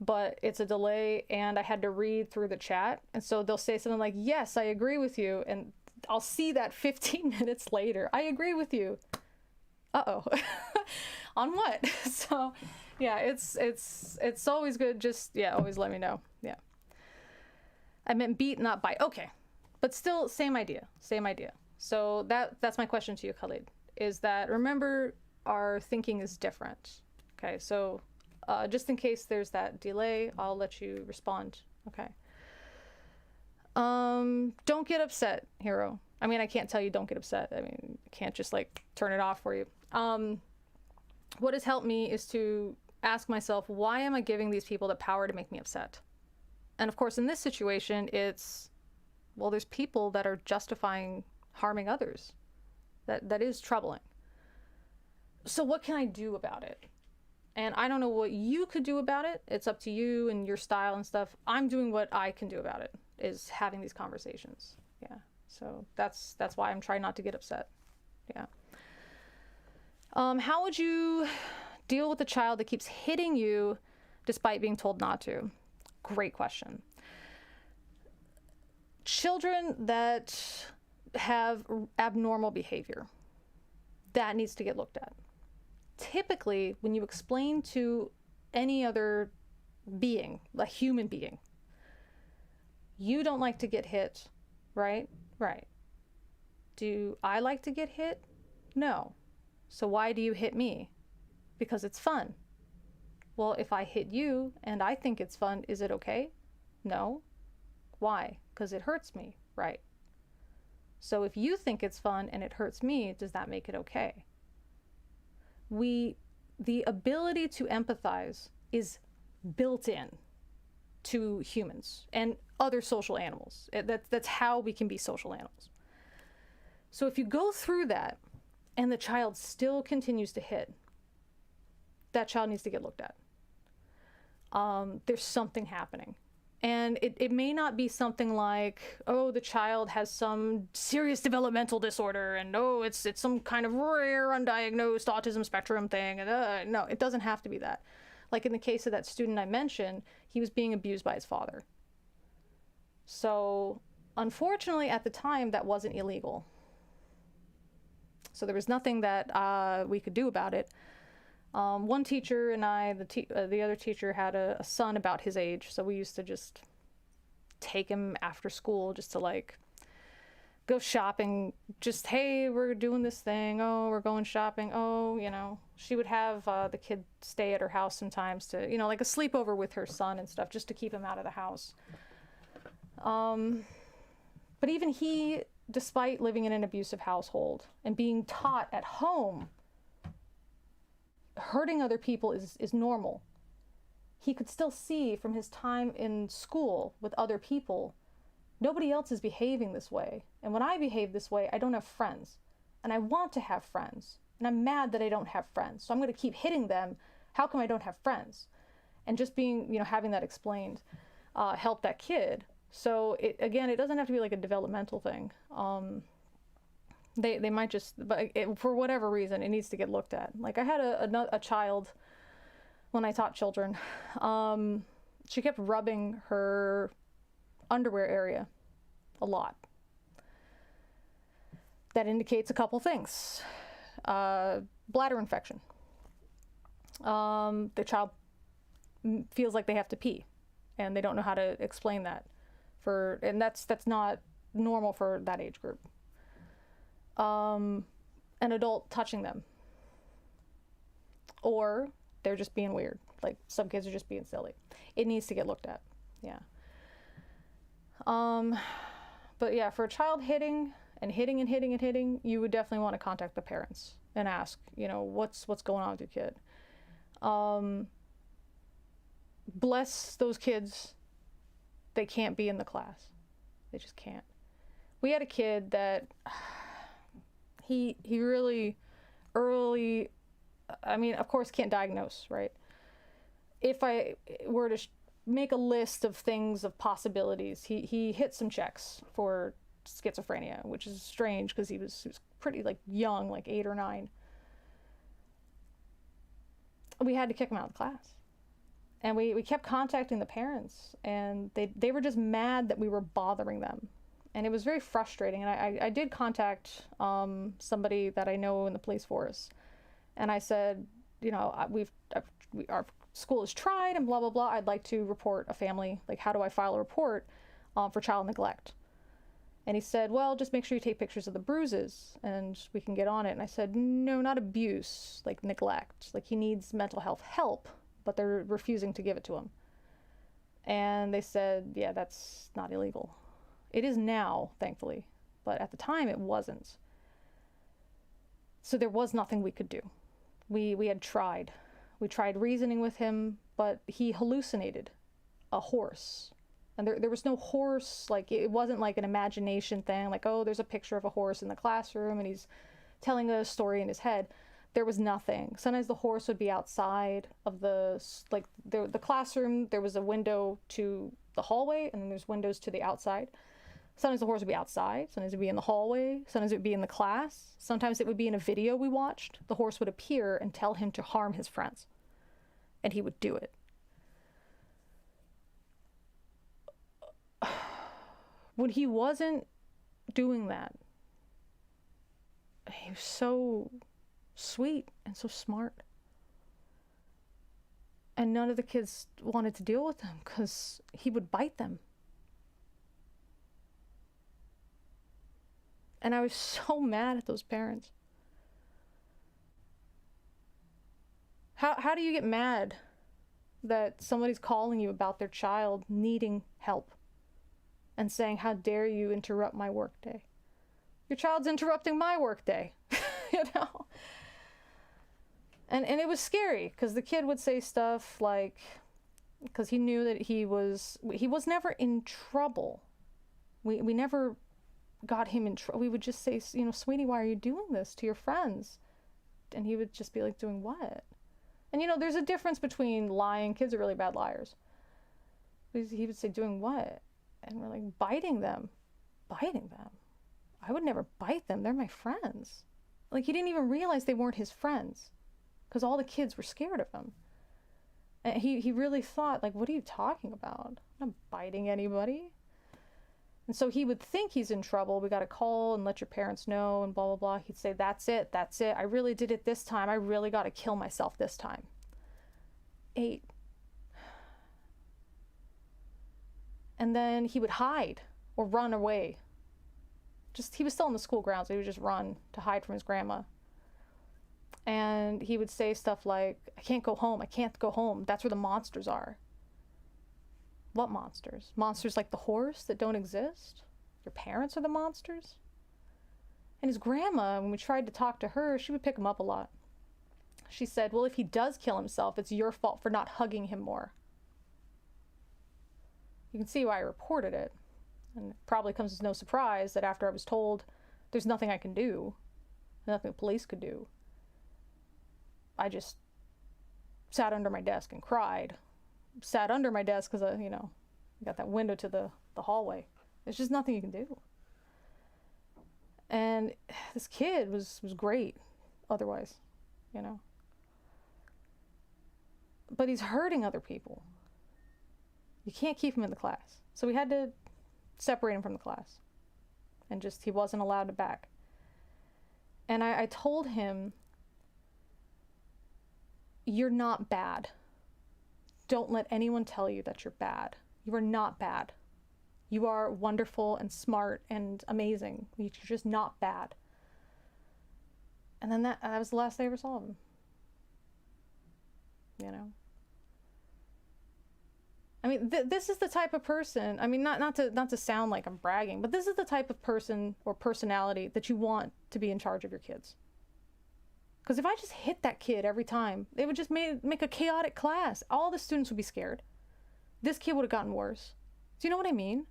A: but it's a delay, and I had to read through the chat, and so they'll say something like, "Yes, I agree with you," and I'll see that 15 minutes later. I agree with you. Uh-oh. On what? So. Yeah, it's always good. Just, yeah, always let me know. Yeah. I meant beat, not bite. Okay. But still, same idea. Same idea. So that's my question to you, Khalid, is that remember our thinking is different. Okay, so just in case there's that delay, I'll let you respond. Okay. Don't get upset, Hero. I mean, I can't tell you don't get upset. I mean, I can't just like turn it off for you. What has helped me is to ask myself, why am I giving these people the power to make me upset? And of course, in this situation, it's, well, there's people that are justifying harming others. That is troubling. So what can I do about it? And I don't know what you could do about it. It's up to you and your style and stuff. I'm doing what I can do about it, is having these conversations. Yeah. So that's why I'm trying not to get upset. Yeah. How would you deal with a child that keeps hitting you despite being told not to? Great question. Children that have abnormal behavior, that needs to get looked at. Typically, when you explain to any other being, a human being, you don't like to get hit, right? Right. Do I like to get hit? No. So why do you hit me? Because it's fun. Well, if I hit you and I think it's fun, is it okay? No. Why? Because it hurts me, right? So if you think it's fun and it hurts me, does that make it okay? The ability to empathize is built in to humans and other social animals. That's how we can be social animals. So if you go through that and the child still continues to hit, that child needs to get looked at. There's something happening. And it may not be something like, oh, the child has some serious developmental disorder, and oh, it's some kind of rare undiagnosed autism spectrum thing. And no, it doesn't have to be that. Like in the case of that student I mentioned, he was being abused by his father. So unfortunately, at the time, that wasn't illegal. So there was nothing that we could do about it. One teacher and I, the other teacher, had a son about his age, so we used to just take him after school just to like go shopping. Just, hey, we're doing this thing. Oh, we're going shopping. Oh, you know, she would have the kid stay at her house sometimes to, you know, like a sleepover with her son and stuff, just to keep him out of the house. But even he, despite living in an abusive household and being taught at home hurting other people is normal, he could still see from his time in school with other people, nobody else is behaving this way. And when I behave this way, I don't have friends. And I want to have friends. And I'm mad that I don't have friends. So I'm going to keep hitting them. How come I don't have friends? And just being, you know, having that explained helped that kid. So again, it doesn't have to be like a developmental thing. They might just, but for whatever reason, it needs to get looked at. Like I had a child when I taught children. She kept rubbing her underwear area a lot. That indicates a couple things. Bladder infection. The child feels like they have to pee, and they don't know how to explain that. And that's not normal for that age group. An adult touching them, or they're just being weird. Like, some kids are just being silly. It needs to get looked at. Yeah. But yeah, for a child hitting and hitting and hitting and hitting, you would definitely want to contact the parents and ask, what's going on with your kid. Bless those kids. They can't be in the class. They just can't. We had a kid that he really early, I mean, of course, can't diagnose, right? If I were to make a list of things, of possibilities, he hit some checks for schizophrenia, which is strange because he was pretty like young, like 8 or 9. We had to kick him out of the class. And we kept contacting the parents, and they were just mad that we were bothering them. And it was very frustrating. And I did contact somebody that I know in the police force. And I said, our school has tried and blah, blah, blah. I'd like to report a family. Like, how do I file a report for child neglect? And he said, well, just make sure you take pictures of the bruises and we can get on it. And I said, no, not abuse, like neglect. Like, he needs mental health help, but they're refusing to give it to him. And they said, yeah, that's not illegal. It is now, thankfully, but at the time it wasn't. So there was nothing we could do. We had tried. We tried reasoning with him, but he hallucinated a horse. And there was no horse, like, it wasn't like an imagination thing, like, oh, there's a picture of a horse in the classroom and he's telling a story in his head. There was nothing. Sometimes the horse would be outside of the classroom. There was a window to the hallway, and then there's windows to the outside. Sometimes the horse would be outside. Sometimes it would be in the hallway. Sometimes it would be in the class. Sometimes it would be in a video we watched. The horse would appear and tell him to harm his friends. And he would do it. When he wasn't doing that, he was so sweet and so smart. And none of the kids wanted to deal with him because he would bite them. And I was so mad at those parents. How do you get mad that somebody's calling you about their child needing help and saying, how dare you interrupt my workday? Your child's interrupting my workday, And it was scary because the kid would say stuff like, because he knew that he was never in trouble. We never got him in trouble. We would just say, sweetie, why are you doing this to your friends? And he would just be like, doing what? And there's a difference between lying. Kids are really bad liars. He would say, doing what? And we're like, biting them. Biting them? I would never bite them. They're my friends. Like, he didn't even realize they weren't his friends because all the kids were scared of him. And he really thought, like, what are you talking about? I'm not biting anybody. And so he would think he's in trouble. We got to call and let your parents know and blah, blah, blah. He'd say, that's it. I really did it this time. I really got to kill myself this time. 8. And then he would hide or run away. He was still in the school grounds, so he would just run to hide from his grandma. And he would say stuff like, I can't go home. I can't go home. That's where the monsters are. What monsters? Monsters like the horse that don't exist? Your parents are the monsters? And his grandma, when we tried to talk to her, she would pick him up a lot. She said, well, if he does kill himself, it's your fault for not hugging him more. You can see why I reported it. And it probably comes as no surprise that after I was told there's nothing I can do, nothing the police could do, I just sat under my desk and cried. Sat under my desk because, got that window to the hallway. There's just nothing you can do. And this kid was great otherwise, But he's hurting other people. You can't keep him in the class. So we had to separate him from the class. And he wasn't allowed to back. And I told him, you're not bad. Don't let anyone tell you that you're bad. You are not bad. You are wonderful and smart and amazing. You're just not bad. And then that was the last I ever saw of him. I mean, this is the type of person, I mean, not to sound like I'm bragging, but this is the type of person or personality that you want to be in charge of your kids. Because if I just hit that kid every time, it would just make a chaotic class. All the students would be scared. This kid would have gotten worse. Do you know what I mean?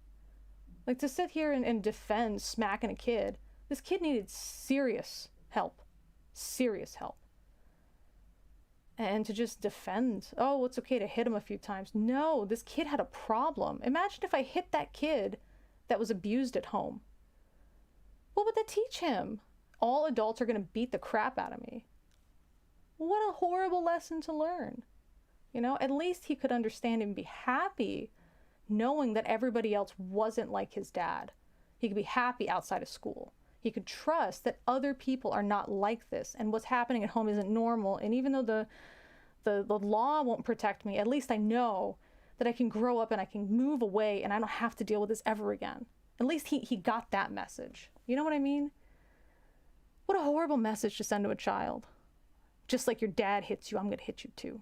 A: Like, to sit here and defend smacking a kid, this kid needed serious help. Serious help. And to just defend, oh, it's okay to hit him a few times. No, this kid had a problem. Imagine if I hit that kid that was abused at home. What would that teach him? All adults are going to beat the crap out of me. What a horrible lesson to learn. You know, at least he could understand and be happy knowing that everybody else wasn't like his dad. He could be happy outside of school. He could trust that other people are not like this and what's happening at home isn't normal. And even though the law won't protect me, at least I know that I can grow up and I can move away and I don't have to deal with this ever again. At least he got that message. You know what I mean? What a horrible message to send to a child. Just like your dad hits you, I'm going to hit you too.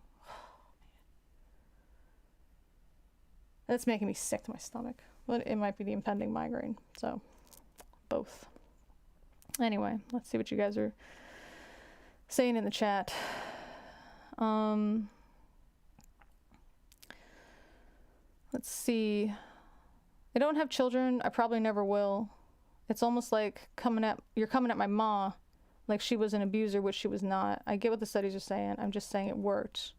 A: That's making me sick to my stomach. But it might be the impending migraine. So, both. Anyway, let's see what you guys are saying in the chat. Let's see. I don't have children. I probably never will. It's almost like you're coming at my ma like she was an abuser, which she was not. I get what the studies are saying. I'm just saying it worked.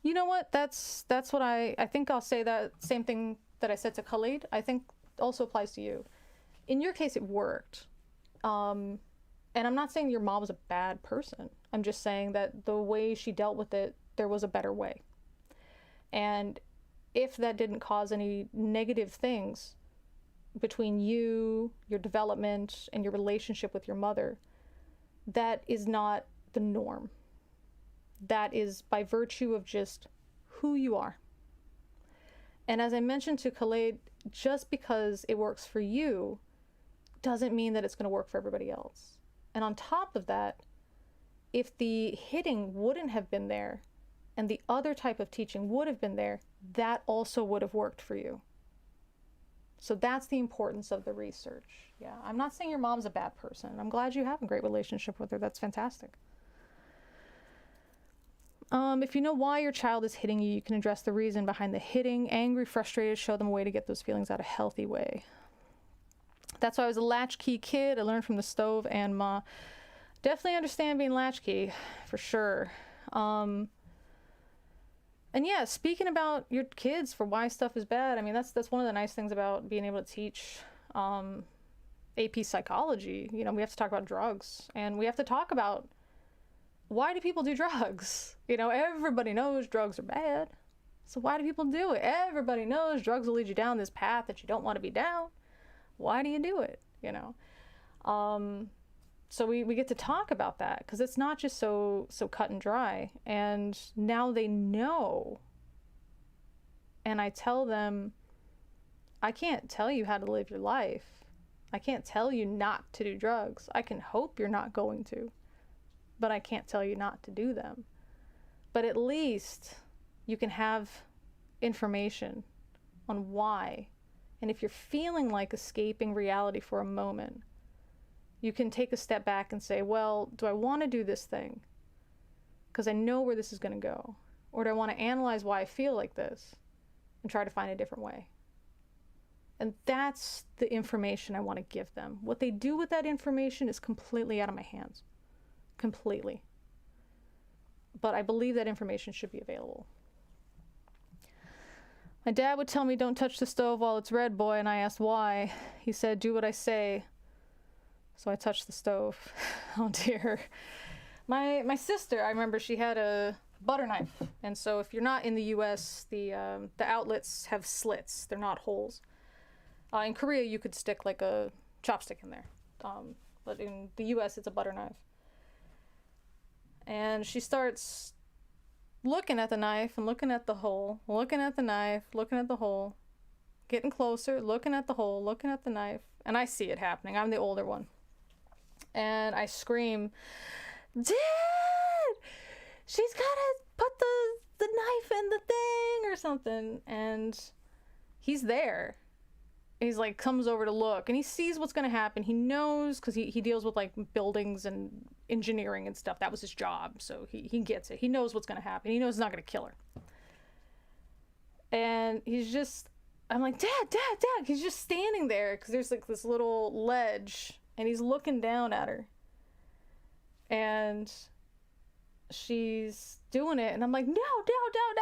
A: You know what? That's what I think I'll say that same thing that I said to Khalid. I think also applies to you. In your case, it worked. And I'm not saying your mom was a bad person. I'm just saying that the way she dealt with it, there was a better way. And if that didn't cause any negative things between you, your development, and your relationship with your mother, that is not the norm. That is by virtue of just who you are. And as I mentioned to Khalid, just because it works for you doesn't mean that it's going to work for everybody else. And on top of that, if the hitting wouldn't have been there and the other type of teaching would have been there, that also would have worked for you. So that's the importance of the research. Yeah, I'm not saying your mom's a bad person. I'm glad you have a great relationship with her. That's fantastic. If you know why your child is hitting you, you can address the reason behind the hitting. Angry, frustrated, show them a way to get those feelings out a healthy way. That's why I was a latchkey kid. I learned from the stove and ma. Definitely understand being latchkey, for sure. And yeah, speaking about your kids for why stuff is bad, I mean, that's one of the nice things about being able to teach AP psychology. You know, we have to talk about drugs, and we have to talk about why do people do drugs? You know, everybody knows drugs are bad. So why do people do it? Everybody knows drugs will lead you down this path that you don't want to be down. Why do you do it? You know? So we get to talk about that because it's not just so cut and dry. And now they know. And I tell them, I can't tell you how to live your life. I can't tell you not to do drugs. I can hope you're not going to. But I can't tell you not to do them. But at least you can have information on why. And if you're feeling like escaping reality for a moment, you can take a step back and say, well, do I want to do this thing? Because I know where this is going to go. Or do I want to analyze why I feel like this and try to find a different way? And that's the information I want to give them. What they do with that information is completely out of my hands. Completely. But I believe that information should be available. My dad would tell me, don't touch the stove while it's red, boy, and I asked why. He said, do what I say. So I touched the stove. Oh dear. My sister, I remember she had a butter knife. And so if you're not in the US, the outlets have slits. They're not holes. In Korea, you could stick like a chopstick in there. But in the US, it's a butter knife. And she starts looking at the knife and looking at the hole, looking at the knife, looking at the hole, getting closer, looking at the hole, looking at the knife. And I see it happening. I'm the older one. And I scream, Dad! She's gotta put the knife and the thing or something. And he's there. He's like, comes over to look, and he sees what's going to happen. He knows, because he deals with like buildings and engineering and stuff. That was his job. So he gets it. He knows what's going to happen. He knows it's not going to kill her. And I'm like, Dad. He's just standing there because there's like this little ledge, and he's looking down at her. And she's doing it, and I'm like, no.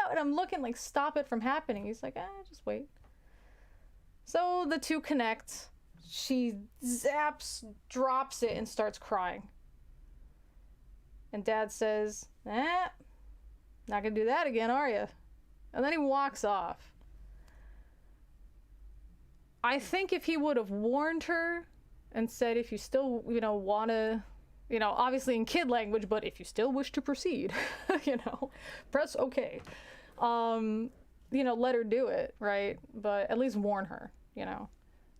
A: And I'm looking like, stop it from happening. He's like, just wait. So the two connect. She zaps, drops it, and starts crying. And Dad says, not gonna do that again, are you? And then he walks off. I think if he would have warned her and said, if you still, want to, obviously in kid language, but if you still wish to proceed, press okay. Let her do it, right? But at least warn her,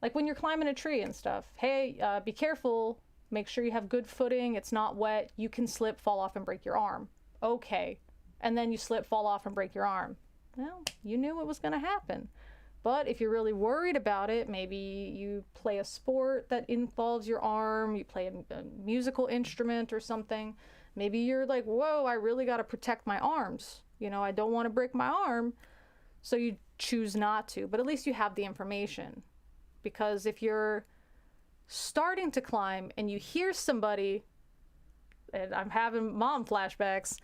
A: Like when you're climbing a tree and stuff. Hey, be careful. Make sure you have good footing. It's not wet. You can slip, fall off, and break your arm. Okay. And then you slip, fall off, and break your arm. Well, you knew it was going to happen. But if you're really worried about it, maybe you play a sport that involves your arm, you play a musical instrument or something. Maybe you're like, whoa, I really got to protect my arms. I don't want to break my arm. So you choose not to, but at least you have the information. Because if you're starting to climb and you hear somebody, and I'm having mom flashbacks,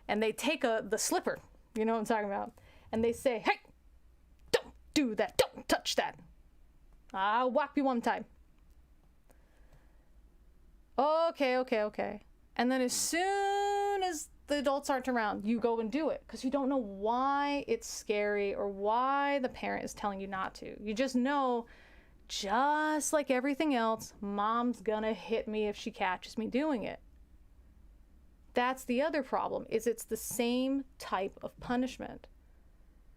A: and they take the slipper, you know what I'm talking about, and they say, hey, don't do that, don't touch that. I'll whack you one time. Okay. And then as soon as the adults aren't around, you go and do it, because you don't know why it's scary or why the parent is telling you not to. You just know, just like everything else, mom's gonna hit me if she catches me doing it. That's the other problem, is it's the same type of punishment.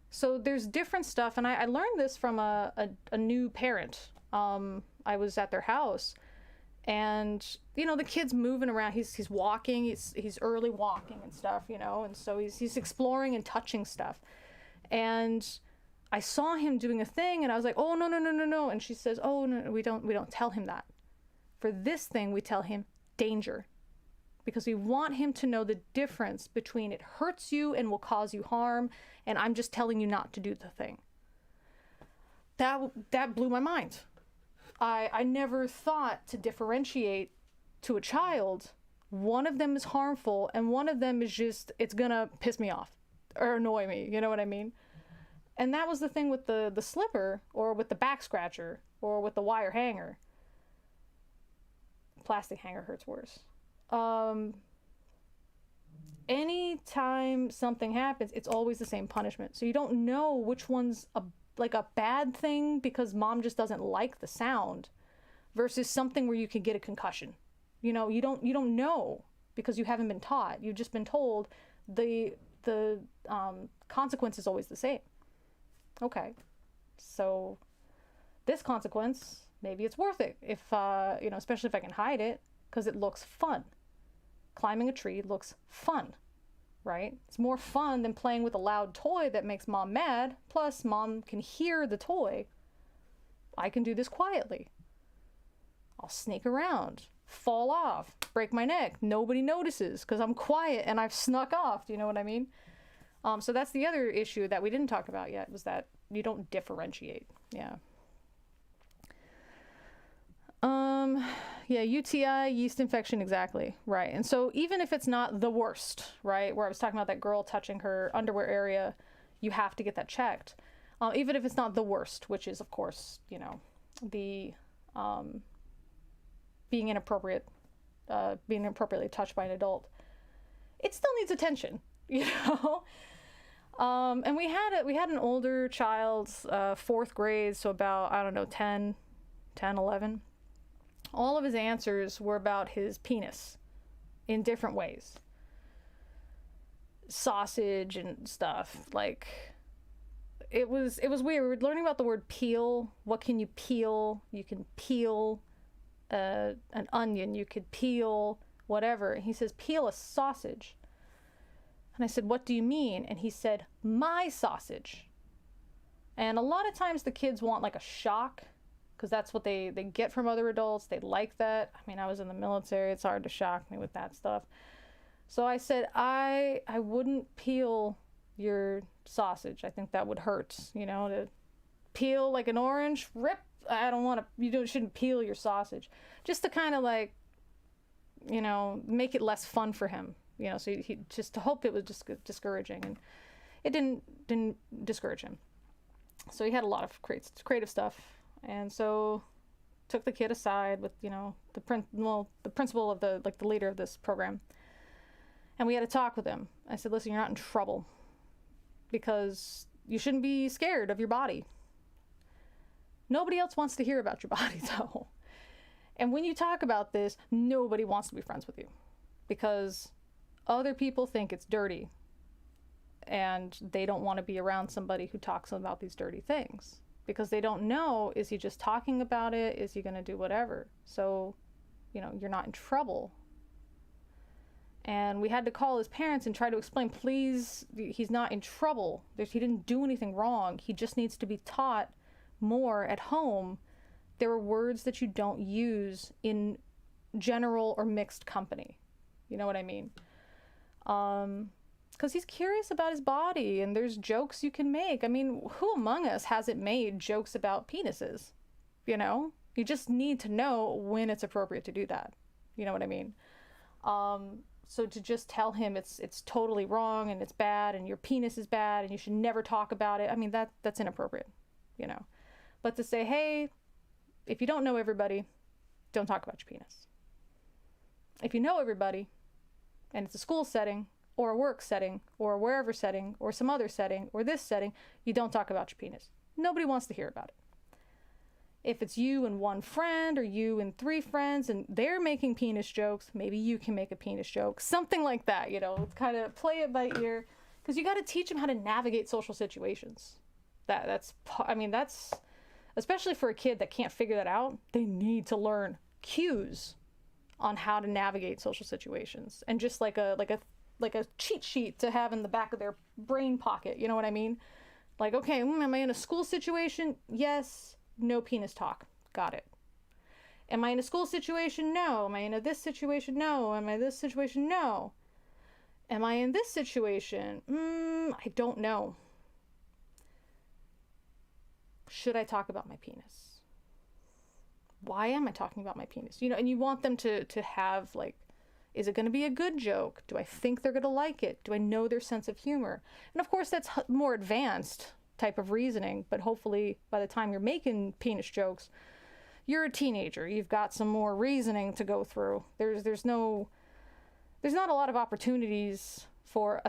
A: So there's different stuff, and I learned this from a new parent. I was at their house, and the kid's moving around. He's walking. He's early walking and stuff. And so he's exploring and touching stuff. And I saw him doing a thing, and I was like, oh no. And she says, oh no, we don't tell him that. For this thing, we tell him danger, because we want him to know the difference between it hurts you and will cause you harm, and I'm just telling you not to do the thing. That blew my mind. I never thought to differentiate to a child. One of them is harmful, and one of them is just, it's gonna piss me off or annoy me, you know what I mean? And that was the thing with the slipper, or with the back scratcher, or with the wire hanger. Plastic hanger hurts worse. Anytime something happens, it's always the same punishment. So you don't know which one's a bad thing because mom just doesn't like the sound, versus something where you can get a concussion. You don't know, because you haven't been taught. You've just been told the consequence is always the same. Okay, so this consequence, maybe it's worth it if especially if I can hide it, because it looks fun. Climbing a tree looks fun, right? It's more fun than playing with a loud toy that makes mom mad. Plus, mom can hear the toy. I can do this quietly. I'll sneak around, fall off, break my neck. Nobody notices because I'm quiet and I've snuck off. Do you know what I mean? So that's the other issue that we didn't talk about yet, was that you don't differentiate. Yeah. Yeah, UTI, yeast infection, exactly, right. And so even if it's not the worst, right, where I was talking about that girl touching her underwear area, you have to get that checked. Even if it's not the worst, which is, of course, the being inappropriately touched by an adult, it still needs attention, And we had an older child, 4th grade, so about, 10, 11. All of his answers were about his penis in different ways. Sausage and stuff. Like, it was weird. We were learning about the word peel. What can you peel? You can peel an onion. You could peel whatever. And he says, peel a sausage. And I said, what do you mean? And he said, my sausage. And a lot of times the kids want like a shock, because that's what they get from other adults. They like that. I mean, I was in the military. It's hard to shock me with that stuff. So I said, I wouldn't peel your sausage. I think that would hurt, you know, to peel like an orange, rip. I don't want to, shouldn't peel your sausage. Just to kind of like, you know, make it less fun for him, you know, so he just to hope it was just discouraging, and it didn't discourage him. So he had a lot of creative stuff, and so took the kid aside with, you know, the principal of the leader of this program, and we had a talk with him. I said, listen, you're not in trouble, because you shouldn't be scared of your body. Nobody else wants to hear about your body, though. And when you talk about this, nobody wants to be friends with you, because other people think it's dirty, and they don't want to be around somebody who talks about these dirty things, because they don't know, is he just talking about it? Is he going to do whatever? So, you know, you're not in trouble. And we had to call his parents and try to explain, please, he's not in trouble. He didn't do anything wrong. He just needs to be taught more at home. There are words that you don't use in general or mixed company. You know what I mean? Because he's curious about his body, and there's jokes you can make. I mean, who among us hasn't made jokes about penises? You know? You just need to know when it's appropriate to do that. You know what I mean? So to just tell him it's totally wrong, and it's bad, and your penis is bad, and you should never talk about it, I mean, that's inappropriate, you know? But to say, hey, if you don't know everybody, don't talk about your penis. If you know everybody, and it's a school setting, or a work setting, or a wherever setting, or some other setting, or this setting, you don't talk about your penis. Nobody wants to hear about it. If it's you and one friend, or you and three friends, and they're making penis jokes, maybe you can make a penis joke. Something like that, you know, kind of play it by ear, because you got to teach them how to navigate social situations. That's, especially for a kid that can't figure that out, they need to learn cues on how to navigate social situations, and just like a cheat sheet to have in the back of their brain pocket. You know what I mean? Like, okay, am I in a school situation? Yes. No penis talk. Got it. Am I in a school situation? No. Am I in this situation? No. Am I in this situation? No. Am I in this situation? I don't know. Should I talk about my penis? Why am I talking about my penis? You know, and you want them to have, like, is it going to be a good joke? Do I think they're going to like it? Do I know their sense of humor? And of course, that's more advanced type of reasoning, but hopefully by the time you're making penis jokes, you're a teenager. You've got some more reasoning to go through. There's not a lot of opportunities for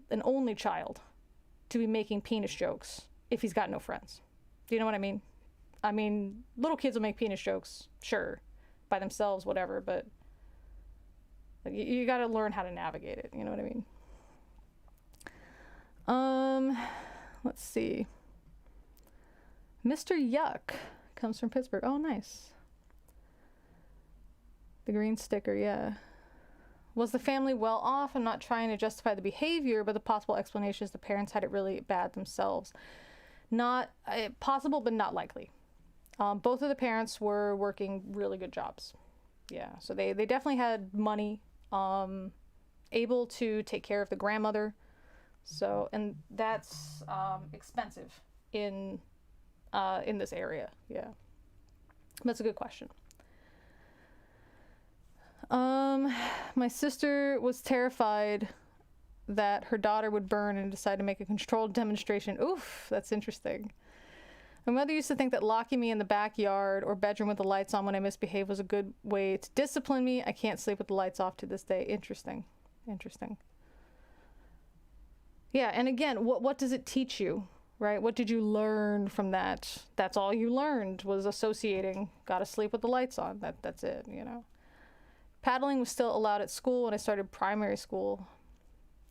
A: an only child to be making penis jokes if he's got no friends. Do you know what I mean? I mean, little kids will make penis jokes, sure, by themselves, whatever, but like, you got to learn how to navigate it. You know what I mean? Let's see. Mr. Yuck comes from Pittsburgh. Oh, nice. The green sticker, yeah. Was the family well off? I'm not trying to justify the behavior, but the possible explanation is the parents had it really bad themselves. Not possible, but not likely. Both of the parents were working really good jobs. Yeah, so they definitely had money, able to take care of the grandmother. So, and that's expensive in this area. Yeah, that's a good question. My sister was terrified that her daughter would burn and decided to make a controlled demonstration. Oof, that's interesting. My mother used to think that locking me in the backyard or bedroom with the lights on when I misbehave was a good way to discipline me. I can't sleep with the lights off to this day. Interesting. Yeah, and again, what does it teach you, right? What did you learn from that? That's all you learned was associating, gotta sleep with the lights on. That's it, you know. Paddling was still allowed at school when I started primary school.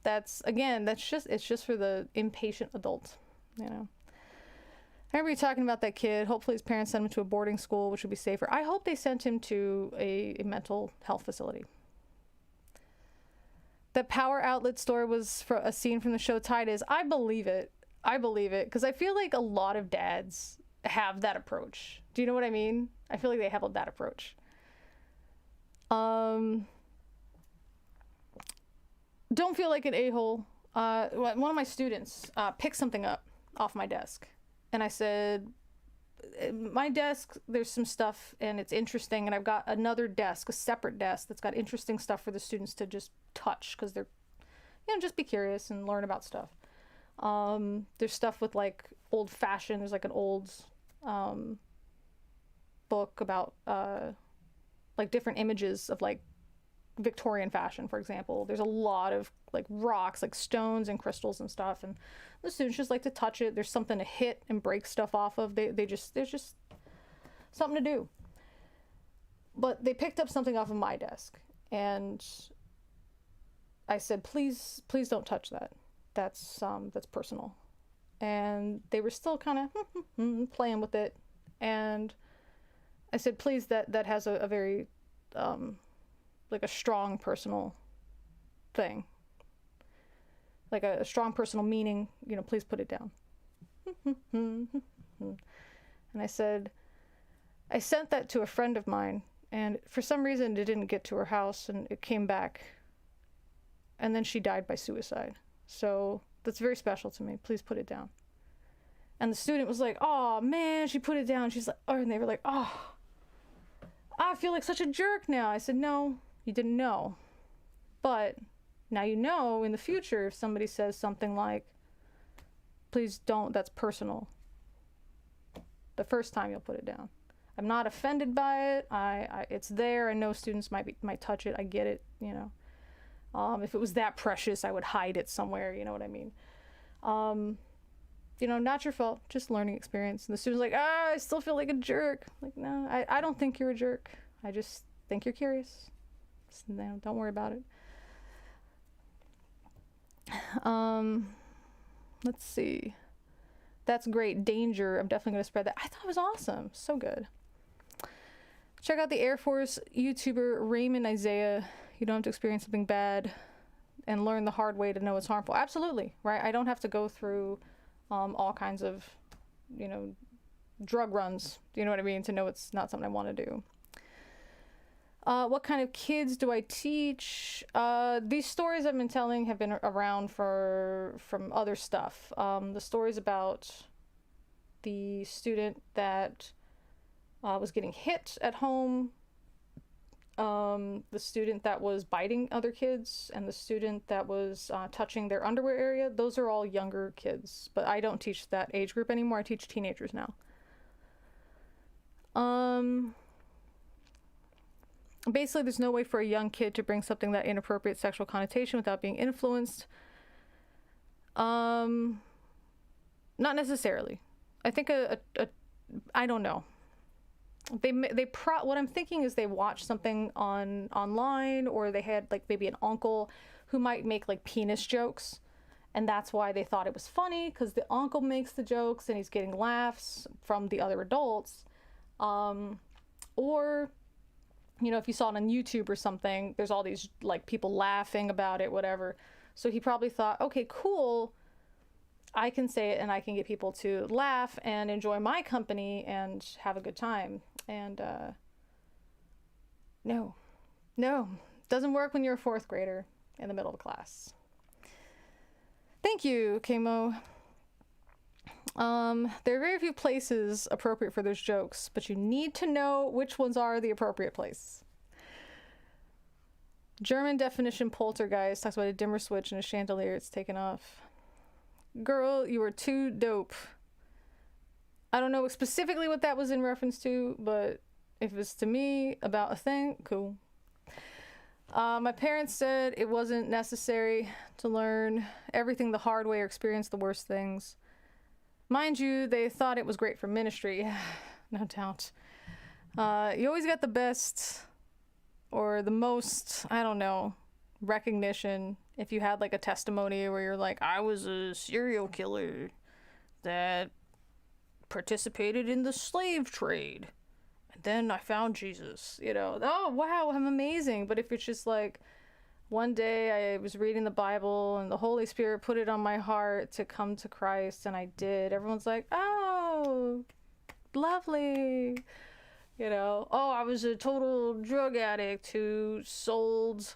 A: It's just for the impatient adult, you know. I remember you talking about that kid. Hopefully his parents sent him to a boarding school, which would be safer. I hope they sent him to a mental health facility. The power outlet store was for a scene from the show Tide Is. I believe it. I believe it. Because I feel like a lot of dads have that approach. Do you know what I mean? I feel like they have that approach. Don't feel like an a-hole. One of my students picked something up off my desk. And I said, my desk, there's some stuff and it's interesting. And I've got another desk, a separate desk that's got interesting stuff for the students to just touch. Because they're, just be curious and learn about stuff. There's stuff with like old fashioned, there's like an old book about like different images of like Victorian fashion, for example. There's a lot of like rocks, like stones and crystals and stuff, and the students just like to touch it. There's something to hit and break stuff off of. There's just something to do. But they picked up something off of my desk, and I said, please don't touch that. That's personal. And they were still kind of playing with it, and I said, please, that has a very like a strong personal thing, like a strong personal meaning, please put it down. And I said, I sent that to a friend of mine, and for some reason it didn't get to her house, and it came back, and then she died by suicide. So that's very special to me. Please put it down. And the student was like, oh man, she put it down. She's like, and they were like, oh, I feel like such a jerk now. I said, no, you didn't know. But now you know in the future if somebody says something like, please don't, that's personal. The first time you'll put it down. I'm not offended by it. It's there. I know students might touch it. I get it, if it was that precious, I would hide it somewhere, you know what I mean? Not your fault, just learning experience. And the student's like, I still feel like a jerk. Like, no, I don't think you're a jerk. I just think you're curious. No, don't worry about it. Let's see. That's great. Danger. I'm definitely going to spread that. I thought it was awesome. So good. Check out the Air Force YouTuber Raymond Isaiah. You don't have to experience something bad and learn the hard way to know it's harmful. Absolutely, right? I don't have to go through all kinds of, drug runs, you know what I mean, to know it's not something I want to do. What kind of kids do I teach? These stories I've been telling have been around from other stuff. The stories about the student that was getting hit at home, the student that was biting other kids, and the student that was touching their underwear area. Those are all younger kids, but I don't teach that age group anymore. I teach teenagers now. Basically, there's no way for a young kid to bring something that inappropriate sexual connotation without being influenced. Not necessarily. I think I don't know. What I'm thinking is they watched something online, or they had like maybe an uncle who might make like penis jokes, and that's why they thought it was funny, because the uncle makes the jokes and he's getting laughs from the other adults. Or if you saw it on YouTube or something, there's all these like people laughing about it, whatever. So he probably thought, okay, cool, I can say it and I can get people to laugh and enjoy my company and have a good time. And no, doesn't work when you're a fourth grader in the middle of the class. Thank you, Kamo. There are very few places appropriate for those jokes, but you need to know which ones are the appropriate place. German definition poltergeist talks about a dimmer switch and a chandelier. It's taken off. Girl, you are too dope. I don't know specifically what that was in reference to, but if it's to me about a thing, cool. My parents said it wasn't necessary to learn everything the hard way or experience the worst things. Mind you, they thought it was great for ministry. No doubt. You always got the best or the most, I don't know, recognition if you had like a testimony where you're like, I was a serial killer that participated in the slave trade, and then I found Jesus, oh wow, I'm amazing. But if it's just like, one day I was reading the Bible and the Holy Spirit put it on my heart to come to Christ, and I did. Everyone's like, oh, lovely. You know, oh, I was a total drug addict who sold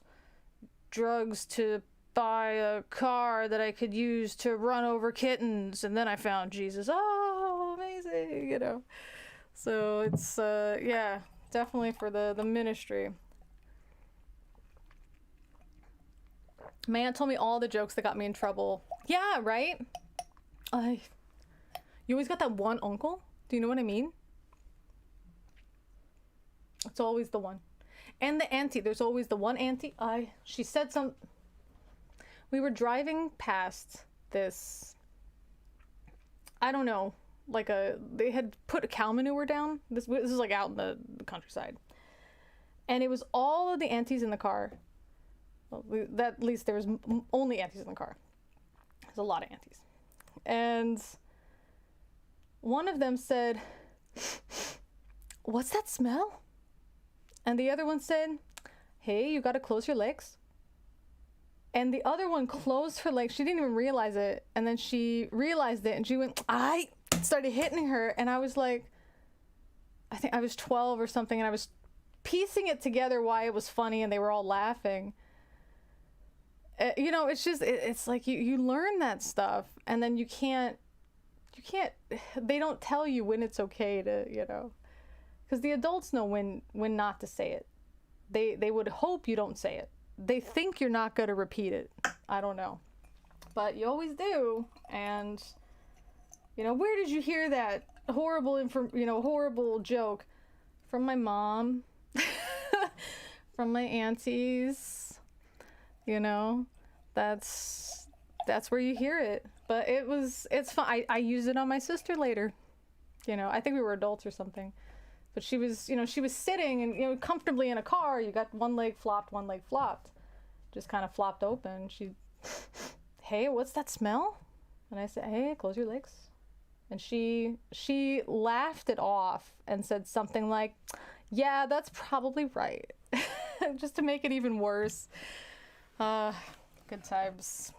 A: drugs to buy a car that I could use to run over kittens, and then I found Jesus. Oh, amazing, you know. So it's, yeah, definitely for the ministry. My aunt told me all the jokes that got me in trouble. Yeah, right? You always got that one uncle? Do you know what I mean? It's always the one. And the auntie. There's always the one auntie. She said we were driving past this, I don't know, like they had put a cow manure down. This is like out in the countryside. And it was all of the aunties in the car. Well, at least there was only aunties in the car. There's a lot of aunties. And one of them said, "What's that smell?" And the other one said, "Hey, you gotta close your legs." And the other one closed her legs. She didn't even realize it. And then she realized it and she went, I started hitting her. And I was like, I think I was 12 or something. And I was piecing it together why it was funny and they were all laughing. You know, it's just, it's like you learn that stuff and then you can't, they don't tell you when it's okay to, you know, because the adults know when not to say it. They would hope you don't say it. They think you're not going to repeat it. I don't know. But you always do. And, you know, where did you hear that horrible joke? From my mom. From my aunties. You know, that's where you hear it. But it's fun. I used it on my sister later. You know, I think we were adults or something. But she was sitting and, you know, comfortably in a car. You got one leg flopped. Just kind of flopped open. Hey, what's that smell? And I said, hey, close your legs. And she laughed it off and said something like, yeah, that's probably right. Just to make it even worse. Good times.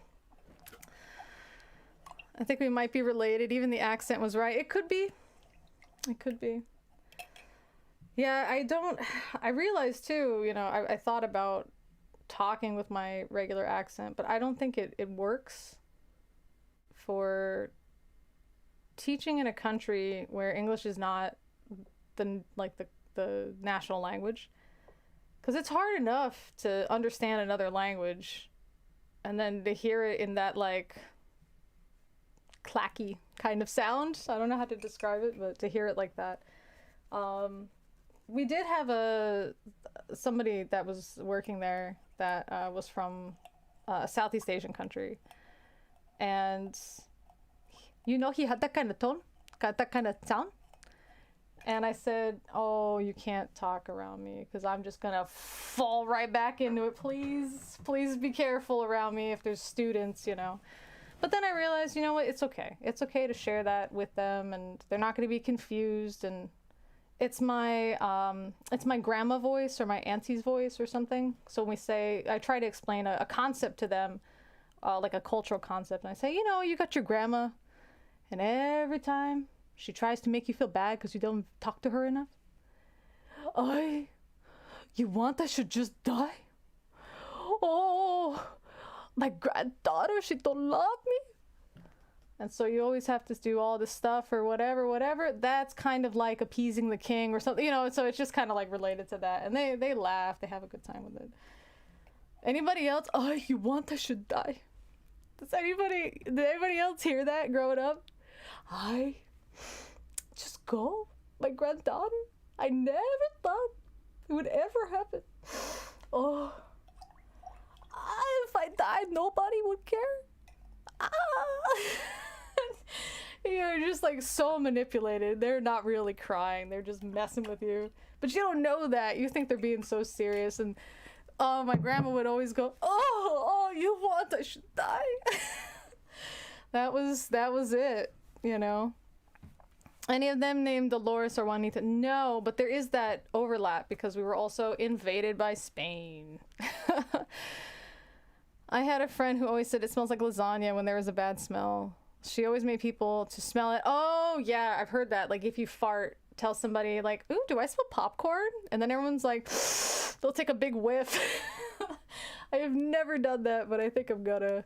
A: I think we might be related. Even the accent was right. It could be. Yeah, I realized too, you know, I thought about talking with my regular accent, but I don't think it works for teaching in a country where English is not the national language. Because it's hard enough to understand another language and then to hear it in that like clacky kind of sound. I don't know how to describe it, but to hear it like that. We did have somebody that was working there that was from a Southeast Asian country. And, you know, he had that kind of tone, got that kind of sound. And I said, oh, you can't talk around me because I'm just going to fall right back into it. Please be careful around me if there's students, you know. But then I realized, you know what, it's okay. It's okay to share that with them and they're not going to be confused. And it's my grandma voice or my auntie's voice or something. So when I try to explain a concept to them, like a cultural concept. And I say, you know, you got your grandma and every time she tries to make you feel bad because you don't talk to her enough. You want I should just die? Oh, my granddaughter, she don't love me. And so you always have to do all this stuff or whatever. That's kind of like appeasing the king or something, you know, so it's just kind of like related to that. And they laugh, they have a good time with it. Anybody else? You want I should die? Did anybody else hear that growing up? Just go, my granddaughter. I never thought it would ever happen. Oh, if I died, nobody would care. You're just like so manipulated. They're not really crying. They're just messing with you. But you don't know that. You think they're being so serious. And my grandma would always go, oh, you want I should die. That was it, you know. Any of them named Dolores or Juanita? No, but there is that overlap because we were also invaded by Spain. I had a friend who always said it smells like lasagna when there was a bad smell. She always made people to smell it. Oh, yeah, I've heard that. Like, if you fart, tell somebody, like, ooh, do I smell popcorn? And then everyone's like, they'll take a big whiff. I have never done that, but I think I'm gonna.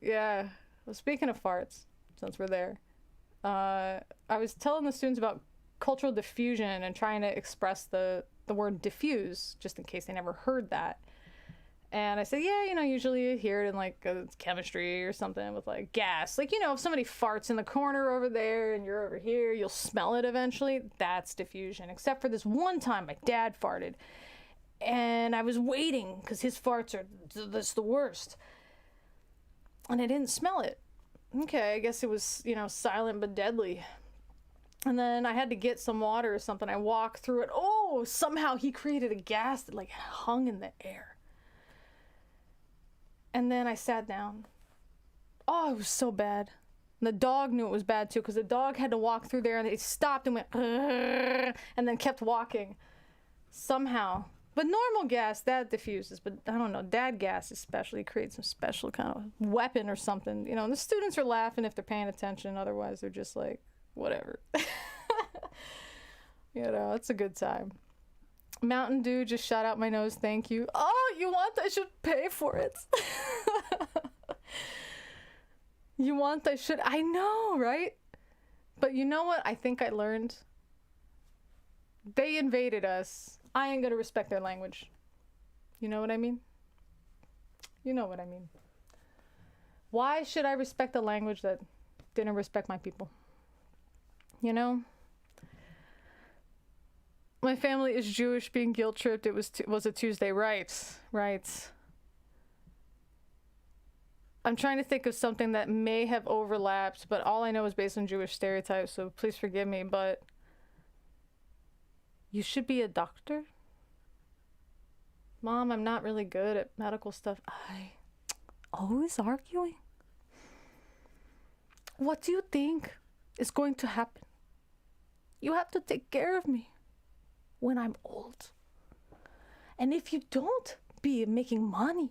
A: Yeah. Well, speaking of farts, since we're there, I was telling the students about cultural diffusion and trying to express the word diffuse, just in case they never heard that. And I said, yeah, you know, usually you hear it in like chemistry or something with like gas. Like, you know, if somebody farts in the corner over there and you're over here, you'll smell it eventually. That's diffusion. Except for this one time my dad farted. And I was waiting because his farts are that's the worst. And I didn't smell it. Okay, I guess it was, you know, silent but deadly. And then I had to get some water or something. I walked through it. Oh, somehow he created a gas that like hung in the air. And then I sat down. Oh, it was so bad. And the dog knew it was bad too, because the dog had to walk through there and they stopped and went, and then kept walking. Somehow. But normal gas, that diffuses. But I don't know, dad gas especially creates some special kind of weapon or something. You know, and the students are laughing if they're paying attention. Otherwise, they're just like, whatever. You know, it's a good time. Mountain Dew just shot out my nose, thank you. Oh, you want? I should pay for it. You want? I should. I know, right? But you know what I think I learned? They invaded us. I ain't gonna respect their language. You know what I mean? You know what I mean. Why should I respect a language that didn't respect my people? You know? My family is Jewish, being guilt-tripped. It was a Tuesday. Right. I'm trying to think of something that may have overlapped, but all I know is based on Jewish stereotypes, so please forgive me, but you should be a doctor? Mom, I'm not really good at medical stuff. I always arguing. What do you think is going to happen? You have to take care of me when I'm old. And if you don't be making money,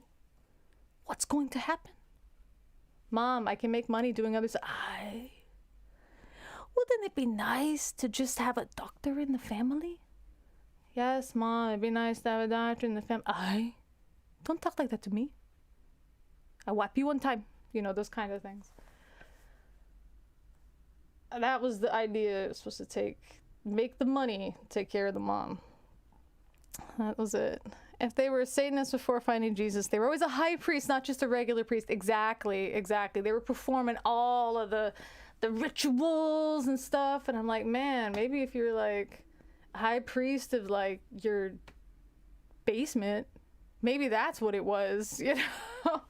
A: what's going to happen? Mom, I can make money doing other stuff. Wouldn't it be nice to just have a doctor in the family? Yes, Mom, it'd be nice to have a doctor in the family. Don't talk like that to me. I whap you one time. You know, those kind of things. That was the idea. It was supposed to make the money, take care of the mom. That was it. If they were Satanists before finding Jesus, they were always a high priest, not just a regular priest. Exactly. They were performing all of the rituals and stuff. And I'm like, man, maybe if you're like a high priest of like your basement, maybe that's what it was, you know?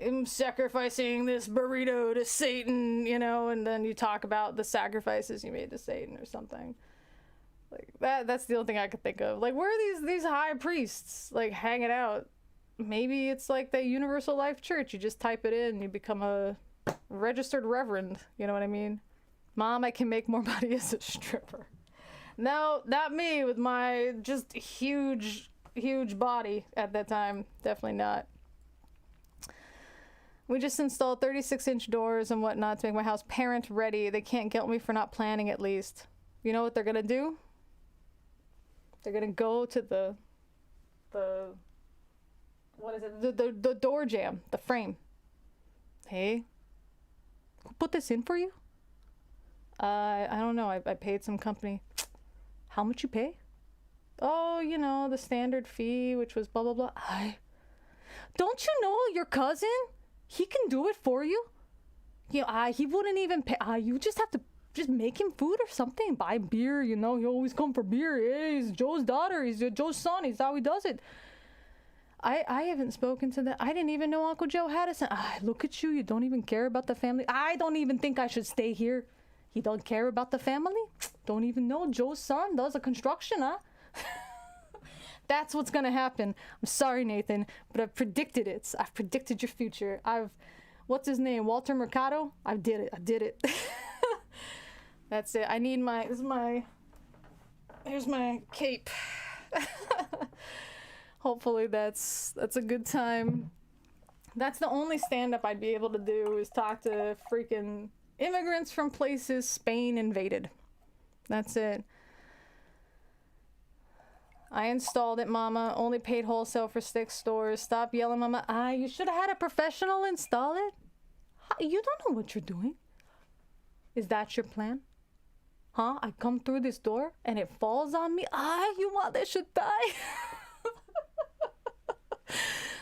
A: I'm sacrificing this burrito to Satan, you know, and then you talk about the sacrifices you made to Satan or something. Like that's the only thing I could think of. Like, where are these high priests like hanging out? Maybe it's like the Universal Life Church. You just type it in and you become a registered reverend. You know what I mean? Mom, I can make more money as a stripper. No, not me with my just huge body at that time. Definitely not. We just installed 36-inch doors and whatnot to make my house parent ready. They can't guilt me for not planning at least. You know what they're gonna do? They're gonna go to the what is it? The door jamb, the frame. Hey, who put this in for you? I don't know. I paid some company. How much you pay? Oh, you know, the standard fee, which was blah blah blah. Don't you know your cousin? He can do it for you. You know, he wouldn't even pay. You just have to just make him food or something. Buy beer, you know. He always come for beer. Hey, he's Joe's daughter. He's Joe's son. He's how he does it. I haven't spoken to that. I didn't even know Uncle Joe had a son. Look at you. You don't even care about the family. I don't even think I should stay here. He don't care about the family? Don't even know Joe's son does a construction, huh? That's what's gonna happen. I'm sorry, Nathan, but I've predicted it. I've predicted your future. What's his name? Walter Mercado? I did it. That's it. I need here's my cape. Hopefully that's a good time. That's the only stand-up I'd be able to do, is talk to freaking immigrants from places Spain invaded. That's it. I installed it, Mama. Only paid wholesale for 6 stores. Stop yelling, Mama. You should have had a professional install it. You don't know what you're doing. Is that your plan? Huh? I come through this door and it falls on me? You want they should die?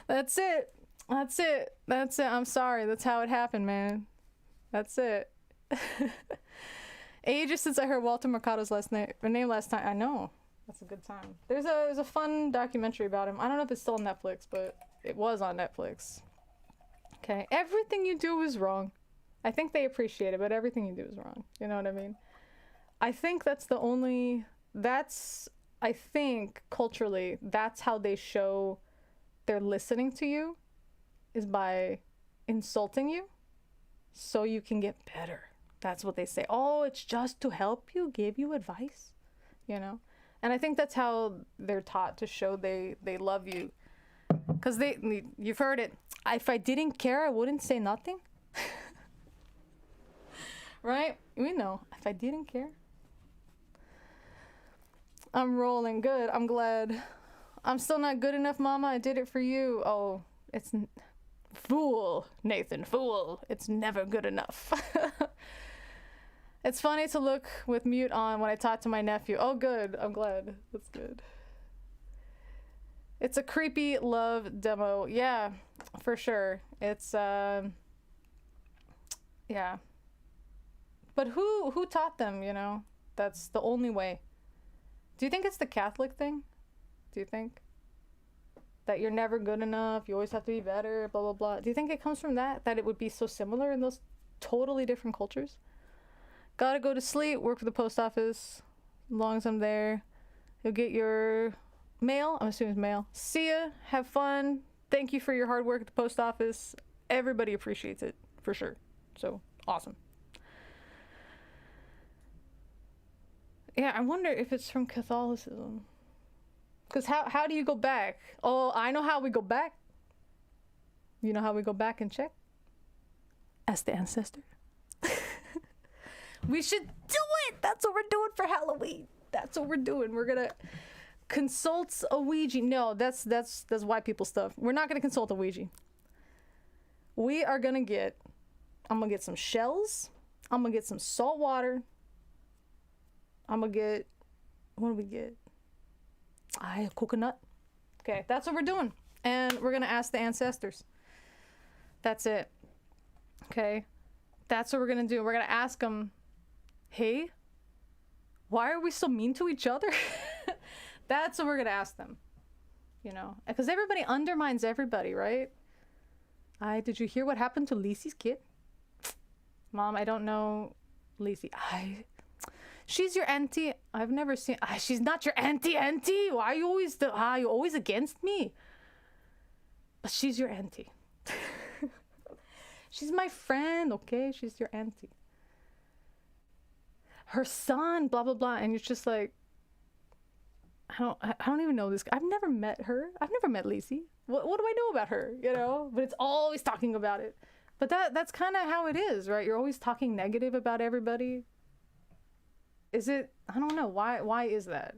A: That's it. That's it. That's it. I'm sorry. That's how it happened, man. That's it. Ages since I heard Walter Mercado's name last time. I know. That's a good time. There's a fun documentary about him. I don't know if it's still on Netflix, but it was on Netflix. Okay. Everything you do is wrong. I think they appreciate it, but everything you do is wrong. You know what I mean? I think I think culturally, that's how they show they're listening to you, is by insulting you so you can get better. That's what they say. Oh, it's just to help you, give you advice, you know? And I think that's how they're taught to show they love you. Because you've heard it. If I didn't care, I wouldn't say nothing. Right? We know. If I didn't care. I'm rolling. Good. I'm glad. I'm still not good enough, Mama. I did it for you. Oh, it's... Fool, Nathan, fool. It's never good enough. It's funny to look with mute on when I talk to my nephew. Oh, good. I'm glad. That's good. It's a creepy love demo. Yeah, for sure. It's, yeah. But who taught them, you know? That's the only way. Do you think it's the Catholic thing? Do you think? That you're never good enough, you always have to be better, blah, blah, blah. Do you think it comes from that it would be so similar in those totally different cultures? Gotta go to sleep, work for the post office. As long as I'm there, you'll get your mail. I'm assuming it's mail. See ya, have fun. Thank you for your hard work at the post office. Everybody appreciates it, for sure. So, awesome. Yeah, I wonder if it's from Catholicism. Because how do you go back? Oh, I know how we go back. You know how we go back and check? Ask the ancestor. We should do it! That's what we're doing for Halloween. That's what we're doing. We're gonna consult a Ouija. No, that's white people stuff. We're not gonna consult a Ouija. We are gonna I'm gonna get some shells. I'm gonna get some salt water. I'm gonna get, what do we get? Coconut. Okay, that's what we're doing. And we're gonna ask the ancestors. That's it. Okay? That's what we're gonna do. We're gonna ask them, hey, why are we so mean to each other? That's what we're gonna ask them. You know? Because everybody undermines everybody, right? Did you hear what happened to Lisi's kid? Mom, I don't know Lisi. She's your auntie. I've never seen... she's not your auntie. Why are you always... you always against me? But she's your auntie. She's my friend, okay? She's your auntie. Her son, blah, blah, blah. And you're just like... I don't even know this guy. I've never met her. I've never met Lisi. What do I know about her? You know? But it's always talking about it. But that's kind of how it is, right? You're always talking negative about everybody. Is it, I don't know, why is that?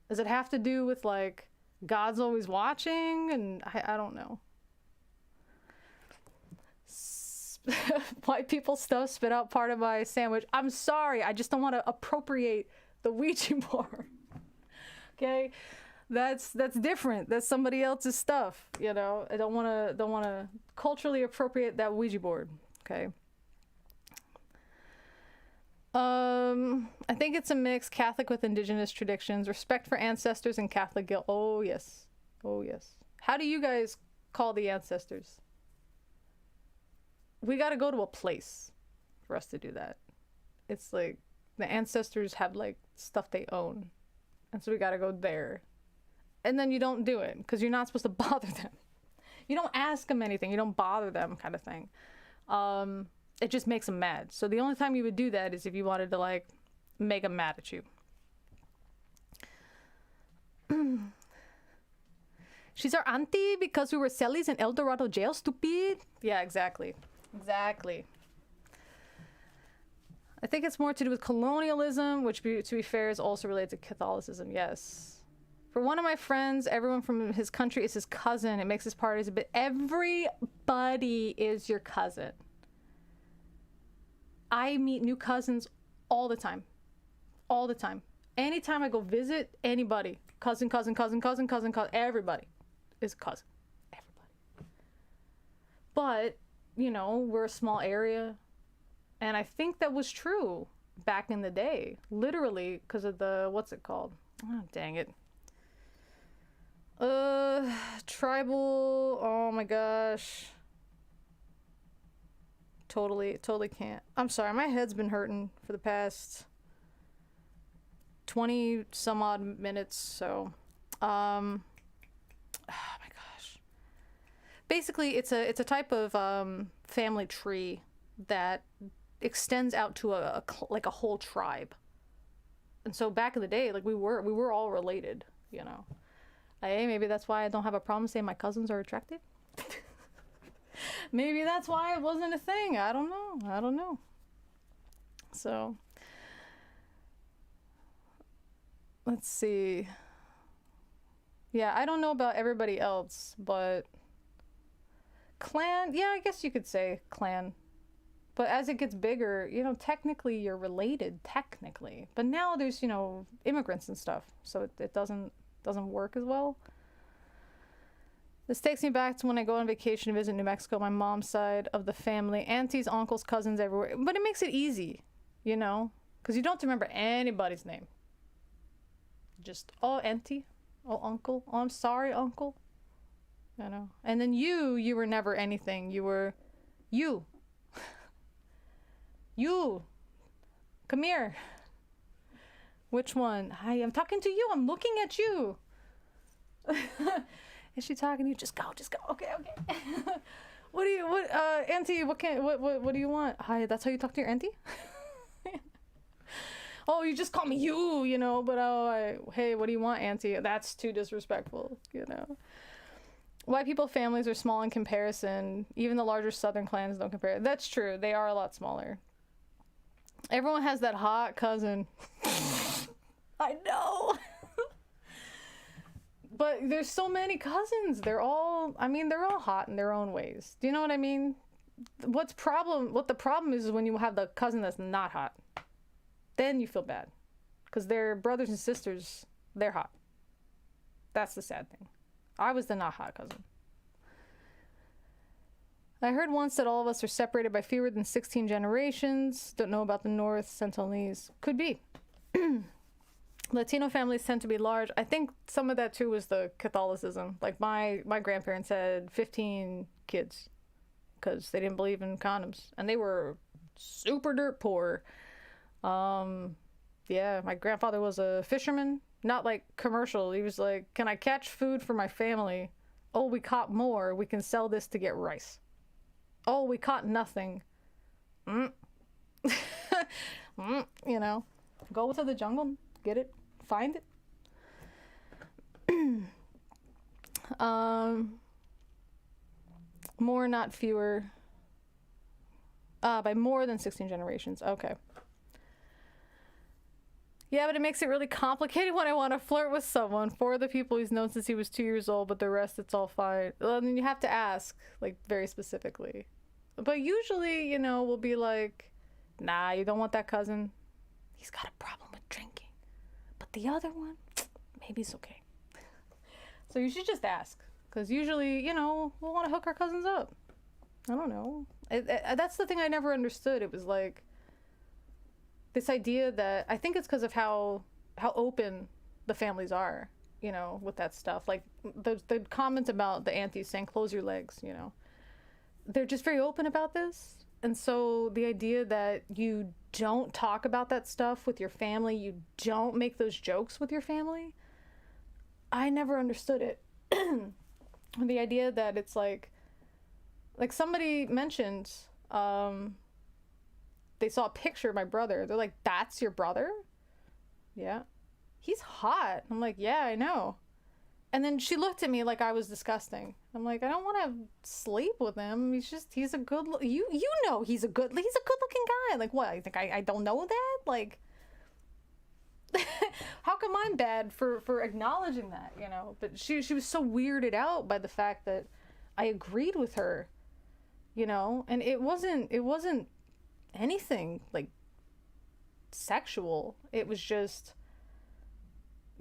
A: Does it have to do with, like, God's always watching? And I don't know. White people stuff spit out part of my sandwich. I'm sorry, I just don't want to appropriate the Ouija board. Okay? That's different. That's somebody else's stuff, you know? I don't want to culturally appropriate that Ouija board, okay? I think it's a mix, Catholic with indigenous traditions, respect for ancestors and Catholic guilt. Oh, yes. Oh, yes. How do you guys call the ancestors? We got to go to a place for us to do that. It's like the ancestors have like stuff they own. And so we got to go there. And then you don't do it because you're not supposed to bother them. You don't ask them anything. You don't bother them, kind of thing. It just makes them mad. So the only time you would do that is if you wanted to, like, make them mad at you. She's our auntie because we were cellies in El Dorado jail, stupid. Yeah, exactly. Exactly. I think it's more to do with colonialism, which, to be fair, is also related to Catholicism. Yes. For one of my friends, everyone from his country is his cousin. It makes his parties a bit... Everybody is your cousin. I meet new cousins all the time. All the time. Anytime I go visit anybody, cousin, everybody is a cousin. Everybody. But, you know, we're a small area. And I think that was true back in the day. Literally, because of the... What's it called? Oh, dang it. Tribal... Oh, my gosh. Totally can't. I'm sorry, my head's been hurting for the past 20 some odd minutes, so oh my gosh. Basically, it's a type of family tree that extends out to like a whole tribe. And so back in the day, like we were all related, you know. Maybe that's why I don't have a problem saying my cousins are attractive. Maybe that's why it wasn't a thing. I don't know. So, let's see. Yeah, I don't know about everybody else, but clan, yeah, I guess you could say clan. But as it gets bigger, you know, technically you're related, technically. But now there's, you know, immigrants and stuff, so it doesn't work as well. This takes me back to when I go on vacation to visit New Mexico, my mom's side of the family, aunties, uncles, cousins everywhere. But it makes it easy, you know, because you don't have to remember anybody's name. Just, oh, auntie, oh, uncle, oh, I'm sorry, uncle, you know. And then you were never anything. You were you. You. Come here. Which one? Hi, I'm talking to you. I'm looking at you. Is she talking to you? Just go. Okay. Auntie, what do you want? Hi, that's how you talk to your auntie? Oh, you just call me you know, but hey, what do you want, auntie? That's too disrespectful, you know. White people families are small in comparison. Even the larger southern clans don't compare. That's true. They are a lot smaller. Everyone has that hot cousin. I know. But there's so many cousins. They're all hot in their own ways. Do you know what I mean? What the problem is when you have the cousin that's not hot. Then you feel bad. Because they're brothers and sisters, they're hot. That's the sad thing. I was the not hot cousin. I heard once that all of us are separated by fewer than 16 generations. Don't know about the North, Sentinelese. Could be. Latino families tend to be large. I think some of that too was the Catholicism. Like my grandparents had 15 kids because they didn't believe in condoms, and they were super dirt poor. Yeah, my grandfather was a fisherman, not like commercial. He was like, "Can I catch food for my family? Oh, we caught more. We can sell this to get rice. Oh, we caught nothing. You know, go to the jungle, get it." Find it. More, not fewer. By more than 16 generations. Okay. Yeah, but it makes it really complicated when I want to flirt with someone. 4 of the people he's known since he was 2 years old, but the rest, it's all fine. Well, then you have to ask, like, very specifically. But usually, you know, we'll be like, nah, you don't want that cousin. He's got a problem with drinking. But the other one, maybe it's okay. So you should just ask. Because usually, you know, we'll want to hook our cousins up. I don't know. That's the thing I never understood. It was like this idea that I think it's because of how open the families are, you know, with that stuff. Like the comments about the aunties saying, close your legs, you know. They're just very open about this. And so the idea that you don't talk about that stuff with your family, you don't make those jokes with your family, I never understood it. The idea that it's like somebody mentioned, they saw a picture of my brother. They're like, that's your brother? Yeah. He's hot. I'm like, yeah, I know. And then she looked at me like I was disgusting. I'm like, I don't want to sleep with him. He's a good, you know, he's a good looking guy. Like, what? You think I don't know that? Like, how come I'm bad for acknowledging that, you know? But she was so weirded out by the fact that I agreed with her, you know? And it wasn't anything like sexual. It was just,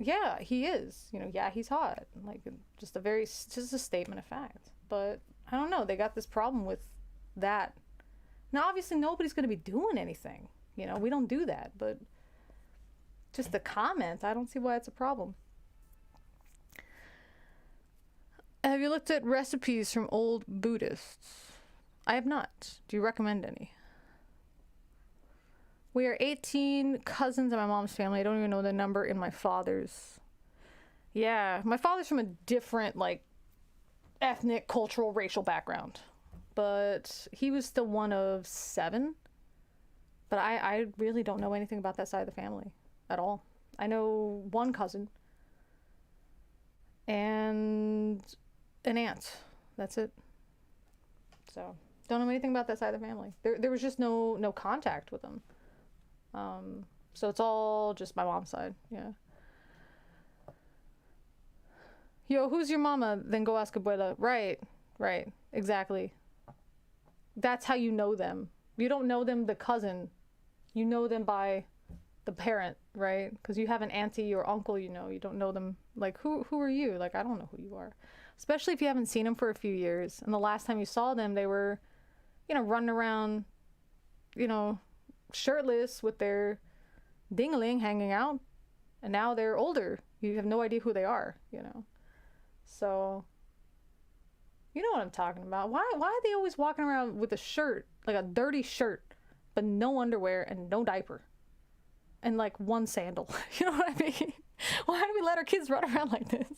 A: yeah, he is, you know, yeah, he's hot. Like, just a statement of fact. But I don't know, they got this problem with that. Now, obviously, nobody's going to be doing anything, you know, we don't do that, but just the comment, I don't see why it's a problem. Have you looked at recipes from old Buddhists? I have not. Do you recommend any? We are 18 cousins in my mom's family. I don't even know the number in my father's. Yeah, my father's from a different, like, ethnic, cultural, racial background. But he was still one of 7. But I really don't know anything about that side of the family at all. I know one cousin and an aunt. That's it. So, don't know anything about that side of the family. There was just no contact with them. So it's all just my mom's side, yeah. Yo, who's your mama? Then go ask abuela. Right, exactly. That's how you know them. You don't know them, the cousin. You know them by the parent, right? Because you have an auntie or uncle, you know. You don't know them. Like, who are you? Like, I don't know who you are. Especially if you haven't seen them for a few years. And the last time you saw them, they were, you know, running around, you know, shirtless with their ding-a-ling hanging out, and now they're older. You have no idea who they are, you know. So, you know what I'm talking about. Why are they always walking around with a shirt, like a dirty shirt, but no underwear and no diaper, and like one sandal? You know what I mean? Why do we let our kids run around like this?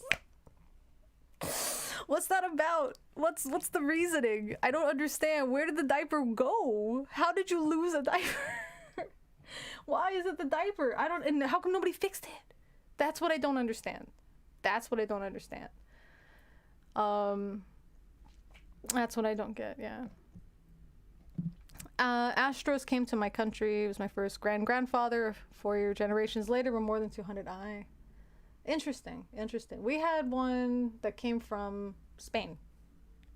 A: What's that about? What's the reasoning? I don't understand. Where did the diaper go? How did you lose a diaper? Why is it the diaper? And how come nobody fixed it? That's what I don't understand. That's what I don't understand. That's what I don't get, yeah. Astros came to my country. It was my first grandfather. 4 generations later, we're more than 200. Interesting. We had one that came from Spain.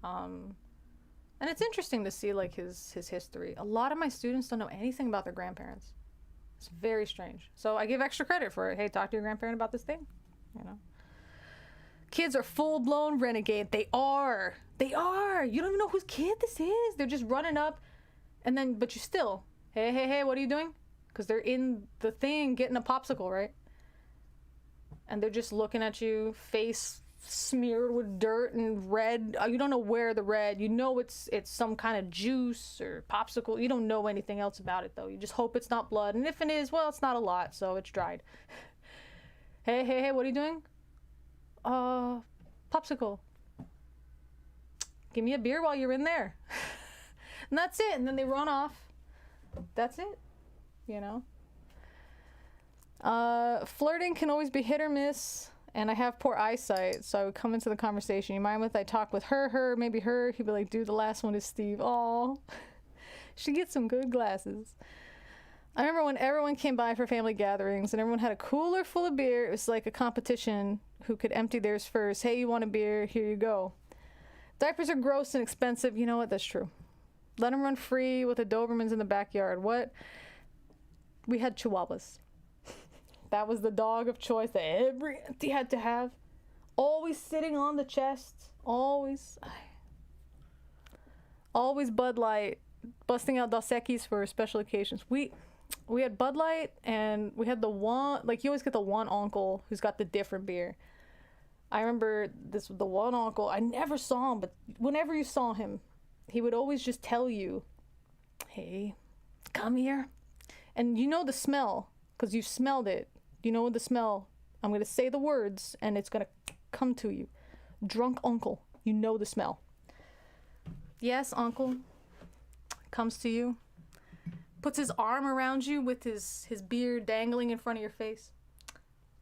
A: And it's interesting to see, like, his history. A lot of my students don't know anything about their grandparents. It's very strange. So I give extra credit for it. Hey, talk to your grandparent about this thing. You know. Kids are full-blown renegade. They are. You don't even know whose kid this is. They're just running up. And then, but you still, hey, what are you doing? Because they're in the thing getting a popsicle, right? And they're just looking at you, face smeared with dirt and red. You don't know where the red. You know it's some kind of juice or popsicle. You don't know anything else about it, though. You just hope it's not blood. And if it is, well, it's not a lot, so it's dried. Hey, what are you doing? Popsicle. Give me a beer while you're in there. And that's it. And then they run off. That's it. You know? Flirting can always be hit or miss. And I have poor eyesight, so I would come into the conversation. You mind if I talk with her, maybe her? He'd be like, dude, the last one is Steve. Aw. She gets some good glasses. I remember when everyone came by for family gatherings and everyone had a cooler full of beer. It was like a competition who could empty theirs first. Hey, you want a beer? Here you go. Diapers are gross and expensive. You know what? That's true. Let them run free with the Dobermans in the backyard. What? We had Chihuahuas. That was the dog of choice that every auntie had to have. Always sitting on the chest. Always Bud Light. Busting out Dos Equis for special occasions. We had Bud Light, and we had the one, like, you always get the one uncle who's got the different beer. I remember the one uncle, I never saw him, but whenever you saw him, he would always just tell you, hey, come here. And you know the smell, because you smelled it. You know the smell. I'm going to say the words, and it's going to come to you. Drunk uncle. You know the smell. Yes, uncle. Comes to you. Puts his arm around you with his beard dangling in front of your face.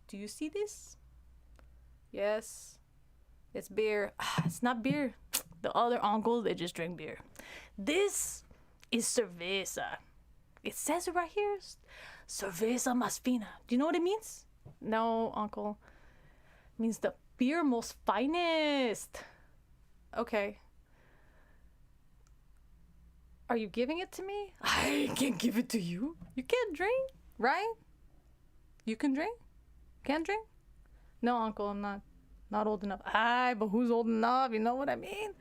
A: Do you see this? Yes. It's beer. It's not beer. The other uncle, they just drink beer. This is cerveza. It says it right here. Cerveza más fina. Do you know what it means? No, uncle. It means the beer most finest. Okay. Are you giving it to me? I can't give it to you. You can't drink, right? You can drink? Can't drink? No, uncle, I'm not old enough. Aye, but who's old enough? You know what I mean?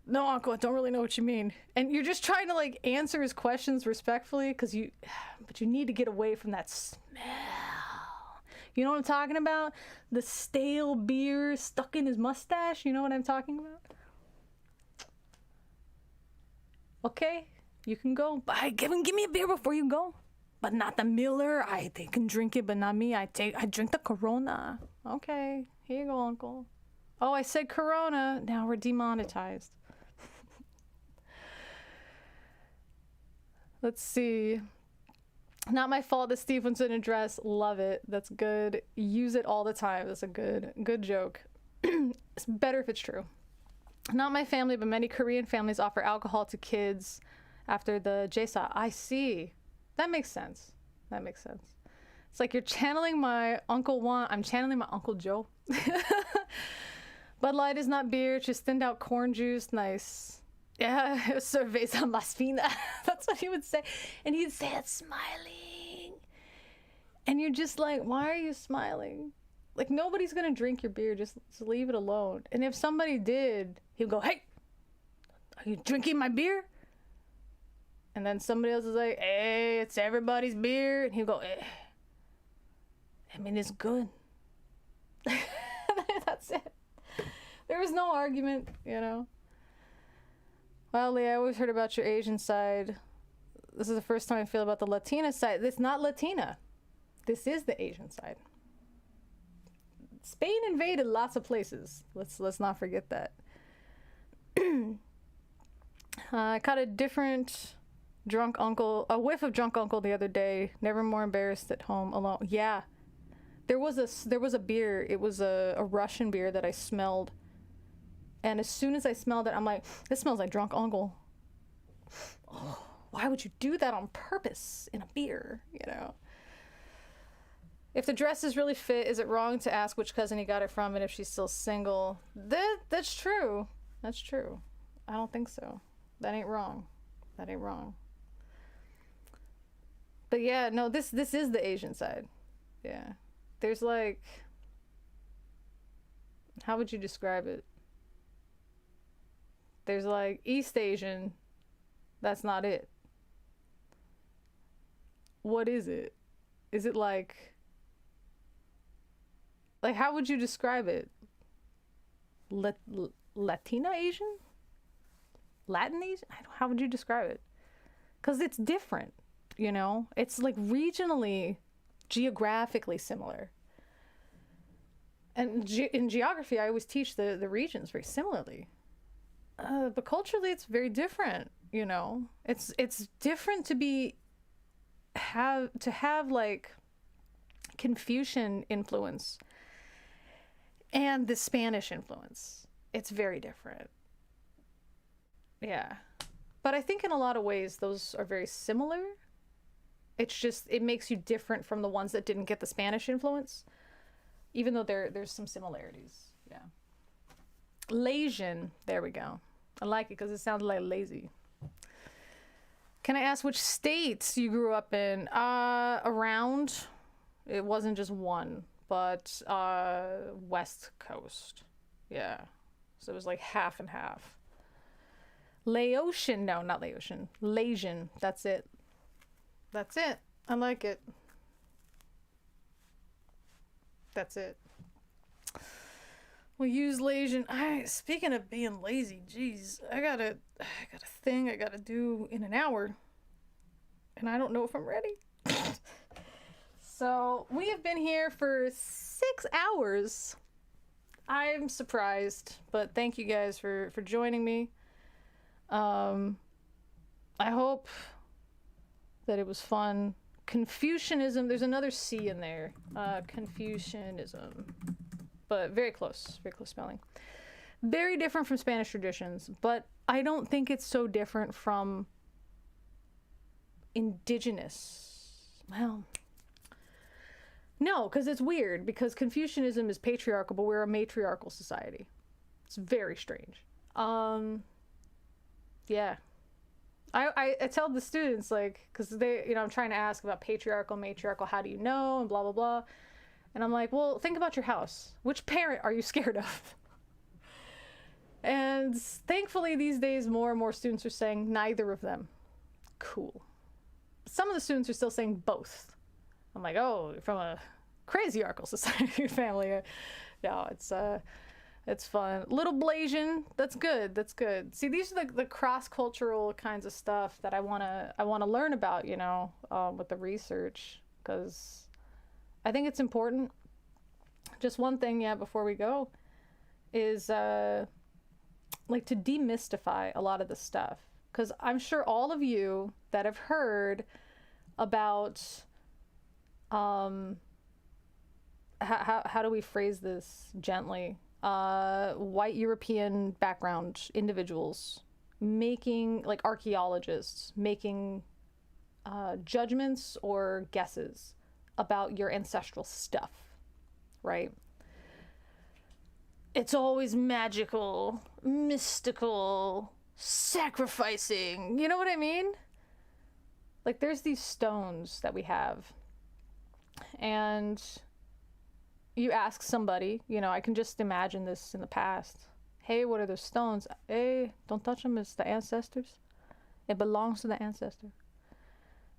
A: No, uncle, I don't really know what you mean. And you're just trying to like answer his questions respectfully but you need to get away from that smell. You know what I'm talking about? The stale beer stuck in his mustache. You know what I'm talking about? Okay, you can go. But give me a beer before you go. But not the Miller. They can drink it, but not me. I drink the Corona. Okay, here you go, uncle. Oh, I said Corona. Now we're demonetized. Let's see. Not my fault that Steve wants an address. Love it. That's good. Use it all the time. That's a good joke. It's better if it's true. Not my family, but many Korean families offer alcohol to kids after the Jesa. I see. That makes sense. It's like you're channeling my Uncle Juan. I'm channeling my Uncle Joe. Bud Light is not beer, just thinned out corn juice. Nice. Yeah, cerveza más fina. That's what he would say. And he'd say it smiling. And you're just like, why are you smiling? Like, nobody's going to drink your beer. Just leave it alone. And if somebody did, he'd go, hey, are you drinking my beer? And then somebody else is like, hey, it's everybody's beer. And he'll go, eh. I mean, it's good. That's it. There was no argument, you know. Well, Lee, I always heard about your Asian side. This is the first time I feel about the Latina side. It's not Latina. This is the Asian side. Spain invaded lots of places. Let's not forget that. I caught a whiff of drunk uncle the other day. Never more embarrassed at home alone. Yeah, there was a beer. It was a Russian beer that I smelled, and as soon as I smelled it, I'm like, this smells like drunk uncle. Oh, why would you do that on purpose in a beer? You know. If the dress is really fit, is it wrong to ask which cousin he got it from and if she's still single? That's true. That's true. I don't think so. That ain't wrong. But yeah, no, this is the Asian side. Yeah. There's like, how would you describe it? There's like East Asian. That's not it. What is it? Is it like how would you describe it? Latina Asian? Latin Asian? How would you describe it? Because it's different, you know? It's like regionally, geographically similar. And in geography, I always teach the regions very similarly. But culturally, it's very different, you know? It's different to have like Confucian influence and the Spanish influence. It's very different. Yeah. But I think in a lot of ways, those are very similar. It's just, it makes you different from the ones that didn't get the Spanish influence, even though there's some similarities. Yeah. Lasian. There we go. I like it because it sounds like lazy. Can I ask which states you grew up in? Around. It wasn't just one, but West Coast. Yeah. So it was like half and half. Laotian. No, not Laotian. Lasian. That's it. That's it. I like it. That's it. We'll use Lasian. Speaking of being lazy, geez, I got a thing I gotta do in an hour, and I don't know if I'm ready. So we have been here for 6 hours. I'm surprised, but thank you guys for joining me. I hope that it was fun. Confucianism. There's another C in there. Confucianism. but very close spelling. Very different from Spanish traditions, but I don't think it's so different from indigenous. Well, no, because it's weird, because Confucianism is patriarchal, but we're a matriarchal society. It's very strange. Yeah. I tell the students, like, because they, I'm trying to ask about patriarchal, matriarchal, how do you know, and blah, blah, blah. And I'm like, well, think about your house. Which parent are you scared of? And thankfully, these days, more and more students are saying neither of them. Cool. Some of the students are still saying both. I'm like, oh, you're from a crazyarchal society family. No, it's fun. Little Blasian, that's good. That's good. See, these are the cross-cultural kinds of stuff that I wanna learn about, with the research, because I think it's important. Just one thing, before we go, is like to demystify a lot of the stuff, because I'm sure all of you that have heard about how do we phrase this gently? White European background individuals making, like archaeologists, making judgments or guesses about your ancestral stuff, right? It's always magical, mystical, sacrificing. You know what I mean? Like, there's these stones that we have, and you ask somebody, I can just imagine this in the past. Hey, what are those stones? Hey, don't touch them. It's the ancestors. It belongs to the ancestor.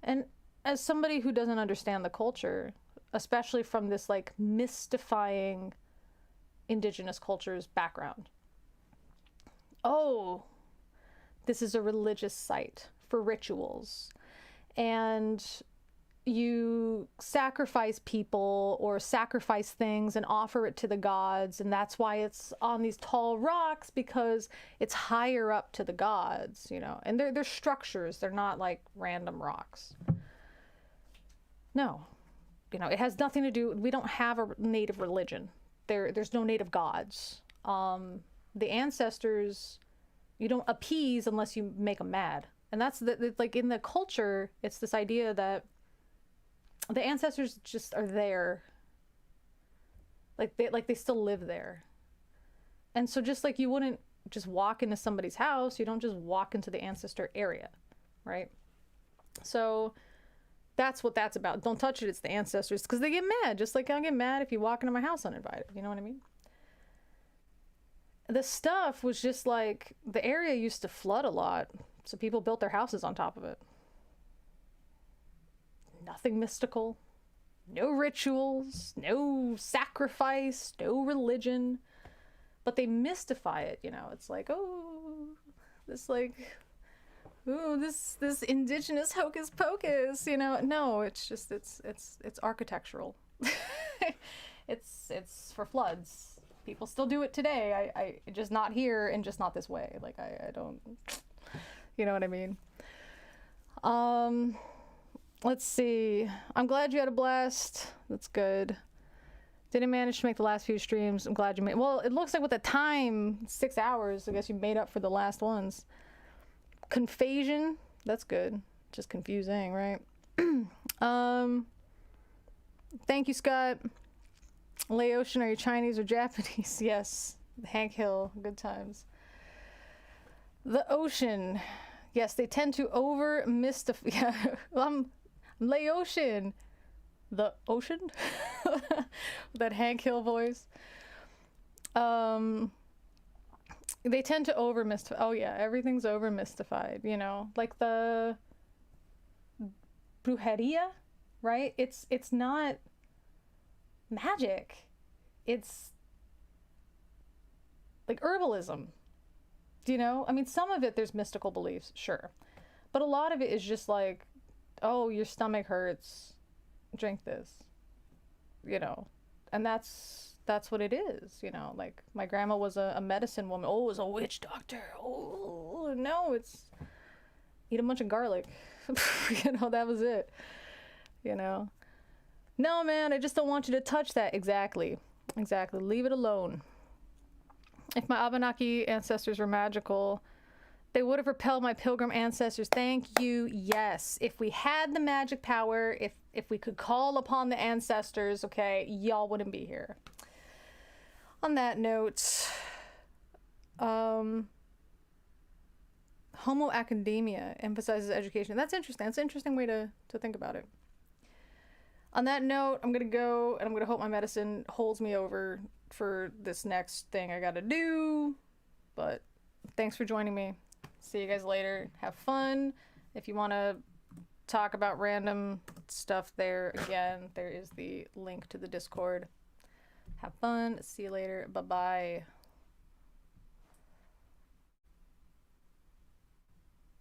A: And as somebody who doesn't understand the culture, especially from this like mystifying indigenous culture's background, oh, this is a religious site for rituals, and you sacrifice people or sacrifice things and offer it to the gods, and that's why it's on these tall rocks, because it's higher up to the gods, and they're structures, they're not like random rocks. No, it has nothing to do, we don't have a native religion. There's no native gods. The ancestors, you don't appease unless you make them mad. And that's like in the culture, it's this idea that the ancestors just are there. Like they still live there. And so just like you wouldn't just walk into somebody's house, you don't just walk into the ancestor area, right? So that's what that's about. Don't touch it, it's the ancestors, because they get mad, just like I get mad if you walk into my house uninvited. You know what I mean? The stuff was just like, the area used to flood a lot, so people built their houses on top of it. Nothing mystical, no rituals, no sacrifice, no religion, but they mystify it, it's like, oh, this like, ooh, this indigenous hocus pocus, no, it's just, it's architectural. It's for floods. People still do it today. I just not here, and just not this way. Like, I don't, you know what I mean? Let's see. I'm glad you had a blast. That's good. Didn't manage to make the last few streams. I'm glad you made, well, it looks like with the time, 6 hours, I guess you made up for the last ones. Confusion, that's good. Just confusing, right? Thank you, Scott. Laotian, are you Chinese or Japanese? Yes. Hank Hill, good times. The ocean. Yes, they tend to over mystify. Yeah, I'm Laotian. The ocean? That Hank Hill voice. They tend to over mystify. Oh yeah, everything's over mystified, like the brujeria, right? It's not magic. It's like herbalism. I mean, some of it, there's mystical beliefs, sure. But a lot of it is just like, oh, your stomach hurts, drink this, and that's what it is, like my grandma was a medicine woman. Oh, it was a witch doctor. Oh, no, it's eat a bunch of garlic. That was it, No, man, I just don't want you to touch that. Exactly. Exactly. Leave it alone. If my Abenaki ancestors were magical, they would have repelled my pilgrim ancestors. Thank you. Yes. If we had the magic power, if we could call upon the ancestors, okay, y'all wouldn't be here. On that note, Homo academia emphasizes education. That's interesting. That's an interesting way to think about it. On that note, I'm going to go and I'm going to hope my medicine holds me over for this next thing I got to do. But thanks for joining me. See you guys later. Have fun. If you want to talk about random stuff there, again, there is the link to the Discord. Have fun. See you later. Bye-bye.